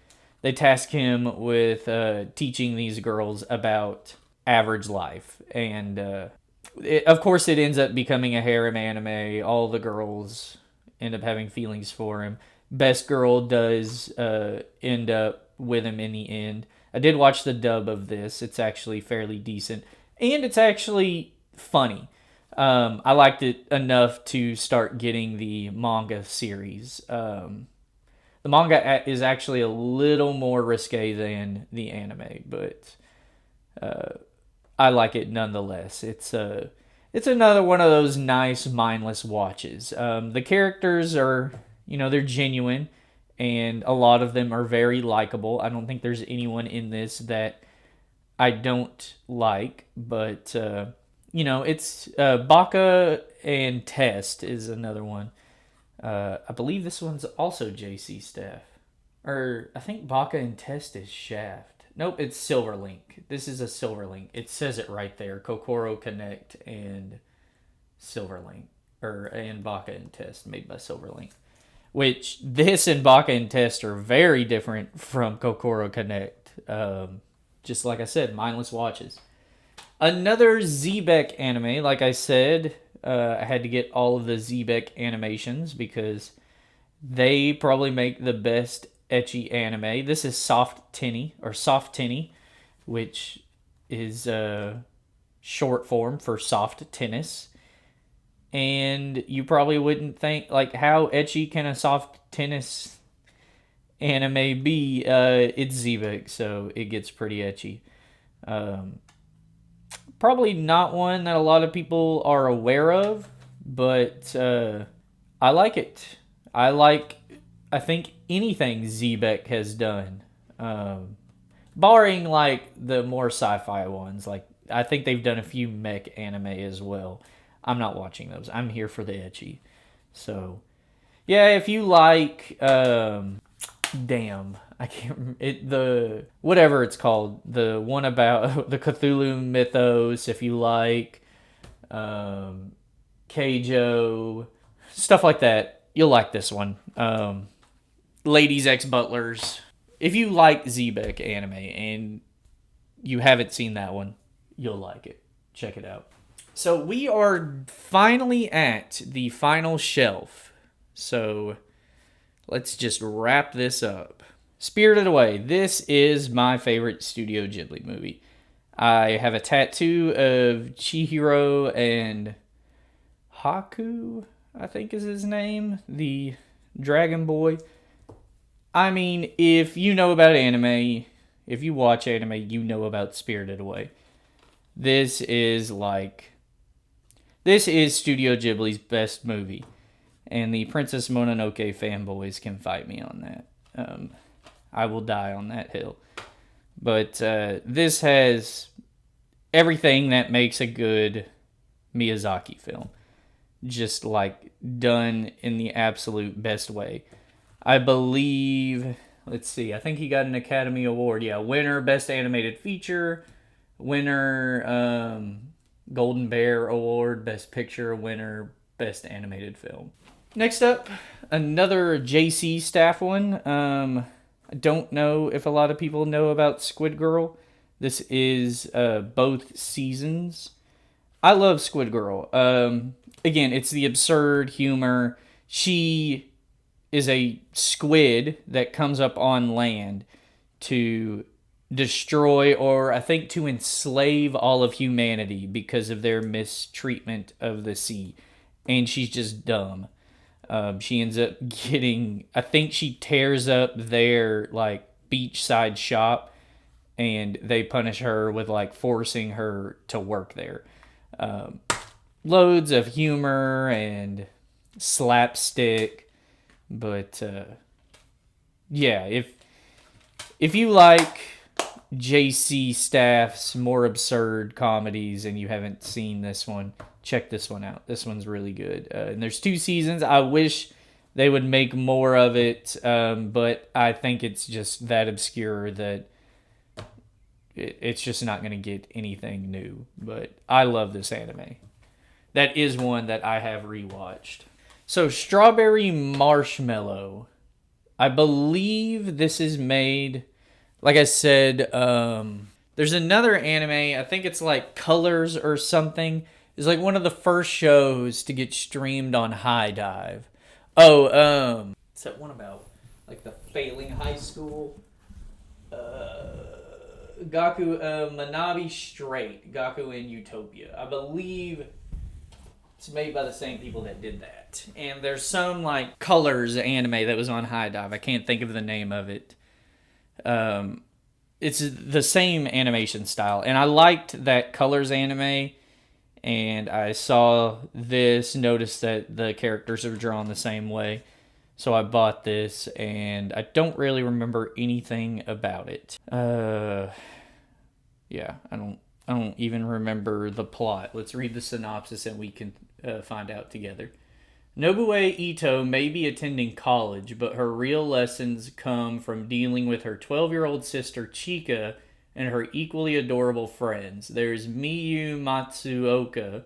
They task him with teaching these girls about average life. And of course it ends up becoming a harem anime. All the girls end up having feelings for him. Best girl does end up with him in the end. I did watch the dub of this. It's actually fairly decent. And it's actually funny. I liked it enough to start getting the manga series. The manga is actually a little more risque than the anime, but I like it nonetheless. It's another one of those nice, mindless watches. The characters are, they're genuine, and a lot of them are very likable. I don't think there's anyone in this that I don't like, but it's Baka and Test is another one. I believe this one's also JC staff. Or I think Baka and Test is Shaft. Nope, it's Silverlink. This is a Silverlink. It says it right there. Kokoro Connect and Silverlink. And Baka and Test made by Silverlink. Which this and Baka and Test are very different from Kokoro Connect. Just like I said, mindless watches. Another Zebek anime, like I said, I had to get all of the Zebek animations because they probably make the best ecchi anime. This is Soft Tinny, which is short form for soft tennis. And you probably wouldn't think, how ecchi can a soft tennis anime be? It's Zebek, so it gets pretty ecchi. Probably not one that a lot of people are aware of, but I like it. I think anything Zebek has done, barring the more sci-fi ones. I think they've done a few mech anime as well. I'm not watching those. I'm here for the ecchi. So, yeah, if you like, damn, I can't whatever it's called, the one about the Cthulhu mythos, if you like, Keijo, stuff like that, you'll like this one. Ladies Ex Butlers. If you like Zebek anime and you haven't seen that one, you'll like it. Check it out. So we are finally at the final shelf. So let's just wrap this up. Spirited Away. This is my favorite Studio Ghibli movie. I have a tattoo of Chihiro and Haku, I think is his name, the dragon boy. I mean, if you know about anime, if you watch anime, you know about Spirited Away. This is Studio Ghibli's best movie. And the Princess Mononoke fanboys can fight me on that. I will die on that hill. But this has everything that makes a good Miyazaki film. Just done in the absolute best way. I believe, let's see, I think he got an Academy Award. Yeah, winner, Best Animated Feature, winner, Golden Bear Award, Best Picture winner, Best Animated Film. Next up, another JC staff one. I don't know if a lot of people know about Squid Girl. This is both seasons. I love Squid Girl. Again, it's the absurd humor. She is a squid that comes up on land to destroy, or I think to enslave all of humanity because of their mistreatment of the sea. And she's just dumb. She ends up getting, I think she tears up their like beachside shop, and they punish her with like forcing her to work there. Loads of humor and slapstick, but yeah, if you like JC Staff's more absurd comedies and you haven't seen this one, check this one out. This one's really good. And there's 2 seasons. I wish they would make more of it, but I think it's just that obscure that it's just not going to get anything new. But I love this anime. That is one that I have rewatched. So, Strawberry Marshmallow. I believe this is made, like I said, there's another anime, I think it's like Colors or something. It's like one of the first shows to get streamed on High Dive. Oh, what's that one about? Like the failing high school? Gaku, Manabi Straight. Gaku in Utopia. I believe it's made by the same people that did that. And there's some like Colors anime that was on High Dive. I can't think of the name of it. It's the same animation style. And I liked that Colors anime. And I saw this, noticed that the characters are drawn the same way. So I bought this, and I don't really remember anything about it. Yeah, I don't even remember the plot. Let's read the synopsis and we can find out together. Nobue Ito may be attending college, but her real lessons come from dealing with her 12-year-old sister Chika and her equally adorable friends. There's Miyu Matsuoka,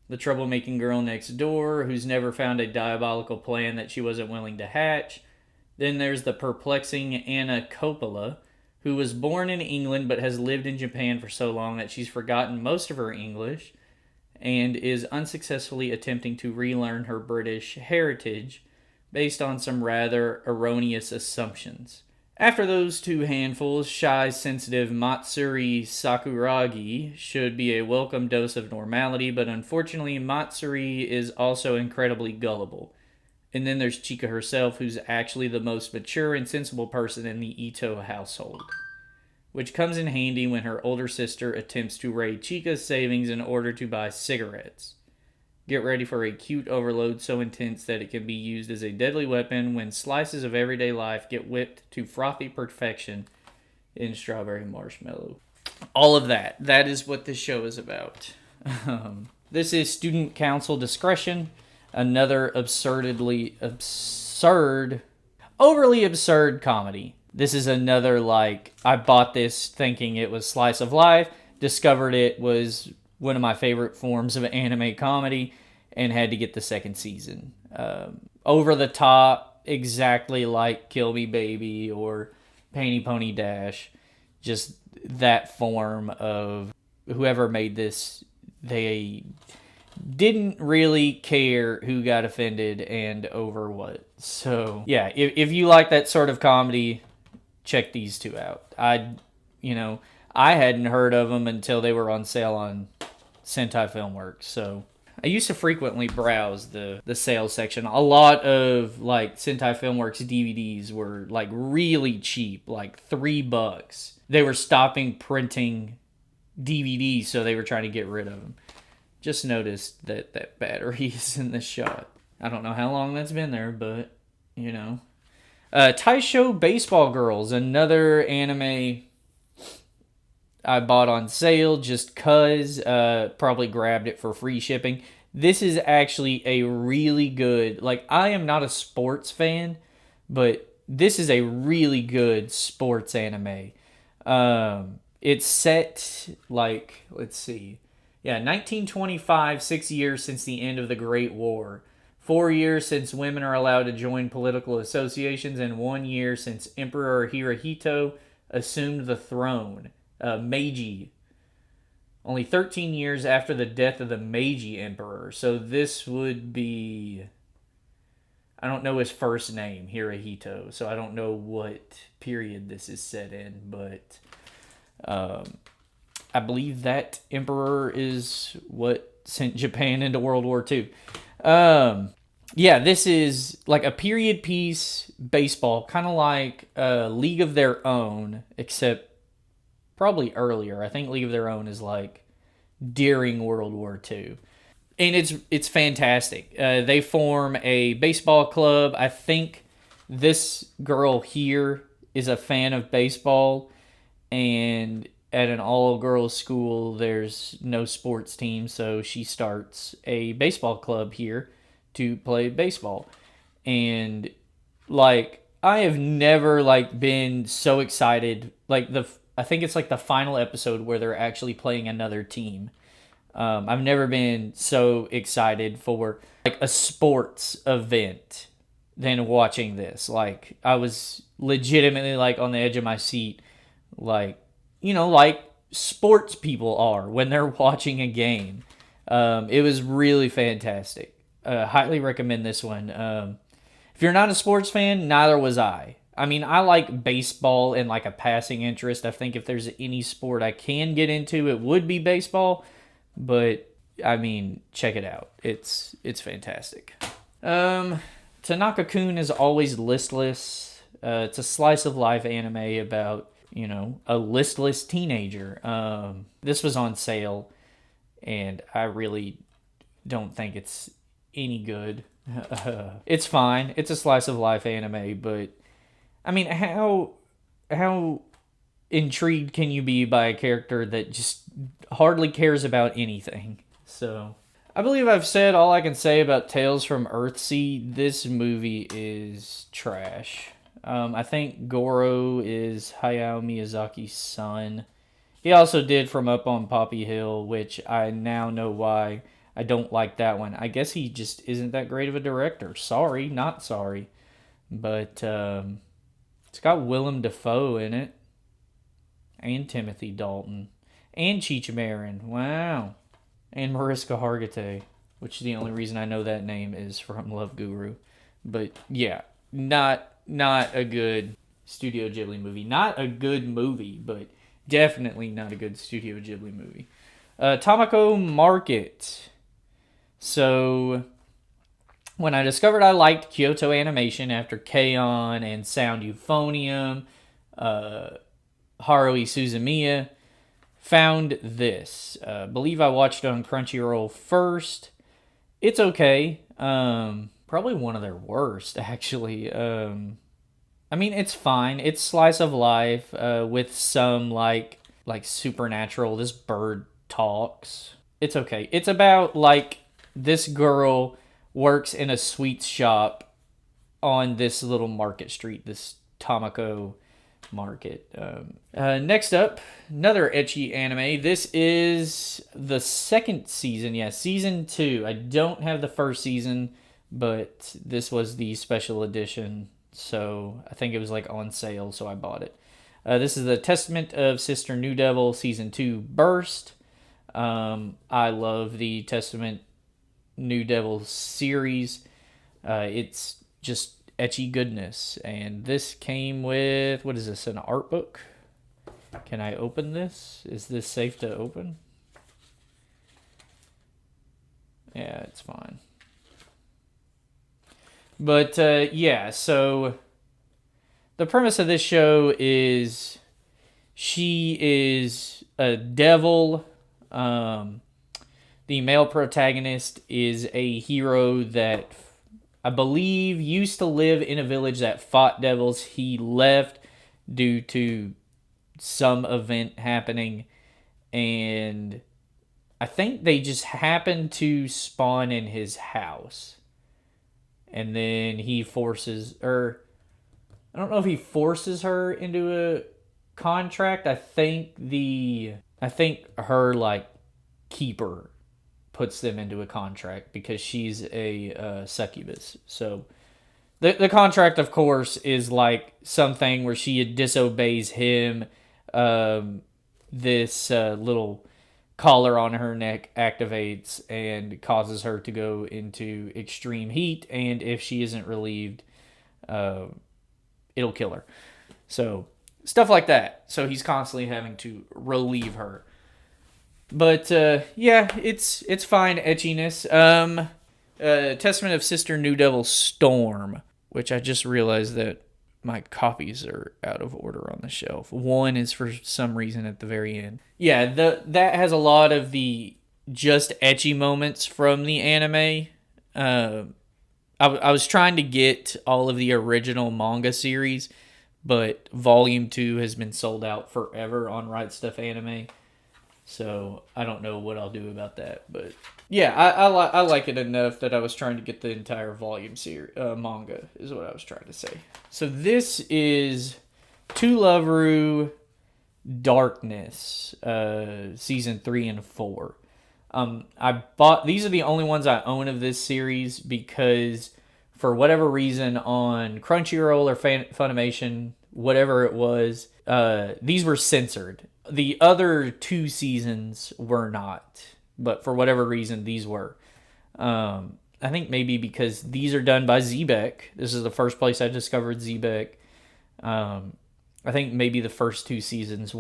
the troublemaking girl next door who's never found a diabolical plan that she wasn't willing to hatch. Then there's the perplexing Anna Coppola, who was born in England but has lived in Japan for so long that she's forgotten most of her English and is unsuccessfully attempting to relearn her British heritage based on some rather erroneous assumptions. After those 2 handfuls, shy, sensitive Matsuri Sakuragi should be a welcome dose of normality, but unfortunately Matsuri is also incredibly gullible. And then there's Chika herself, who's actually the most mature and sensible person in the Ito household, which comes in handy when her older sister attempts to raid Chika's savings in order to buy cigarettes. Get ready for a cute overload so intense that it can be used as a deadly weapon when slices of everyday life get whipped to frothy perfection in Strawberry Marshmallow. All of that. That is what this show is about. This is Student Council Discretion, another overly absurd comedy. This is another, like, I bought this thinking it was slice of life, discovered it was one of my favorite forms of anime comedy, and had to get the 2nd season. Over the top, exactly like Kill Me Baby or Panty Pony Dash. Just that form of whoever made this, they didn't really care who got offended and over what. So, yeah, if you like that sort of comedy, check these 2 out. I hadn't heard of them until they were on sale on Sentai Filmworks. So I used to frequently browse the sales section. A lot of like Sentai Filmworks DVDs were like really cheap, like $3. They were stopping printing DVDs, so they were trying to get rid of them. Just noticed that battery is in the shot. I don't know how long that's been there, but Taisho Baseball Girls, another anime I bought on sale just cuz, probably grabbed it for free shipping. This is actually a really good, like, I am not a sports fan, but this is a really good sports anime. It's set like, let's see. Yeah, 1925, 6 years since the end of the Great War. 4 years since women are allowed to join political associations, and 1 year since Emperor Hirohito assumed the throne. Meiji. Only 13 years after the death of the Meiji Emperor. So this would be. I don't know his first name, Hirohito, so I don't know what period this is set in, but I believe that emperor is what sent Japan into World War II. Yeah, this is like a period piece baseball, kind of like a League of Their Own, except probably earlier. I think League of Their Own is like during World War II. And it's fantastic. They form a baseball club. I think this girl here is a fan of baseball, and at an all-girls school, there's no sports team, so she starts a baseball club here to play baseball. And like I have never like been so excited. Like I think it's like the final episode where they're actually playing another team. I've never been so excited for like a sports event than watching this. Like I was legitimately like on the edge of my seat, like like sports people are when they're watching a game. It was really fantastic. Highly recommend this one. If you're not a sports fan, neither was I. I mean, I like baseball in like a passing interest. I think if there's any sport I can get into, it would be baseball. But I mean, check it out. It's fantastic. Tanaka-kun is always listless. It's a slice of life anime about a listless teenager. This was on sale, and I really don't think it's any good. It's fine. It's a slice of life anime, but I mean, how intrigued can you be by a character that just hardly cares about anything? So I believe I've said all I can say about Tales from Earthsea. This movie is trash. I think Goro is Hayao Miyazaki's son. He also did From Up on Poppy Hill, which I now know why I don't like that one. I guess he just isn't that great of a director. Sorry, not sorry. But it's got Willem Dafoe in it. And Timothy Dalton. And Cheech Marin. Wow. And Mariska Hargitay, which the only reason I know that name is from Love Guru. But yeah, not a good Studio Ghibli movie. Not a good movie, but definitely not a good Studio Ghibli movie. Tamako Market. So when I discovered I liked Kyoto Animation after K-On! And Sound Euphonium, Haruhi Suzumiya, found this. Believe I watched it on Crunchyroll first. It's okay. Probably one of their worst, actually. I mean, it's fine. It's slice of life with some like supernatural. This bird talks. It's okay. It's about like this girl works in a sweets shop on this little market street, this Tamako market. Next up, another ecchi anime. This is the second season. Yeah, season 2. I don't have the first season, but this was the special edition, so I think it was like on sale, so I bought it. This is the Testament of Sister New Devil season 2 Burst. I love the Testament New Devil series. It's just ecchi goodness, and this came with, what is this, an art book? Can I open this? Is this safe to open? Yeah, it's fine. But yeah, so the premise of this show is she is a devil. The male protagonist is a hero that I believe used to live in a village that fought devils. He left due to some event happening, and I think they just happened to spawn in his house. And then he forces, or I don't know if he forces her into a contract. I think her like keeper puts them into a contract because she's a succubus. So the contract, of course, is like something where she disobeys him. This little collar on her neck activates and causes her to go into extreme heat, and if she isn't relieved, it'll kill her. So stuff like that. So he's constantly having to relieve her. But yeah, it's fine etchiness. Testament of Sister New Devil Storm, which I just realized that my copies are out of order on the shelf. One is for some reason at the very end. Yeah, that has a lot of the just etchy moments from the anime. I was trying to get all of the original manga series, but Volume 2 has been sold out forever on Right Stuff Anime. So I don't know what I'll do about that, but yeah, I like it enough that I was trying to get the entire volume series manga is what I was trying to say. So this is To Love-Ru Darkness, season 3 and 4. I bought these are the only ones I own of this series because for whatever reason on Crunchyroll or Funimation, whatever it was, these were censored. The other 2 seasons were not, but for whatever reason, these were. I think maybe because these are done by Zebek. This is the first place I discovered Zebek. I think maybe the first 2 seasons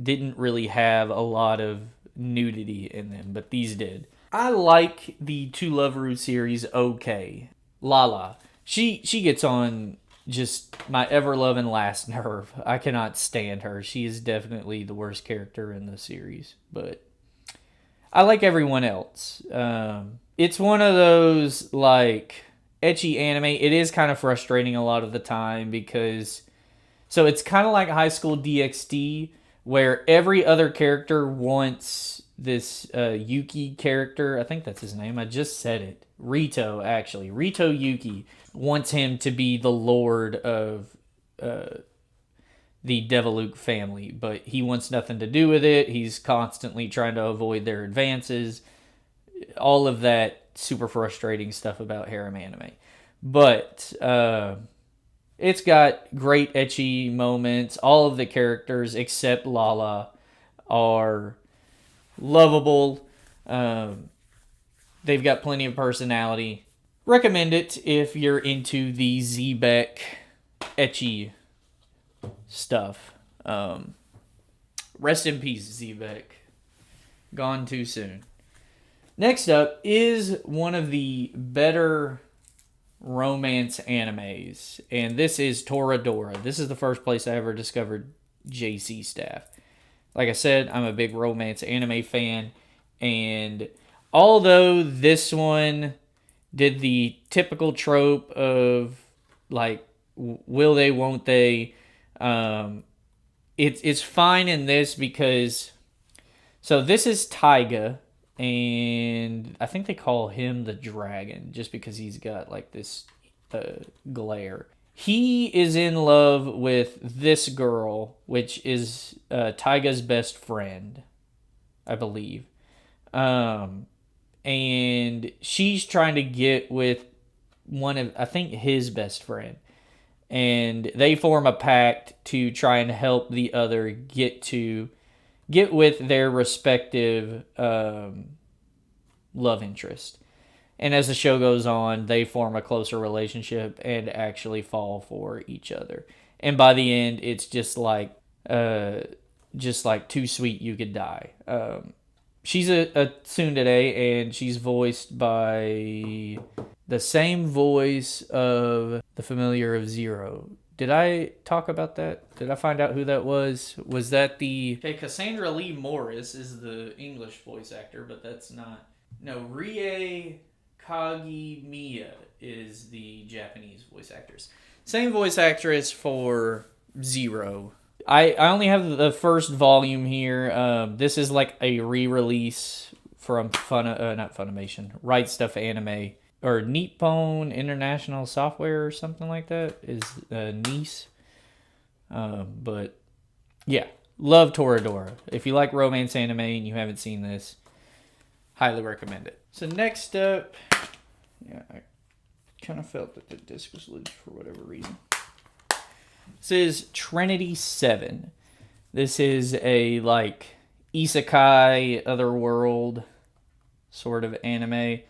didn't really have a lot of nudity in them, but these did. I like the To Love-Ru series okay. Lala. She gets on just my ever-loving last nerve. I cannot stand her. She is definitely the worst character in the series, but I like everyone else. It's one of those, like, ecchi anime. It is kind of frustrating a lot of the time because... So it's kind of like High School DxD, where every other character wants this Yuki character. I think that's his name. I just said it. Rito, actually. Rito Yuki wants him to be the lord of the Deviluke family, but he wants nothing to do with it. He's constantly trying to avoid their advances. All of that super frustrating stuff about harem anime. But it's got great ecchi moments. All of the characters except Lala are lovable. They've got plenty of personality. Recommend it if you're into the Zebek ecchi stuff. Rest in peace, Zebek. Gone too soon. Next up is one of the better romance animes, and this is Toradora. This is the first place I ever discovered JC Staff. Like I said, I'm a big romance anime fan, and although this one did the typical trope of like will they, won't they, it's fine in this because so this is Taiga, and I think they call him the dragon just because he's got like this glare. He is in love with this girl, which is Taiga's best friend, I believe. And she's trying to get with one of, I think, his best friend. And they form a pact to try and help the other get with their respective love interest. And as the show goes on, they form a closer relationship and actually fall for each other. And by the end, it's just like too sweet you could die. She's a tsundere, and she's voiced by the same voice of the familiar of Zero. Did I talk about that? Did I find out who that was? Was that the... Okay, Cassandra Lee Morris is the English voice actor, but that's not... No, Rie Kagimiya is the Japanese voice actress. Same voice actress for Zero. I only have the first volume here. This is like a re-release from not Funimation, Right Stuff Anime, or Nippon International Software or something like that is NIS. But Yeah, love Toradora. If you like romance anime and you haven't seen this, highly recommend it. So next up, yeah, I kind of felt that the disc was loose for whatever reason. This is Trinity 7. This is a like isekai otherworld sort of anime.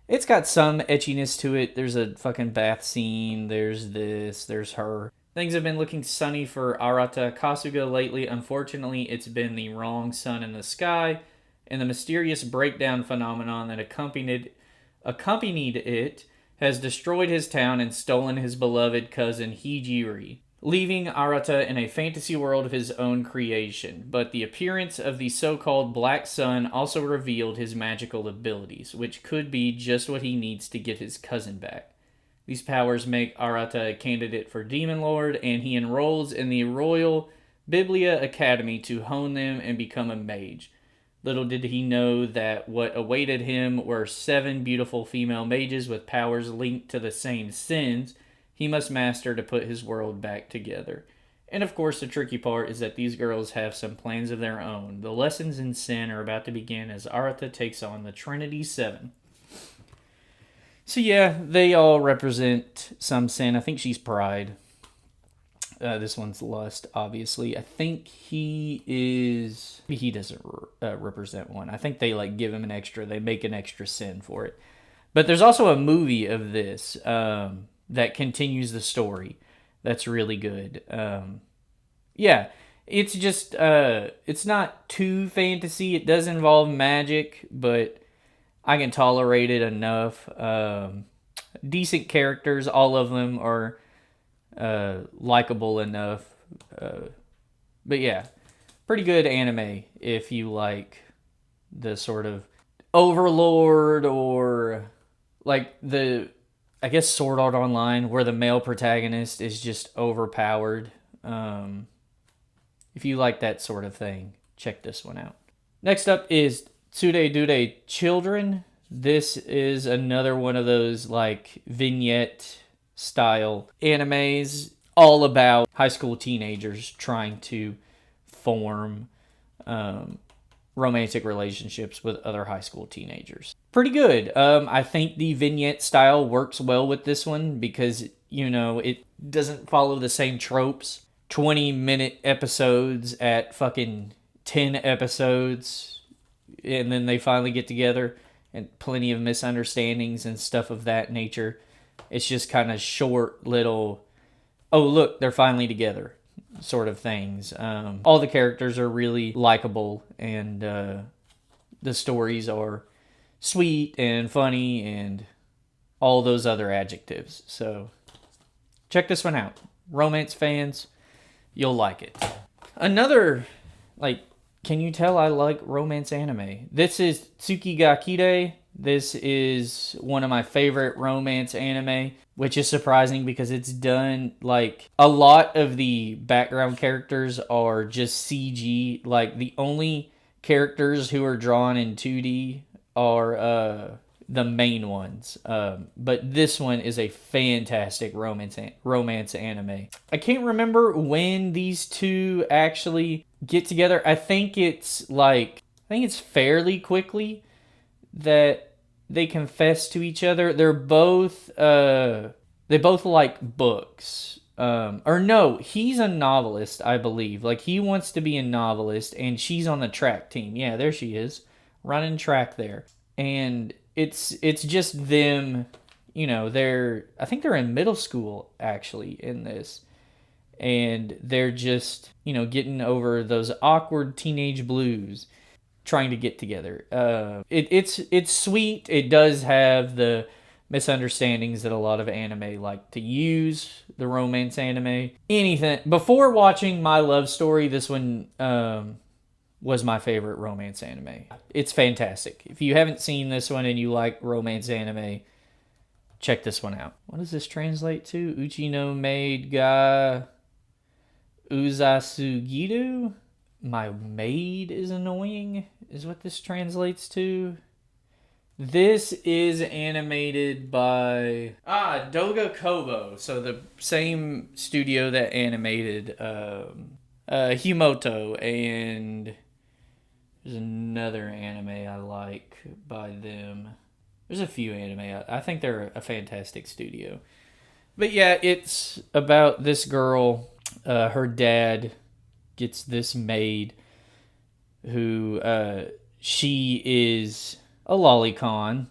It's got some etchiness to it. There's a fucking bath scene. There's this. There's her. Things have been looking sunny for Arata Kasuga lately. Unfortunately, it's been the wrong sun in the sky, and the mysterious breakdown phenomenon that accompanied it has destroyed his town and stolen his beloved cousin Hijiri, leaving Arata in a fantasy world of his own creation. But the appearance of the so-called Black Sun also revealed his magical abilities, which could be just what he needs to get his cousin back. These powers make Arata a candidate for Demon Lord, and he enrolls in the Royal Biblia Academy to hone them and become a mage. Little did he know that what awaited him were 7 beautiful female mages with powers linked to the same sins he must master to put his world back together. And of course, the tricky part is that these girls have some plans of their own. The lessons in sin are about to begin as Arata takes on the Trinity 7. So yeah, they all represent some sin. I think she's pride. This one's lust, obviously. I think he doesn't represent one. I think they like give him an extra, they make an extra sin for it. But there's also a movie of this that continues the story. That's really good. Yeah, it's just, it's not too fantasy. It does involve magic, but I can tolerate it enough. Decent characters, all of them are likable enough. But yeah, pretty good anime if you like the sort of Overlord or like the, I guess, Sword Art Online, where the male protagonist is just overpowered. If you like that sort of thing, check this one out. Next up is Tsude Children. This is another one of those like vignette style animes, all about high school teenagers trying to form romantic relationships with other high school teenagers. Pretty good. I think the vignette style works well with this one because, you know, it doesn't follow the same tropes. 20-minute episodes at fucking 10 episodes, and then they finally get together, and plenty of misunderstandings and stuff of that nature. It's just kind of short little, oh look, they're finally together sort of things. All the characters are really likable, and the stories are sweet and funny and all those other adjectives. So check this one out. Romance fans, you'll like it. Another, like, can you tell I like romance anime? This is Tsuki ga Kire. This is one of my favorite romance anime, which is surprising because it's done, like, a lot of the background characters are just CG. Like, the only characters who are drawn in 2D are the main ones. But this one is a fantastic romance anime. I can't remember when these two actually get together. I think it's fairly quickly that they confess to each other. They both like books. Or no, he's a novelist, I believe. Like, he wants to be a novelist, and she's on the track team. Yeah, there she is, running track there. And it's just them, you know, I think they're in middle school, actually, in this. And they're just, you know, getting over those awkward teenage blues, trying to get together. It's sweet. It does have the misunderstandings that a lot of anime like to use, the romance anime. Anything. Before watching My Love Story, this one was my favorite romance anime. It's fantastic. If you haven't seen this one and you like romance anime, check this one out. What does this translate to? Uchi no maid ga uzasugiru? My maid is annoying, is what this translates to. This is animated by Doga Kobo, so the same studio that animated Himoto, and there's another anime I like by them. There's a few anime. I think they're a fantastic studio. But yeah, it's about this girl. Her dad gets this maid who she is a lolicon.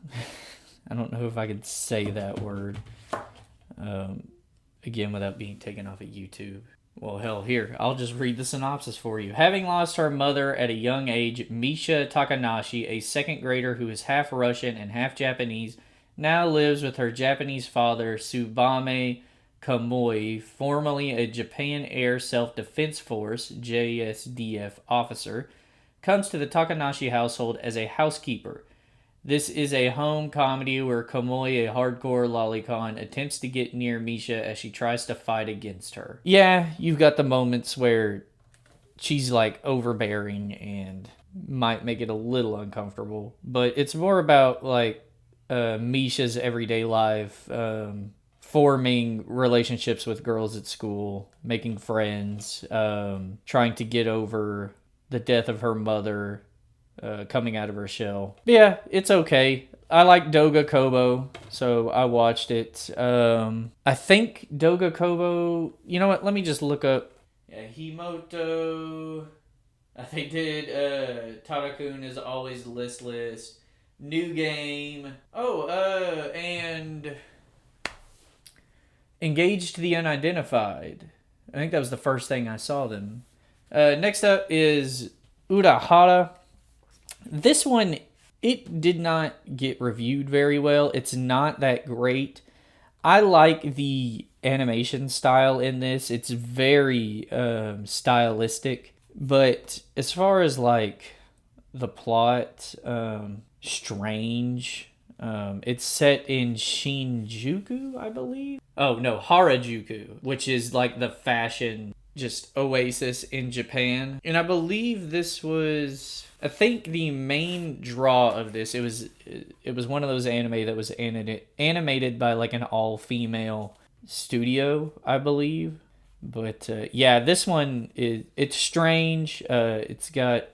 I don't know if I could say that word again without being taken off of YouTube. Well, hell, here, I'll just read the synopsis for you. Having lost her mother at a young age, Misha Takanashi, a second grader who is half Russian and half Japanese, now lives with her Japanese father, Tsubame Kamui, formerly a Japan Air Self-Defense Force JSDF officer, comes to the Takanashi household as a housekeeper. This is a home comedy where Kamui, a hardcore lolicon, attempts to get near Misha as she tries to fight against her. Yeah, you've got the moments where she's like overbearing and might make it a little uncomfortable, but it's more about like Misha's everyday life, forming relationships with girls at school, making friends, trying to get over the death of her mother, coming out of her shell. Yeah, it's okay. I like Doga Kobo, so I watched it. I think Doga Kobo. You know what? Let me just look up. Yeah, Himoto. They did. Tadakun is always listless. New game. Oh, and Engaged the Unidentified. I think that was the first thing I saw them. Next up is Urahara. This one, it did not get reviewed very well. It's not that great. I like the animation style in this. It's very stylistic. But as far as like the plot, strange. It's set in Shinjuku, I believe. Oh no, Harajuku, which is like the fashion just oasis in Japan. And I believe this was, I think the main draw of this, it was one of those anime that was animated by like an all-female studio, I believe. But yeah, this one it's strange. It's got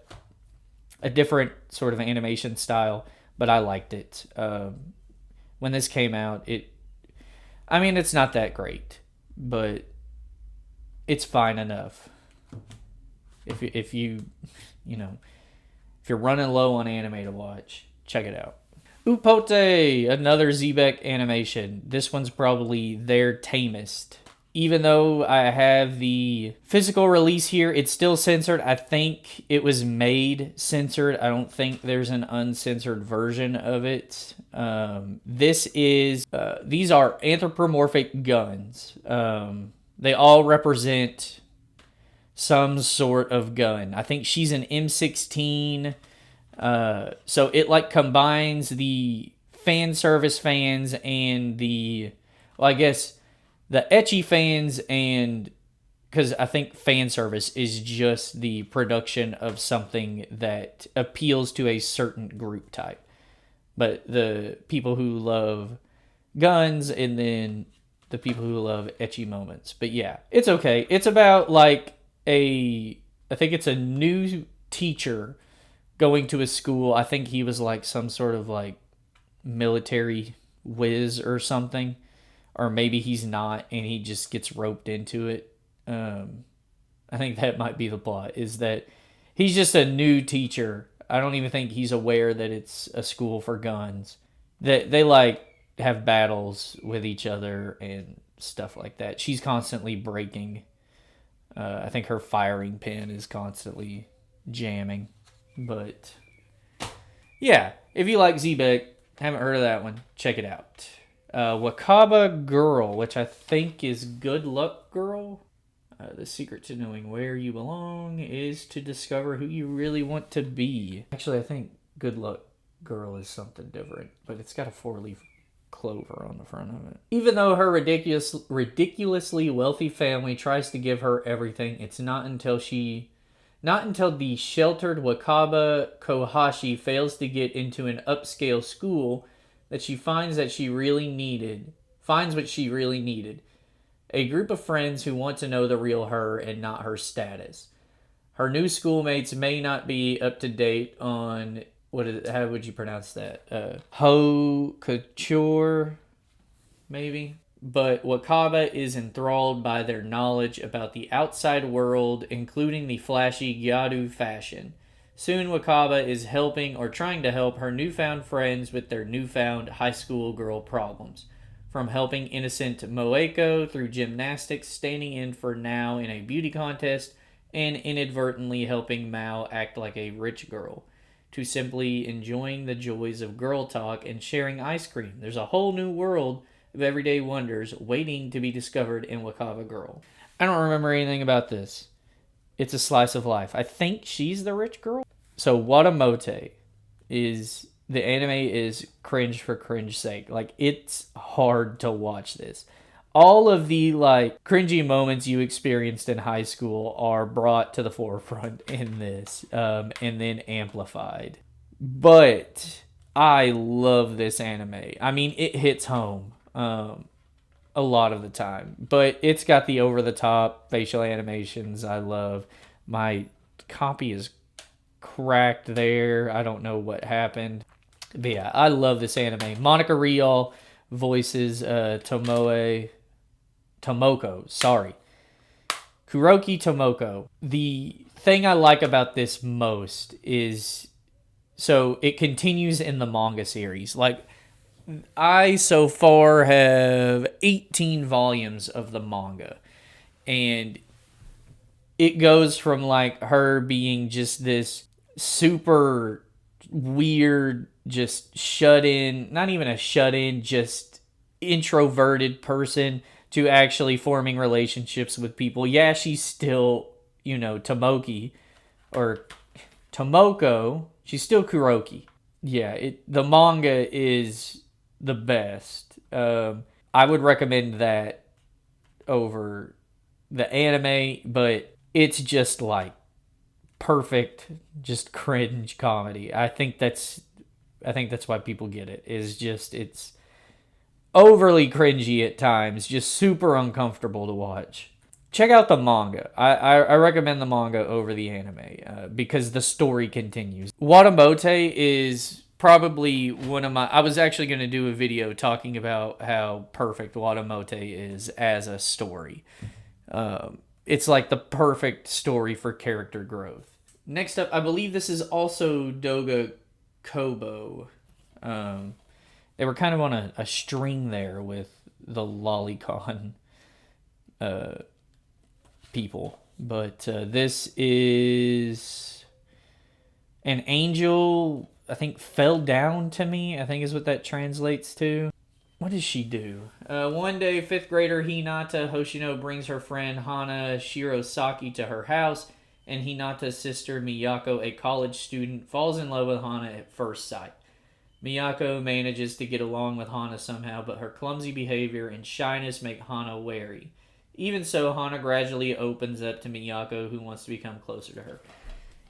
a different sort of animation style, but I liked it. When this came out, it's not that great, but it's fine enough. If you're running low on anime to watch, check it out. Upote, another Zebek animation. This one's probably their tamest. Even though I have the physical release here, it's still censored. I think it was made censored. I don't think there's an uncensored version of it. These are anthropomorphic guns. They all represent some sort of gun. I think she's an M16. So it like combines the fan service fans and the ecchi fans, and because I think fan service is just the production of something that appeals to a certain group type. But the people who love guns, and then the people who love ecchi moments. But yeah, it's okay. It's about like I think it's a new teacher going to a school. I think he was like some sort of like military whiz or something. Or maybe he's not, and he just gets roped into it. I think that might be the plot, is that he's just a new teacher. I don't even think he's aware that it's a school for guns. They like have battles with each other and stuff like that. She's constantly breaking. I think her firing pin is constantly jamming. But yeah, if you like Zebek, haven't heard of that one, check it out. Wakaba Girl, which I think is Good Luck Girl. The secret to knowing where you belong is to discover who you really want to be. Actually, I think Good Luck Girl is something different, but it's got a 4-leaf clover on the front of it. Even though her ridiculously wealthy family tries to give her everything, it's not until she Not until the sheltered Wakaba Kohashi fails to get into an upscale school that she finds what she really needed. A group of friends who want to know the real her and not her status. Her new schoolmates may not be up to date on how would you pronounce that? Ho couture, maybe? But Wakaba is enthralled by their knowledge about the outside world, including the flashy Gyadu fashion. Soon, Wakaba is helping or trying to help her newfound friends with their newfound high school girl problems. From helping innocent Moeko through gymnastics, standing in for Now in a beauty contest, and inadvertently helping Mao act like a rich girl, to simply enjoying the joys of girl talk and sharing ice cream. There's a whole new world of everyday wonders waiting to be discovered in Wakaba Girl. I don't remember anything about this. It's a slice of life. I think she's the rich girl. So Watamote is the anime is cringe for cringe sake. Like, it's hard to watch this. All of the like cringy moments you experienced in high school are brought to the forefront in this, and then amplified. But I love this anime. I mean, it hits home a lot of the time, but it's got the over the top facial animations I love. My copy is cracked there. I don't know what happened. But yeah, I love this anime. Monica Rial voices Tomoko, sorry. Kuroki Tomoko. The thing I like about this most is, so it continues in the manga series. Like, I so far have 18 volumes of the manga, and it goes from like her being just this super weird, just shut in, not even a shut in, just introverted person, to actually forming relationships with people. Yeah, she's still, Tomoki or Tomoko. She's still Kuroki. Yeah, the manga is the best. I would recommend that over the anime, but it's just like perfect, just cringe comedy. I think that's why people get it. Is just it's overly cringy at times, just super uncomfortable to watch. Check out the manga. I recommend the manga over the anime because the story continues. Watamote is probably one of my... I was actually going to do a video talking about how perfect Watamote is as a story. It's like the perfect story for character growth. Next up, I believe this is also Doga Kobo. They were kind of on a string there with the Lolicon people. But this is an angel, I think, fell down to me, I think is what that translates to. What does she do? One day, 5th grader Hinata Hoshino brings her friend Hana Shirosaki to her house, and Hinata's sister Miyako, a college student, falls in love with Hana at first sight. Miyako manages to get along with Hana somehow, but her clumsy behavior and shyness make Hana wary. Even so, Hana gradually opens up to Miyako, who wants to become closer to her.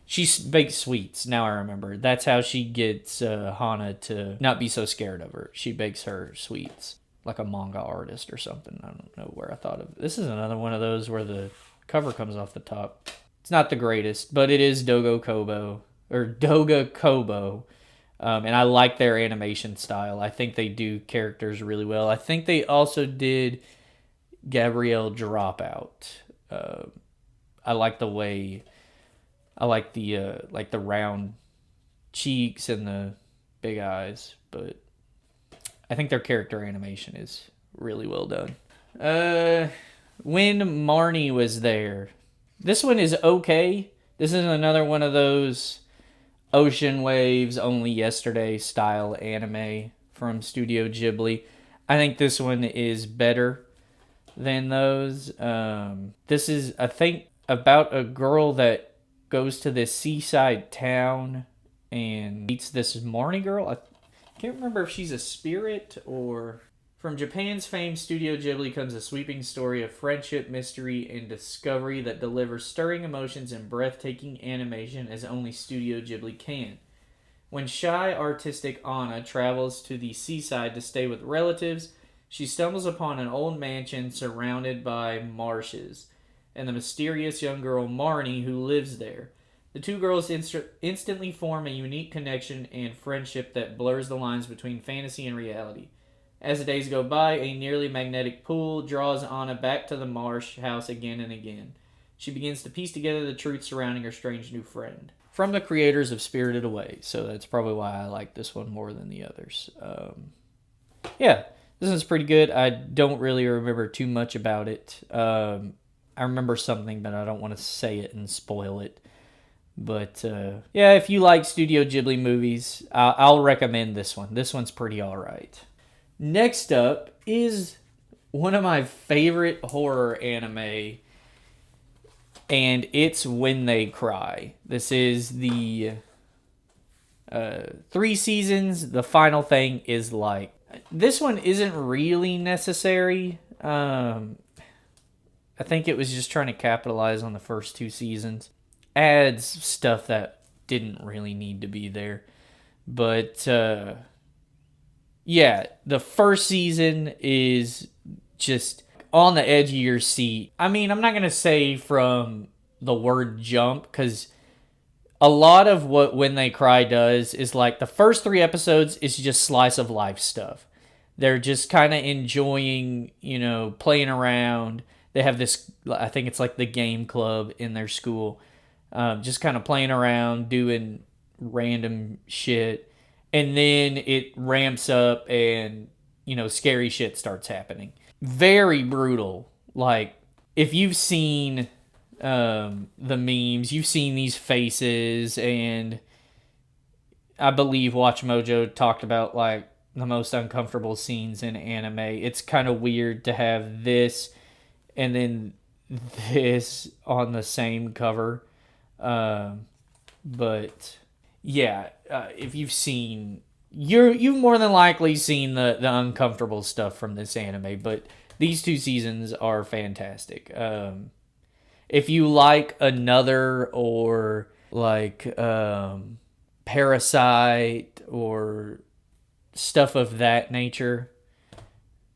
She bakes sweets, now I remember. That's how she gets Hana to not be so scared of her. She bakes her sweets, like a manga artist or something. I don't know where I thought of it. This is another one of those where the cover comes off the top. It's not the greatest, but it is Doga Kobo. And I like their animation style. I think they do characters really well. I think they also did Gabrielle Dropout. I like the way... I like the round cheeks and the big eyes, but I think their character animation is really well done. When Marnie was there. This one is okay. This is another one of those Ocean Waves Only Yesterday style anime from Studio Ghibli. I think this one is better than those. This is, I think, about a girl that goes to this seaside town and meets this Marnie girl. I can't remember if she's a spirit or From Japan's famed Studio Ghibli comes a sweeping story of friendship, mystery, and discovery that delivers stirring emotions and breathtaking animation as only Studio Ghibli can. When shy, artistic Anna travels to the seaside to stay with relatives, she stumbles upon an old mansion surrounded by marshes and the mysterious young girl Marnie who lives there. The two girls instantly form a unique connection and friendship that blurs the lines between fantasy and reality. As the days go by, a nearly magnetic pull draws Anna back to the marsh house again and again. She begins to piece together the truth surrounding her strange new friend. From the creators of Spirited Away, so that's probably why I like this one more than the others. Yeah, this one's pretty good. I don't really remember too much about it. I remember something, but I don't want to say it and spoil it. But yeah, if you like Studio Ghibli movies, I'll recommend this one. This one's pretty alright. Next up is one of my favorite horror anime, and it's When They Cry. This is the 3 seasons. The final thing is like... This one isn't really necessary. I think it was just trying to capitalize on the first 2 seasons. Adds stuff that didn't really need to be there. But yeah, the first season is just on the edge of your seat. I mean, I'm not going to say from the word jump, because a lot of what When They Cry does is like the first 3 episodes is just slice of life stuff. They're just kind of enjoying, playing around. They have this, I think it's like the game club in their school. Just kind of playing around, doing random shit. And then it ramps up and, scary shit starts happening. Very brutal. Like, if you've seen the memes, you've seen these faces, and I believe Watch Mojo talked about, like, the most uncomfortable scenes in anime. It's kind of weird to have this and then this on the same cover. But yeah, if you've seen, you've more than likely seen the uncomfortable stuff from this anime, but these 2 seasons are fantastic. If you like Another or like Parasite or stuff of that nature,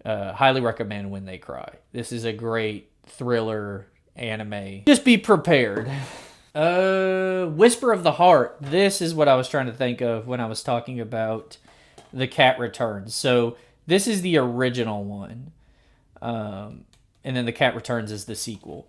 highly recommend When They Cry. This is a great thriller anime. Just be prepared. Whisper of the Heart. This is what I was trying to think of when I was talking about The Cat Returns. So this is the original one. And then The Cat Returns is the sequel.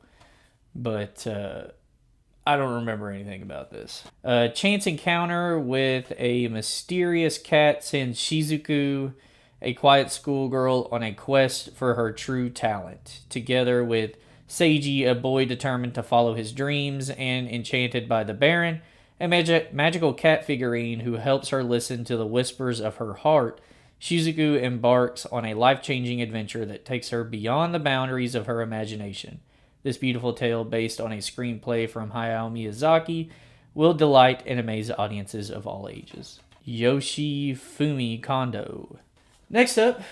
But I don't remember anything about this. Chance encounter with a mysterious cat sends Shizuku, a quiet schoolgirl, on a quest for her true talent. Together with Seiji, a boy determined to follow his dreams, and enchanted by the Baron, a magical cat figurine who helps her listen to the whispers of her heart, Shizuku embarks on a life-changing adventure that takes her beyond the boundaries of her imagination. This beautiful tale, based on a screenplay from Hayao Miyazaki, will delight and amaze audiences of all ages. Yoshifumi Kondo. Next up,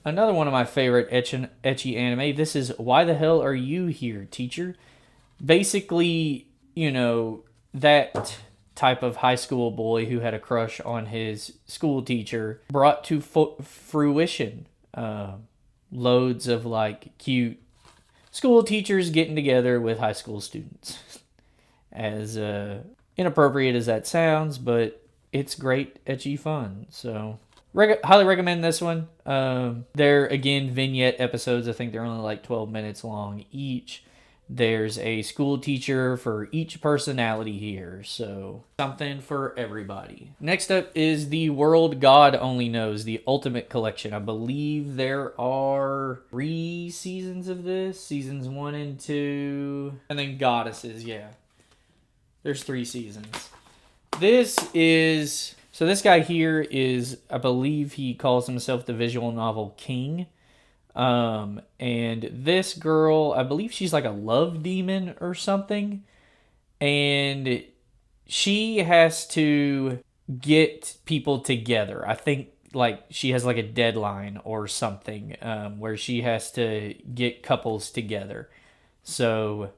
another one of my favorite ecchi anime. This is Why the Hell Are You Here, Teacher? Basically, that type of high school boy who had a crush on his school teacher brought to fruition. Loads of like cute school teachers getting together with high school students. As inappropriate as that sounds, but it's great ecchi fun. So highly recommend this one. They're, again, vignette episodes. I think they're only like 12 minutes long each. There's a school teacher for each personality here, so something for everybody. Next up is The World God Only Knows, the Ultimate Collection. I believe there are 3 seasons of this. Seasons 1 and 2. And then Goddesses, yeah. There's 3 seasons. This guy here is, I believe he calls himself the visual novel king. And this girl, I believe she's like a love demon or something. And she has to get people together. I think like she has like a deadline or something where she has to get couples together. So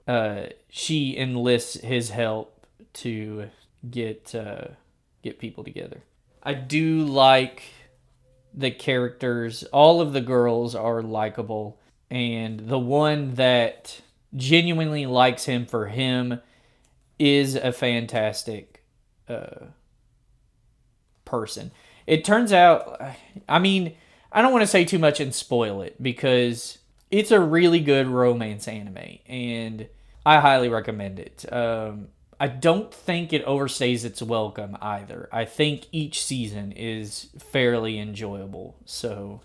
she enlists his help to get people together. I do like the characters. All of the girls are likable, and the one that genuinely likes him for him is a fantastic person. It turns out, I mean, I don't want to say too much and spoil it because it's a really good romance anime, and I highly recommend it. I don't think it overstays its welcome either. I think each season is fairly enjoyable. So,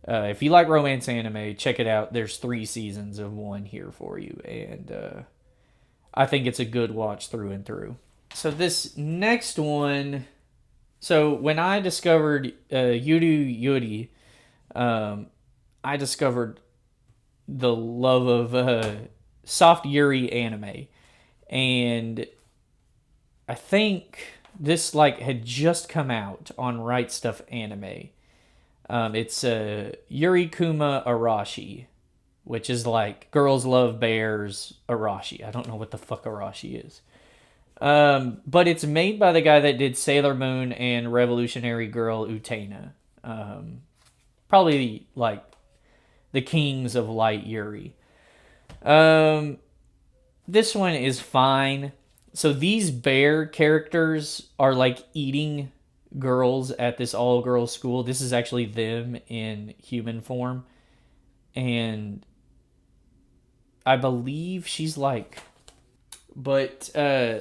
if you like romance anime, check it out. There's 3 seasons of one here for you, and I think it's a good watch through and through. So this next one, so when I discovered Yuru Yuri, I discovered the love of soft Yuri anime, and I think this like had just come out on Right Stuff Anime. It's Yuri Kuma Arashi, which is like girls love bears Arashi. I don't know what the fuck Arashi is. But it's made by the guy that did Sailor Moon and Revolutionary Girl Utena. Probably like the kings of light Yuri. This one is fine. So these bear characters are like eating girls at this all-girls school. This is actually them in human form. And I believe she's like... But,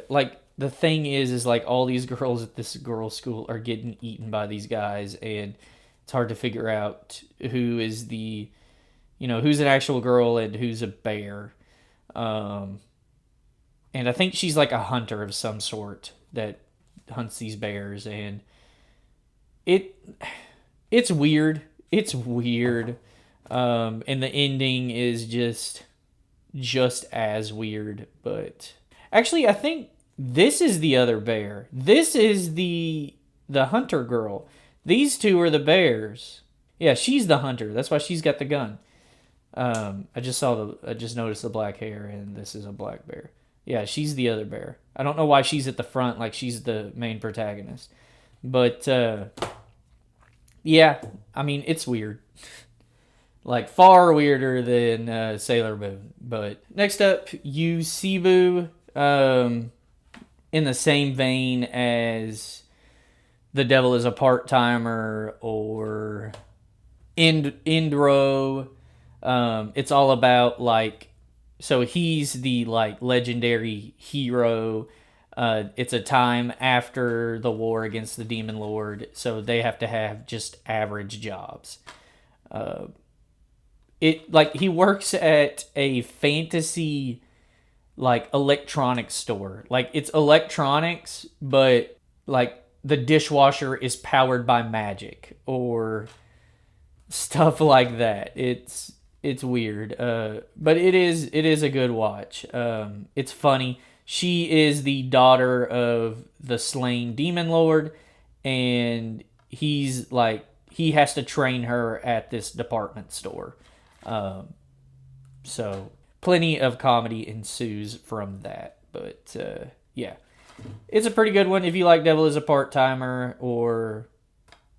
like, the thing is like all these girls at this girls' school are getting eaten by these guys, and it's hard to figure out who is the... who's an actual girl and who's a bear. And I think she's like a hunter of some sort that hunts these bears, and it's weird. It's weird. And the ending is just as weird. But actually, I think this is the other bear. This is the hunter girl. These two are the bears. Yeah, she's the hunter. That's why she's got the gun. I just noticed the black hair, and this is a black bear. Yeah, she's the other bear. I don't know why she's at the front like she's the main protagonist. But, yeah, I mean, it's weird. Like, far weirder than Sailor Moon. But next up, Yusibu, in the same vein as The Devil is a Part-Timer or Indro. It's all about, like, so he's the, like, legendary hero. It's a time after the war against the Demon Lord, so they have to have just average jobs. He works at a fantasy, like, electronics store. Like, it's electronics, but, like, the dishwasher is powered by magic or stuff like that. It's weird, but it is a good watch. It's funny. She is the daughter of the slain Demon Lord, and he has to train her at this department store. So plenty of comedy ensues from that. But yeah, it's a pretty good one if you like Devil is a Part-Timer or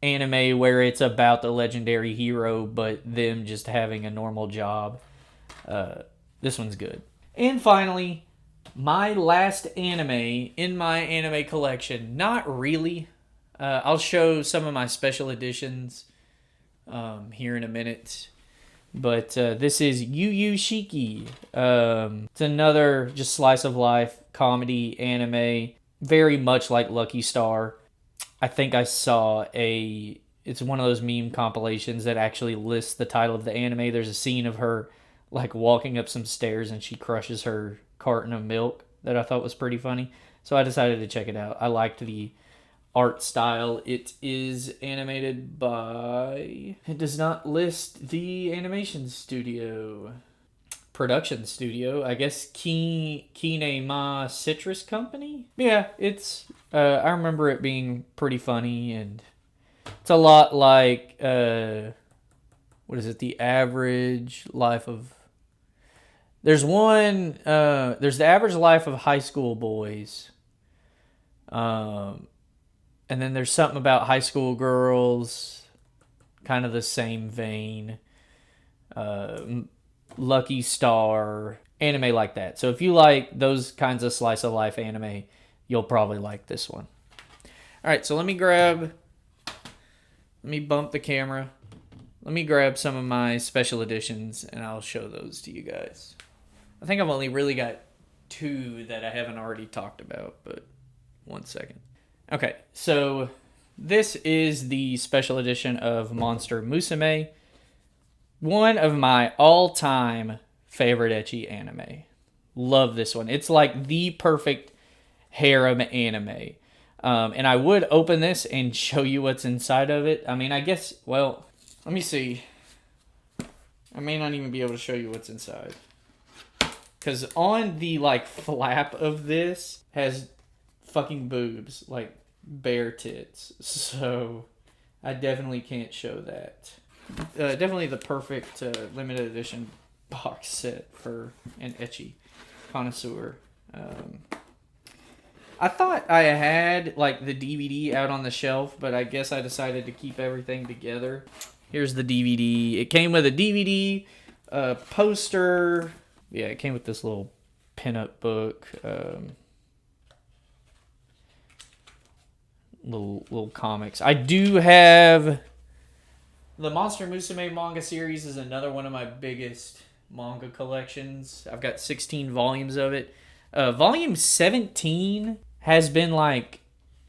anime where it's about the legendary hero but them just having a normal job. This one's good. And finally, my last anime in my anime collection. Not really. I'll show some of my special editions here in a minute. But this is Yu Yu Shiki. It's another just slice of life comedy anime. Very much like Lucky Star. I think I saw it's one of those meme compilations that actually lists the title of the anime. There's a scene of her like walking up some stairs and she crushes her carton of milk that I thought was pretty funny. So I decided to check it out. I liked the art style. It is animated by... It does not list the animation studio. Production studio. I guess Kinema Citrus Company? Yeah, it's... I remember it being pretty funny and It's a lot like what is it? The average life of there's one there's the average life of high school boys. And then there's something about high school girls, kind of the same vein. Lucky Star, anime like that. So if you like those kinds of slice of life anime, you'll probably like this one. All right, so let me bump the camera. Let me grab some of my special editions and I'll show those to you guys. I think I've only really got 2 that I haven't already talked about, but one second. Okay, so this is the special edition of Monster Musume. One of my all-time favorite ecchi anime. Love this one. It's like the perfect harem anime. And I would open this and show you what's inside of it. I mean, I guess, well, let me see. I may not even be able to show you what's inside. Because on the, like, flap of this has fucking boobs. Like, bare tits. So, I definitely can't show that. Definitely the perfect limited edition box set for an ecchi connoisseur. I thought I had like the DVD out on the shelf, but I guess I decided to keep everything together. Here's the DVD. It came with a DVD, poster. Yeah, it came with this little pinup book. Little comics. I do have the Monster Musume manga series is another one of my biggest manga collections. I've got 16 volumes of it. Volume 17 has been like,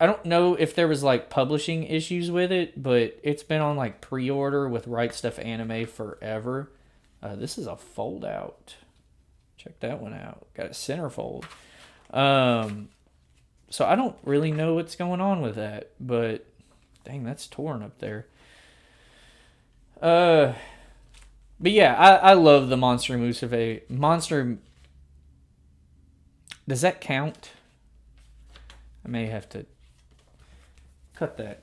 I don't know if there was like publishing issues with it, but it's been on like pre-order with Right Stuff Anime forever. This is a fold out. Check that one out. Got a centerfold. So I don't really know what's going on with that, but dang, that's torn up there. But yeah, I love the Monster Musume. Does that count? I may have to cut that.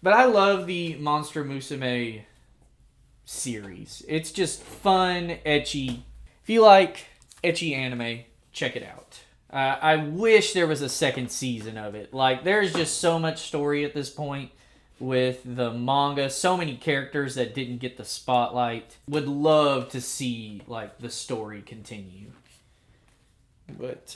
But I love the Monster Musume series. It's just fun, ecchi. If you like ecchi anime, check it out. I wish there was a second season of it. Like, there's just so much story at this point with the manga. So many characters that didn't get the spotlight. Would love to see, like, the story continue. But,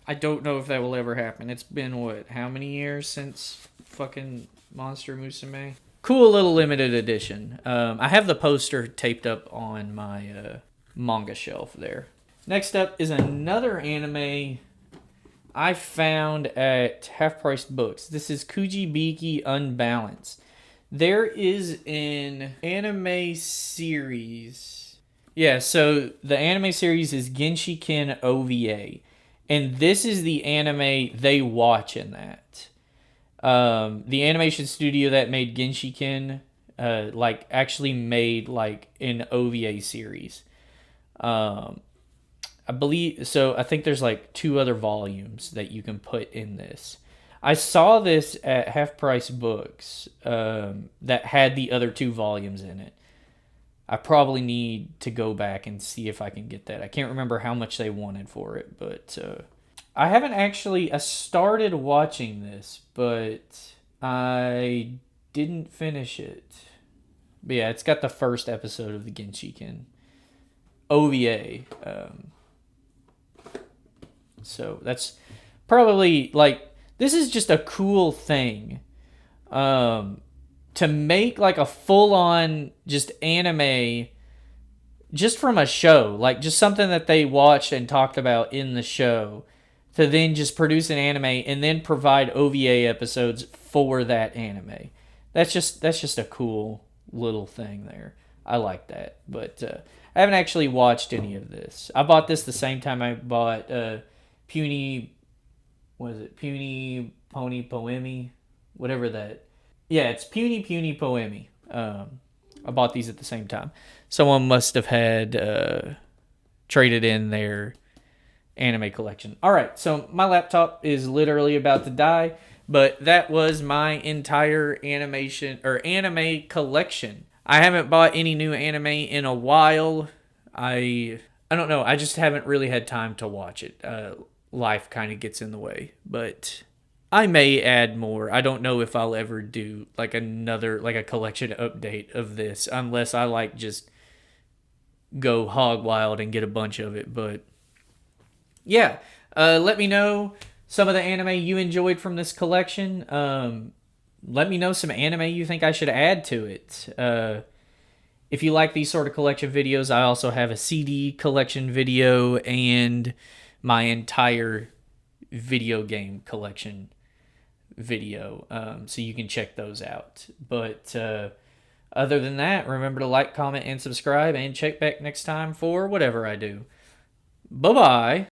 I don't know if that will ever happen. It's been, what, how many years since fucking Monster Musume? Cool little limited edition. I have the poster taped up on my manga shelf there. Next up is another anime I found at Half Price Books. This is Kujibiki Unbalanced. There is an anime series. Yeah, so the anime series is Genshiken OVA. And this is the anime they watch in that. The animation studio that made Genshiken like actually made like an OVA series. I believe so. I think there's like 2 other volumes that you can put in this. I saw this at Half Price Books that had the other 2 volumes in it. I probably need to go back and see if I can get that. I can't remember how much they wanted for it, but I haven't actually. I started watching this, but I didn't finish it. But yeah, it's got the first episode of the Genshiken OVA. So that's probably like, this is just a cool thing. To make like a full-on just anime just from a show, like just something that they watched and talked about in the show, to then just produce an anime and then provide OVA episodes for that anime. That's just a cool little thing there. I like that. But I haven't actually watched any of this. I bought this the same time I bought Puny Pony Poemi? Whatever that. Yeah, it's Puny Poemi. I bought these at the same time. Someone must have had traded in their anime collection. All right, so my laptop is literally about to die, But that was my entire animation or anime collection. I haven't bought any new anime in a while. I don't know. I just haven't really had time to watch it. Life kind of gets in the way, but I may add more. I don't know if I'll ever do like another like a collection update of this unless I like just go hog wild and get a bunch of it. But yeah, let me know some of the anime you enjoyed from this collection. Let me know some anime you think I should add to it. If you like these sort of collection videos, I also have a CD collection video and my entire video game collection video. So you can check those out. But other than that, remember to like, comment, and subscribe, and check back next time for whatever I do. Bye-bye.